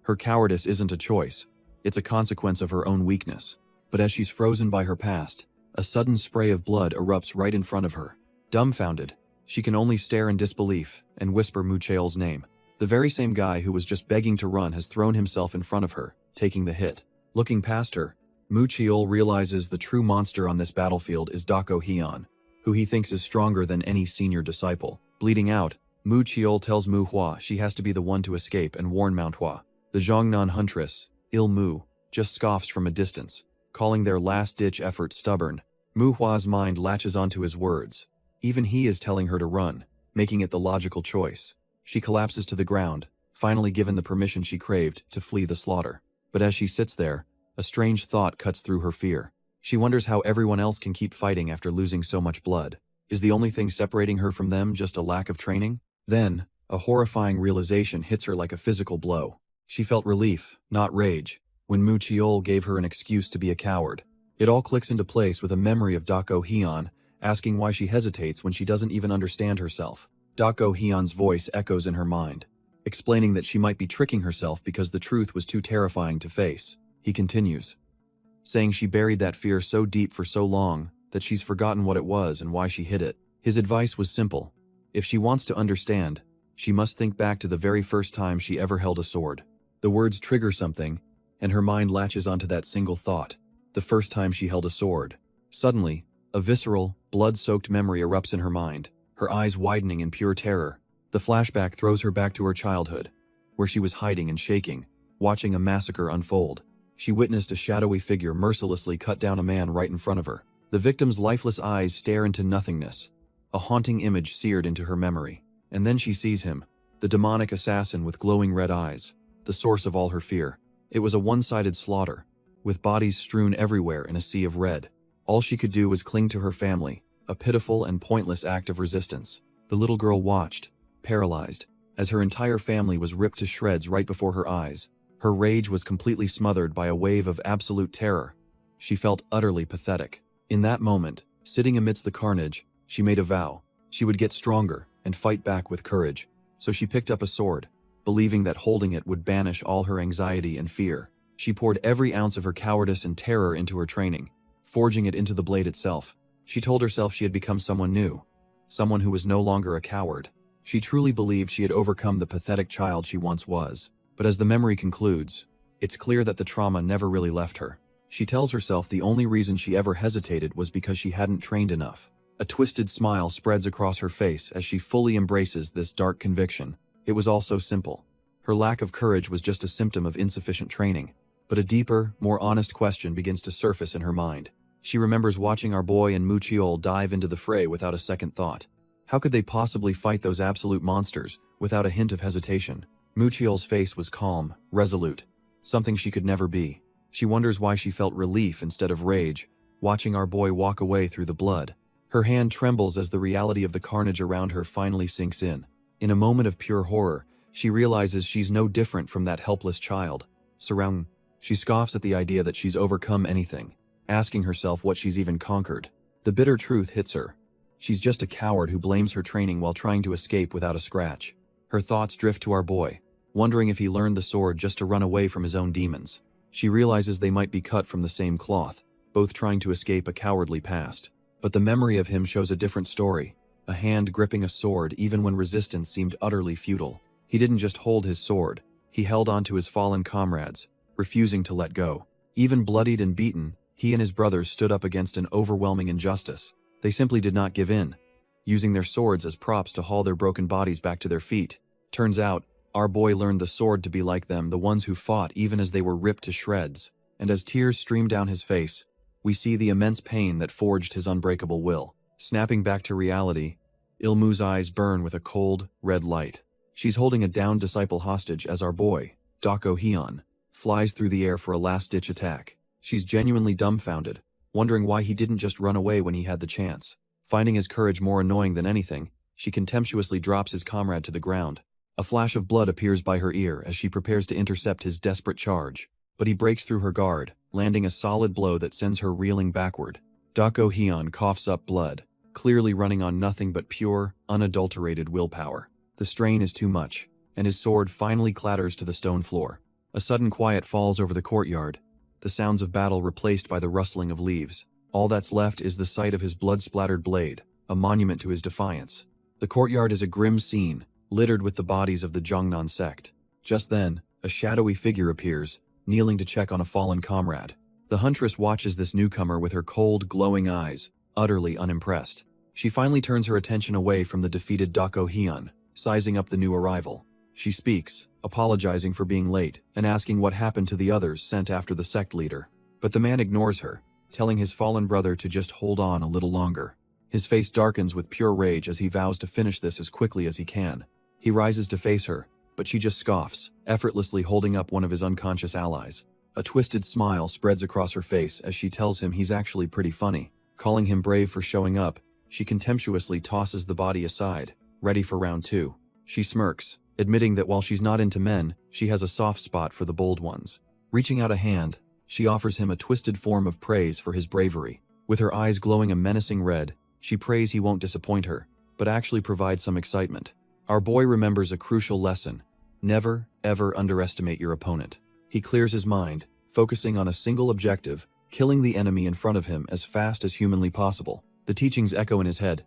Her cowardice isn't a choice. It's a consequence of her own weakness. But as she's frozen by her past, a sudden spray of blood erupts right in front of her. Dumbfounded, she can only stare in disbelief and whisper Muchail's name. The very same guy who was just begging to run has thrown himself in front of her, taking the hit. Looking past her, Muchail realizes the true monster on this battlefield is Dako Hyun, who he thinks is stronger than any senior disciple. Bleeding out, Muchail tells Manhwa she has to be the one to escape and warn Manhwa. The Zhongnan huntress, Il-mu, just scoffs from a distance, calling their last-ditch effort stubborn. Manhwa's mind latches onto his words. Even he is telling her to run, making it the logical choice. She collapses to the ground, finally given the permission she craved to flee the slaughter. But as she sits there, a strange thought cuts through her fear. She wonders how everyone else can keep fighting after losing so much blood. Is the only thing separating her from them just a lack of training? Then, a horrifying realization hits her like a physical blow. She felt relief, not rage, when Muchail gave her an excuse to be a coward. It all clicks into place with a memory of Dako Hyun, asking why she hesitates when she doesn't even understand herself. Dako Hyun's voice echoes in her mind, explaining that she might be tricking herself because the truth was too terrifying to face. He continues, saying she buried that fear so deep for so long that she's forgotten what it was and why she hid it. His advice was simple. If she wants to understand, she must think back to the very first time she ever held a sword. The words trigger something, and her mind latches onto that single thought. The first time she held a sword. Suddenly, a visceral, blood-soaked memory erupts in her mind, her eyes widening in pure terror. The flashback throws her back to her childhood, where she was hiding and shaking, watching a massacre unfold. She witnessed a shadowy figure mercilessly cut down a man right in front of her. The victim's lifeless eyes stare into nothingness, a haunting image seared into her memory. And then she sees him, the demonic assassin with glowing red eyes, the source of all her fear. It was a one-sided slaughter, with bodies strewn everywhere in a sea of red. All she could do was cling to her family, a pitiful and pointless act of resistance. The little girl watched, paralyzed, as her entire family was ripped to shreds right before her eyes. Her rage was completely smothered by a wave of absolute terror. She felt utterly pathetic. In that moment, sitting amidst the carnage, she made a vow. She would get stronger and fight back with courage. So she picked up a sword, believing that holding it would banish all her anxiety and fear. She poured every ounce of her cowardice and terror into her training, forging it into the blade itself. She told herself she had become someone new, someone who was no longer a coward. She truly believed she had overcome the pathetic child she once was. But as the memory concludes, it's clear that the trauma never really left her. She tells herself the only reason she ever hesitated was because she hadn't trained enough. A twisted smile spreads across her face as she fully embraces this dark conviction. It was all so simple. Her lack of courage was just a symptom of insufficient training. But a deeper, more honest question begins to surface in her mind. She remembers watching our boy and Muchail dive into the fray without a second thought. How could they possibly fight those absolute monsters without a hint of hesitation? Muchail's face was calm, resolute, something she could never be. She wonders why she felt relief instead of rage watching our boy walk away through the blood. Her hand trembles as the reality of the carnage around her finally sinks in. In a moment of pure horror, she realizes she's no different from that helpless child. Surround. She scoffs at the idea that she's overcome anything, asking herself what she's even conquered. The bitter truth hits her. She's just a coward who blames her training while trying to escape without a scratch. Her thoughts drift to our boy, wondering if he learned the sword just to run away from his own demons. She realizes they might be cut from the same cloth, both trying to escape a cowardly past. But the memory of him shows a different story. A hand gripping a sword even when resistance seemed utterly futile. He didn't just hold his sword, he held on to his fallen comrades, refusing to let go. Even bloodied and beaten, he and his brothers stood up against an overwhelming injustice. They simply did not give in, using their swords as props to haul their broken bodies back to their feet. Turns out, our boy learned the sword to be like them, the ones who fought even as they were ripped to shreds. And as tears stream down his face, we see the immense pain that forged his unbreakable will. Snapping back to reality, Ilmu's eyes burn with a cold, red light. She's holding a downed disciple hostage as our boy, Dako Hyun, flies through the air for a last-ditch attack. She's genuinely dumbfounded, wondering why he didn't just run away when he had the chance. Finding his courage more annoying than anything, she contemptuously drops his comrade to the ground. A flash of blood appears by her ear as she prepares to intercept his desperate charge, but he breaks through her guard, landing a solid blow that sends her reeling backward. Dako Hyun coughs up blood, clearly running on nothing but pure, unadulterated willpower. The strain is too much, and his sword finally clatters to the stone floor. A sudden quiet falls over the courtyard, the sounds of battle replaced by the rustling of leaves. All that's left is the sight of his blood-splattered blade, a monument to his defiance. The courtyard is a grim scene, littered with the bodies of the Jongnon sect. Just then, a shadowy figure appears, kneeling to check on a fallen comrade. The huntress watches this newcomer with her cold, glowing eyes, utterly unimpressed. She finally turns her attention away from the defeated Dako Hyun, sizing up the new arrival. She speaks, apologizing for being late and asking what happened to the others sent after the sect leader. But the man ignores her, telling his fallen brother to just hold on a little longer. His face darkens with pure rage as he vows to finish this as quickly as he can. He rises to face her, but she just scoffs, effortlessly holding up one of his unconscious allies. A twisted smile spreads across her face as she tells him he's actually pretty funny. Calling him brave for showing up, she contemptuously tosses the body aside, ready for round 2. She smirks, admitting that while she's not into men, she has a soft spot for the bold ones. Reaching out a hand, she offers him a twisted form of praise for his bravery. With her eyes glowing a menacing red, she prays he won't disappoint her, but actually provide some excitement. Our boy remembers a crucial lesson. Never, ever underestimate your opponent. He clears his mind, focusing on a single objective, killing the enemy in front of him as fast as humanly possible. The teachings echo in his head.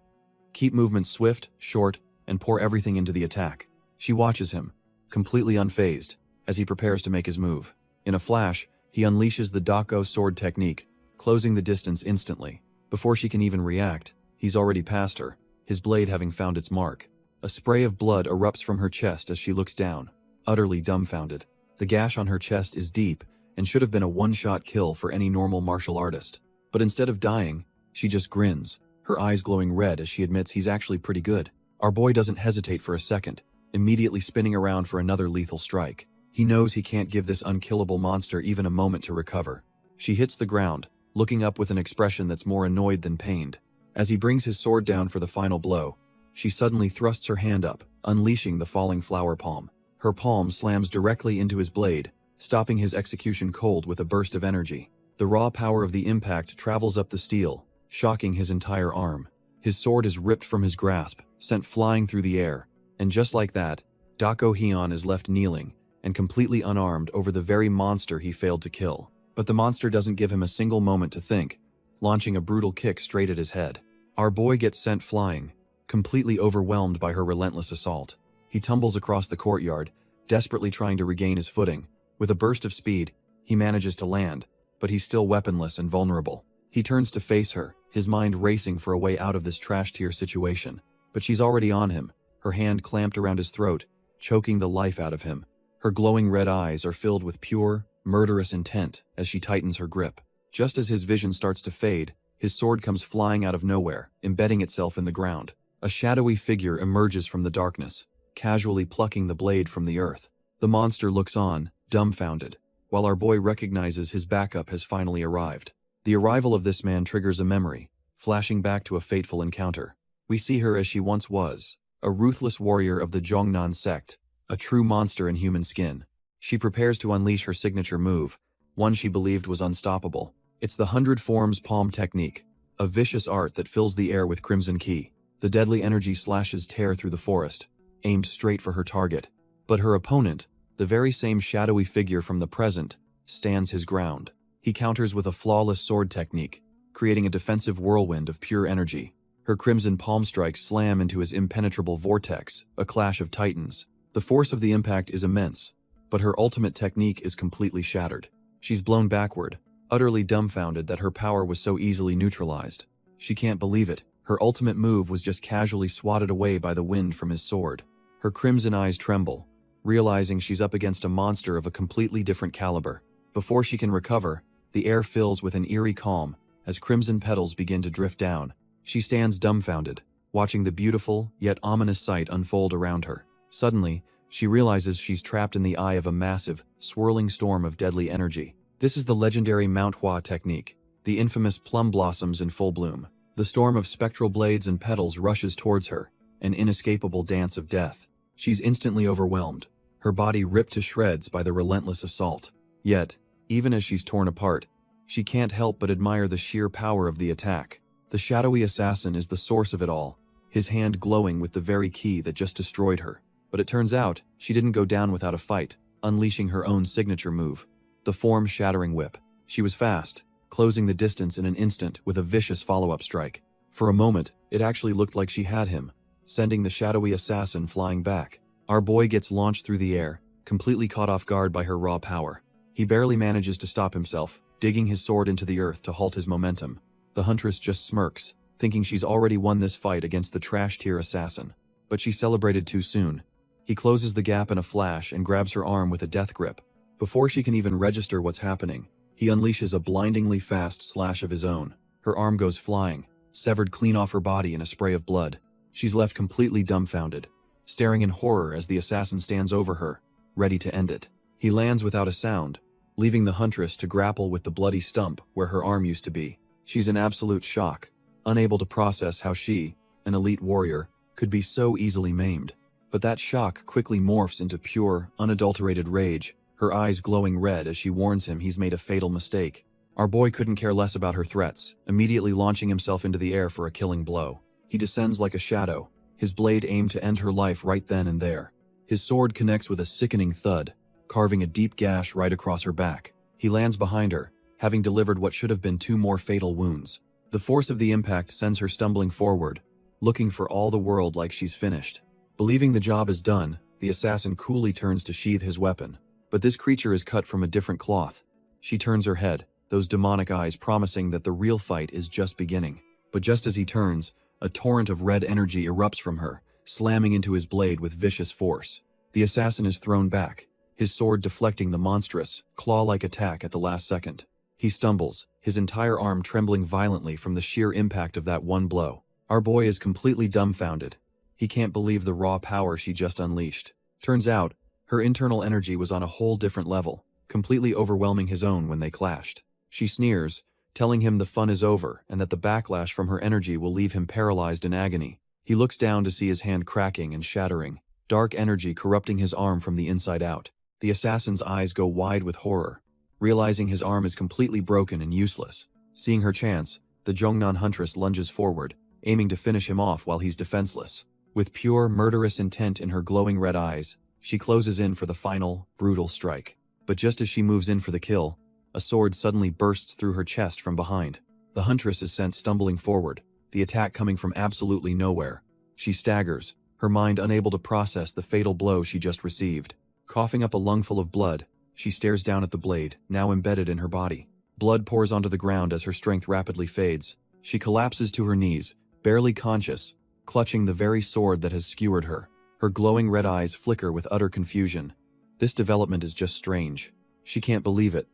Keep movements swift, short, and pour everything into the attack. She watches him, completely unfazed, as he prepares to make his move. In a flash, he unleashes the Dako sword technique, closing the distance instantly. Before she can even react, he's already past her, his blade having found its mark. A spray of blood erupts from her chest as she looks down, utterly dumbfounded. The gash on her chest is deep and should have been a one-shot kill for any normal martial artist. But instead of dying, she just grins, her eyes glowing red as she admits he's actually pretty good. Our boy doesn't hesitate for a second, immediately spinning around for another lethal strike. He knows he can't give this unkillable monster even a moment to recover. She hits the ground, looking up with an expression that's more annoyed than pained. As he brings his sword down for the final blow, she suddenly thrusts her hand up, unleashing the falling flower palm. Her palm slams directly into his blade, stopping his execution cold with a burst of energy. The raw power of the impact travels up the steel, shocking his entire arm. His sword is ripped from his grasp, sent flying through the air, and just like that, Dako Hyun is left kneeling and completely unarmed over the very monster he failed to kill. But the monster doesn't give him a single moment to think, launching a brutal kick straight at his head. Our boy gets sent flying, completely overwhelmed by her relentless assault. He tumbles across the courtyard, desperately trying to regain his footing. With a burst of speed, he manages to land, but he's still weaponless and vulnerable. He turns to face her, his mind racing for a way out of this trash-tier situation. But she's already on him, her hand clamped around his throat, choking the life out of him. Her glowing red eyes are filled with pure, murderous intent as she tightens her grip. Just as his vision starts to fade, his sword comes flying out of nowhere, embedding itself in the ground. A shadowy figure emerges from the darkness, casually plucking the blade from the earth. The monster looks on, dumbfounded, while our boy recognizes his backup has finally arrived. The arrival of this man triggers a memory, flashing back to a fateful encounter. We see her as she once was, a ruthless warrior of the Jongnan sect, a true monster in human skin. She prepares to unleash her signature move, one she believed was unstoppable. It's the 100 Forms Palm technique, a vicious art that fills the air with crimson ki. The deadly energy slashes tear through the forest, aimed straight for her target. But her opponent, the very same shadowy figure from the present, stands his ground. He counters with a flawless sword technique, creating a defensive whirlwind of pure energy. Her crimson palm strikes slam into his impenetrable vortex, a clash of titans. The force of the impact is immense, but her ultimate technique is completely shattered. She's blown backward, utterly dumbfounded that her power was so easily neutralized. She can't believe it. Her ultimate move was just casually swatted away by the wind from his sword. Her crimson eyes tremble, realizing she's up against a monster of a completely different caliber. Before she can recover, the air fills with an eerie calm as crimson petals begin to drift down. She stands dumbfounded, watching the beautiful yet ominous sight unfold around her. Suddenly, she realizes she's trapped in the eye of a massive, swirling storm of deadly energy. This is the legendary Manhwa technique, the infamous plum blossoms in full bloom. The storm of spectral blades and petals rushes towards her, an inescapable dance of death. She's instantly overwhelmed, her body ripped to shreds by the relentless assault. Yet, even as she's torn apart, she can't help but admire the sheer power of the attack. The shadowy assassin is the source of it all, his hand glowing with the very key that just destroyed her. But it turns out, she didn't go down without a fight, unleashing her own signature move, the form-shattering whip. She was fast, closing the distance in an instant with a vicious follow-up strike. For a moment, it actually looked like she had him, sending the shadowy assassin flying back. Our boy gets launched through the air, completely caught off guard by her raw power. He barely manages to stop himself, digging his sword into the earth to halt his momentum. The huntress just smirks, thinking she's already won this fight against the trash-tier assassin. But she celebrated too soon. He closes the gap in a flash and grabs her arm with a death grip. Before she can even register what's happening, he unleashes a blindingly fast slash of his own. Her arm goes flying, severed clean off her body in a spray of blood. She's left completely dumbfounded, staring in horror as the assassin stands over her, ready to end it. He lands without a sound, leaving the huntress to grapple with the bloody stump where her arm used to be. She's in absolute shock, unable to process how she, an elite warrior, could be so easily maimed. But that shock quickly morphs into pure, unadulterated rage, her eyes glowing red as she warns him he's made a fatal mistake. Our boy couldn't care less about her threats, immediately launching himself into the air for a killing blow. He descends like a shadow, his blade aimed to end her life right then and there. His sword connects with a sickening thud, carving a deep gash right across her back. He lands behind her, having delivered what should have been 2 more fatal wounds. The force of the impact sends her stumbling forward, looking for all the world like she's finished. Believing the job is done, the assassin coolly turns to sheath his weapon. But this creature is cut from a different cloth. She turns her head, those demonic eyes promising that the real fight is just beginning. But just as he turns, a torrent of red energy erupts from her, slamming into his blade with vicious force. The assassin is thrown back, his sword deflecting the monstrous, claw-like attack at the last second. He stumbles, his entire arm trembling violently from the sheer impact of that one blow. Our boy is completely dumbfounded. He can't believe the raw power she just unleashed. Turns out, her internal energy was on a whole different level, completely overwhelming his own when they clashed. She sneers, telling him the fun is over and that the backlash from her energy will leave him paralyzed in agony. He looks down to see his hand cracking and shattering, dark energy corrupting his arm from the inside out. The assassin's eyes go wide with horror, realizing his arm is completely broken and useless. Seeing her chance, the Jongnan huntress lunges forward, aiming to finish him off while he's defenseless. With pure, murderous intent in her glowing red eyes, she closes in for the final, brutal strike. But just as she moves in for the kill, a sword suddenly bursts through her chest from behind. The huntress is sent stumbling forward, the attack coming from absolutely nowhere. She staggers, her mind unable to process the fatal blow she just received. Coughing up a lungful of blood, she stares down at the blade, now embedded in her body. Blood pours onto the ground as her strength rapidly fades. She collapses to her knees, barely conscious, clutching the very sword that has skewered her. Her glowing red eyes flicker with utter confusion. This development is just strange. She can't believe it.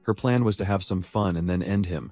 Her plan was to have some fun and then end him.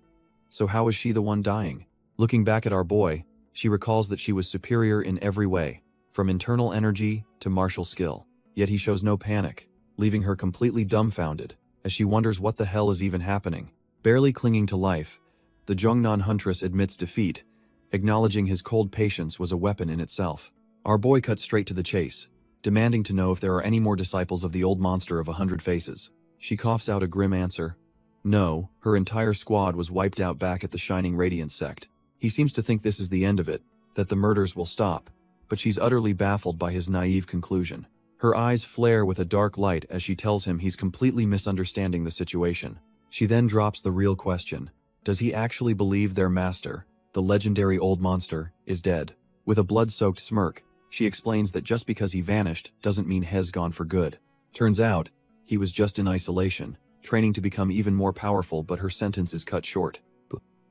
So how is she the one dying? Looking back at our boy, she recalls that she was superior in every way, from internal energy to martial skill. Yet he shows no panic, leaving her completely dumbfounded as she wonders what the hell is even happening. Barely clinging to life, The Zhongnan huntress admits defeat, acknowledging his cold patience was a weapon in itself. Our boy cuts straight to the chase, demanding to know if there are any more disciples of the old monster of 100 faces. She coughs out a grim answer. No, her entire squad was wiped out back at the Shining Radiance sect. He seems to think this is the end of it, that the murders will stop, but she's utterly baffled by his naive conclusion. Her eyes flare with a dark light as she tells him he's completely misunderstanding the situation. She then drops the real question. Does he actually believe their master, the legendary old monster, is dead? With a blood-soaked smirk, she explains that just because he vanished doesn't mean he's gone for good. Turns out, he was just in isolation, training to become even more powerful, but her sentence is cut short.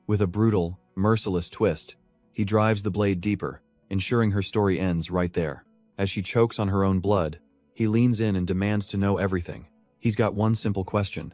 With a brutal, merciless twist, he drives the blade deeper, ensuring her story ends right there. As she chokes on her own blood, he leans in and demands to know everything. He's got one simple question.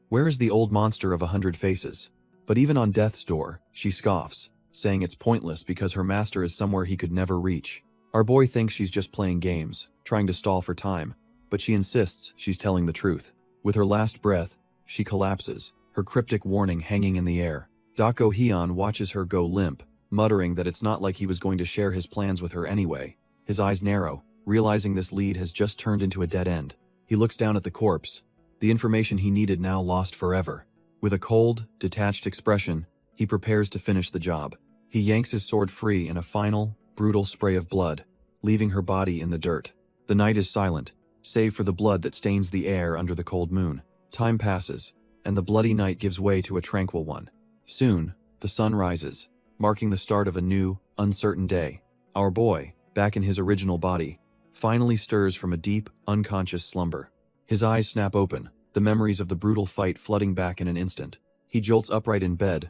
Where is the old monster of 100 faces? But even on death's door, she scoffs, saying it's pointless because her master is somewhere he could never reach. Our boy thinks she's just playing games, trying to stall for time, but she insists she's telling the truth. With her last breath, she collapses, her cryptic warning hanging in the air. Dako Hyun watches her go limp, muttering that it's not like he was going to share his plans with her anyway. His eyes narrow, realizing this lead has just turned into a dead end. He looks down at the corpse, the information he needed now lost forever. With a cold, detached expression, he prepares to finish the job. He yanks his sword free in a final, brutal spray of blood, leaving her body in the dirt. The night is silent, save for the blood that stains the air under the cold moon. Time passes, and the bloody night gives way to a tranquil one. Soon, the sun rises, marking the start of a new, uncertain day. Our boy, back in his original body, finally stirs from a deep, unconscious slumber. His eyes snap open, the memories of the brutal fight flooding back in an instant. He jolts upright in bed,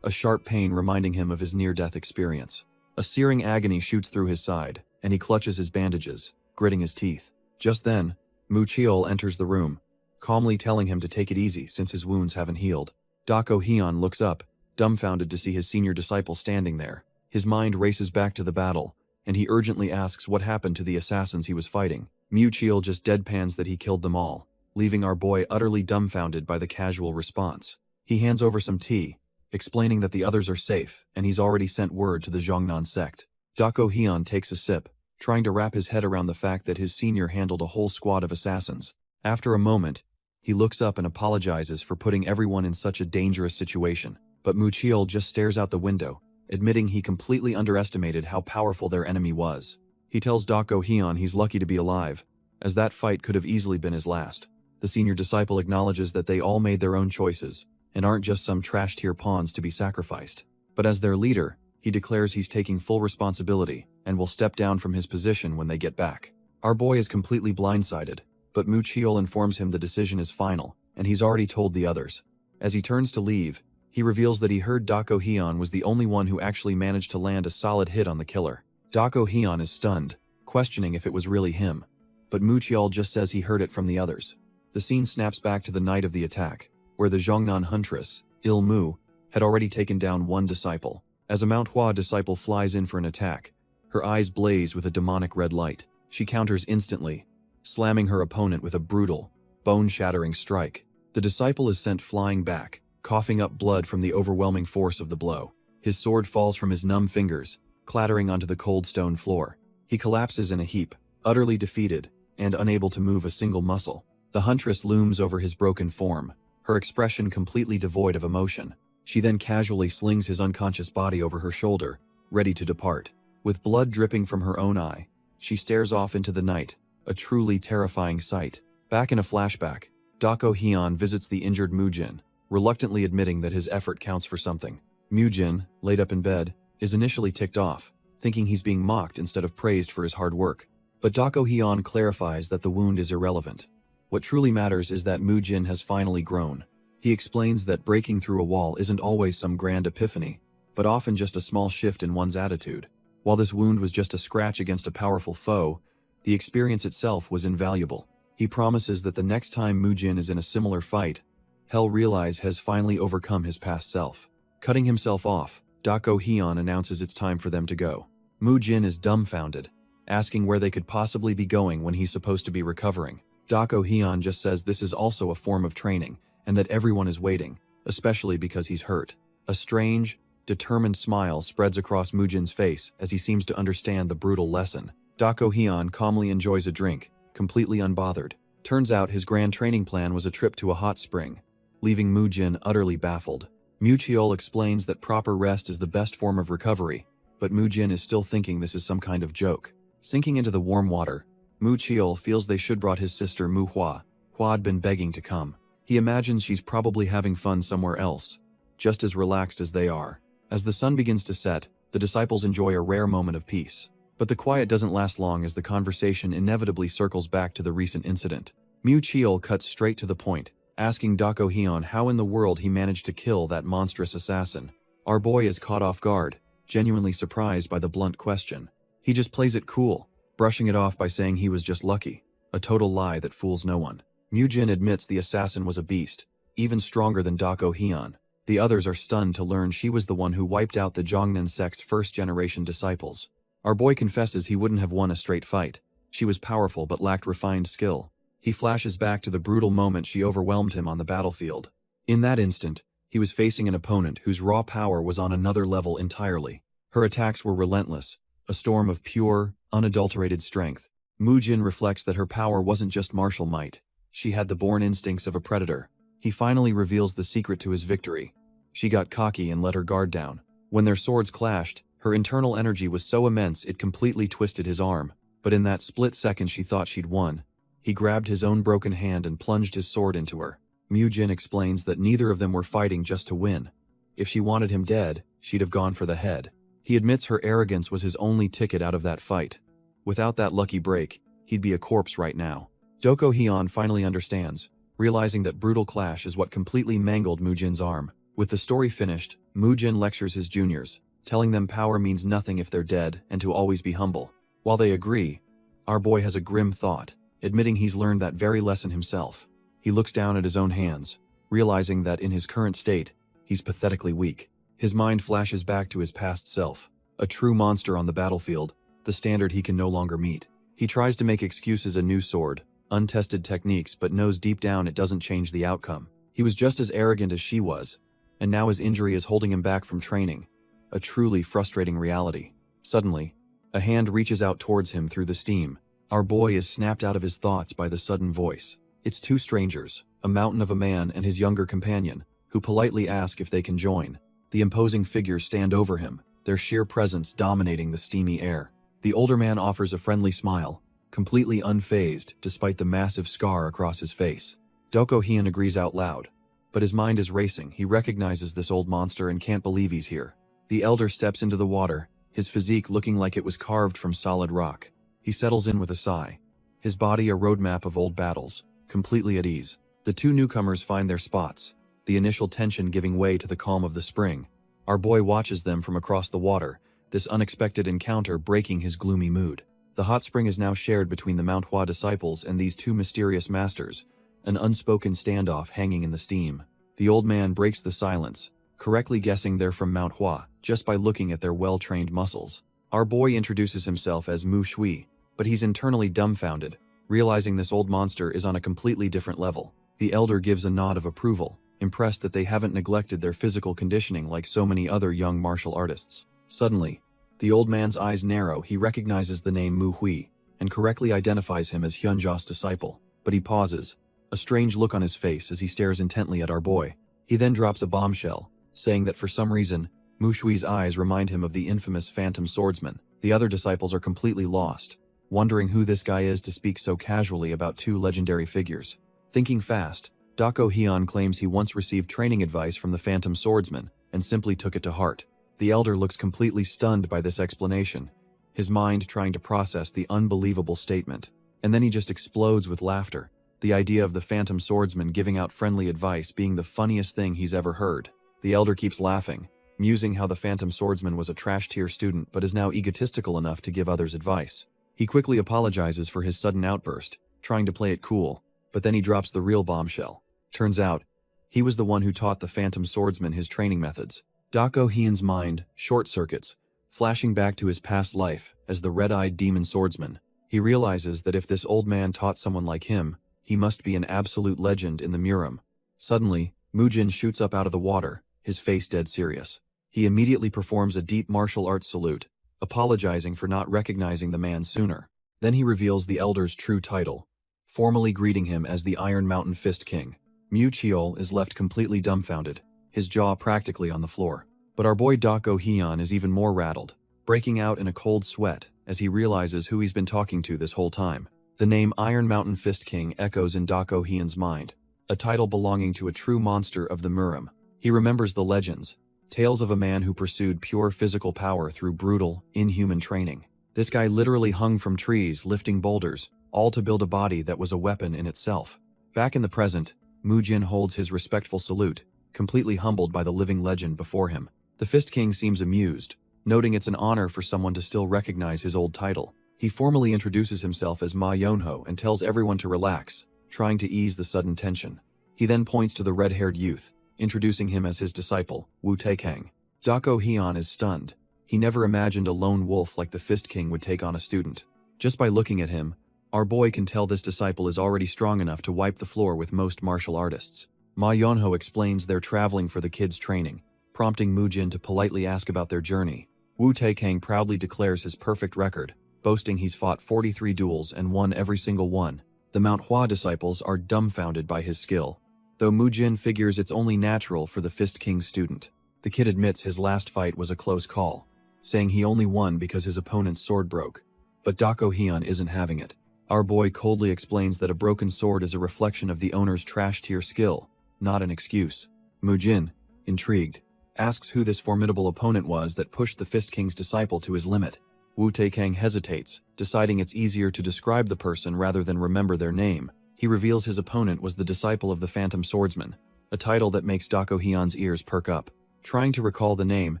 a sharp pain reminding him of his near-death experience. A searing agony shoots through his side, and he clutches his bandages, gritting his teeth. Just then, Mu Cheol enters the room, calmly telling him to take it easy since his wounds haven't healed. Dako Hyun looks up, dumbfounded to see his senior disciple standing there. His mind races back to the battle, and he urgently asks what happened to the assassins he was fighting. Mu Cheol just deadpans that he killed them all, leaving our boy utterly dumbfounded by the casual response. He hands over some tea, explaining that the others are safe, and he's already sent word to the Zhongnan sect. Dako Hyun takes a sip, trying to wrap his head around the fact that his senior handled a whole squad of assassins. After a moment, he looks up and apologizes for putting everyone in such a dangerous situation, but Mu Cheol just stares out the window, admitting he completely underestimated how powerful their enemy was. He tells Dako Hyun he's lucky to be alive, as that fight could have easily been his last. The senior disciple acknowledges that they all made their own choices, and aren't just some trash-tier pawns to be sacrificed. But as their leader, he declares he's taking full responsibility and will step down from his position when they get back. Our boy is completely blindsided, but Mu Cheol informs him the decision is final, and he's already told the others. As he turns to leave, he reveals that he heard Dako Hyun was the only one who actually managed to land a solid hit on the killer. Dako Hyun is stunned, questioning if it was really him, but Mu Cheol just says he heard it from the others. The scene snaps back to the night of the attack, where the Zhongnan huntress, Il Mu, had already taken down one disciple. As a Manhwa disciple flies in for an attack, her eyes blaze with a demonic red light. She counters instantly, slamming her opponent with a brutal, bone-shattering strike. The disciple is sent flying back, coughing up blood from the overwhelming force of the blow. His sword falls from his numb fingers, clattering onto the cold stone floor. He collapses in a heap, utterly defeated, and unable to move a single muscle. The huntress looms over his broken form, her expression completely devoid of emotion. She then casually slings his unconscious body over her shoulder, ready to depart. With blood dripping from her own eye, she stares off into the night, a truly terrifying sight. Back in a flashback, Dako Hyun visits the injured Mujin, reluctantly admitting that his effort counts for something. Mujin, laid up in bed, is initially ticked off, thinking he's being mocked instead of praised for his hard work. But Dako Hyun clarifies that the wound is irrelevant. What truly matters is that Mujin has finally grown. He explains that breaking through a wall isn't always some grand epiphany, but often just a small shift in one's attitude. While this wound was just a scratch against a powerful foe, the experience itself was invaluable. He promises that the next time Mujin is in a similar fight, he'll realize has finally overcome his past self. Cutting himself off, Dako Hyun announces it's time for them to go. Mujin is dumbfounded, asking where they could possibly be going when he's supposed to be recovering. Dako Hyun just says this is also a form of training, and that everyone is waiting, especially because he's hurt. A strange, determined smile spreads across Mujin's face as he seems to understand the brutal lesson. Dako Hyun calmly enjoys a drink, completely unbothered. Turns out his grand training plan was a trip to a hot spring, leaving Mujin utterly baffled. Mucheol explains that proper rest is the best form of recovery, but Mujin is still thinking this is some kind of joke. Sinking into the warm water, Mucheol feels they should brought his sister Manhwa, who had been begging to come. He imagines she's probably having fun somewhere else, just as relaxed as they are. As the sun begins to set, the disciples enjoy a rare moment of peace. But the quiet doesn't last long as the conversation inevitably circles back to the recent incident. Mucheol cuts straight to the point, asking Dako Hyun how in the world he managed to kill that monstrous assassin. Our boy is caught off guard, genuinely surprised by the blunt question. He just plays it cool, brushing it off by saying he was just lucky, a total lie that fools no one. Mujin admits the assassin was a beast, even stronger than Dako Hyun. The others are stunned to learn she was the one who wiped out the Jongnan sect's first-generation disciples. Our boy confesses he wouldn't have won a straight fight. She was powerful but lacked refined skill. He flashes back to the brutal moment she overwhelmed him on the battlefield. In that instant, he was facing an opponent whose raw power was on another level entirely. Her attacks were relentless, a storm of pure, unadulterated strength. Mujin reflects that her power wasn't just martial might. She had the born instincts of a predator. He finally reveals the secret to his victory. She got cocky and let her guard down. When their swords clashed, her internal energy was so immense it completely twisted his arm. But in that split second she thought she'd won. He grabbed his own broken hand and plunged his sword into her. Mujin explains that neither of them were fighting just to win. If she wanted him dead, she'd have gone for the head. He admits her arrogance was his only ticket out of that fight. Without that lucky break, he'd be a corpse right now. Dako Hyun finally understands, realizing that brutal clash is what completely mangled Mujin's arm. With the story finished, Mujin lectures his juniors, telling them power means nothing if they're dead and to always be humble. While they agree, our boy has a grim thought, admitting he's learned that very lesson himself. He looks down at his own hands, realizing that in his current state, he's pathetically weak. His mind flashes back to his past self, a true monster on the battlefield, the standard he can no longer meet. He tries to make excuses: a new sword, untested techniques, but knows deep down it doesn't change the outcome. He was just as arrogant as she was, and now his injury is holding him back from training. A truly frustrating reality. Suddenly, a hand reaches out towards him through the steam. Our boy is snapped out of his thoughts by the sudden voice. It's two strangers, a mountain of a man and his younger companion, who politely ask if they can join. The imposing figures stand over him, their sheer presence dominating the steamy air. The older man offers a friendly smile, completely unfazed despite the massive scar across his face. Dako Hyun agrees out loud, but his mind is racing. He recognizes this old monster and can't believe he's here. The elder steps into the water, his physique looking like it was carved from solid rock. He settles in with a sigh, his body a roadmap of old battles, completely at ease. The two newcomers find their spots, the initial tension giving way to the calm of the spring. Our boy watches them from across the water, this unexpected encounter breaking his gloomy mood. The hot spring is now shared between the Manhwa disciples and these two mysterious masters, an unspoken standoff hanging in the steam. The old man breaks the silence, correctly guessing they're from Manhwa just by looking at their well-trained muscles. Our boy introduces himself as Mu Shui, but he's internally dumbfounded, realizing this old monster is on a completely different level. The elder gives a nod of approval, impressed that they haven't neglected their physical conditioning like so many other young martial artists. Suddenly, the old man's eyes narrow. He recognizes the name Mu Hui, and correctly identifies him as Hyunja's disciple. But he pauses, a strange look on his face as he stares intently at our boy. He then drops a bombshell, saying that for some reason, Mu Shui's eyes remind him of the infamous Phantom Swordsman. The other disciples are completely lost, wondering who this guy is to speak so casually about two legendary figures. Thinking fast, Dako Hyun claims he once received training advice from the Phantom Swordsman, and simply took it to heart. The elder looks completely stunned by this explanation, his mind trying to process the unbelievable statement. And then he just explodes with laughter, the idea of the Phantom Swordsman giving out friendly advice being the funniest thing he's ever heard. The elder keeps laughing, musing how the Phantom Swordsman was a trash-tier student but is now egotistical enough to give others advice. He quickly apologizes for his sudden outburst, trying to play it cool, but then he drops the real bombshell. Turns out, he was the one who taught the Phantom Swordsman his training methods. Dako Hyun's mind short-circuits, flashing back to his past life as the red-eyed demon swordsman. He realizes that if this old man taught someone like him, he must be an absolute legend in the Murim. Suddenly, Mujin shoots up out of the water, his face dead serious. He immediately performs a deep martial arts salute, apologizing for not recognizing the man sooner. Then he reveals the elder's true title, formally greeting him as the Iron Mountain Fist King. Mu-cheol is left completely dumbfounded, his jaw practically on the floor. But our boy Dako Hyun is even more rattled, breaking out in a cold sweat as he realizes who he's been talking to this whole time. The name Iron Mountain Fist King echoes in Dako Hyun's mind, a title belonging to a true monster of the Murim. He remembers the legends, tales of a man who pursued pure physical power through brutal, inhuman training. This guy literally hung from trees, lifting boulders, all to build a body that was a weapon in itself. Back in the present, Mu-jin holds his respectful salute, completely humbled by the living legend before him. The Fist King seems amused, noting it's an honor for someone to still recognize his old title. He formally introduces himself as Ma Yonho and tells everyone to relax, trying to ease the sudden tension. He then points to the red-haired youth, introducing him as his disciple, Wu Taekang. Dako Hyun is stunned. He never imagined a lone wolf like the Fist King would take on a student. Just by looking at him, our boy can tell this disciple is already strong enough to wipe the floor with most martial artists. Ma Yonho explains they're traveling for the kids' training, prompting Mu-jin to politely ask about their journey. Wu Taekang proudly declares his perfect record, boasting he's fought 43 duels and won every single one. The Manhwa disciples are dumbfounded by his skill, though Mu-jin figures it's only natural for the Fist King's student. The kid admits his last fight was a close call, saying he only won because his opponent's sword broke. But Dako Hyun isn't having it. Our boy coldly explains that a broken sword is a reflection of the owner's trash-tier skill, not an excuse. Mu-jin, intrigued, asks who this formidable opponent was that pushed the Fist King's disciple to his limit. Wu Taekang hesitates, deciding it's easier to describe the person rather than remember their name. He reveals his opponent was the disciple of the Phantom Swordsman, a title that makes Dako Hyun's ears perk up. Trying to recall the name,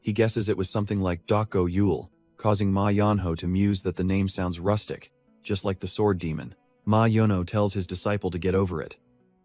he guesses it was something like Dako Yul, causing Ma Yonho to muse that the name sounds rustic, just like the sword demon. Ma Yonho tells his disciple to get over it.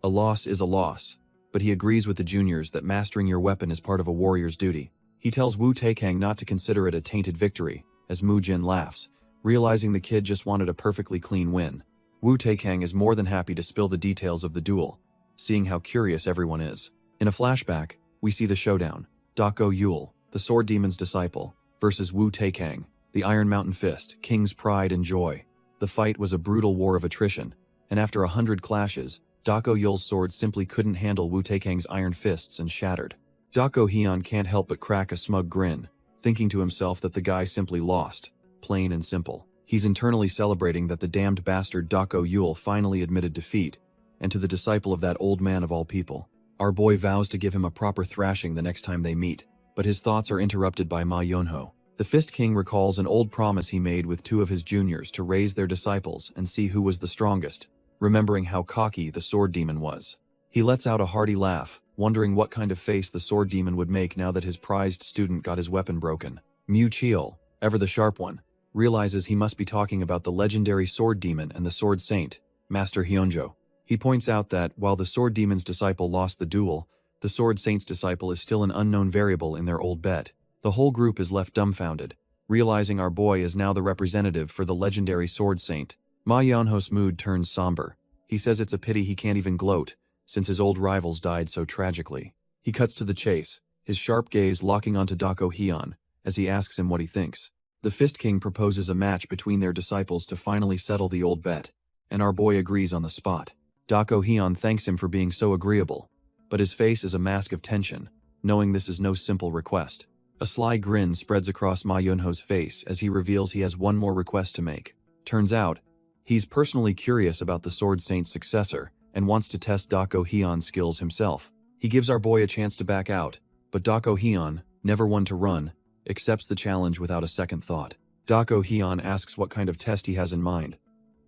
A loss is a loss, but he agrees with the juniors that mastering your weapon is part of a warrior's duty. He tells Wu Taekang not to consider it a tainted victory, as Mu-jin laughs, realizing the kid just wanted a perfectly clean win. Wu Taekang is more than happy to spill the details of the duel, seeing how curious everyone is. In a flashback, we see the showdown. Dako Yul, the sword demon's disciple, versus Wu Taekang, the Iron Mountain Fist, King's pride and joy. The fight was a brutal war of attrition, and after 100 clashes, Dako Yul's sword simply couldn't handle Wu Taekang's iron fists and shattered. Dako Hyun can't help but crack a smug grin, thinking to himself that the guy simply lost, plain and simple. He's internally celebrating that the damned bastard Dako Yul finally admitted defeat, and to the disciple of that old man of all people. Our boy vows to give him a proper thrashing the next time they meet, but his thoughts are interrupted by Ma Yonho. The Fist King recalls an old promise he made with two of his juniors to raise their disciples and see who was the strongest, remembering how cocky the sword demon was. He lets out a hearty laugh, wondering what kind of face the sword demon would make now that his prized student got his weapon broken. Mu-cheol, ever the sharp one, realizes he must be talking about the legendary sword demon and the sword saint, Master Hyunjo. He points out that, while the sword demon's disciple lost the duel, the sword saint's disciple is still an unknown variable in their old bet. The whole group is left dumbfounded, realizing our boy is now the representative for the legendary sword saint. Ma Yonho's mood turns somber. He says it's a pity he can't even gloat, since his old rivals died so tragically. He cuts to the chase, his sharp gaze locking onto Dako Hyun, as he asks him what he thinks. The Fist King proposes a match between their disciples to finally settle the old bet, and our boy agrees on the spot. Dako Hyun thanks him for being so agreeable, but his face is a mask of tension, knowing this is no simple request. A sly grin spreads across Ma Yonho's face as he reveals he has one more request to make. Turns out, he's personally curious about the Sword Saint's successor and wants to test Dako Hyun's skills himself. He gives our boy a chance to back out, but Dako Hyun, never one to run, accepts the challenge without a second thought. Dako Hyun asks what kind of test he has in mind,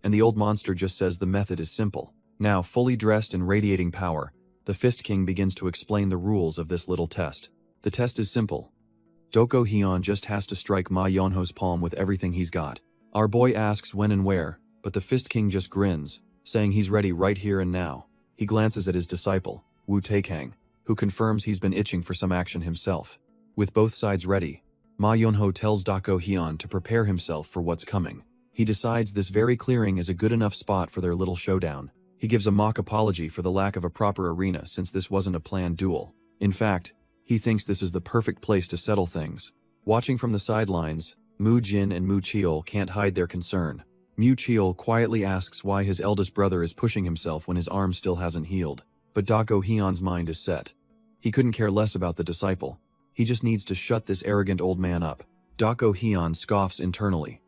and the old monster just says the method is simple. Now, fully dressed and radiating power, the Fist King begins to explain the rules of this little test. The test is simple. Dako Hyun just has to strike Ma Yonho's palm with everything he's got. Our boy asks when and where, but the Fist King just grins, saying he's ready right here and now. He glances at his disciple, Wu Taekang, who confirms he's been itching for some action himself. With both sides ready, Ma Yonho tells Dako Hyun to prepare himself for what's coming. He decides this very clearing is a good enough spot for their little showdown. He gives a mock apology for the lack of a proper arena since this wasn't a planned duel. In fact, He thinks this is the perfect place to settle things. Watching from the sidelines, Mu Jin and Mu Cheol can't hide their concern. Mu Cheol quietly asks why his eldest brother is pushing himself when his arm still hasn't healed. But Dako Hyun's mind is set. He couldn't care less about the disciple. He just needs to shut this arrogant old man up. Dako Hyun scoffs internally.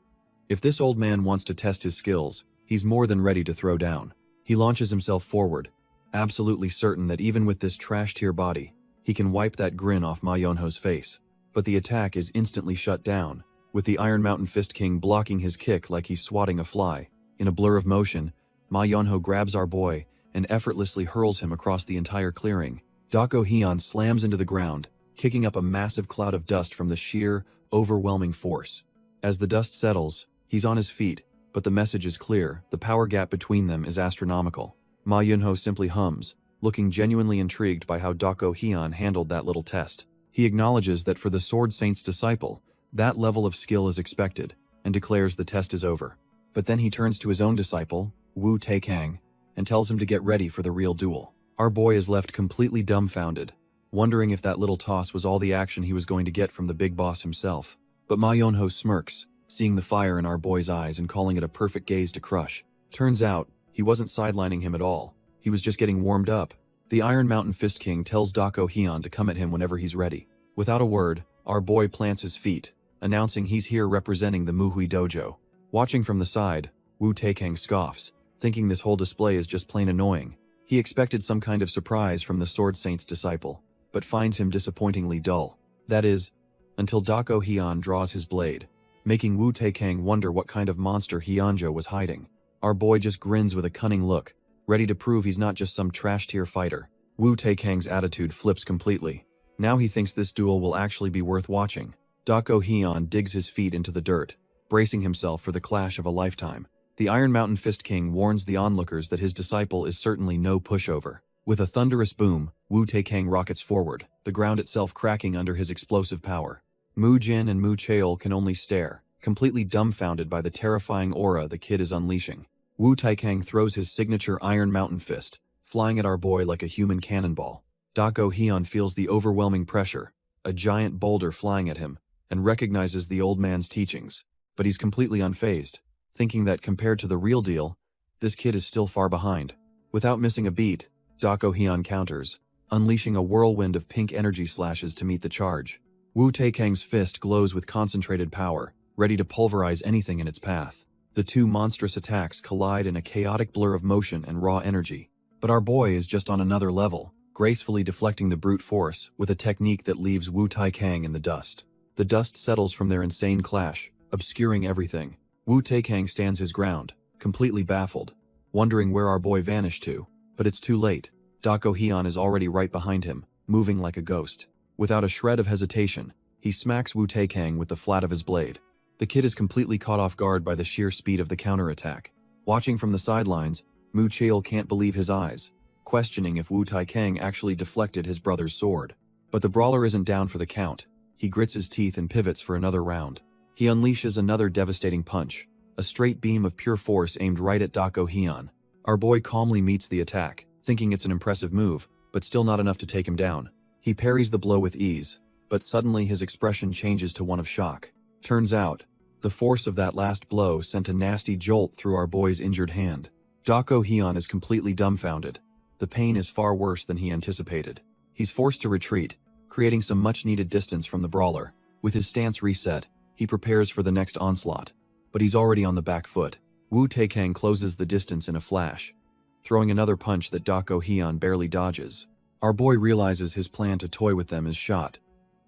If this old man wants to test his skills, he's more than ready to throw down. He launches himself forward, absolutely certain that even with this trash-tier body, he can wipe that grin off Ma Yonho's face. But the attack is instantly shut down, with the Iron Mountain Fist King blocking his kick like he's swatting a fly. In a blur of motion, Ma Yonho grabs our boy and effortlessly hurls him across the entire clearing. Dako Hyun slams into the ground, kicking up a massive cloud of dust from the sheer, overwhelming force. As the dust settles, he's on his feet, but the message is clear: the power gap between them is astronomical. Ma Yunho simply hums, looking genuinely intrigued by how Dako Hyun handled that little test. He acknowledges that for the Sword Saint's disciple, that level of skill is expected, and declares the test is over. But then he turns to his own disciple, Wu Taikang, and tells him to get ready for the real duel. Our boy is left completely dumbfounded, wondering if that little toss was all the action he was going to get from the big boss himself. But Ma Yonho smirks, seeing the fire in our boy's eyes and calling it a perfect gaze to crush. Turns out, he wasn't sidelining him at all. He was just getting warmed up. The Iron Mountain Fist King tells Dako Hyun to come at him whenever he's ready. Without a word, our boy plants his feet, announcing he's here representing the Muhui Dojo. Watching from the side, Wu Taikang scoffs, thinking this whole display is just plain annoying. He expected some kind of surprise from the Sword Saint's disciple, but finds him disappointingly dull. That is, until Dako Hyun draws his blade, making Wu Taikang wonder what kind of monster Hyunjo was hiding. Our boy just grins with a cunning look, ready to prove he's not just some trash-tier fighter. Wu Taikang's attitude flips completely. Now he thinks this duel will actually be worth watching. Dako Hyun digs his feet into the dirt, bracing himself for the clash of a lifetime. The Iron Mountain Fist King warns the onlookers that his disciple is certainly no pushover. With a thunderous boom, Wu Taikang rockets forward, the ground itself cracking under his explosive power. Mu Jin and Mu Cheol can only stare, completely dumbfounded by the terrifying aura the kid is unleashing. Wu Taikang throws his signature Iron Mountain Fist, flying at our boy like a human cannonball. Dako Hyun feels the overwhelming pressure, a giant boulder flying at him, and recognizes the old man's teachings. But he's completely unfazed, thinking that compared to the real deal, this kid is still far behind. Without missing a beat, Dako Hyun counters, unleashing a whirlwind of pink energy slashes to meet the charge. Wu Taikang's fist glows with concentrated power, ready to pulverize anything in its path. The two monstrous attacks collide in a chaotic blur of motion and raw energy. But our boy is just on another level, gracefully deflecting the brute force with a technique that leaves Wu Taikang in the dust. The dust settles from their insane clash, obscuring everything. Wu Taikang stands his ground, completely baffled, wondering where our boy vanished to. But it's too late. Dako Hyun is already right behind him, moving like a ghost. Without a shred of hesitation, he smacks Wu Taikang with the flat of his blade. The kid is completely caught off guard by the sheer speed of the counterattack. Watching from the sidelines, Mu Cheol can't believe his eyes, questioning if Wu Taikang actually deflected his brother's sword. But the brawler isn't down for the count. He grits his teeth and pivots for another round. He unleashes another devastating punch, a straight beam of pure force aimed right at Dako Hyun. Our boy calmly meets the attack, thinking it's an impressive move, but still not enough to take him down. He parries the blow with ease, but suddenly his expression changes to one of shock. Turns out, the force of that last blow sent a nasty jolt through our boy's injured hand. Dako Hyun is completely dumbfounded. The pain is far worse than he anticipated. He's forced to retreat, creating some much-needed distance from the brawler. With his stance reset, he prepares for the next onslaught. But he's already on the back foot. Wu Taikang closes the distance in a flash, throwing another punch that Dako Hyun barely dodges. Our boy realizes his plan to toy with them is shot.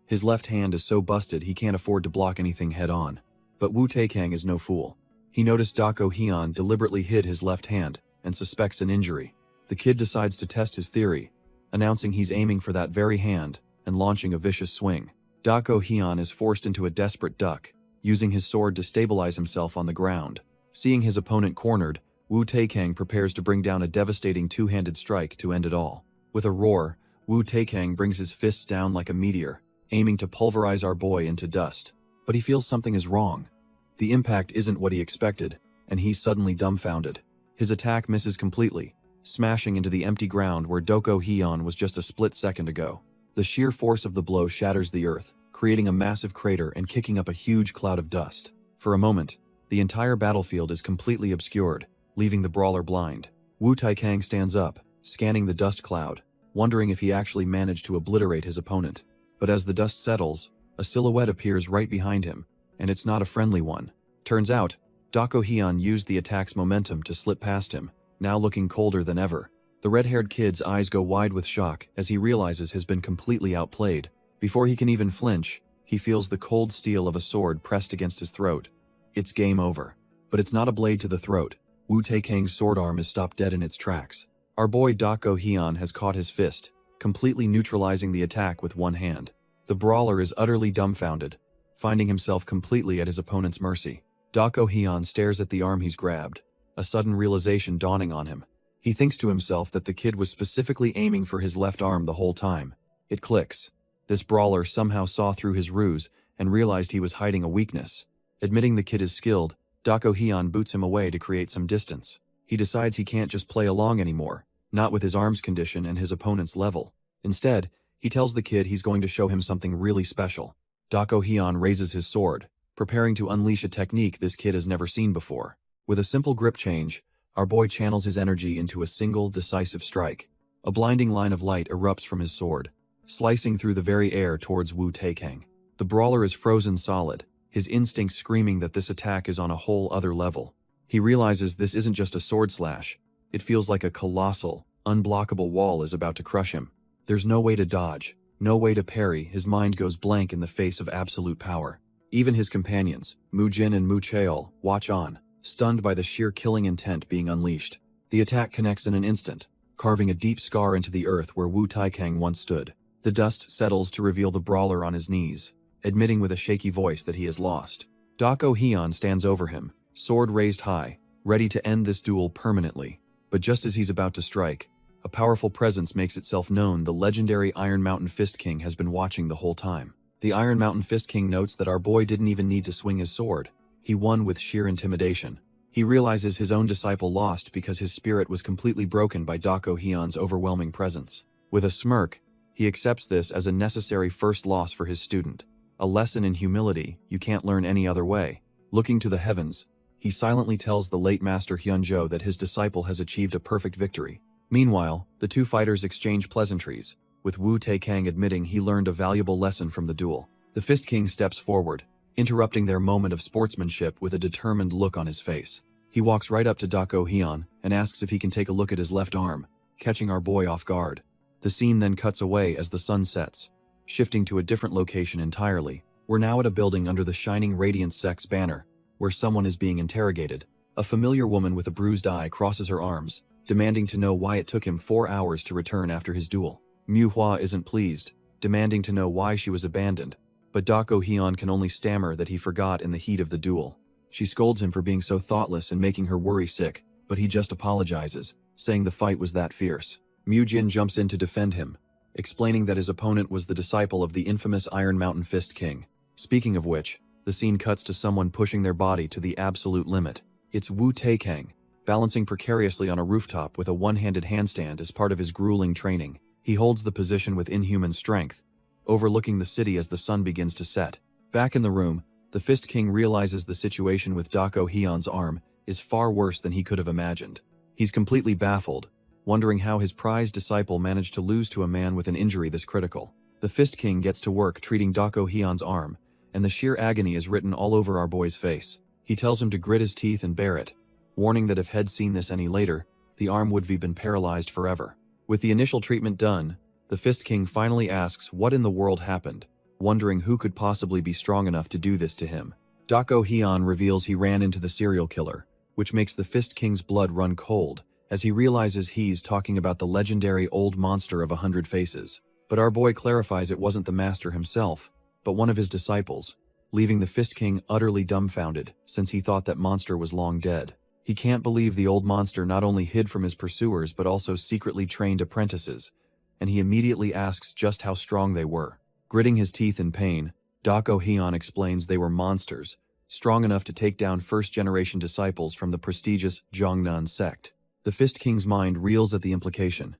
His left hand is so busted he can't afford to block anything head-on. But Wu Taikang is no fool. He noticed Dako Hyun deliberately hid his left hand and suspects an injury. The kid decides to test his theory, announcing he's aiming for that very hand and launching a vicious swing. Dako Hyun is forced into a desperate duck, using his sword to stabilize himself on the ground. Seeing his opponent cornered, Wu Taikang prepares to bring down a devastating two-handed strike to end it all. With a roar, Wu Taikang brings his fists down like a meteor, aiming to pulverize our boy into dust. But he feels something is wrong. The impact isn't what he expected, and he's suddenly dumbfounded. His attack misses completely, smashing into the empty ground where Dako Hyun was just a split second ago. The sheer force of the blow shatters the earth, creating a massive crater and kicking up a huge cloud of dust. For a moment, the entire battlefield is completely obscured, leaving the brawler blind. Wu Taikang stands up, scanning the dust cloud, wondering if he actually managed to obliterate his opponent. But as the dust settles, a silhouette appears right behind him, and it's not a friendly one. Turns out, Dako Hyun used the attack's momentum to slip past him, now looking colder than ever. The red-haired kid's eyes go wide with shock as he realizes he's been completely outplayed. Before he can even flinch, he feels the cold steel of a sword pressed against his throat. It's game over. But it's not a blade to the throat. Wu Taikang's sword arm is stopped dead in its tracks. Our boy Dako Hyun has caught his fist, completely neutralizing the attack with one hand. The brawler is utterly dumbfounded, finding himself completely at his opponent's mercy. Dako Hyun stares at the arm he's grabbed, a sudden realization dawning on him. He thinks to himself that the kid was specifically aiming for his left arm the whole time. It clicks. This brawler somehow saw through his ruse and realized he was hiding a weakness. Admitting the kid is skilled, Dako Hyun boots him away to create some distance. He decides he can't just play along anymore, not with his arm's condition and his opponent's level. Instead, he tells the kid he's going to show him something really special. Dako Hyun raises his sword, preparing to unleash a technique this kid has never seen before. With a simple grip change, our boy channels his energy into a single, decisive strike. A blinding line of light erupts from his sword, slicing through the very air towards Wu Taikang. The brawler is frozen solid, his instincts screaming that this attack is on a whole other level. He realizes this isn't just a sword slash. It feels like a colossal, unblockable wall is about to crush him. There's no way to dodge, no way to parry. His mind goes blank in the face of absolute power. Even his companions, Mu Jin and Mu Cheol, watch on, stunned by the sheer killing intent being unleashed. The attack connects in an instant, carving a deep scar into the earth where Wu Taikang once stood. The dust settles to reveal the brawler on his knees, admitting with a shaky voice that he is lost. Dako Hyun stands over him, sword raised high, ready to end this duel permanently. But just as he's about to strike, a powerful presence makes itself known. The legendary Iron Mountain Fist King has been watching the whole time. The Iron Mountain Fist King notes that our boy didn't even need to swing his sword. He won with sheer intimidation. He realizes his own disciple lost because his spirit was completely broken by Dako Hyun's overwhelming presence. With a smirk, he accepts this as a necessary first loss for his student. A lesson in humility you can't learn any other way. Looking to the heavens, he silently tells the late Master Hyunjo that his disciple has achieved a perfect victory. Meanwhile, the two fighters exchange pleasantries, with Wu Taikang admitting he learned a valuable lesson from the duel. The Fist King steps forward, interrupting their moment of sportsmanship with a determined look on his face. He walks right up to Dako Hyun and asks if he can take a look at his left arm, catching our boy off guard. The scene then cuts away as the sun sets, shifting to a different location entirely. We're now at a building under the shining Radiant Sex banner, where someone is being interrogated. A familiar woman with a bruised eye crosses her arms, demanding to know why it took him 4 hours to return after his duel. Manhwa isn't pleased, demanding to know why she was abandoned, but Dako Hyun can only stammer that he forgot in the heat of the duel. She scolds him for being so thoughtless and making her worry sick, but he just apologizes, saying the fight was that fierce. Mu Jin jumps in to defend him, explaining that his opponent was the disciple of the infamous Iron Mountain Fist King. Speaking of which, the scene cuts to someone pushing their body to the absolute limit. It's Wu Taikang, balancing precariously on a rooftop with a one-handed handstand as part of his grueling training. He holds the position with inhuman strength, overlooking the city as the sun begins to set. Back in the room, the Fist King realizes the situation with Dako Hyun's arm is far worse than he could have imagined. He's completely baffled, wondering how his prized disciple managed to lose to a man with an injury this critical. The Fist King gets to work treating Dako Hyun's arm, and the sheer agony is written all over our boy's face. He tells him to grit his teeth and bear it, warning that if Head seen this any later, the arm would have been paralyzed forever. With the initial treatment done, the Fist King finally asks what in the world happened, wondering who could possibly be strong enough to do this to him. Dako Hyun reveals he ran into the serial killer, which makes the Fist King's blood run cold, as he realizes he's talking about the legendary old monster of 100 faces. But our boy clarifies it wasn't the master himself, but one of his disciples, leaving the Fist King utterly dumbfounded, since he thought that monster was long dead. He can't believe the old monster not only hid from his pursuers but also secretly trained apprentices, and he immediately asks just how strong they were. Gritting his teeth in pain, Dako Hyun explains they were monsters, strong enough to take down first-generation disciples from the prestigious Jongnan sect. The Fist King's mind reels at the implication.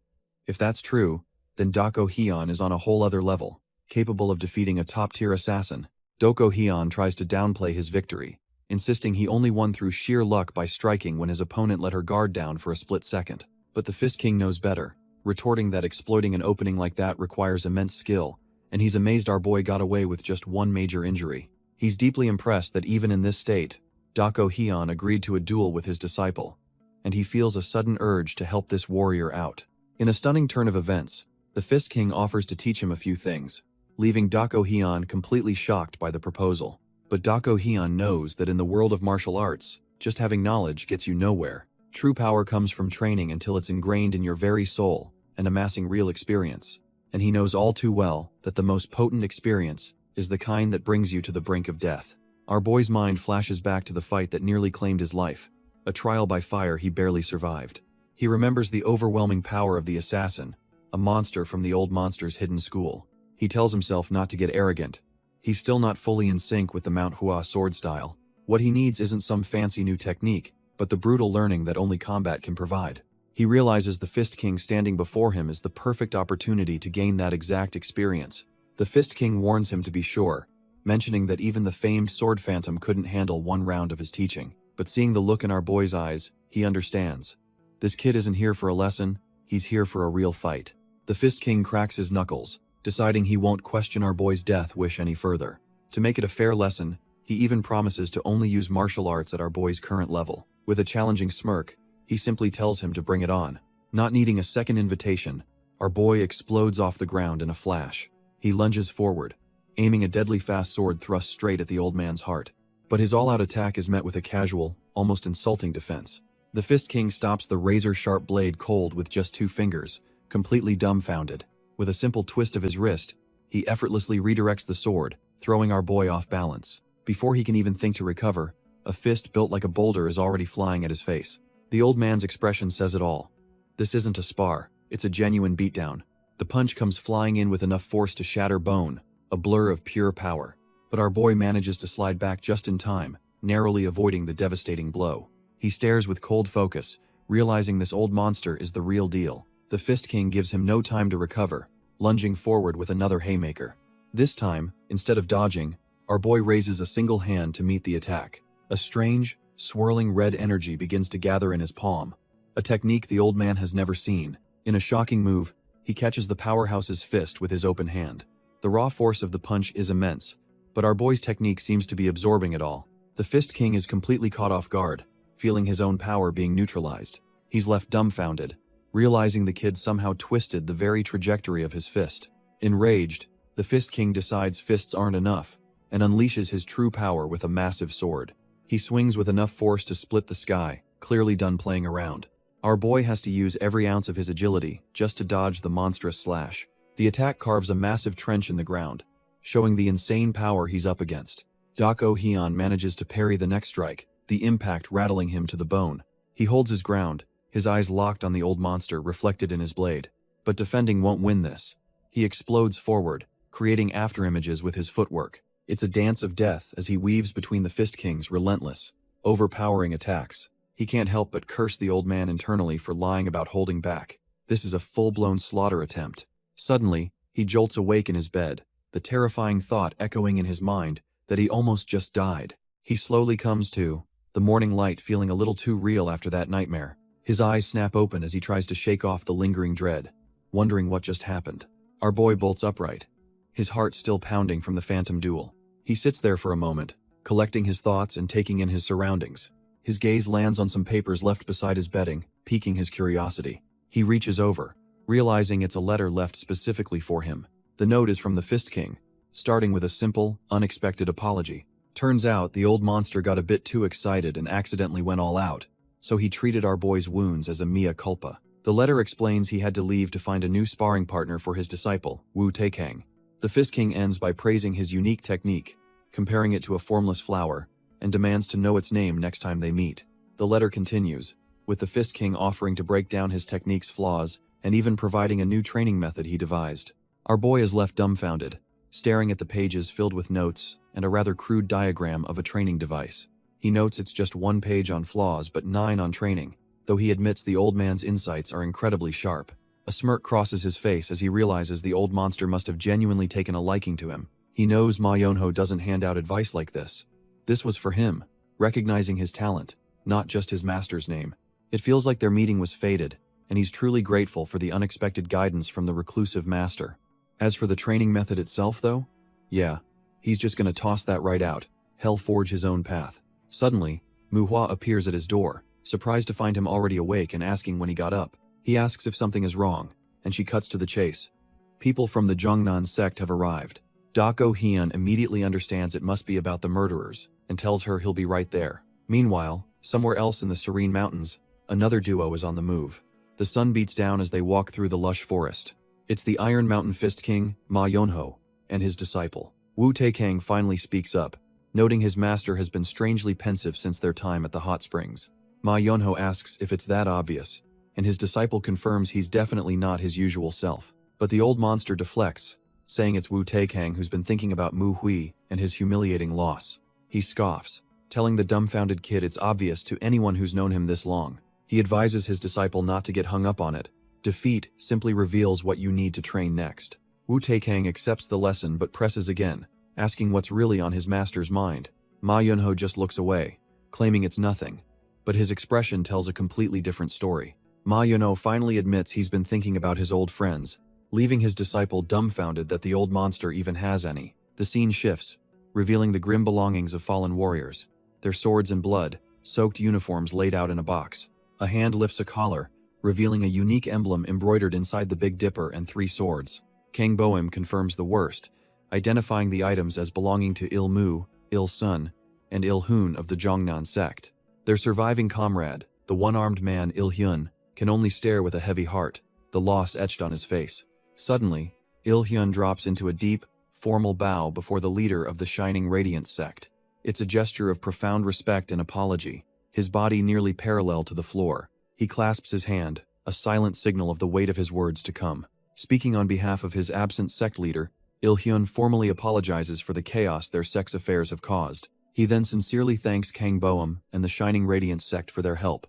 If that's true, then Dako Hyun is on a whole other level, capable of defeating a top-tier assassin. Doko Hyun tries to downplay his victory, insisting he only won through sheer luck by striking when his opponent let her guard down for a split second. But the Fist King knows better, retorting that exploiting an opening like that requires immense skill, and he's amazed our boy got away with just one major injury. He's deeply impressed that even in this state, Dako Hyun agreed to a duel with his disciple, and he feels a sudden urge to help this warrior out. In a stunning turn of events, the Fist King offers to teach him a few things, leaving Dako Hyun completely shocked by the proposal. But Dako Hyun knows that in the world of martial arts, just having knowledge gets you nowhere. True power comes from training until it's ingrained in your very soul and amassing real experience. And he knows all too well that the most potent experience is the kind that brings you to the brink of death. Our boy's mind flashes back to the fight that nearly claimed his life, a trial by fire he barely survived. He remembers the overwhelming power of the assassin, a monster from the old monster's hidden school. He tells himself not to get arrogant. He's still not fully in sync with the Manhwa sword style. What he needs isn't some fancy new technique, but the brutal learning that only combat can provide. He realizes the Fist King standing before him is the perfect opportunity to gain that exact experience. The Fist King warns him to be sure, mentioning that even the famed Sword Phantom couldn't handle one round of his teaching. But seeing the look in our boy's eyes, he understands. This kid isn't here for a lesson, he's here for a real fight. The Fist King cracks his knuckles, deciding he won't question our boy's death wish any further. To make it a fair lesson, he even promises to only use martial arts at our boy's current level. With a challenging smirk, he simply tells him to bring it on. Not needing a second invitation, our boy explodes off the ground in a flash. He lunges forward, aiming a deadly fast sword thrust straight at the old man's heart. But his all-out attack is met with a casual, almost insulting defense. The Fist King stops the razor-sharp blade cold with just 2 fingers, completely dumbfounded. With a simple twist of his wrist, he effortlessly redirects the sword, throwing our boy off balance. Before he can even think to recover, a fist built like a boulder is already flying at his face. The old man's expression says it all. This isn't a spar, it's a genuine beatdown. The punch comes flying in with enough force to shatter bone, a blur of pure power. But our boy manages to slide back just in time, narrowly avoiding the devastating blow. He stares with cold focus, realizing this old monster is the real deal. The Fist King gives him no time to recover, lunging forward with another haymaker. This time, instead of dodging, our boy raises a single hand to meet the attack. A strange, swirling red energy begins to gather in his palm, a technique the old man has never seen. In a shocking move, he catches the powerhouse's fist with his open hand. The raw force of the punch is immense, but our boy's technique seems to be absorbing it all. The Fist King is completely caught off guard, feeling his own power being neutralized. He's left dumbfounded, realizing the kid somehow twisted the very trajectory of his fist. Enraged, the Fist King decides fists aren't enough, and unleashes his true power with a massive sword. He swings with enough force to split the sky, clearly done playing around. Our boy has to use every ounce of his agility just to dodge the monstrous slash. The attack carves a massive trench in the ground, showing the insane power he's up against. Dako Hyun manages to parry the next strike, the impact rattling him to the bone. He holds his ground, his eyes locked on the old monster reflected in his blade. But defending won't win this. He explodes forward, creating afterimages with his footwork. It's a dance of death as he weaves between the Fist King's relentless, overpowering attacks. He can't help but curse the old man internally for lying about holding back. This is a full-blown slaughter attempt. Suddenly, he jolts awake in his bed, the terrifying thought echoing in his mind that he almost just died. He slowly comes to, the morning light feeling a little too real after that nightmare. His eyes snap open as he tries to shake off the lingering dread, wondering what just happened. Our boy bolts upright, his heart still pounding from the phantom duel. He sits there for a moment, collecting his thoughts and taking in his surroundings. His gaze lands on some papers left beside his bedding, piquing his curiosity. He reaches over, realizing it's a letter left specifically for him. The note is from the Fist King, starting with a simple, unexpected apology. Turns out the old monster got a bit too excited and accidentally went all out, so he treated our boy's wounds as a mea culpa. The letter explains he had to leave to find a new sparring partner for his disciple, Wu Taekang. The Fist King ends by praising his unique technique, comparing it to a formless flower, and demands to know its name next time they meet. The letter continues, with the Fist King offering to break down his technique's flaws and even providing a new training method he devised. Our boy is left dumbfounded, staring at the pages filled with notes and a rather crude diagram of a training device. He notes it's just 1 page on flaws but 9 on training, though he admits the old man's insights are incredibly sharp. A smirk crosses his face as he realizes the old monster must have genuinely taken a liking to him. He knows Ma Yonho doesn't hand out advice like this. This was for him, recognizing his talent, not just his master's name. It feels like their meeting was fated, and he's truly grateful for the unexpected guidance from the reclusive master. As for the training method itself, though, yeah, he's just gonna toss that right out, hell forge his own path. Suddenly, Manhwa appears at his door, surprised to find him already awake and asking when he got up. He asks if something is wrong, and she cuts to the chase. People from the Jongnan sect have arrived. Dako Hyun immediately understands it must be about the murderers, and tells her he'll be right there. Meanwhile, somewhere else in the Serene Mountains, another duo is on the move. The sun beats down as they walk through the lush forest. It's the Iron Mountain Fist King, Ma Yonho, and his disciple. Wu Taekang finally speaks up, noting his master has been strangely pensive since their time at the hot springs. Ma Yonho asks if it's that obvious, and his disciple confirms he's definitely not his usual self. But the old monster deflects, saying it's Wu Taekang who's been thinking about Mu Hui and his humiliating loss. He scoffs, telling the dumbfounded kid it's obvious to anyone who's known him this long. He advises his disciple not to get hung up on it. Defeat simply reveals what you need to train next. Wu Taekang accepts the lesson but presses again, asking what's really on his master's mind. Ma Yunho just looks away, claiming it's nothing, but his expression tells a completely different story. Ma Yunho finally admits he's been thinking about his old friends, leaving his disciple dumbfounded that the old monster even has any. The scene shifts, revealing the grim belongings of fallen warriors, their swords and blood-soaked uniforms laid out in a box. A hand lifts a collar, revealing a unique emblem embroidered inside the Big Dipper and 3 swords. Kang Boeum confirms the worst, identifying the items as belonging to Il Mu, Il Sun, and Il Hun of the Jongnan sect. Their surviving comrade, the one-armed man Il Hyun, can only stare with a heavy heart, the loss etched on his face. Suddenly, Il Hyun drops into a deep, formal bow before the leader of the Shining Radiance sect. It's a gesture of profound respect and apology, his body nearly parallel to the floor. He clasps his hand, a silent signal of the weight of his words to come. Speaking on behalf of his absent sect leader, Il Hyun formally apologizes for the chaos their sect's affairs have caused. He then sincerely thanks Kang Boeum and the Shining Radiance sect for their help,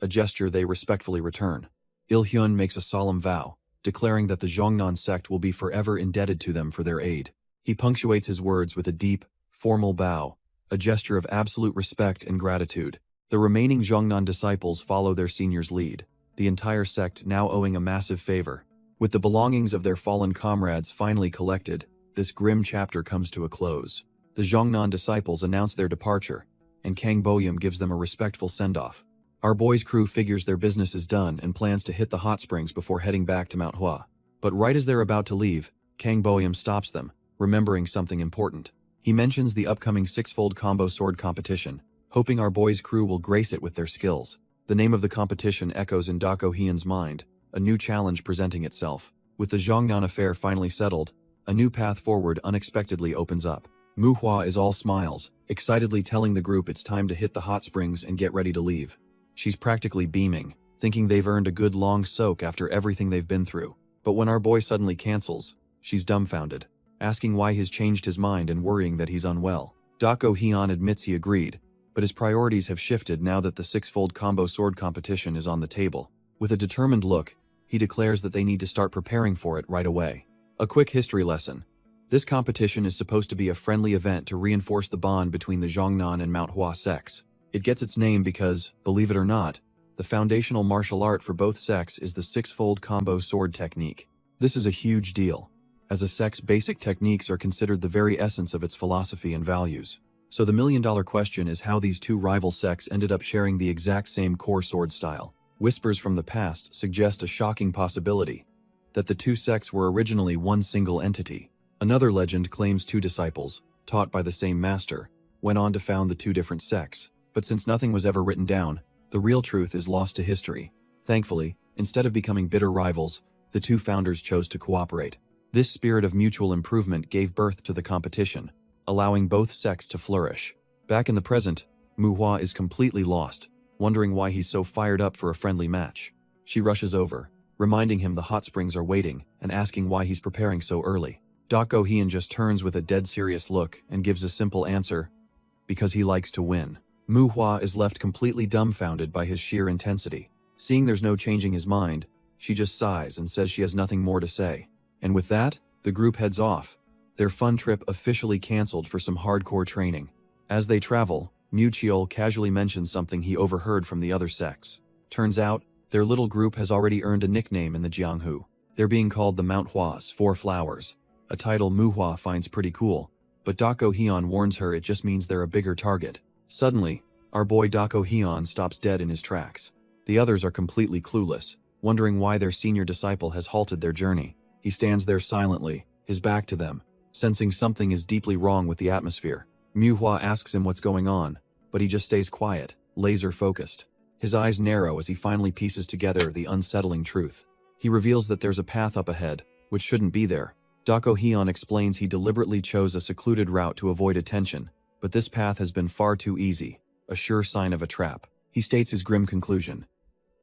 a gesture they respectfully return. Il Hyun makes a solemn vow, declaring that the Jongnan sect will be forever indebted to them for their aid. He punctuates his words with a deep, formal bow, a gesture of absolute respect and gratitude. The remaining Jongnan disciples follow their senior's lead, the entire sect now owing a massive favor. With the belongings of their fallen comrades finally collected, this grim chapter comes to a close. The Jongnan disciples announce their departure, and Kang Boeum gives them a respectful send-off. Our boys' crew figures their business is done and plans to hit the hot springs before heading back to Manhwa. But right as they're about to leave, Kang Boeum stops them, remembering something important. He mentions the upcoming 6-fold combo sword competition, hoping our boys' crew will grace it with their skills. The name of the competition echoes in Dako Hyun's mind, a new challenge presenting itself. With the Jongnan affair finally settled, a new path forward unexpectedly opens up. Manhwa is all smiles, excitedly telling the group it's time to hit the hot springs and get ready to leave. She's practically beaming, thinking they've earned a good long soak after everything they've been through. But when our boy suddenly cancels, she's dumbfounded, asking why he's changed his mind and worrying that he's unwell. Dako Hyun admits he agreed, but his priorities have shifted now that the 6-fold combo sword competition is on the table. With a determined look, he declares that they need to start preparing for it right away. A quick history lesson. This competition is supposed to be a friendly event to reinforce the bond between the Jongnan and Manhwa sects. It gets its name because, believe it or not, the foundational martial art for both sects is the 6-fold combo sword technique. This is a huge deal, as a sect's basic techniques are considered the very essence of its philosophy and values. So the million-dollar question is how these two rival sects ended up sharing the exact same core sword style. Whispers from the past suggest a shocking possibility, that the two sects were originally one single entity. Another legend claims 2 disciples, taught by the same master, went on to found the 2 different sects. But since nothing was ever written down, the real truth is lost to history. Thankfully, instead of becoming bitter rivals, the 2 founders chose to cooperate. This spirit of mutual improvement gave birth to the competition, allowing both sects to flourish. Back in the present, Manhwa is completely lost, wondering why he's so fired up for a friendly match. She rushes over, reminding him the hot springs are waiting and asking why he's preparing so early. Dako Hyun just turns with a dead serious look and gives a simple answer, because he likes to win. Manhwa is left completely dumbfounded by his sheer intensity. Seeing there's no changing his mind, She just sighs and says she has nothing more to say. And with that, the group heads off. Their fun trip officially cancelled for some hardcore training. As they travel, Mu casually mentions something he overheard from the other sects. Turns out, their little group has already earned a nickname in the Jianghu. They're being called the Manhwas, 4 flowers. A title Manhwa finds pretty cool, but Dako Hyun warns her it just means they're a bigger target. Suddenly, our boy Dako Hyun stops dead in his tracks. The others are completely clueless, wondering why their senior disciple has halted their journey. He stands there silently, his back to them, sensing something is deeply wrong with the atmosphere. Manhwa asks him what's going on, but he just stays quiet, laser-focused. His eyes narrow as he finally pieces together the unsettling truth. He reveals that there's a path up ahead, which shouldn't be there. Dako Hyun explains he deliberately chose a secluded route to avoid attention, but this path has been far too easy, a sure sign of a trap. He states his grim conclusion.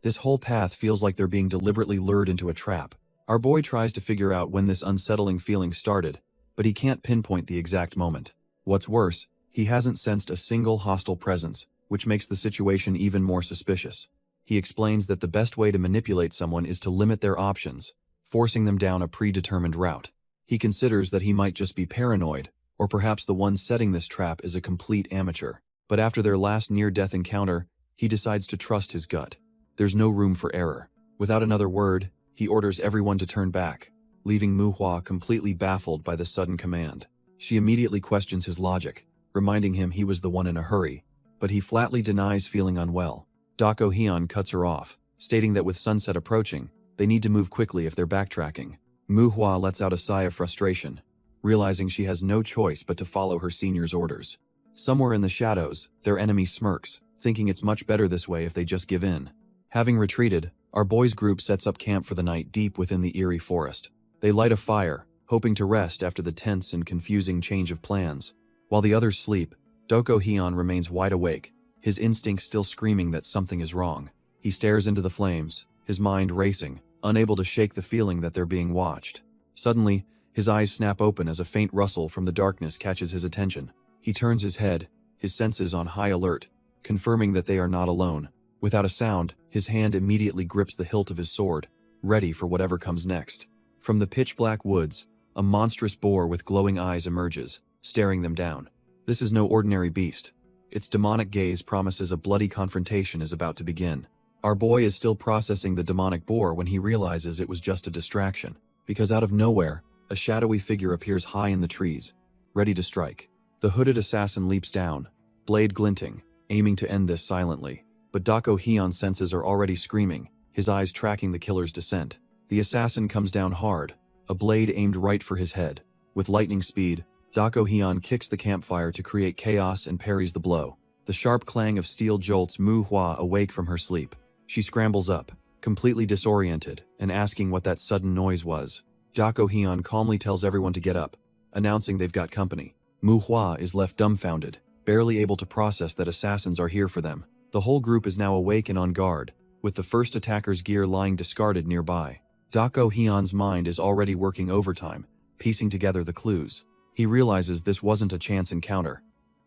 This whole path feels like they're being deliberately lured into a trap. Our boy tries to figure out when this unsettling feeling started, but he can't pinpoint the exact moment. What's worse, he hasn't sensed a single hostile presence, which makes the situation even more suspicious. He explains that the best way to manipulate someone is to limit their options, forcing them down a predetermined route. He considers that he might just be paranoid, or perhaps the one setting this trap is a complete amateur. But after their last near-death encounter, he decides to trust his gut. There's no room for error. Without another word, he orders everyone to turn back, leaving Manhwa completely baffled by the sudden command. She immediately questions his logic, reminding him he was the one in a hurry, but he flatly denies feeling unwell. Dako Hyun cuts her off, stating that with sunset approaching, they need to move quickly if they're backtracking. Manhwa lets out a sigh of frustration, realizing she has no choice but to follow her senior's orders. Somewhere in the shadows, their enemy smirks, thinking it's much better this way if they just give in. Having retreated, our boys' group sets up camp for the night deep within the eerie forest. They light a fire, hoping to rest after the tense and confusing change of plans. While the others sleep, Dako Hyun remains wide awake, his instincts still screaming that something is wrong. He stares into the flames, his mind racing, unable to shake the feeling that they're being watched. Suddenly, his eyes snap open as a faint rustle from the darkness catches his attention. He turns his head, his senses on high alert, confirming that they are not alone. Without a sound, his hand immediately grips the hilt of his sword, ready for whatever comes next. From the pitch-black woods, a monstrous boar with glowing eyes emerges, staring them down. This is no ordinary beast. Its demonic gaze promises a bloody confrontation is about to begin. Our boy is still processing the demonic boar when he realizes it was just a distraction, because out of nowhere, a shadowy figure appears high in the trees, ready to strike. The hooded assassin leaps down, blade glinting, aiming to end this silently. But Dako Hyun's senses are already screaming, his eyes tracking the killer's descent. The assassin comes down hard, a blade aimed right for his head. With lightning speed, Dako Hyun kicks the campfire to create chaos and parries the blow. The sharp clang of steel jolts Manhwa awake from her sleep. She scrambles up, completely disoriented, and asking what that sudden noise was. Dako Hyun calmly tells everyone to get up, announcing they've got company. Manhwa is left dumbfounded, barely able to process that assassins are here for them. The whole group is now awake and on guard, with the first attacker's gear lying discarded nearby. Dako Hyun's mind is already working overtime, piecing together the clues. He realizes this wasn't a chance encounter.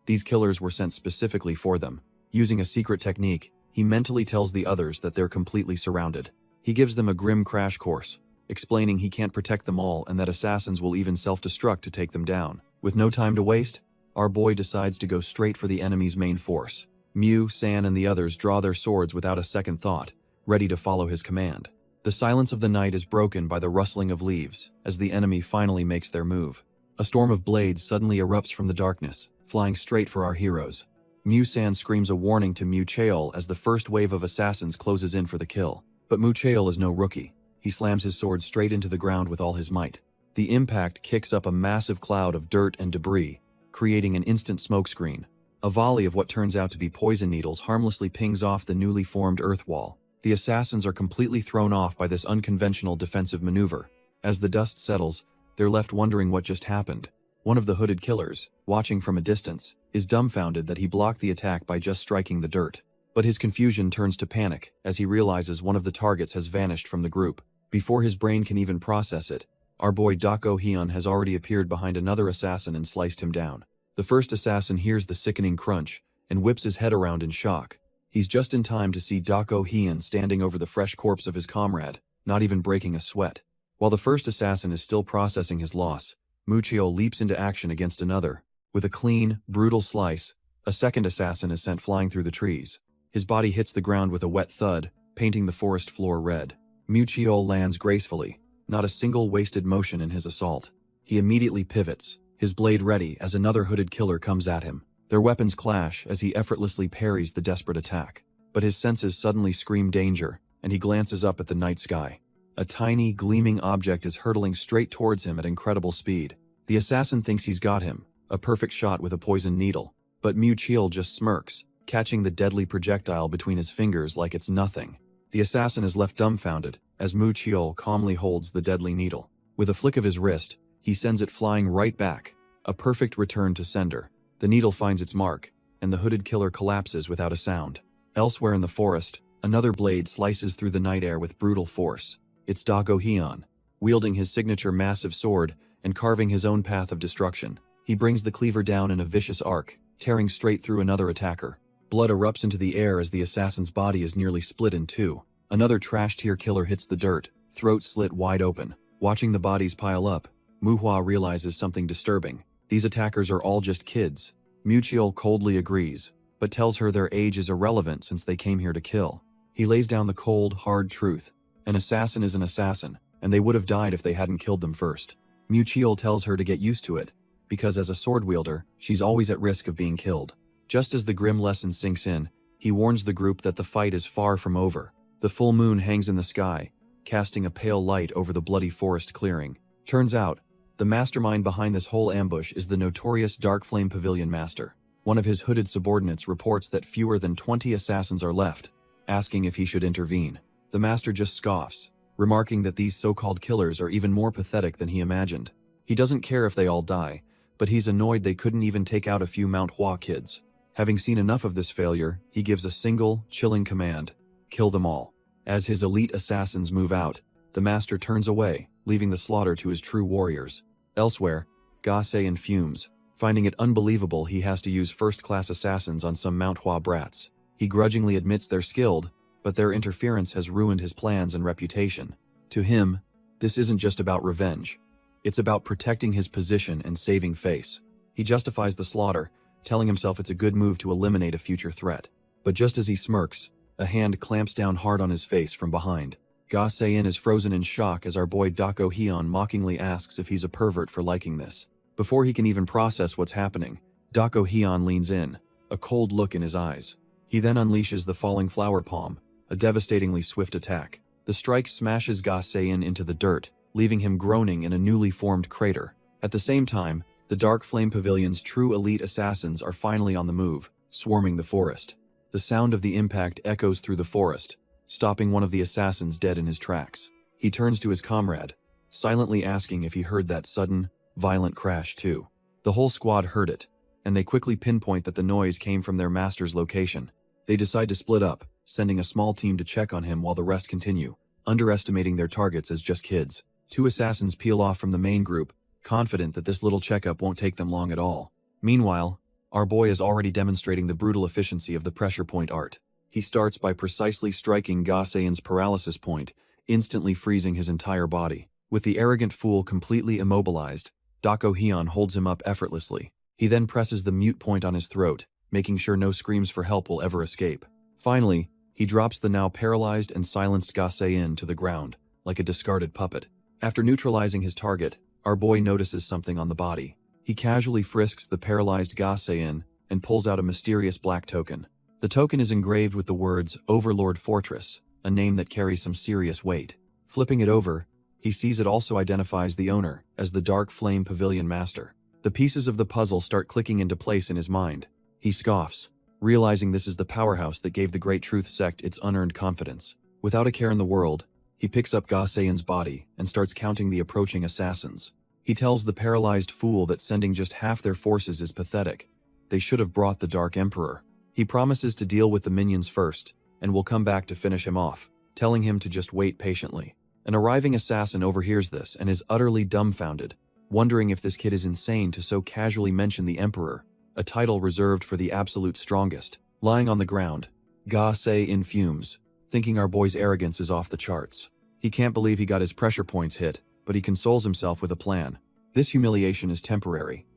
These killers were sent specifically for them. Using a secret technique, he mentally tells the others that they're completely surrounded. He gives them a grim crash course, explaining he can't protect them all and that assassins will even self-destruct to take them down. With no time to waste, our boy decides to go straight for the enemy's main force. Mew, San and the others draw their swords without a second thought, ready to follow his command. The silence of the night is broken by the rustling of leaves, as the enemy finally makes their move. A storm of blades suddenly erupts from the darkness, flying straight for our heroes. Mew San screams a warning to Mew Chaeol as the first wave of assassins closes in for the kill. But Mew Chaeol is no rookie. He slams his sword straight into the ground with all his might. The impact kicks up a massive cloud of dirt and debris, creating an instant smokescreen. A volley of what turns out to be poison needles harmlessly pings off the newly formed earth wall. The assassins are completely thrown off by this unconventional defensive maneuver. As the dust settles, they're left wondering what just happened. One of the hooded killers, watching from a distance, is dumbfounded that he blocked the attack by just striking the dirt. But his confusion turns to panic as he realizes one of the targets has vanished from the group. Before his brain can even process it, our boy Dako Hyun has already appeared behind another assassin and sliced him down. The first assassin hears the sickening crunch and whips his head around in shock. He's just in time to see Dako Hyun standing over the fresh corpse of his comrade. not even breaking a sweat. While the first assassin is still processing his loss, Muchio leaps into action against another. With a clean, brutal slice, a second assassin is sent flying through the trees. His body hits the ground with a wet thud, painting the forest floor red. Muchio lands gracefully, not a single wasted motion in his assault. He immediately pivots, his blade ready as another hooded killer comes at him. Their weapons clash as he effortlessly parries the desperate attack. But his senses suddenly scream danger, and he glances up at the night sky. A tiny, gleaming object is hurtling straight towards him at incredible speed. The assassin thinks he's got him, a perfect shot with a poisoned needle. But Muchio just smirks, catching the deadly projectile between his fingers like it's nothing. The assassin is left dumbfounded, as Muchio calmly holds the deadly needle. With a flick of his wrist, he sends it flying right back, a perfect return to sender. The needle finds its mark, and the hooded killer collapses without a sound. Elsewhere in the forest, another blade slices through the night air with brutal force. It's Dako Heian, wielding his signature massive sword and carving his own path of destruction. He brings the cleaver down in a vicious arc, tearing straight through another attacker. Blood erupts into the air as the assassin's body is nearly split in two. Another trash-tier killer hits the dirt, throat slit wide open. Watching the bodies pile up, Manhwa realizes something disturbing. These attackers are all just kids. Muchio coldly agrees, but tells her their age is irrelevant since they came here to kill. He lays down the cold, hard truth. An assassin is an assassin, and they would have died if they hadn't killed them first. Muchio tells her to get used to it, because as a sword wielder, she's always at risk of being killed. Just as the grim lesson sinks in, he warns the group that the fight is far from over. The full moon hangs in the sky, casting a pale light over the bloody forest clearing. Turns out, the mastermind behind this whole ambush is the notorious Dark Flame Pavilion Master. One of his hooded subordinates reports that fewer than 20 assassins are left, asking if he should intervene. The master just scoffs, remarking that these so-called killers are even more pathetic than he imagined. He doesn't care if they all die, but he's annoyed they couldn't even take out a few Manhwa kids. Having seen enough of this failure, he gives a single, chilling command: kill them all. As his elite assassins move out, the master turns away, leaving the slaughter to his true warriors. Elsewhere, Gasein fumes, finding it unbelievable he has to use first-class assassins on some Manhwa brats. He grudgingly admits they're skilled, but their interference has ruined his plans and reputation. To him, this isn't just about revenge. It's about protecting his position and saving face. He justifies the slaughter, telling himself it's a good move to eliminate a future threat. But just as he smirks, a hand clamps down hard on his face from behind. Gasein is frozen in shock as our boy Dako Heian mockingly asks if he's a pervert for liking this. Before he can even process what's happening, Dako Heian leans in, a cold look in his eyes. He then unleashes the falling flower palm, a devastatingly swift attack. The strike smashes Gasein into the dirt, leaving him groaning in a newly formed crater. At the same time, the Dark Flame Pavilion's true elite assassins are finally on the move, swarming the forest. The sound of the impact echoes through the forest, stopping one of the assassins dead in his tracks. He turns to his comrade, silently asking if he heard that sudden, violent crash too. The whole squad heard it, and they quickly pinpoint that the noise came from their master's location. They decide to split up, sending a small team to check on him while the rest continue, underestimating their targets as just kids. Two assassins peel off from the main group, confident that this little checkup won't take them long at all. Meanwhile, our boy is already demonstrating the brutal efficiency of the pressure point art. He starts by precisely striking Gasein's paralysis point, instantly freezing his entire body. With the arrogant fool completely immobilized, Dako Heian holds him up effortlessly. He then presses the mute point on his throat, making sure no screams for help will ever escape. Finally, he drops the now paralyzed and silenced Gasein to the ground, like a discarded puppet. After neutralizing his target, our boy notices something on the body. He casually frisks the paralyzed Gasein and pulls out a mysterious black token. The token is engraved with the words Overlord Fortress, a name that carries some serious weight. Flipping it over, he sees it also identifies the owner as the Dark Flame Pavilion Master. The pieces of the puzzle start clicking into place in his mind. He scoffs, realizing this is the powerhouse that gave the Great Truth Sect its unearned confidence. Without a care in the world, he picks up Gasein's body and starts counting the approaching assassins. He tells the paralyzed fool that sending just half their forces is pathetic. They should have brought the Dark Emperor. He promises to deal with the minions first, and will come back to finish him off, telling him to just wait patiently. An arriving assassin overhears this and is utterly dumbfounded, wondering if this kid is insane to so casually mention the Emperor, a title reserved for the absolute strongest. Lying on the ground, Gasein fumes, thinking our boy's arrogance is off the charts. He can't believe he got his pressure points hit, but he consoles himself with a plan. This humiliation is temporary.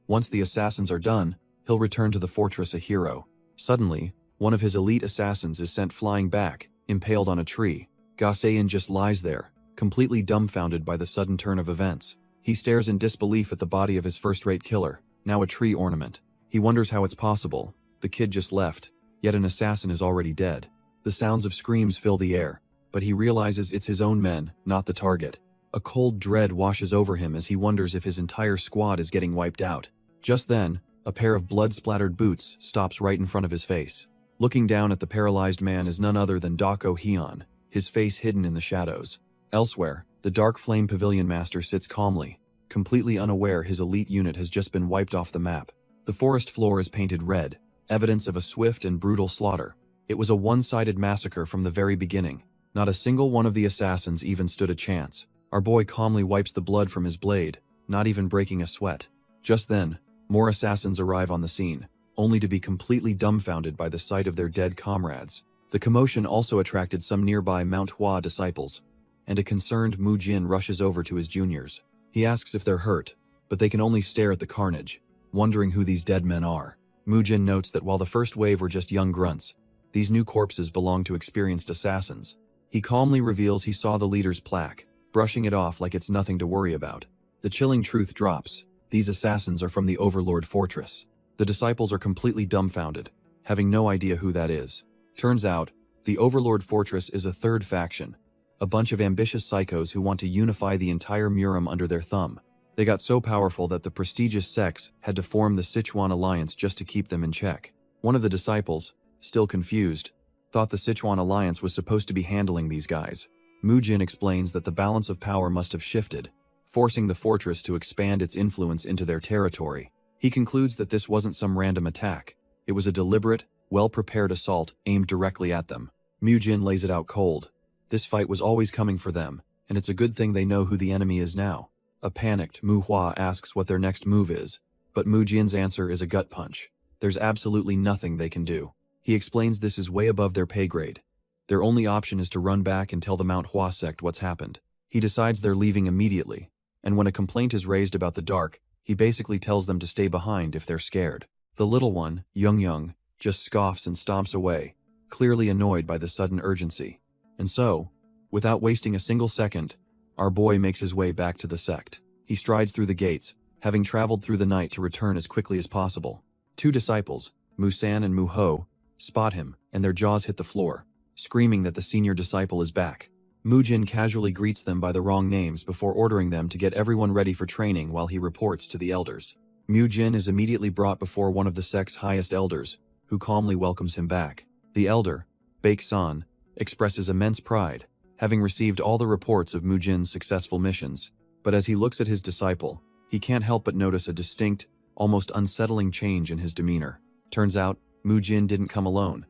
Once the assassins are done, he'll return to the fortress a hero. Suddenly, one of his elite assassins is sent flying back, impaled on a tree. Gasayan just lies there, completely dumbfounded by the sudden turn of events. He stares in disbelief at the body of his first-rate killer, now a tree ornament. He wonders how it's possible. The kid just left, yet an assassin is already dead. The sounds of screams fill the air, but he realizes it's his own men, not the target. A cold dread washes over him as he wonders if his entire squad is getting wiped out. Just then, a pair of blood-splattered boots stops right in front of his face. Looking down at the paralyzed man is none other than Dako Hyun, his face hidden in the shadows. Elsewhere, the Dark Flame Pavilion Master sits calmly, completely unaware his elite unit has just been wiped off the map. The forest floor is painted red, evidence of a swift and brutal slaughter. It was a one-sided massacre from the very beginning. Not a single one of the assassins even stood a chance. Our boy calmly wipes the blood from his blade, not even breaking a sweat. Just then, more assassins arrive on the scene, only to be completely dumbfounded by the sight of their dead comrades. The commotion also attracted some nearby Manhwa disciples, and a concerned Mu Jin rushes over to his juniors. He asks if they're hurt, but they can only stare at the carnage, wondering who these dead men are. Mu Jin notes that while the first wave were just young grunts, these new corpses belong to experienced assassins. He calmly reveals he saw the leader's plaque, brushing it off like it's nothing to worry about. The chilling truth drops. These assassins are from the Overlord Fortress. The disciples are completely dumbfounded, having no idea who that is. Turns out, the Overlord Fortress is a third faction, a bunch of ambitious psychos who want to unify the entire Murim under their thumb. They got so powerful that the prestigious sects had to form the Sichuan Alliance just to keep them in check. One of the disciples, still confused, thought the Sichuan Alliance was supposed to be handling these guys. Mu Jin explains that the balance of power must have shifted, forcing the fortress to expand its influence into their territory. He concludes that this wasn't some random attack. It was a deliberate, well-prepared assault aimed directly at them. Mu Jin lays it out cold. This fight was always coming for them, and it's a good thing they know who the enemy is now. A panicked Mu Hua asks what their next move is, but Mu Jin's answer is a gut punch. There's absolutely nothing they can do. He explains this is way above their pay grade. Their only option is to run back and tell the Manhwa sect what's happened. He decides they're leaving immediately, and when a complaint is raised about the dark, he basically tells them to stay behind if they're scared. The little one, Young, just scoffs and stomps away, clearly annoyed by the sudden urgency. And so, without wasting a single second, our boy makes his way back to the sect. He strides through the gates, having traveled through the night to return as quickly as possible. Two disciples, Musan and Muho, spot him, and their jaws hit the floor, screaming that the senior disciple is back. Mu Jin casually greets them by the wrong names before ordering them to get everyone ready for training while he reports to the elders. Mu Jin is immediately brought before one of the sect's highest elders, who calmly welcomes him back. The elder, Baek-san, expresses immense pride, having received all the reports of Mu Jin's successful missions. But as he looks at his disciple, he can't help but notice a distinct, almost unsettling change in his demeanor. Turns out, Mu Jin didn't come alone.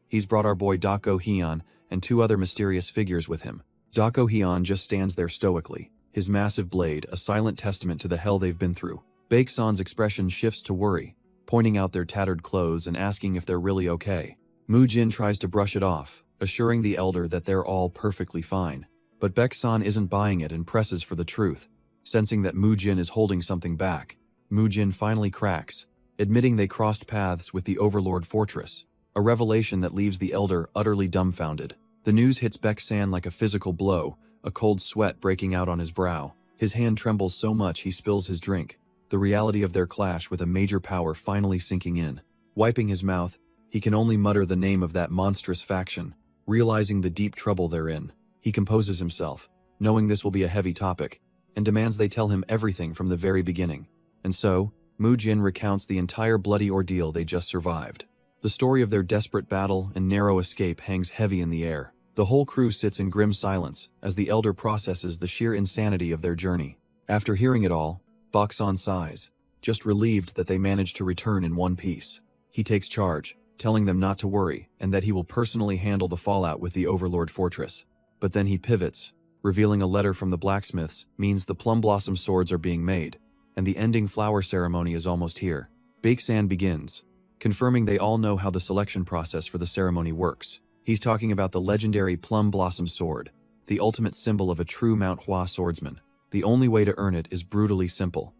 He's brought our boy Dako Hyun and two other mysterious figures with him. Dako Hyun just stands there stoically, his massive blade a silent testament to the hell they've been through. Baek-san's expression shifts to worry, pointing out their tattered clothes and asking if they're really okay. Mu Jin tries to brush it off, assuring the elder that they're all perfectly fine. But Baek-san isn't buying it and presses for the truth. Sensing that Mu Jin is holding something back, Mu Jin finally cracks, admitting they crossed paths with the Overlord Fortress, a revelation that leaves the elder utterly dumbfounded. The news hits Baek-san like a physical blow, a cold sweat breaking out on his brow. His hand trembles so much he spills his drink, the reality of their clash with a major power finally sinking in. Wiping his mouth, he can only mutter the name of that monstrous faction, realizing the deep trouble they're in. He composes himself, knowing this will be a heavy topic, and demands they tell him everything from the very beginning. And so, Mu Jin recounts the entire bloody ordeal they just survived. The story of their desperate battle and narrow escape hangs heavy in the air. The whole crew sits in grim silence as the elder processes the sheer insanity of their journey. After hearing it all, Baek-san sighs, just relieved that they managed to return in one piece. He takes charge, telling them not to worry and that he will personally handle the fallout with the Overlord Fortress. But then he pivots, revealing a letter from the blacksmiths means the plum blossom swords are being made, and the ending flower ceremony is almost here. Baek-san begins, confirming they all know how the selection process for the ceremony works. He's talking about the legendary plum blossom sword, the ultimate symbol of a true Manhwa swordsman. The only way to earn it is brutally simple.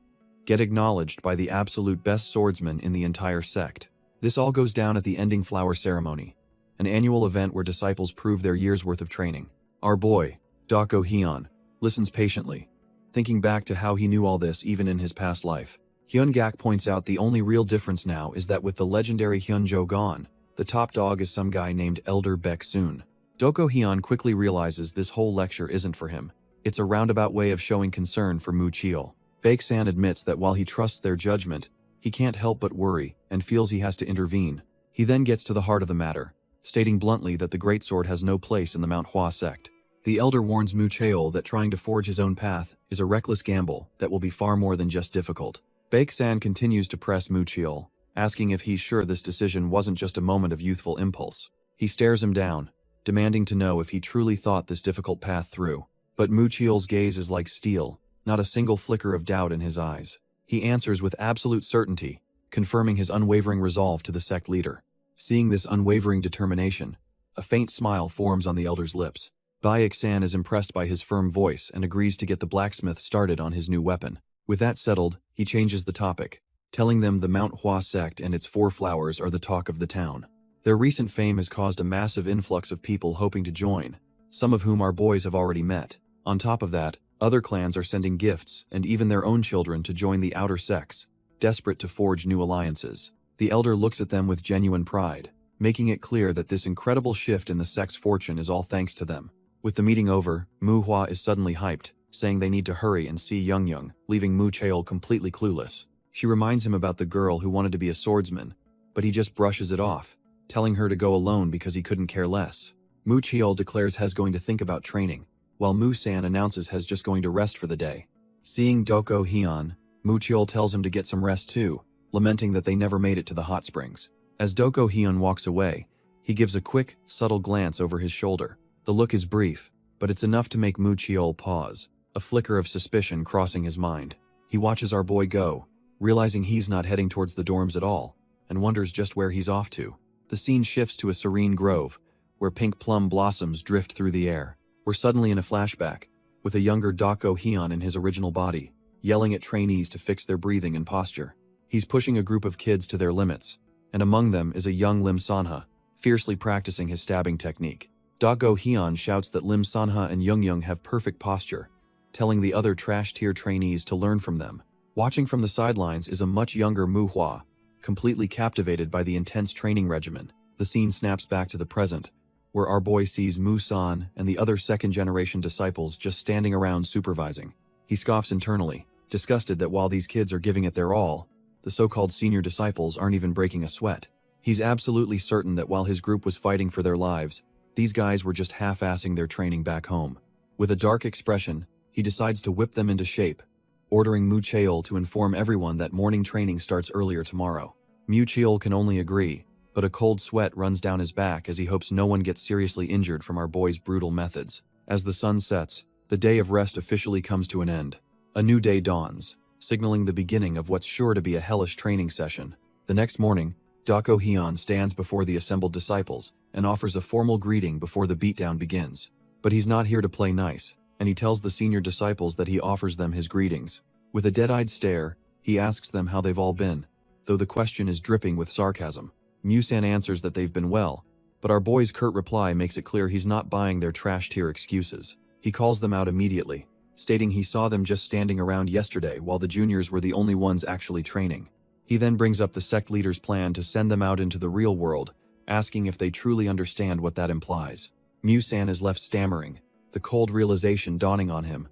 Get acknowledged by the absolute best swordsman in the entire sect. This all goes down at the ending flower ceremony, an annual event where disciples prove their year's worth of training. Our boy, Dako Hyun, listens patiently, thinking back to how he knew all this even in his past life. Hyun-gak points out the only real difference now is that with the legendary Hyun-jo gone, the top dog is some guy named Elder Baek-soon. Doko Hyun quickly realizes this whole lecture isn't for him. It's a roundabout way of showing concern for Mu Cheol. Baek-san admits that while he trusts their judgment, he can't help but worry and feels he has to intervene. He then gets to the heart of the matter, stating bluntly that the greatsword has no place in the Manhwa sect. The elder warns Mu Cheol that trying to forge his own path is a reckless gamble that will be far more than just difficult. Baek-san continues to press Mu Cheol, asking if he's sure this decision wasn't just a moment of youthful impulse. He stares him down, demanding to know if he truly thought this difficult path through. But Mu Cheol's gaze is like steel, not a single flicker of doubt in his eyes. He answers with absolute certainty, confirming his unwavering resolve to the sect leader. Seeing this unwavering determination, a faint smile forms on the elder's lips. Baek-san is impressed by his firm voice and agrees to get the blacksmith started on his new weapon. With that settled, he changes the topic, telling them the Manhwa sect and its 4 flowers are the talk of the town. Their recent fame has caused a massive influx of people hoping to join, some of whom our boys have already met. On top of that, other clans are sending gifts and even their own children to join the outer sects, desperate to forge new alliances. The elder looks at them with genuine pride, making it clear that this incredible shift in the sect's fortune is all thanks to them. With the meeting over, Mu Hua is suddenly hyped, saying they need to hurry and see Young, leaving Mu Cheol completely clueless. She reminds him about the girl who wanted to be a swordsman, but he just brushes it off, telling her to go alone because he couldn't care less. Mu Cheol declares He's going to think about training, while Mu-san announces He's just going to rest for the day. Seeing Doko Hyun, Mu Cheol tells him to get some rest too, lamenting that they never made it to the hot springs. As Doko Hyun walks away, he gives a quick, subtle glance over his shoulder. The look is brief, but it's enough to make Mu Cheol pause, a flicker of suspicion crossing his mind. He watches our boy go, realizing he's not heading towards the dorms at all, and wonders just where he's off to. The scene shifts to a serene grove, where pink plum blossoms drift through the air. We're suddenly in a flashback, with a younger Dako Hyun in his original body, yelling at trainees to fix their breathing and posture. He's pushing a group of kids to their limits, and among them is a young Lim Sanha, fiercely practicing his stabbing technique. Dako Hyun shouts that Lim Sanha and Young have perfect posture, telling the other trash-tier trainees to learn from them. Watching from the sidelines is a much younger Mu Hua, completely captivated by the intense training regimen. The scene snaps back to the present, where our boy sees Mu-san and the other second-generation disciples just standing around supervising. He scoffs internally, disgusted that while these kids are giving it their all, the so-called senior disciples aren't even breaking a sweat. He's absolutely certain that while his group was fighting for their lives, these guys were just half-assing their training back home. With a dark expression, he decides to whip them into shape, ordering Mu Cheol to inform everyone that morning training starts earlier tomorrow. Mu Cheol can only agree, but a cold sweat runs down his back as he hopes no one gets seriously injured from our boy's brutal methods. As the sun sets, the day of rest officially comes to an end. A new day dawns, signaling the beginning of what's sure to be a hellish training session. The next morning, Dako Hyun stands before the assembled disciples and offers a formal greeting before the beatdown begins. But he's not here to play nice, and he tells the senior disciples that he offers them his greetings. With a dead-eyed stare, he asks them how they've all been, though the question is dripping with sarcasm. Mu-san answers that they've been well, but our boy's curt reply makes it clear he's not buying their trash-tier excuses. He calls them out immediately, stating he saw them just standing around yesterday while the juniors were the only ones actually training. He then brings up the sect leader's plan to send them out into the real world, asking if they truly understand what that implies. Mu-san is left stammering, the cold realization dawning on him.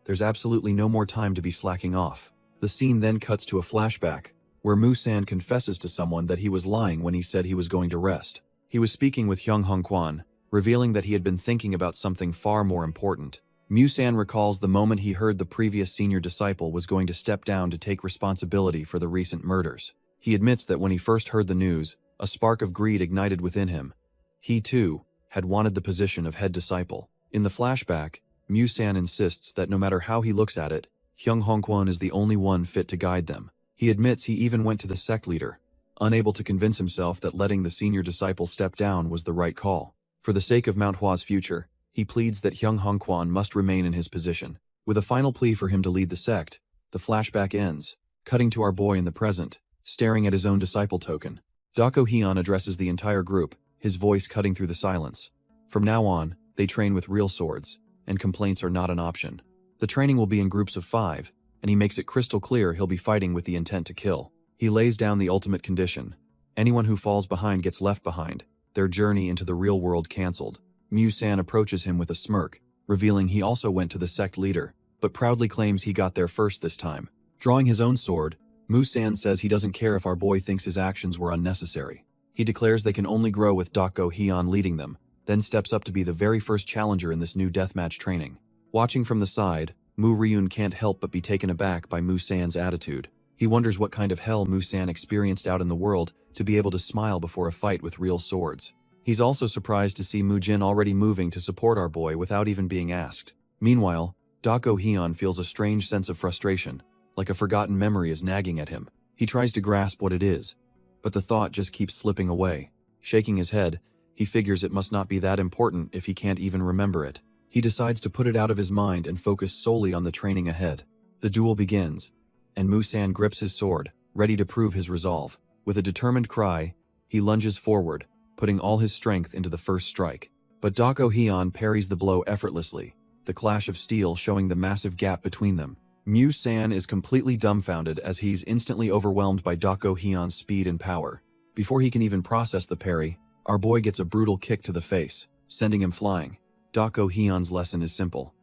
There's absolutely no more time to be slacking off. The scene then cuts to a flashback, where Mu-san confesses to someone that he was lying when he said he was going to rest. He was speaking with Hyung Hong-kwan, revealing that he had been thinking about something far more important. Mu-san recalls the moment he heard the previous senior disciple was going to step down to take responsibility for the recent murders. He admits that when he first heard the news, a spark of greed ignited within him. He, too, had wanted the position of head disciple. In the flashback, Mu-san insists that no matter how he looks at it, Hyung Hong-kwan is the only one fit to guide them. He admits he even went to the sect leader, unable to convince himself that letting the senior disciple step down was the right call. For the sake of Manhwa's future, He pleads that Hyung Hongkwan must remain in his position. With a final plea for him to lead the sect, the flashback ends, cutting to our boy in the present, staring at his own disciple token. Dako Hyun addresses the entire group, his voice cutting through the silence. From now on, they train with real swords, and complaints are not an option. The training will be in groups of 5, and he makes it crystal clear he'll be fighting with the intent to kill. He lays down the ultimate condition. Anyone who falls behind gets left behind, their journey into the real world cancelled. Mu-san approaches him with a smirk, revealing he also went to the sect leader, but proudly claims he got there first this time. Drawing his own sword, Mu-san says he doesn't care if our boy thinks his actions were unnecessary. He declares they can only grow with Dako Hyun leading them, then steps up to be the very first challenger in this new deathmatch training. Watching from the side, Mu Ryun can't help but be taken aback by Mu-san's attitude. He wonders what kind of hell Mu-san experienced out in the world to be able to smile before a fight with real swords. He's also surprised to see Mu-jin already moving to support our boy without even being asked. Meanwhile, Dako Hyun feels a strange sense of frustration, like a forgotten memory is nagging at him. He tries to grasp what it is, but the thought just keeps slipping away. Shaking his head, he figures it must not be that important if he can't even remember it. He decides to put it out of his mind and focus solely on the training ahead. The duel begins, and Mu-san grips his sword, ready to prove his resolve. With a determined cry, he lunges forward, putting all his strength into the first strike. But Dako Hyun parries the blow effortlessly, the clash of steel showing the massive gap between them. Mu-san is completely dumbfounded as he's instantly overwhelmed by Dako Hyun's speed and power. Before he can even process the parry, our boy gets a brutal kick to the face, sending him flying. Dako Hyun's lesson is simple.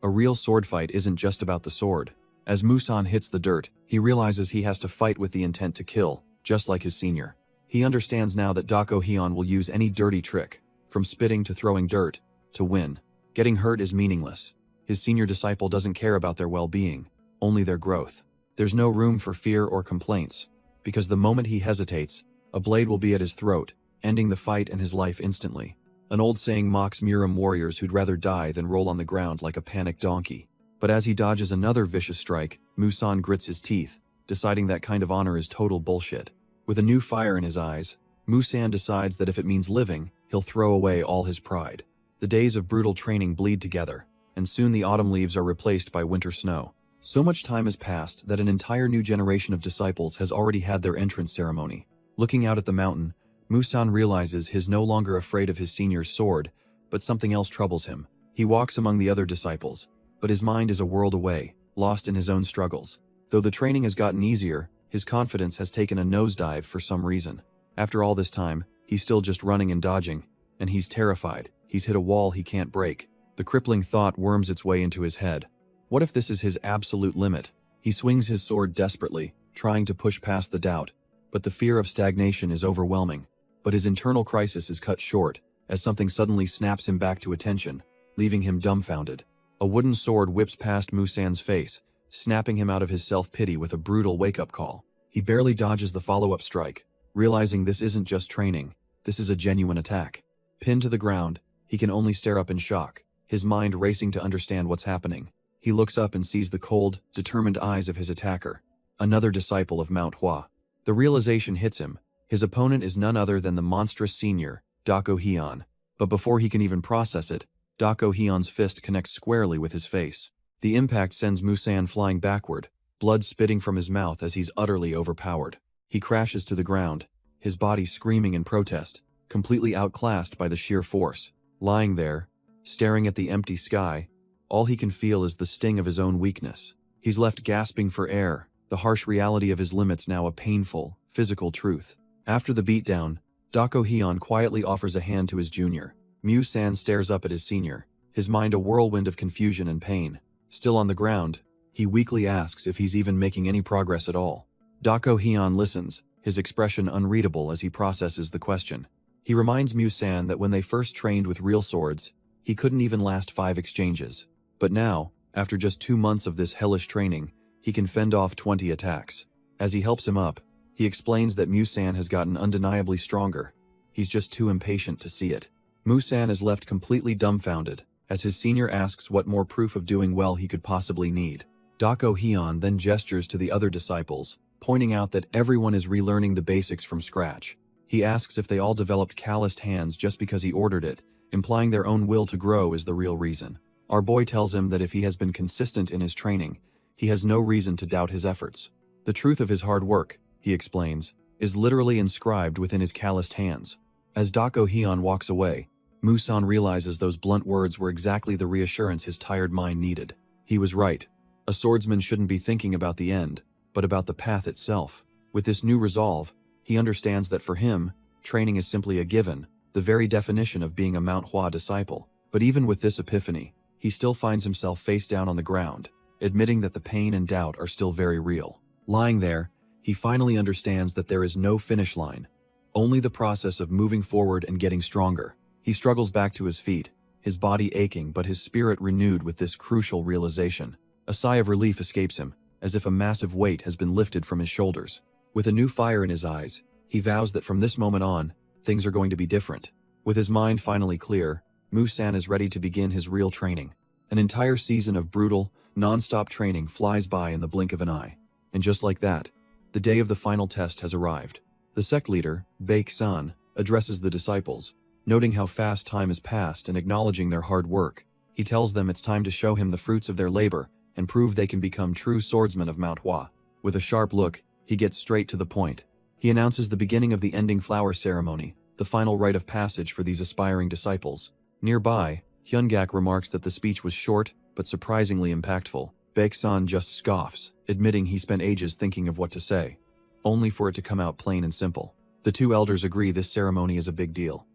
A real sword fight isn't just about the sword. As Mu-san hits the dirt, he realizes he has to fight with the intent to kill, just like his senior. He understands now that Dako Hyun will use any dirty trick, from spitting to throwing dirt, to win. Getting hurt is meaningless. His senior disciple doesn't care about their well-being, only their growth. There's no room for fear or complaints, because the moment he hesitates, a blade will be at his throat, ending the fight and his life instantly. An old saying mocks Muram warriors who'd rather die than roll on the ground like a panicked donkey. But as he dodges another vicious strike, Mu-san grits his teeth, deciding that kind of honor is total bullshit. With a new fire in his eyes, Mu-san decides that if it means living, he'll throw away all his pride. The days of brutal training bleed together, and soon the autumn leaves are replaced by winter snow. So much time has passed that an entire new generation of disciples has already had their entrance ceremony. Looking out at the mountain, Mu-san realizes he's no longer afraid of his senior's sword, but something else troubles him. He walks among the other disciples, but his mind is a world away, lost in his own struggles. Though the training has gotten easier, his confidence has taken a nosedive for some reason. After all this time, he's still just running and dodging, and he's terrified. He's hit a wall he can't break. The crippling thought worms its way into his head. What if this is his absolute limit? He swings his sword desperately, trying to push past the doubt, but the fear of stagnation is overwhelming. But his internal crisis is cut short, as something suddenly snaps him back to attention, leaving him dumbfounded. A wooden sword whips past Mu-san's face, snapping him out of his self-pity with a brutal wake-up call. He barely dodges the follow-up strike, realizing this isn't just training, this is a genuine attack. Pinned to the ground, he can only stare up in shock, his mind racing to understand what's happening. He looks up and sees the cold, determined eyes of his attacker, another disciple of Manhwa. The realization hits him. His opponent is none other than the monstrous senior, Dako Hyun. But before he can even process it, Dako Hyun's fist connects squarely with his face. The impact sends Mu-san flying backward, blood spitting from his mouth as he's utterly overpowered. He crashes to the ground, his body screaming in protest, completely outclassed by the sheer force. Lying there, staring at the empty sky, all he can feel is the sting of his own weakness. He's left gasping for air, the harsh reality of his limits now a painful, physical truth. After the beatdown, Dako Hyun quietly offers a hand to his junior. Mu-san stares up at his senior, his mind a whirlwind of confusion and pain. Still on the ground, he weakly asks if he's even making any progress at all. Dako Hyun listens, his expression unreadable as he processes the question. He reminds Mu-san that when they first trained with real swords, he couldn't even last 5 exchanges. But now, after just 2 months of this hellish training, he can fend off 20 attacks. As he helps him up, he explains that Mu-san has gotten undeniably stronger. He's just too impatient to see it. Mu-san is left completely dumbfounded, as his senior asks what more proof of doing well he could possibly need. Dako Hyun then gestures to the other disciples, pointing out that everyone is relearning the basics from scratch. He asks if they all developed calloused hands just because he ordered it, implying their own will to grow is the real reason. Our boy tells him that if he has been consistent in his training, he has no reason to doubt his efforts. The truth of his hard work, he explains, is literally inscribed within his calloused hands. As Dako Hyun walks away, Musan realizes those blunt words were exactly the reassurance his tired mind needed. He was right. A swordsman shouldn't be thinking about the end, but about the path itself. With this new resolve, he understands that for him, training is simply a given, the very definition of being a Manhwa disciple. But even with this epiphany, he still finds himself face down on the ground, admitting that the pain and doubt are still very real. Lying there, he finally understands that there is no finish line, only the process of moving forward and getting stronger. He struggles back to his feet, his body aching but his spirit renewed with this crucial realization. A sigh of relief escapes him, as if a massive weight has been lifted from his shoulders. With a new fire in his eyes, he vows that from this moment on, things are going to be different. With his mind finally clear, Musan is ready to begin his real training. An entire season of brutal, non-stop training flies by in the blink of an eye. And just like that, the day of the final test has arrived. The sect leader, Baek-san, addresses the disciples, noting how fast time has passed and acknowledging their hard work. He tells them it's time to show him the fruits of their labor and prove they can become true swordsmen of Manhwa. With a sharp look, he gets straight to the point. He announces the beginning of the ending flower ceremony, the final rite of passage for these aspiring disciples. Nearby, Hyungak remarks that the speech was short, but surprisingly impactful. Baek-san just scoffs, admitting he spent ages thinking of what to say, only for it to come out plain and simple. The two elders agree this ceremony is a big deal.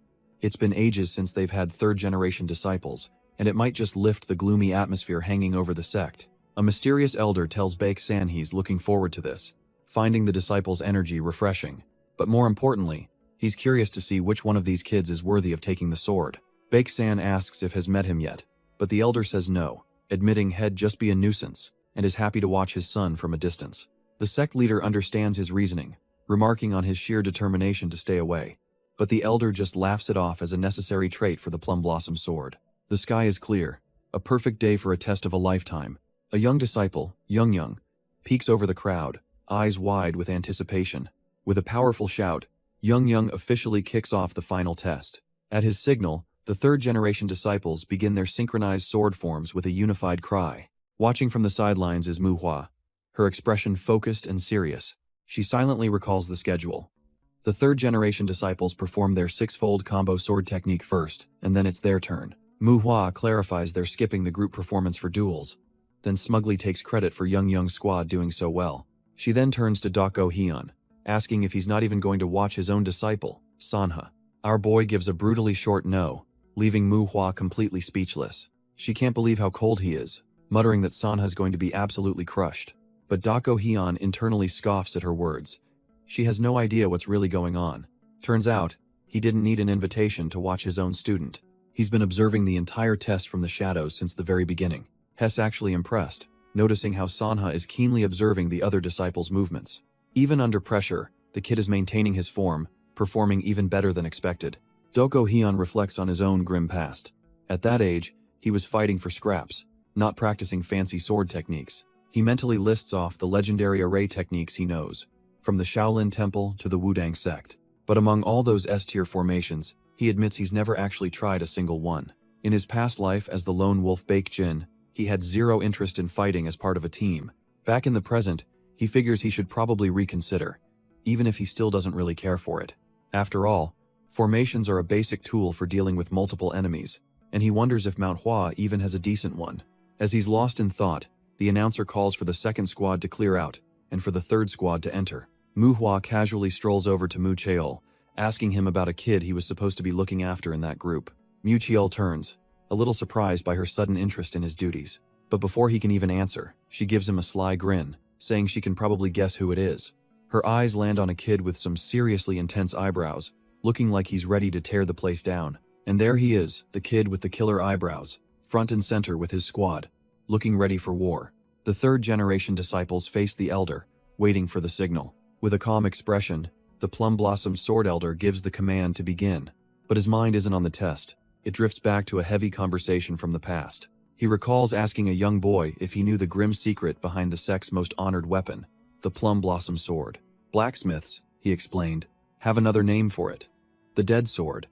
It's been ages since they've had third-generation disciples, and it might just lift the gloomy atmosphere hanging over the sect. A mysterious elder tells Baek-san he's looking forward to this, finding the disciples' energy refreshing. But more importantly, he's curious to see which one of these kids is worthy of taking the sword. Baek-san asks if has met him yet, but the elder says no, admitting he'd just be a nuisance, and is happy to watch his son from a distance. The sect leader understands his reasoning, remarking on his sheer determination to stay away. But the elder just laughs it off as a necessary trait for the plum blossom sword. The sky is clear, a perfect day for a test of a lifetime. A young disciple, Young, peeks over the crowd, eyes wide with anticipation. With a powerful shout, Young officially kicks off the final test. At his signal, the third-generation disciples begin their synchronized sword forms with a unified cry. Watching from the sidelines is Manhwa, her expression focused and serious. She silently recalls the schedule. The third-generation disciples perform their six-fold combo sword technique first, and then it's their turn. Manhwa clarifies they're skipping the group performance for duels, then smugly takes credit for Young's squad doing so well. She then turns to Dako Hyun, asking if he's not even going to watch his own disciple, Sanha. Our boy gives a brutally short no, leaving Manhwa completely speechless. She can't believe how cold he is, muttering that Sanha's going to be absolutely crushed. But Dako Hyun internally scoffs at her words. She has no idea what's really going on. Turns out, he didn't need an invitation to watch his own student. He's been observing the entire test from the shadows since the very beginning. Hess actually impressed, noticing how Sanha is keenly observing the other disciples' movements. Even under pressure, the kid is maintaining his form, performing even better than expected. Dako Hyun reflects on his own grim past. At that age, he was fighting for scraps, not practicing fancy sword techniques. He mentally lists off the legendary array techniques he knows, from the Shaolin Temple to the Wudang sect. But among all those S-tier formations, he admits he's never actually tried a single one. In his past life as the lone wolf Baek-jin, he had zero interest in fighting as part of a team. Back in the present, he figures he should probably reconsider, even if he still doesn't really care for it. After all, formations are a basic tool for dealing with multiple enemies, and he wonders if Manhwa even has a decent one. As he's lost in thought, the announcer calls for the second squad to clear out, and for the third squad to enter. Manhwa casually strolls over to Mu Cheol, asking him about a kid he was supposed to be looking after in that group. Mu Cheol turns, a little surprised by her sudden interest in his duties. But before he can even answer, she gives him a sly grin, saying she can probably guess who it is. Her eyes land on a kid with some seriously intense eyebrows, looking like he's ready to tear the place down. And there he is, the kid with the killer eyebrows, front and center with his squad, looking ready for war. The third-generation disciples face the elder, waiting for the signal. With a calm expression, the Plum Blossom Sword Elder gives the command to begin. But his mind isn't on the test. It drifts back to a heavy conversation from the past. He recalls asking a young boy if he knew the grim secret behind the sect's most honored weapon, the Plum Blossom Sword. Blacksmiths, he explained, have another name for it. The Dead Sword.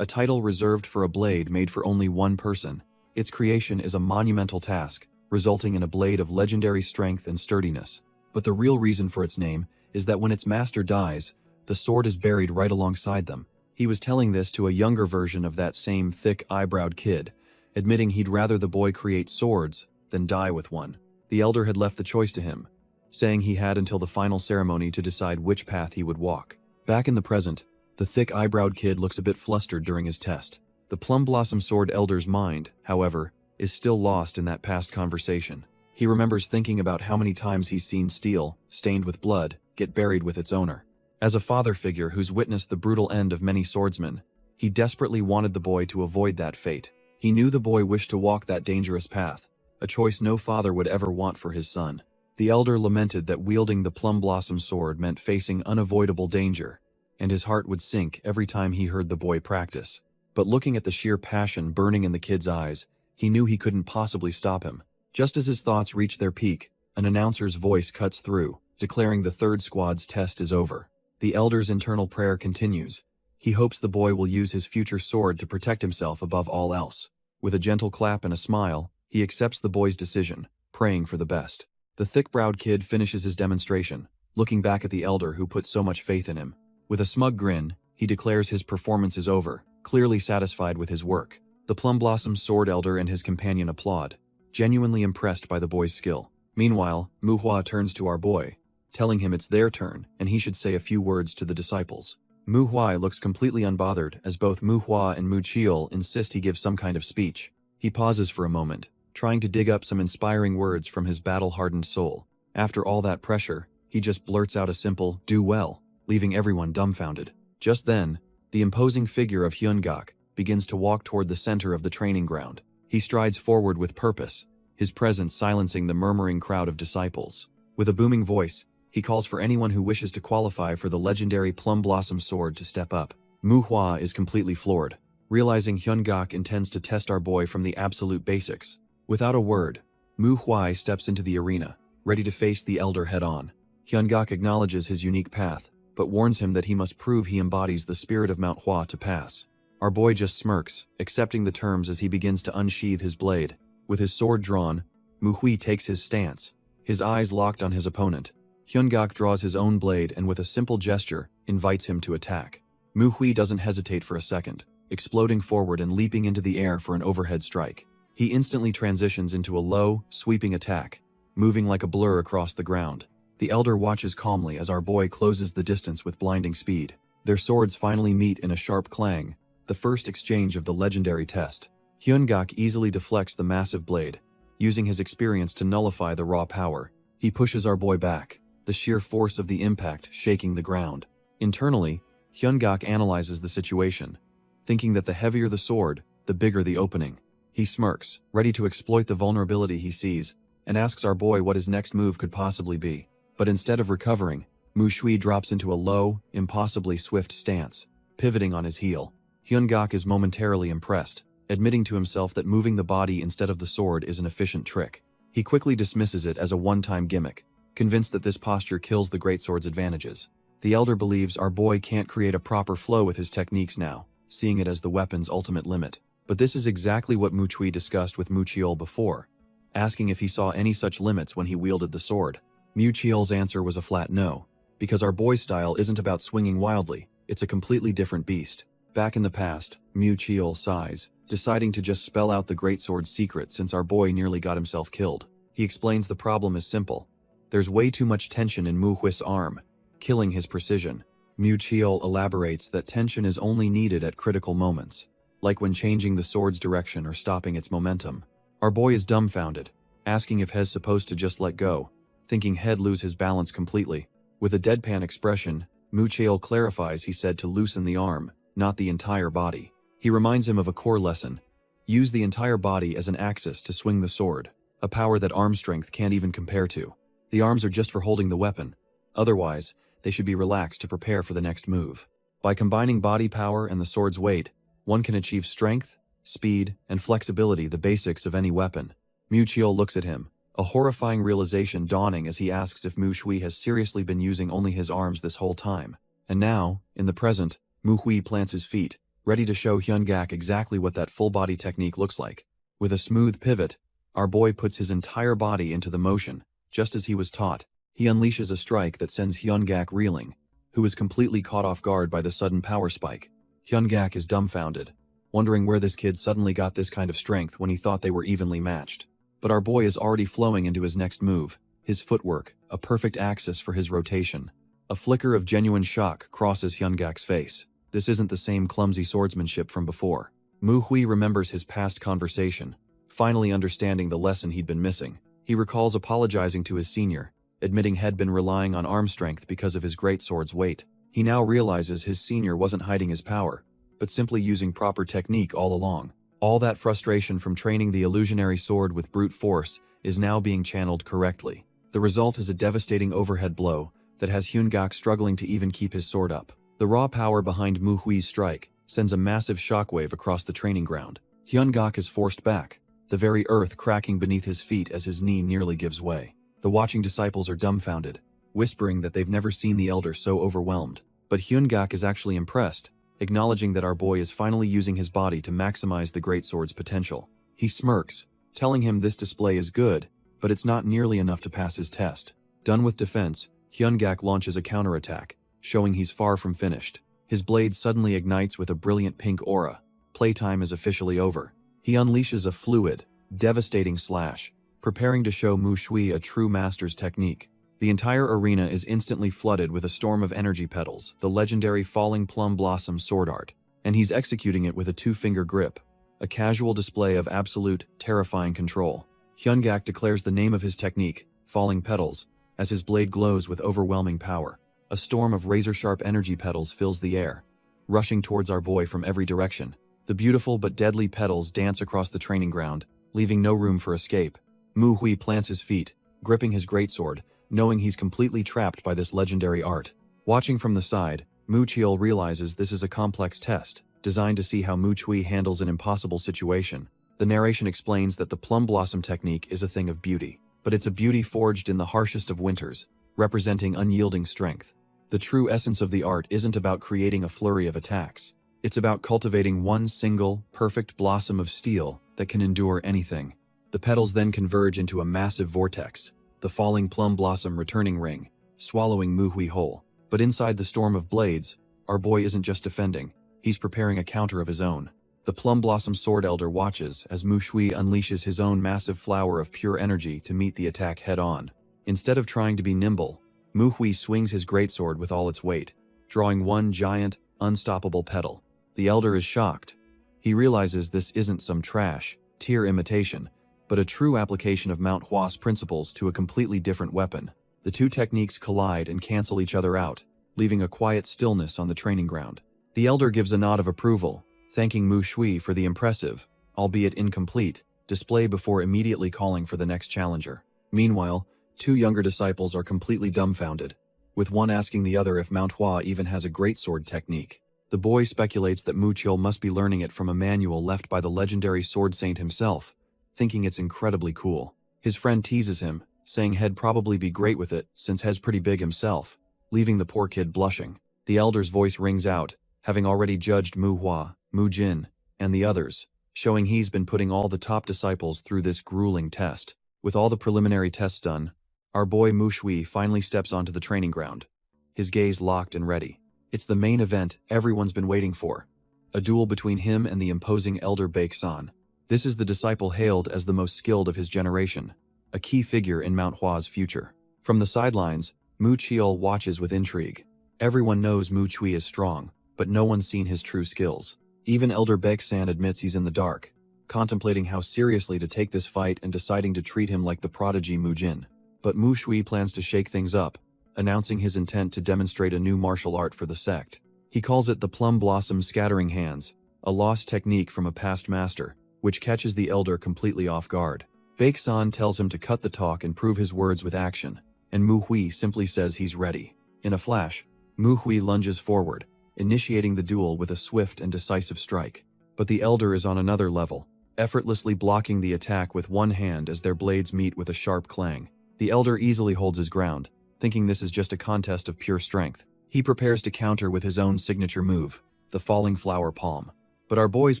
a title reserved for a blade made for only one person. Its creation is a monumental task, resulting in a blade of legendary strength and sturdiness. But the real reason for its name is that when its master dies, the sword is buried right alongside them. He was telling this to a younger version of that same thick-eyebrowed kid, admitting he'd rather the boy create swords than die with one. The elder had left the choice to him, saying he had until the final ceremony to decide which path he would walk. Back in the present, the thick-eyebrowed kid looks a bit flustered during his test. The Plum Blossom Sword elder's mind, however, is still lost in that past conversation. He remembers thinking about how many times he's seen steel, stained with blood, get buried with its owner. As a father figure who's witnessed the brutal end of many swordsmen, he desperately wanted the boy to avoid that fate. He knew the boy wished to walk that dangerous path, a choice no father would ever want for his son. The elder lamented that wielding the Plum Blossom Sword meant facing unavoidable danger, and his heart would sink every time he heard the boy practice. But looking at the sheer passion burning in the kid's eyes, he knew he couldn't possibly stop him. Just as his thoughts reached their peak, an announcer's voice cuts through, declaring the third squad's test is over. The elder's internal prayer continues. He hopes the boy will use his future sword to protect himself above all else. With a gentle clap and a smile, he accepts the boy's decision, praying for the best. The thick-browed kid finishes his demonstration, looking back at the elder who put so much faith in him. With a smug grin, he declares his performance is over, clearly satisfied with his work. The Plum Blossom Sword elder and his companion applaud, genuinely impressed by the boy's skill. Meanwhile, Manhwa turns to our boy, telling him it's their turn and he should say a few words to the disciples. Manhwa looks completely unbothered as both Manhwa and Manhwa insist he give some kind of speech. He pauses for a moment, trying to dig up some inspiring words from his battle-hardened soul. After all that pressure, he just blurts out a simple, "Do well," leaving everyone dumbfounded. Just then, the imposing figure of Hyungak begins to walk toward the center of the training ground. He strides forward with purpose, his presence silencing the murmuring crowd of disciples. With a booming voice, he calls for anyone who wishes to qualify for the legendary Plum Blossom Sword to step up. Manhwa is completely floored, realizing Hyungak intends to test our boy from the absolute basics. Without a word, Manhwa steps into the arena, ready to face the elder head-on. Hyungak acknowledges his unique path, but warns him that he must prove he embodies the spirit of Manhwa to pass. Our boy just smirks, accepting the terms as he begins to unsheathe his blade. With his sword drawn, Manhwa takes his stance, his eyes locked on his opponent. Hyungak draws his own blade and with a simple gesture, invites him to attack. Manhwa doesn't hesitate for a second, exploding forward and leaping into the air for an overhead strike. He instantly transitions into a low, sweeping attack, moving like a blur across the ground. The elder watches calmly as our boy closes the distance with blinding speed. Their swords finally meet in a sharp clang, the first exchange of the legendary test. Hyungak easily deflects the massive blade, using his experience to nullify the raw power. He pushes our boy back, the sheer force of the impact shaking the ground. Internally, Hyungak analyzes the situation, thinking that the heavier the sword, the bigger the opening. He smirks, ready to exploit the vulnerability he sees, and asks our boy what his next move could possibly be. But instead of recovering, Manhwa drops into a low, impossibly swift stance, pivoting on his heel. Hyungak is momentarily impressed, admitting to himself that moving the body instead of the sword is an efficient trick. He quickly dismisses it as a one-time gimmick, convinced that this posture kills the greatsword's advantages. The elder believes our boy can't create a proper flow with his techniques now, seeing it as the weapon's ultimate limit. But this is exactly what Manhwa discussed with Manhwa before, asking if he saw any such limits when he wielded the sword. Manhwa's answer was a flat no, because our boy's style isn't about swinging wildly, it's a completely different beast. Back in the past, Manhwa sighs, deciding to just spell out the greatsword's secret since our boy nearly got himself killed. He explains the problem is simple. There's way too much tension in Manhwa's arm, killing his precision. Manhwa elaborates that tension is only needed at critical moments, like when changing the sword's direction or stopping its momentum. Our boy is dumbfounded, asking if he's supposed to just let go, thinking he'd lose his balance completely. With a deadpan expression, Manhwa clarifies he said to loosen the arm, not the entire body. He reminds him of a core lesson. Use the entire body as an axis to swing the sword, a power that arm strength can't even compare to. The arms are just for holding the weapon. Otherwise, they should be relaxed to prepare for the next move. By combining body power and the sword's weight, one can achieve strength, speed, and flexibility, the basics of any weapon. Manhwa looks at him, a horrifying realization dawning as he asks if Manhwa has seriously been using only his arms this whole time. And now, in the present, Manhwa plants his feet, ready to show Hyungak exactly what that full-body technique looks like. With a smooth pivot, our boy puts his entire body into the motion, just as he was taught. He unleashes a strike that sends Hyungak reeling, who is completely caught off guard by the sudden power spike. Hyungak is dumbfounded, wondering where this kid suddenly got this kind of strength when he thought they were evenly matched. But our boy is already flowing into his next move, his footwork, a perfect axis for his rotation. A flicker of genuine shock crosses Hyungak's face. This isn't the same clumsy swordsmanship from before. Mu Hui remembers his past conversation, finally understanding the lesson he'd been missing. He recalls apologizing to his senior, admitting he'd been relying on arm strength because of his greatsword's weight. He now realizes his senior wasn't hiding his power, but simply using proper technique all along. All that frustration from training the illusionary sword with brute force is now being channeled correctly. The result is a devastating overhead blow that has Hyungak struggling to even keep his sword up. The raw power behind Mu Hui's strike sends a massive shockwave across the training ground. Hyungak is forced back, the very earth cracking beneath his feet as his knee nearly gives way. The watching disciples are dumbfounded, whispering that they've never seen the elder so overwhelmed. But Hyungak is actually impressed, acknowledging that our boy is finally using his body to maximize the greatsword's potential. He smirks, telling him this display is good, but it's not nearly enough to pass his test. Done with defense, Hyungak launches a counterattack, showing he's far from finished. His blade suddenly ignites with a brilliant pink aura. Playtime is officially over. He unleashes a fluid, devastating slash, preparing to show Mu Shui a true master's technique. The entire arena is instantly flooded with a storm of energy petals, the legendary falling plum blossom sword art, and he's executing it with a two-finger grip, a casual display of absolute, terrifying control. Hyungak declares the name of his technique, falling petals, as his blade glows with overwhelming power. A storm of razor-sharp energy petals fills the air, rushing towards our boy from every direction. The beautiful but deadly petals dance across the training ground, leaving no room for escape. Mu Hui plants his feet, gripping his greatsword, knowing he's completely trapped by this legendary art. Watching from the side, Mu Chiol realizes this is a complex test, designed to see how Mu Chui handles an impossible situation. The narration explains that the plum blossom technique is a thing of beauty, but it's a beauty forged in the harshest of winters, representing unyielding strength. The true essence of the art isn't about creating a flurry of attacks. It's about cultivating one single, perfect blossom of steel that can endure anything. The petals then converge into a massive vortex, the falling plum blossom returning ring, swallowing Mu Hui whole. But inside the storm of blades, our boy isn't just defending, he's preparing a counter of his own. The plum blossom sword elder watches as Mu Shui unleashes his own massive flower of pure energy to meet the attack head-on. Instead of trying to be nimble, Mu Hui swings his greatsword with all its weight, drawing one giant, unstoppable petal. The elder is shocked. He realizes this isn't some trash, tier imitation, but a true application of Manhwa's principles to a completely different weapon. The two techniques collide and cancel each other out, leaving a quiet stillness on the training ground. The elder gives a nod of approval, thanking Mu Shui for the impressive, albeit incomplete, display before immediately calling for the next challenger. Meanwhile, two younger disciples are completely dumbfounded, with one asking the other if Manhwa even has a greatsword technique. The boy speculates that Mu Chiol must be learning it from a manual left by the legendary sword saint himself, thinking it's incredibly cool. His friend teases him, saying he'd probably be great with it since he's pretty big himself, leaving the poor kid blushing. The elder's voice rings out, having already judged Mu Hua, Mu Jin, and the others, showing he's been putting all the top disciples through this grueling test. With all the preliminary tests done, our boy Mu Shui finally steps onto the training ground, his gaze locked and ready. It's the main event everyone's been waiting for, a duel between him and the imposing elder Baek-san. This is the disciple hailed as the most skilled of his generation, a key figure in Manhwa's future. From the sidelines, Mu Chiol watches with intrigue. Everyone knows Mu Chui is strong, but no one's seen his true skills. Even Elder Baek-san admits he's in the dark, contemplating how seriously to take this fight and deciding to treat him like the prodigy Mu Jin. But Mu Shui plans to shake things up, announcing his intent to demonstrate a new martial art for the sect. He calls it the Plum Blossom Scattering Hands, a lost technique from a past master, which catches the elder completely off guard. Baek-san tells him to cut the talk and prove his words with action, and Mu Hui simply says he's ready. In a flash, Mu Hui lunges forward, initiating the duel with a swift and decisive strike. But the elder is on another level, effortlessly blocking the attack with one hand as their blades meet with a sharp clang. The elder easily holds his ground, thinking this is just a contest of pure strength. He prepares to counter with his own signature move, the falling flower palm. But our boy's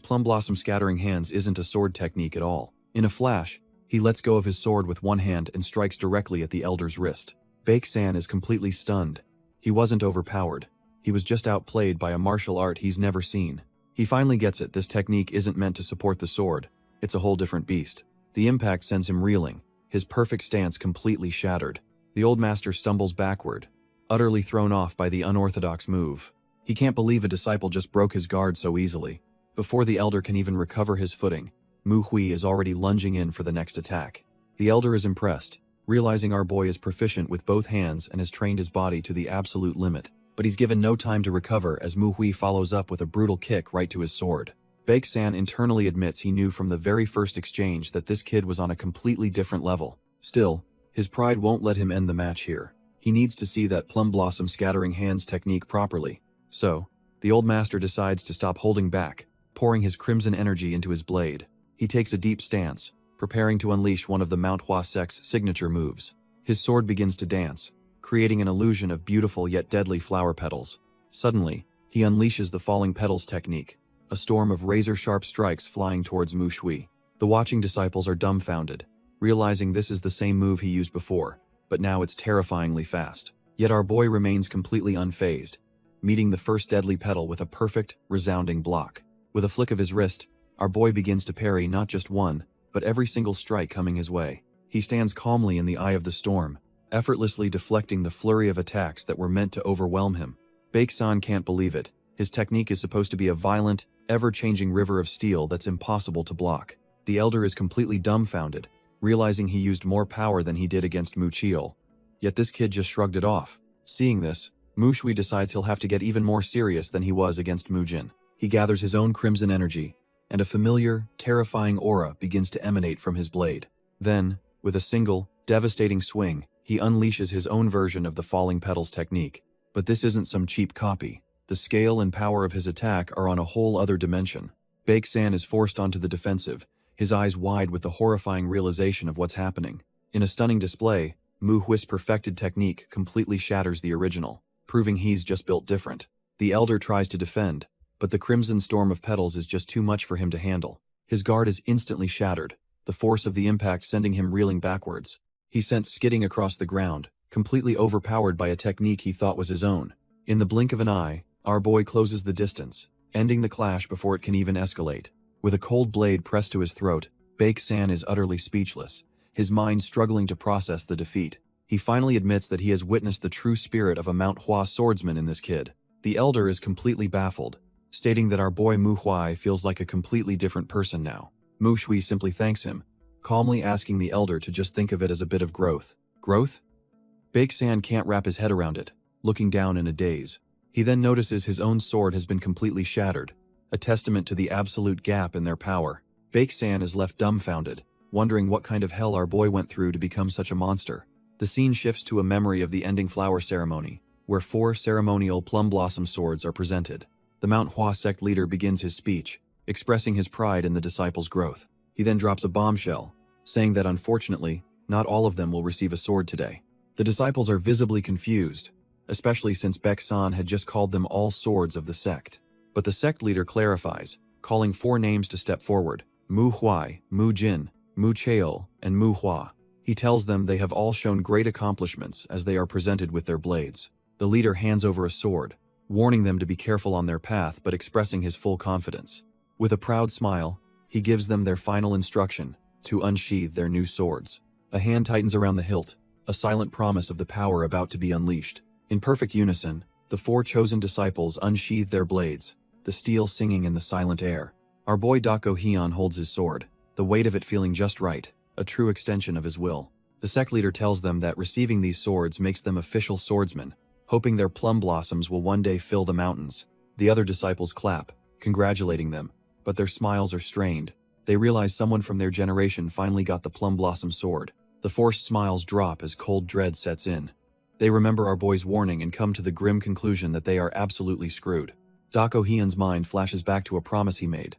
plum blossom scattering hands isn't a sword technique at all. In a flash, he lets go of his sword with one hand and strikes directly at the elder's wrist. Baek-san is completely stunned. He wasn't overpowered. He was just outplayed by a martial art he's never seen. He finally gets it. This technique isn't meant to support the sword. It's a whole different beast. The impact sends him reeling, his perfect stance completely shattered. The old master stumbles backward, utterly thrown off by the unorthodox move. He can't believe a disciple just broke his guard so easily. Before the elder can even recover his footing, Mu Hui is already lunging in for the next attack. The elder is impressed, realizing our boy is proficient with both hands and has trained his body to the absolute limit. But he's given no time to recover as Mu Hui follows up with a brutal kick right to his sword. Baek-san internally admits he knew from the very first exchange that this kid was on a completely different level. Still, his pride won't let him end the match here. He needs to see that plum blossom scattering hands technique properly. So, the old master decides to stop holding back, pouring his crimson energy into his blade. He takes a deep stance, preparing to unleash one of the Manhwa sect's signature moves. His sword begins to dance, creating an illusion of beautiful yet deadly flower petals. Suddenly, he unleashes the falling petals technique, a storm of razor-sharp strikes flying towards Mu Hui. The watching disciples are dumbfounded, realizing this is the same move he used before, but now it's terrifyingly fast. Yet our boy remains completely unfazed, meeting the first deadly petal with a perfect, resounding block. With a flick of his wrist, our boy begins to parry not just one, but every single strike coming his way. He stands calmly in the eye of the storm, effortlessly deflecting the flurry of attacks that were meant to overwhelm him. Baek-san can't believe it. His technique is supposed to be a violent, ever-changing river of steel that's impossible to block. The elder is completely dumbfounded, realizing he used more power than he did against Mu Chiel. Yet this kid just shrugged it off. Seeing this, Mu Hui decides he'll have to get even more serious than he was against Mu Jin. He gathers his own crimson energy, and a familiar, terrifying aura begins to emanate from his blade. Then, with a single, devastating swing, he unleashes his own version of the falling petals technique. But this isn't some cheap copy. The scale and power of his attack are on a whole other dimension. Baek-san is forced onto the defensive, his eyes wide with the horrifying realization of what's happening. In a stunning display, Mu Hui's perfected technique completely shatters the original, proving he's just built different. The elder tries to defend, but the crimson storm of petals is just too much for him to handle. His guard is instantly shattered, the force of the impact sending him reeling backwards. He's sent skidding across the ground, completely overpowered by a technique he thought was his own. In the blink of an eye, our boy closes the distance, ending the clash before it can even escalate. With a cold blade pressed to his throat, Baek-san is utterly speechless, his mind struggling to process the defeat. He finally admits that he has witnessed the true spirit of a Manhwa swordsman in this kid. The elder is completely baffled, stating that our boy Mu Hui feels like a completely different person now. Mu Hui simply thanks him, calmly asking the elder to just think of it as a bit of growth. Growth? Baek-san can't wrap his head around it, looking down in a daze. He then notices his own sword has been completely shattered, a testament to the absolute gap in their power. Baek-san is left dumbfounded, wondering what kind of hell our boy went through to become such a monster. The scene shifts to a memory of the ending flower ceremony, where 4 ceremonial plum blossom swords are presented. The Manhwa sect leader begins his speech, expressing his pride in the disciples' growth. He then drops a bombshell, saying that unfortunately, not all of them will receive a sword today. The disciples are visibly confused, especially since Baek-san had just called them all swords of the sect. But the sect leader clarifies, calling 4 names to step forward: Mu Hui, Mu Jin, Mu Chiel, and Mu Hua. He tells them they have all shown great accomplishments as they are presented with their blades. The leader hands over a sword, warning them to be careful on their path but expressing his full confidence. With a proud smile, he gives them their final instruction, to unsheathe their new swords. A hand tightens around the hilt, a silent promise of the power about to be unleashed. In perfect unison, the 4 chosen disciples unsheathe their blades, the steel singing in the silent air. Our boy Dako Hyun holds his sword, the weight of it feeling just right, a true extension of his will. The sect leader tells them that receiving these swords makes them official swordsmen, hoping their plum blossoms will one day fill the mountains. The other disciples clap, congratulating them, but their smiles are strained. They realize someone from their generation finally got the plum blossom sword. The forced smiles drop as cold dread sets in. They remember our boy's warning and come to the grim conclusion that they are absolutely screwed. Dako Hyun's mind flashes back to a promise he made.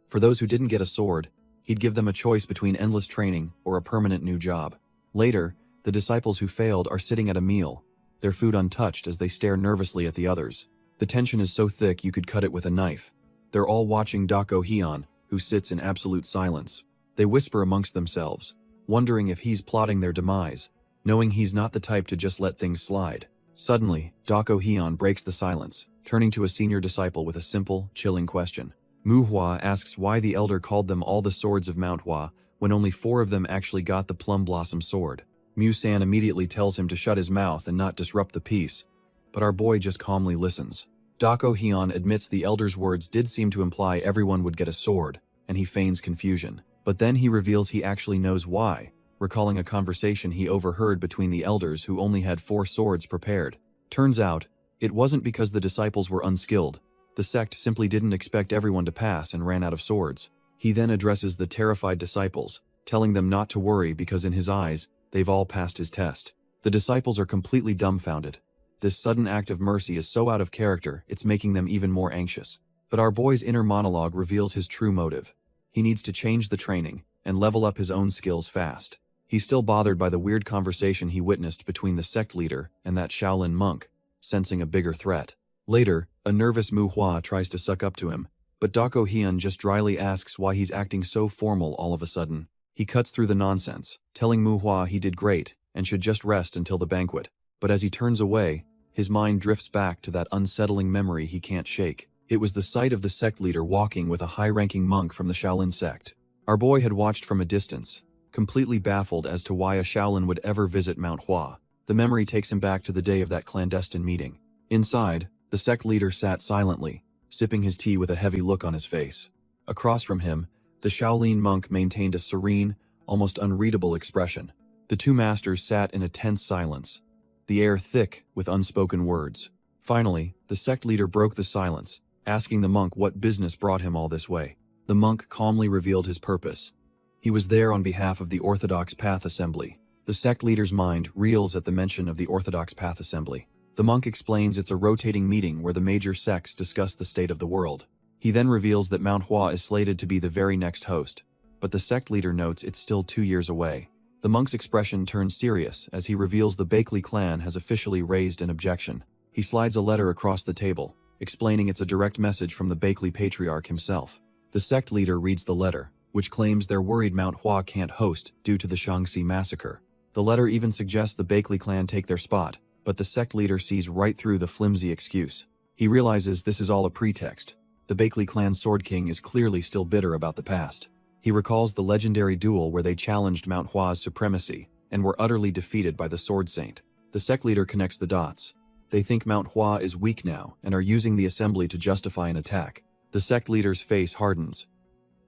For those who didn't get a sword, he'd give them a choice between endless training or a permanent new job. Later, the disciples who failed are sitting at a meal, their food untouched as they stare nervously at the others. The tension is so thick you could cut it with a knife. They're all watching Dako Hyun, who sits in absolute silence. They whisper amongst themselves, wondering if he's plotting their demise, knowing he's not the type to just let things slide. Suddenly, Dako Hyun breaks the silence, turning to a senior disciple with a simple, chilling question. Manhwa asks why the elder called them all the swords of Manhwa when only 4 of them actually got the plum blossom sword. Mu-san immediately tells him to shut his mouth and not disrupt the peace, but our boy just calmly listens. Dako Hyun admits the elder's words did seem to imply everyone would get a sword, and he feigns confusion. But then he reveals he actually knows why, recalling a conversation he overheard between the elders who only had 4 swords prepared. Turns out, it wasn't because the disciples were unskilled. The sect simply didn't expect everyone to pass and ran out of swords. He then addresses the terrified disciples, telling them not to worry because in his eyes, they've all passed his test. The disciples are completely dumbfounded. This sudden act of mercy is so out of character, it's making them even more anxious. But our boy's inner monologue reveals his true motive. He needs to change the training and level up his own skills fast. He's still bothered by the weird conversation he witnessed between the sect leader and that Shaolin monk, sensing a bigger threat. Later, a nervous Manhwa tries to suck up to him, but Dako Hyun just dryly asks why he's acting so formal all of a sudden. He cuts through the nonsense, telling Manhwa he did great and should just rest until the banquet. But as he turns away, his mind drifts back to that unsettling memory he can't shake. It was the sight of the sect leader walking with a high-ranking monk from the Shaolin sect. Our boy had watched from a distance, completely baffled as to why a Shaolin would ever visit Manhwa. The memory takes him back to the day of that clandestine meeting. Inside, the sect leader sat silently, sipping his tea with a heavy look on his face. Across from him, the Shaolin monk maintained a serene, almost unreadable expression. The 2 masters sat in a tense silence, the air thick with unspoken words. Finally, the sect leader broke the silence, asking the monk what business brought him all this way. The monk calmly revealed his purpose. He was there on behalf of the Orthodox Path Assembly. The sect leader's mind reels at the mention of the Orthodox Path Assembly. The monk explains it's a rotating meeting where the major sects discuss the state of the world. He then reveals that Manhwa is slated to be the very next host, but the sect leader notes it's still 2 years away. The monk's expression turns serious as he reveals the Bakley clan has officially raised an objection. He slides a letter across the table, explaining it's a direct message from the Bakley patriarch himself. The sect leader reads the letter, which claims they're worried Manhwa can't host due to the Shaanxi massacre. The letter even suggests the Bakley clan take their spot, but the sect leader sees right through the flimsy excuse. He realizes this is all a pretext. The Bakley clan's Sword King is clearly still bitter about the past. He recalls the legendary duel where they challenged Manhwa's supremacy and were utterly defeated by the Sword Saint. The sect leader connects the dots. They think Manhwa is weak now and are using the assembly to justify an attack. The sect leader's face hardens.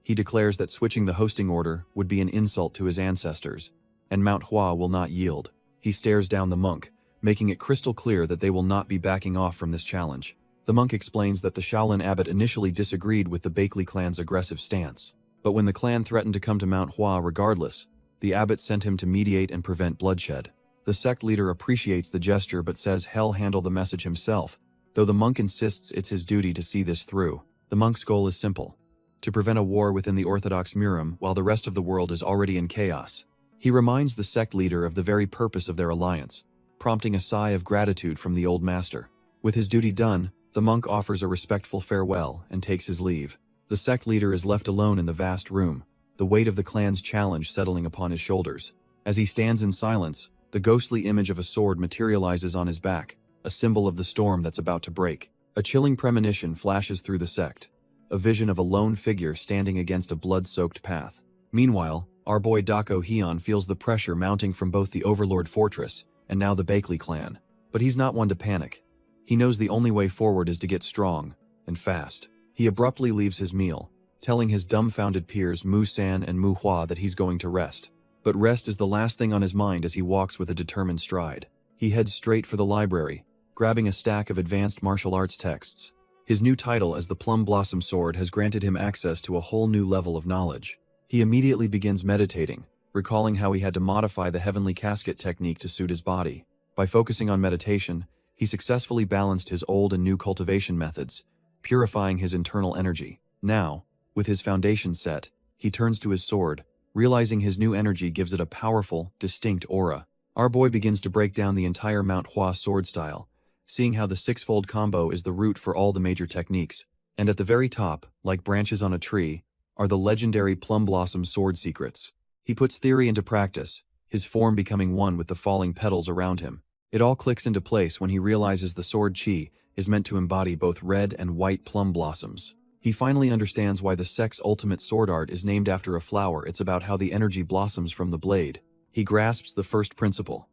He declares that switching the hosting order would be an insult to his ancestors, and Manhwa will not yield. He stares down the monk, making it crystal clear that they will not be backing off from this challenge. The monk explains that the Shaolin abbot initially disagreed with the Bakley clan's aggressive stance. But when the clan threatened to come to Manhwa regardless, the abbot sent him to mediate and prevent bloodshed. The sect leader appreciates the gesture but says he'll handle the message himself, though the monk insists it's his duty to see this through. The monk's goal is simple: to prevent a war within the Orthodox Murim while the rest of the world is already in chaos. He reminds the sect leader of the very purpose of their alliance, prompting a sigh of gratitude from the old master. With his duty done, the monk offers a respectful farewell and takes his leave. The sect leader is left alone in the vast room, the weight of the clan's challenge settling upon his shoulders. As he stands in silence, the ghostly image of a sword materializes on his back, a symbol of the storm that's about to break. A chilling premonition flashes through the sect, a vision of a lone figure standing against a blood-soaked path. Meanwhile, our boy Dako Hyun feels the pressure mounting from both the Overlord Fortress and now the Bakley clan. But he's not one to panic. He knows the only way forward is to get strong, and fast. He abruptly leaves his meal, telling his dumbfounded peers Mu-san and Manhwa that he's going to rest. But rest is the last thing on his mind as he walks with a determined stride. He heads straight for the library, grabbing a stack of advanced martial arts texts. His new title as the Plum Blossom Sword has granted him access to a whole new level of knowledge. He immediately begins meditating, recalling how he had to modify the heavenly casket technique to suit his body. By focusing on meditation, he successfully balanced his old and new cultivation methods, purifying his internal energy. Now, with his foundation set, he turns to his sword, realizing his new energy gives it a powerful, distinct aura. Our boy begins to break down the entire Manhwa sword style, seeing how the six-fold combo is the root for all the major techniques. And at the very top, like branches on a tree, are the legendary plum blossom sword secrets. He puts theory into practice, his form becoming one with the falling petals around him. It all clicks into place when he realizes the sword chi is meant to embody both red and white plum blossoms. He finally understands why the sex ultimate sword art is named after a flower. It's about how the energy blossoms from the blade. He grasps the first principle.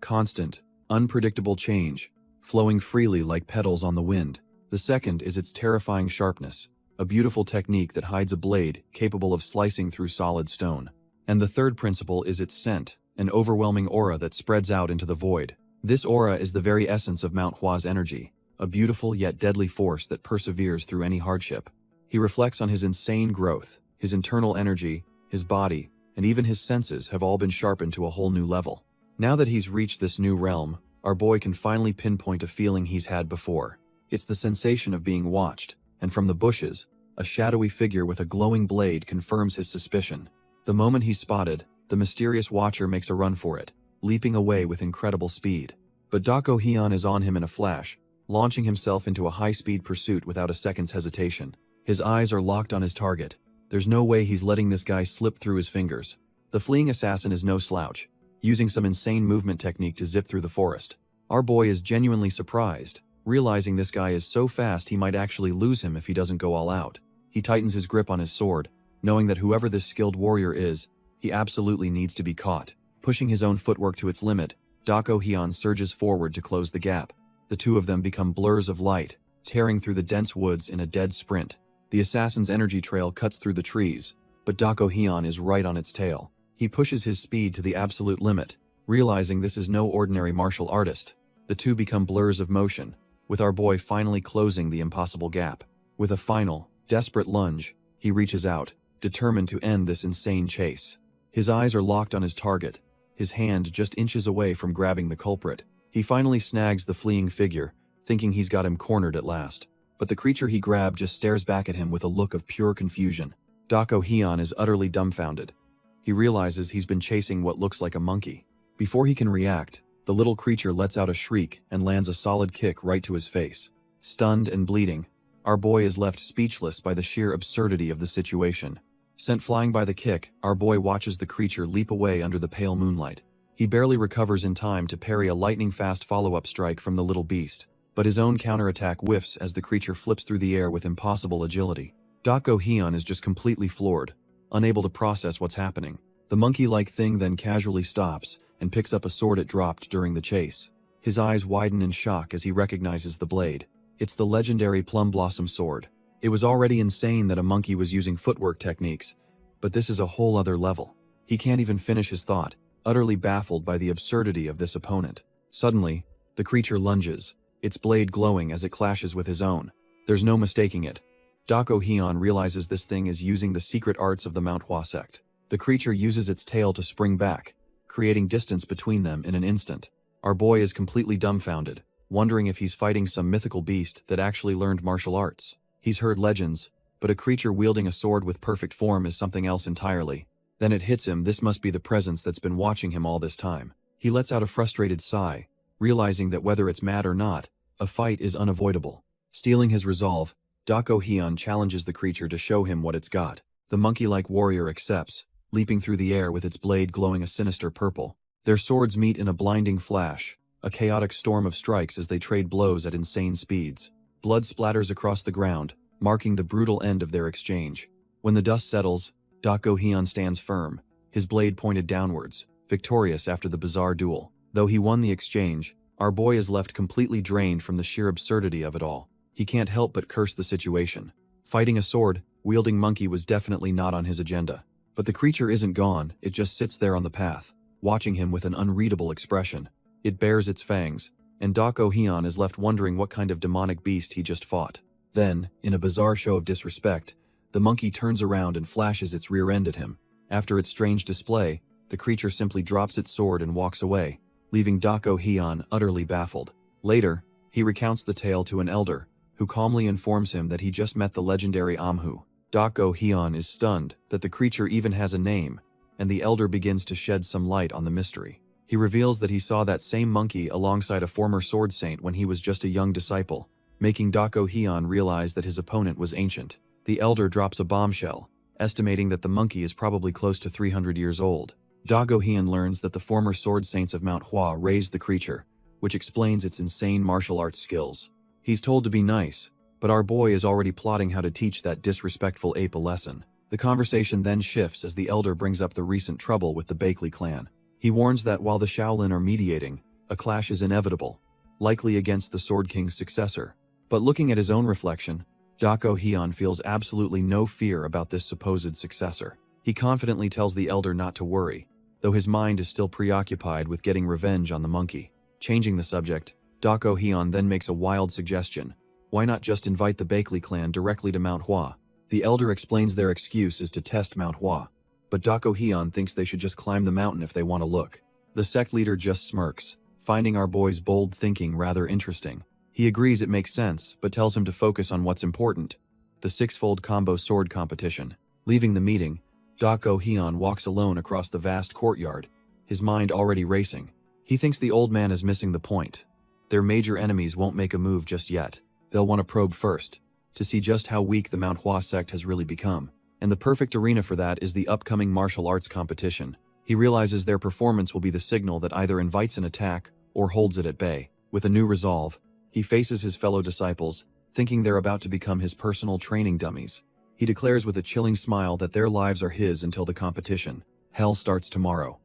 Constant, unpredictable change, flowing freely like petals on the wind. The second is its terrifying sharpness, a beautiful technique that hides a blade capable of slicing through solid stone. And the third principle is its scent, an overwhelming aura that spreads out into the void. This aura is the very essence of Manhwa's energy, a beautiful yet deadly force that perseveres through any hardship. He reflects on his insane growth, his internal energy, his body, and even his senses have all been sharpened to a whole new level. Now that he's reached this new realm, our boy can finally pinpoint a feeling he's had before. It's the sensation of being watched, and from the bushes, a shadowy figure with a glowing blade confirms his suspicion. The moment he's spotted, the mysterious watcher makes a run for it, leaping away with incredible speed. But Dako Hyun is on him in a flash, launching himself into a high-speed pursuit without a second's hesitation. His eyes are locked on his target. There's no way he's letting this guy slip through his fingers. The fleeing assassin is no slouch, using some insane movement technique to zip through the forest. Our boy is genuinely surprised, realizing this guy is so fast he might actually lose him if he doesn't go all out. He tightens his grip on his sword, knowing that whoever this skilled warrior is, he absolutely needs to be caught. Pushing his own footwork to its limit, Dako Hyun surges forward to close the gap. The two of them become blurs of light, tearing through the dense woods in a dead sprint. The assassin's energy trail cuts through the trees, but Dako Hyun is right on its tail. He pushes his speed to the absolute limit, realizing this is no ordinary martial artist. The two become blurs of motion, with our boy finally closing the impossible gap. With a final, desperate lunge, he reaches out, determined to end this insane chase. His eyes are locked on his target, his hand just inches away from grabbing the culprit. He finally snags the fleeing figure, thinking he's got him cornered at last. But the creature he grabbed just stares back at him with a look of pure confusion. Dako Hyun is utterly dumbfounded. He realizes he's been chasing what looks like a monkey. Before he can react, the little creature lets out a shriek and lands a solid kick right to his face. Stunned and bleeding, our boy is left speechless by the sheer absurdity of the situation. Sent flying by the kick, our boy watches the creature leap away under the pale moonlight. He barely recovers in time to parry a lightning-fast follow-up strike from the little beast, but his own counterattack whiffs as the creature flips through the air with impossible agility. Dako Hyun is just completely floored, unable to process what's happening. The monkey-like thing then casually stops and picks up a sword it dropped during the chase. His eyes widen in shock as he recognizes the blade. It's the legendary Plum Blossom sword. It was already insane that a monkey was using footwork techniques, but this is a whole other level. He can't even finish his thought, utterly baffled by the absurdity of this opponent. Suddenly, the creature lunges, its blade glowing as it clashes with his own. There's no mistaking it. Dako Hyun realizes this thing is using the secret arts of the Manhwa sect. The creature uses its tail to spring back, creating distance between them in an instant. Our boy is completely dumbfounded, wondering if he's fighting some mythical beast that actually learned martial arts. He's heard legends, but a creature wielding a sword with perfect form is something else entirely. Then it hits him, this must be the presence that's been watching him all this time. He lets out a frustrated sigh, realizing that whether it's mad or not, a fight is unavoidable. Stealing his resolve, Dako Hyun challenges the creature to show him what it's got. The monkey-like warrior accepts, leaping through the air with its blade glowing a sinister purple. Their swords meet in a blinding flash, a chaotic storm of strikes as they trade blows at insane speeds. Blood splatters across the ground, marking the brutal end of their exchange. When the dust settles, Dako Hyun stands firm, his blade pointed downwards, victorious after the bizarre duel. Though he won the exchange, our boy is left completely drained from the sheer absurdity of it all. He can't help but curse the situation. Fighting a sword-wielding monkey was definitely not on his agenda. But the creature isn't gone, it just sits there on the path, watching him with an unreadable expression. It bares its fangs, and Dako Hyun is left wondering what kind of demonic beast he just fought. Then, in a bizarre show of disrespect, the monkey turns around and flashes its rear end at him. After its strange display, the creature simply drops its sword and walks away, leaving Dako Hyun utterly baffled. Later, he recounts the tale to an elder, who calmly informs him that he just met the legendary Amhu. Dako Hyun is stunned that the creature even has a name, and the elder begins to shed some light on the mystery. He reveals that he saw that same monkey alongside a former sword saint when he was just a young disciple, making Dako Hyun realize that his opponent was ancient. The elder drops a bombshell, estimating that the monkey is probably close to 300 years old. Dako Hyun learns that the former sword saints of Manhwa raised the creature, which explains its insane martial arts skills. He's told to be nice, but our boy is already plotting how to teach that disrespectful ape a lesson. The conversation then shifts as the elder brings up the recent trouble with the Bakley clan. He warns that while the Shaolin are mediating, a clash is inevitable, likely against the Sword King's successor. But looking at his own reflection, Dako Hyun feels absolutely no fear about this supposed successor. He confidently tells the elder not to worry, though his mind is still preoccupied with getting revenge on the monkey. Changing the subject, Dako Hyun then makes a wild suggestion. Why not just invite the Bakley clan directly to Manhwa? The elder explains their excuse is to test Manhwa, but Dako Hyun thinks they should just climb the mountain if they want to look. The sect leader just smirks, finding our boy's bold thinking rather interesting. He agrees it makes sense, but tells him to focus on what's important, the six-fold combo sword competition. Leaving the meeting, Dako Hyun walks alone across the vast courtyard, his mind already racing. He thinks the old man is missing the point. Their major enemies won't make a move just yet. They'll want to probe first, to see just how weak the Manhwa sect has really become. And the perfect arena for that is the upcoming martial arts competition. He realizes their performance will be the signal that either invites an attack or holds it at bay. With a new resolve, he faces his fellow disciples, thinking they're about to become his personal training dummies. He declares with a chilling smile that their lives are his until the competition. Hell starts tomorrow.